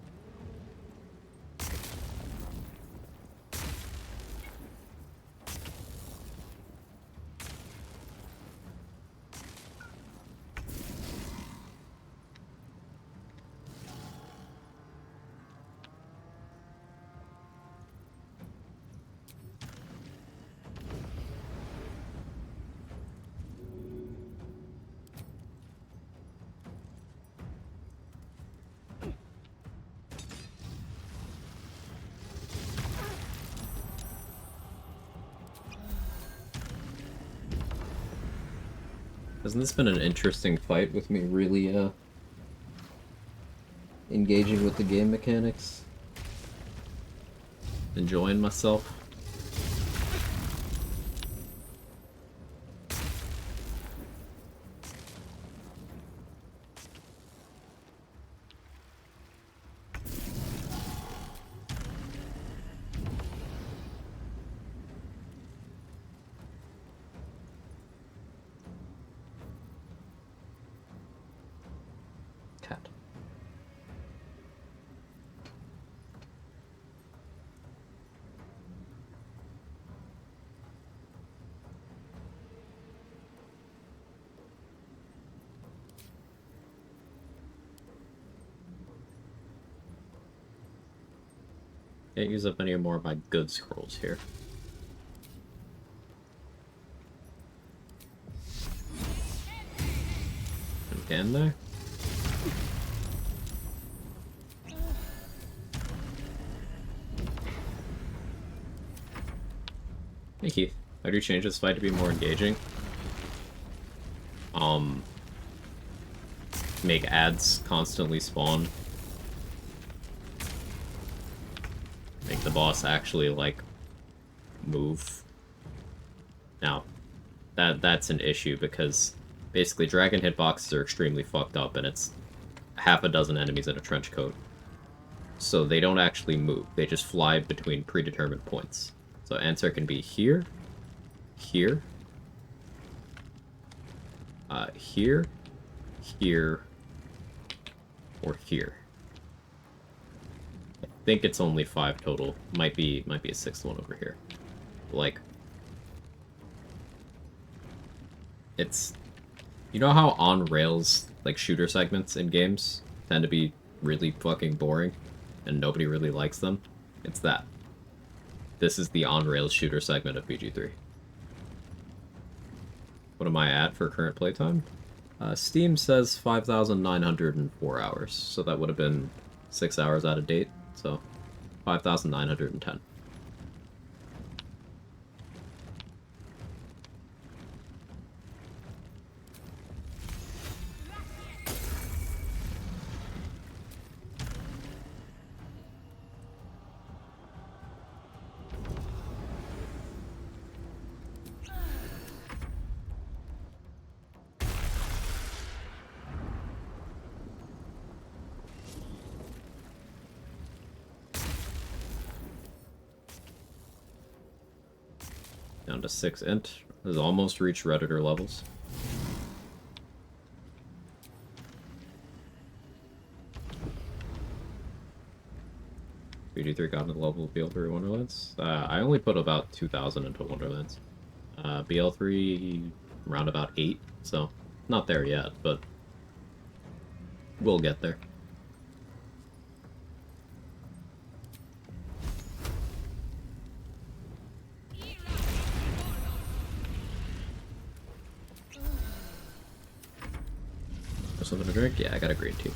Hasn't this been an interesting fight with me really, engaging with the game mechanics? Enjoying myself? Can't use up any more of my good scrolls here. Can there? Hey Keith, how do you change this fight to be more engaging? Make ads constantly spawn. Make the boss actually, like, move. Now, that's an issue because basically dragon hitboxes are extremely fucked up and it's half a dozen enemies in a trench coat. So they don't actually move, they just fly between predetermined points. So answer can be here, here, here, here, or here. I think it's only 5 total. Might be a 6th one over here. Like, it's, you know how on rails like shooter segments in games tend to be really fucking boring and nobody really likes them? It's that. This is the on rails shooter segment of BG3. What am I at for current playtime? Steam says 5,904 hours, so that would have been 6 hours out of date, so 5,910. Down to 6 int. Has almost reached Redditor levels. BG3 got into the level of BL3 Wonderlands. I only put about 2,000 into Wonderlands. BL3 around about 8, so not there yet, but we'll get there. Something to drink? Yeah, I got a green tea.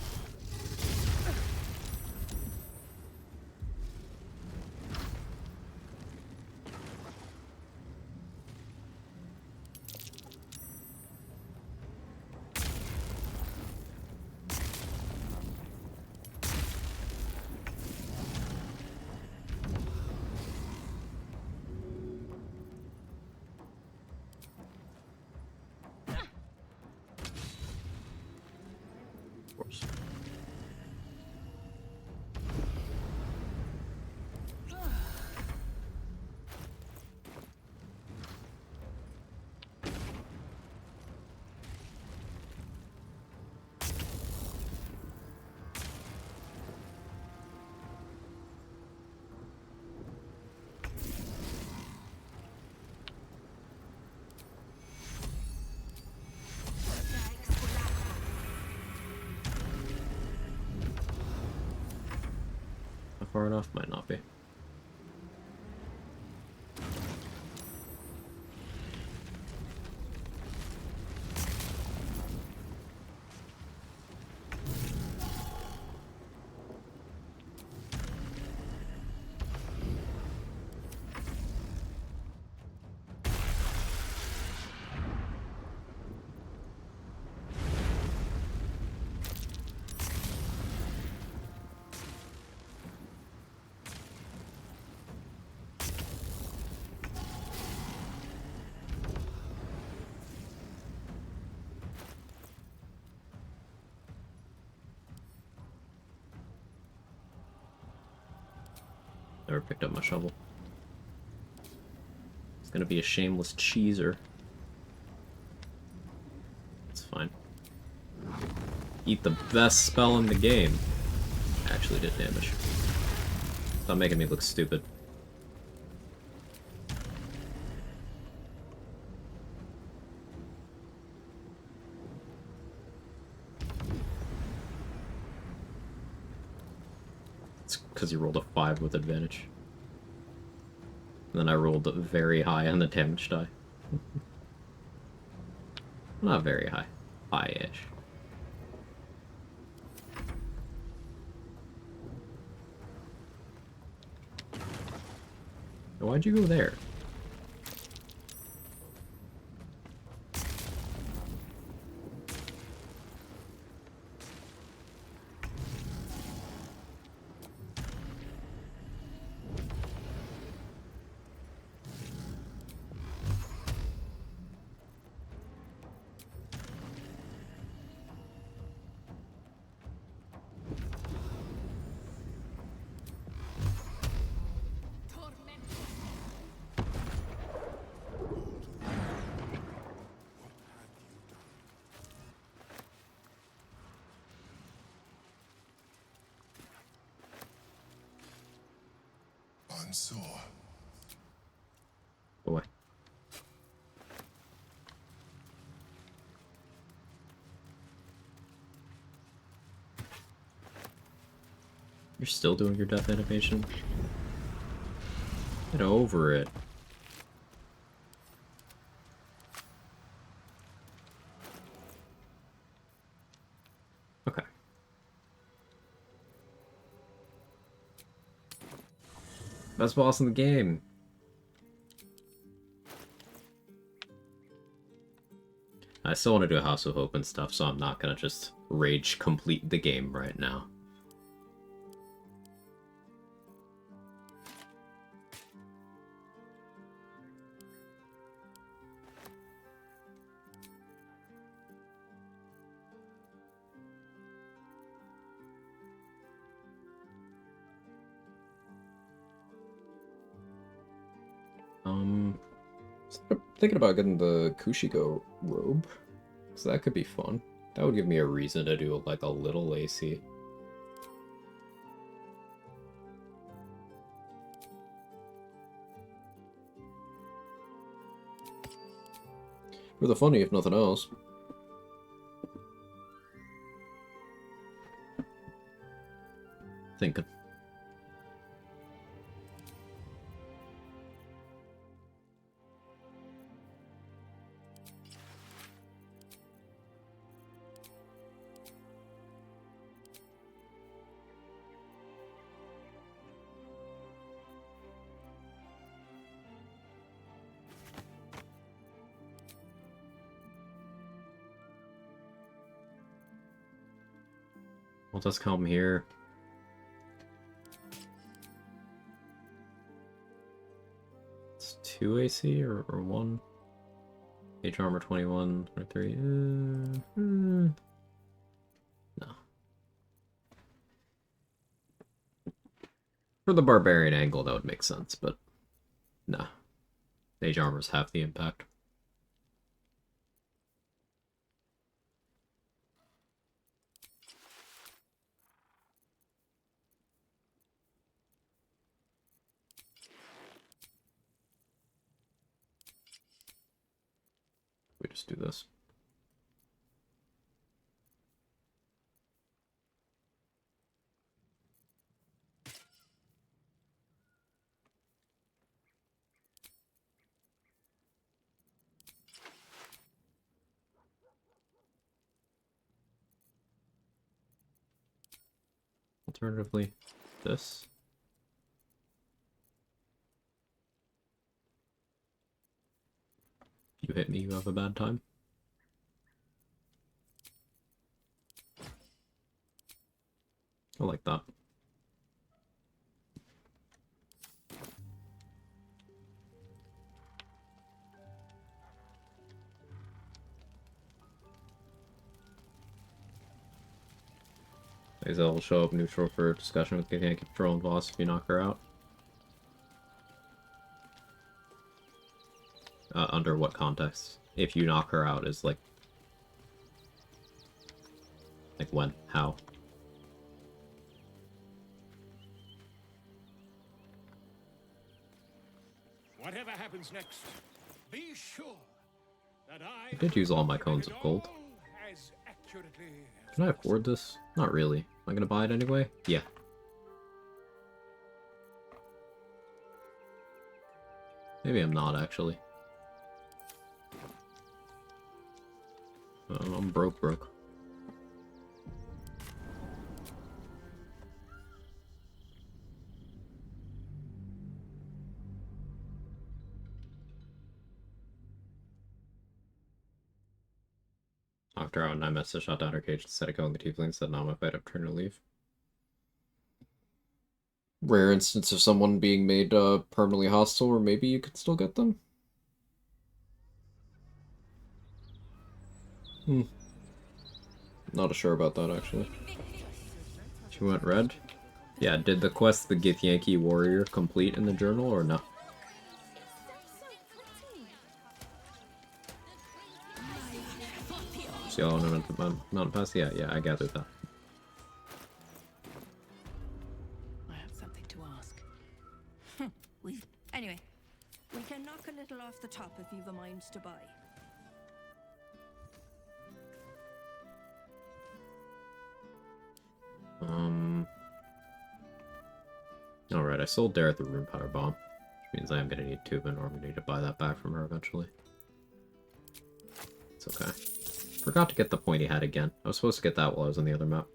Far enough? Might not be. Never picked up my shovel. It's gonna be a shameless cheeser. It's fine. Eat the best spell in the game. Actually did damage. Stop making me look stupid. Because you rolled a 5 with advantage. And then I rolled very high on the damage die. Not very high. High-ish. Why'd you go there? and saw. Boy. You're still doing your death animation? Get over it. Okay. Best boss in the game. I still want to do a House of Hope and stuff, so I'm not gonna just rage complete the game right now. Thinking about getting the Kushigo robe, because that could be fun. That would give me a reason to do like a little AC. For the funny, if nothing else. Thinking. We'll just come here. It's 2 AC or 1? H armor 21, 23. No. For the barbarian angle, that would make sense, but nah. Mage armor's half the impact. We just do this. Alternatively, this. You hit me, you have a bad time. I like that. Azel will show up neutral for discussion with the Yankee Patrol and boss if you knock her out. Under what context? If you knock her out is like when? How? Whatever happens next, be sure that I did use all my cones of gold. Can I afford this? Not really. Am I gonna buy it anyway? Yeah. Maybe I'm not, actually. I'm broke. Knocked her out and I messed to shot down her cage instead of killing the tiefling, said no, I'm afraid I'm trying to leave. Rare instance of someone being made permanently hostile, or maybe you could still get them? Not sure about that, actually. She went red? Yeah, did the quest the Githyanki warrior complete in the journal, or no? See all on the mountain pass? Yeah, I gathered that. I have something to ask. settle off the top if you've a mind to buy. Alright, I sold Dareth the Rune Power Bomb, which means I am going to need Tubin, or I'm going to need to buy that back from her eventually. It's okay. Forgot to get the pointy hat again. I was supposed to get that while I was on the other map.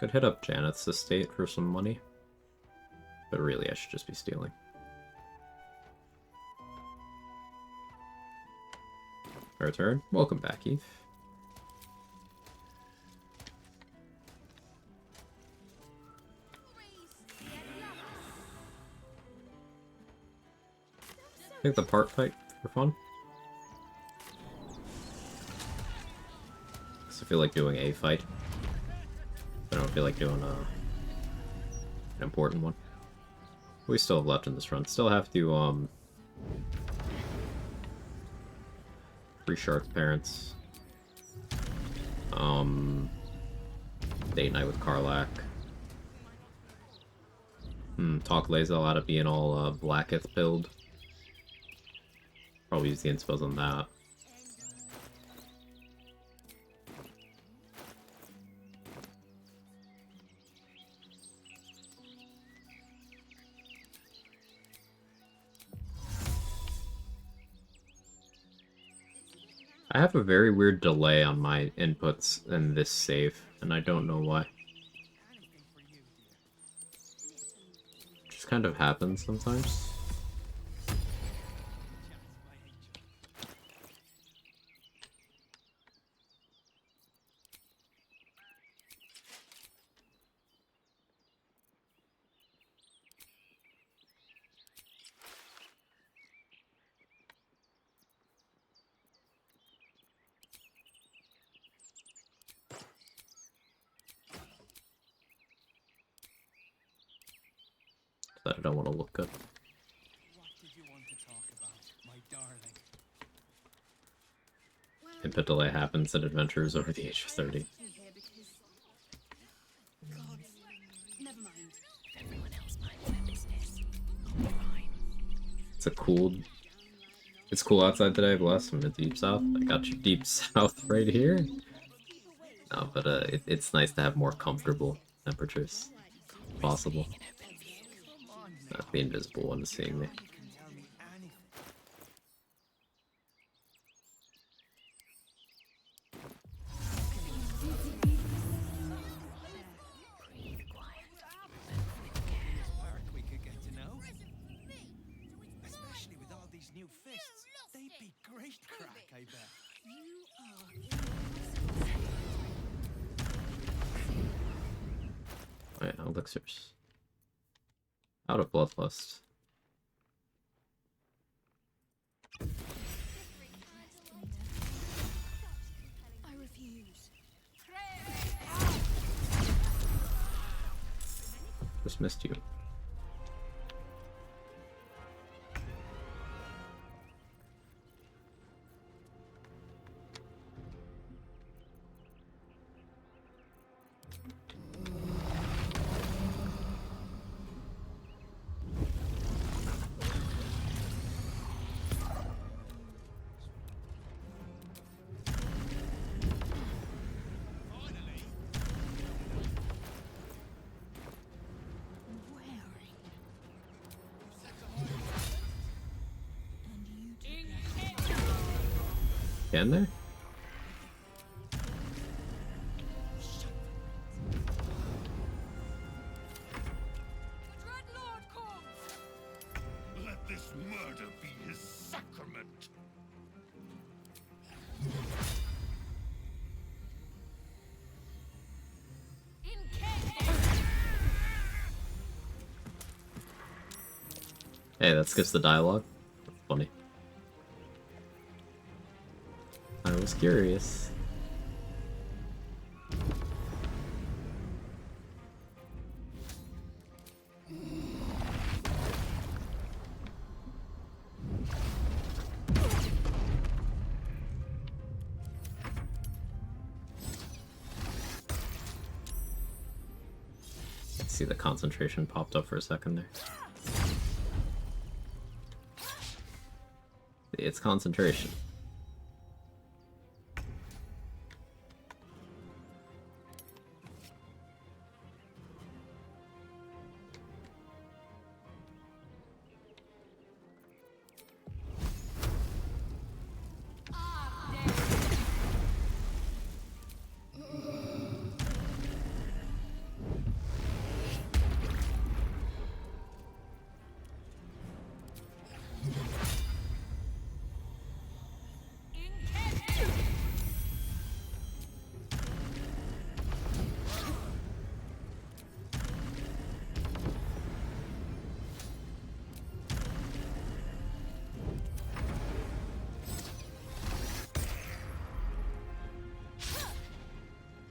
Could hit up Janeth's estate for some money. But really, I should just be stealing. Our turn. Welcome back, Eve. Take the park fight for fun. Because I feel like doing a fight. I don't feel like doing an important one. We still have left in this run. Still have to, free Shark's parents. Date night with Karlach. Talk Lae'zel out of being all, Blacketh build. Probably use the inspos on that. I have a very weird delay on my inputs in this save, and I don't know why. It just kind of happens sometimes. That I don't want to look good. What did you want to talk about, my darling? Input delay happens at adventures over the age of 30. Never mind. Everyone else minds their business. I'll be fine. It's cool outside today, bless. I'm in the deep south. I got you deep south right here. No, but it's nice to have more comfortable temperatures if possible. Not the invisible one is seeing me. We could get to know. Especially with all these new fists. They'd be great crack, I bet. Alright, elixirs. Out of bloodlust. I refuse. Just missed you. Can there? Let this murder be his sacrament. Hey, that skips the dialogue. That's funny. I was curious. See the concentration popped up for a second there. It's concentration.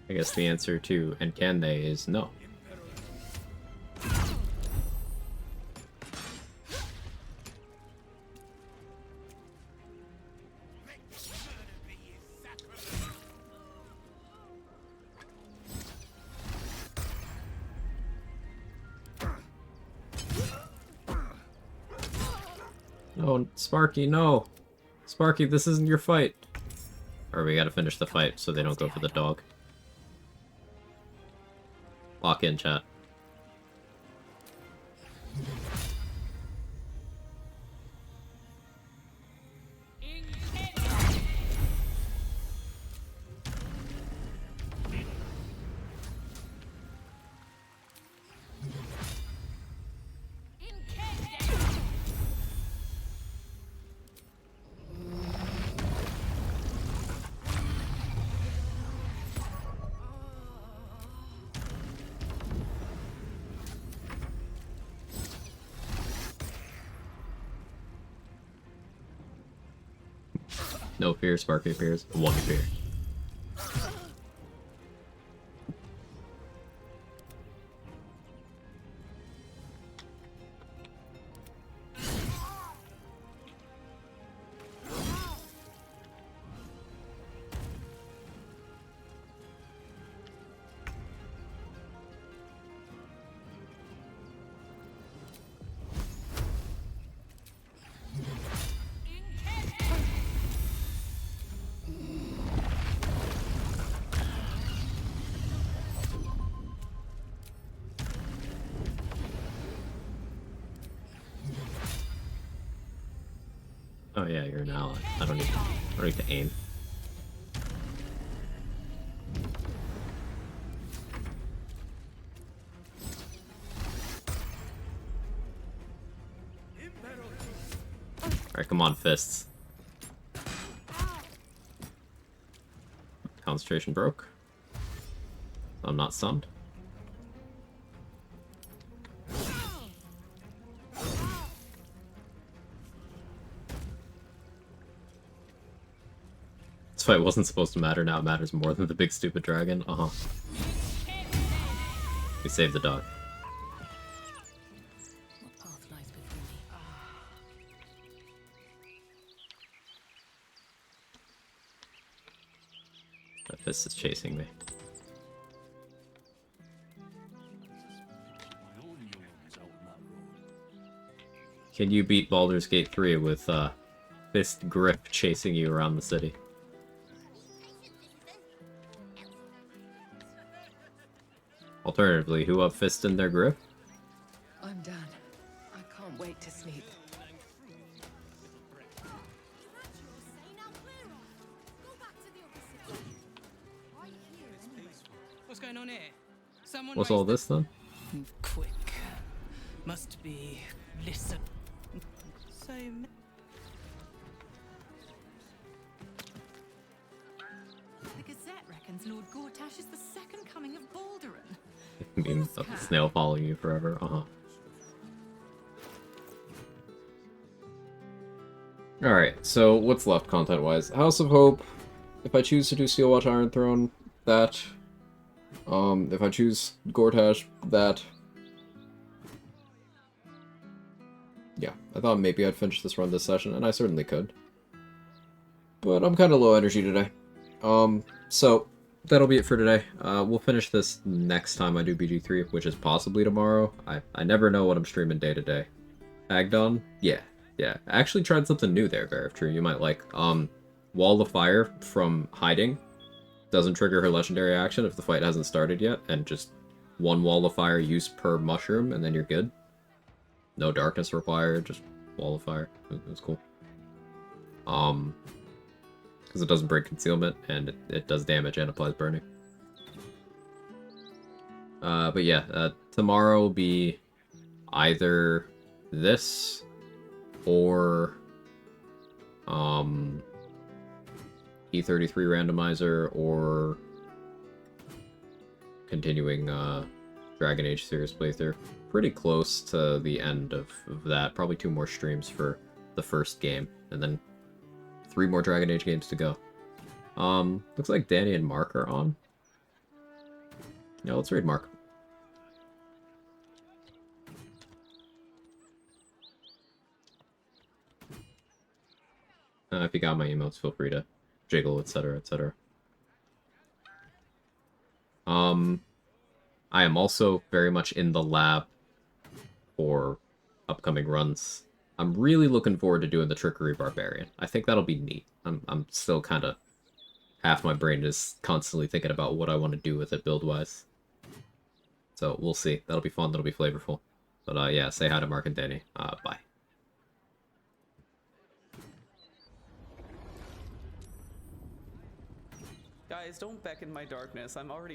I guess the answer to "and can they" is no. No, Sparky, no! Sparky, this isn't your fight! Or we gotta finish the fight so they don't go for the dog. Lock in, chat. No fear, Sparky appears. One fear. Oh yeah, you're an ally. I don't need to aim. Alright, come on, fists. Concentration broke. I'm not stunned. This fight wasn't supposed to matter, now it matters more than the big stupid dragon. Uh-huh. We saved the dog. What path lies before me? That fist is chasing me. Can you beat Baldur's Gate 3 with fist grip chasing you around the city? Alternatively, who have fist in their grip? I'm done. I can't wait to sleep. What's going on here? Someone What's all this then? Quick. Must be listen. So The Gazette reckons Lord Gortash is the second coming of Balduran. It means a snail following you forever. Uh-huh. Alright, so what's left content-wise? House of Hope. If I choose to do Steelwatch Iron Throne, that. If I choose Gortash, that. Yeah, I thought maybe I'd finish this run this session, and I certainly could. But I'm kind of low energy today. So, that'll be it for today. We'll finish this next time I do BG3, which is possibly tomorrow. I never know what I'm streaming day to day. Agdon? Yeah. I actually tried something new there, Veriftrue, you might like. Wall of Fire from hiding doesn't trigger her legendary action if the fight hasn't started yet, and just one Wall of Fire use per mushroom, and then you're good. No darkness required, just Wall of Fire. It was cool. Because it doesn't break concealment, and it does damage and applies burning. But yeah, tomorrow will be either this or E33 randomizer or continuing Dragon Age series playthrough. Pretty close to the end of that. Probably 2 more streams for the first game, and then 3 more Dragon Age games to go. Looks like Danny and Mark are on. Yeah, let's read Mark. If you got my emotes, feel free to jiggle, etc., etc. I am also very much in the lab for upcoming runs. I'm really looking forward to doing the Trickery Barbarian. I think that'll be neat. I'm still kind of... half my brain is constantly thinking about what I want to do with it build-wise. So we'll see. That'll be fun. That'll be flavorful. But yeah, say hi to Mark and Danny. Bye. Guys, don't beckon my darkness. I'm already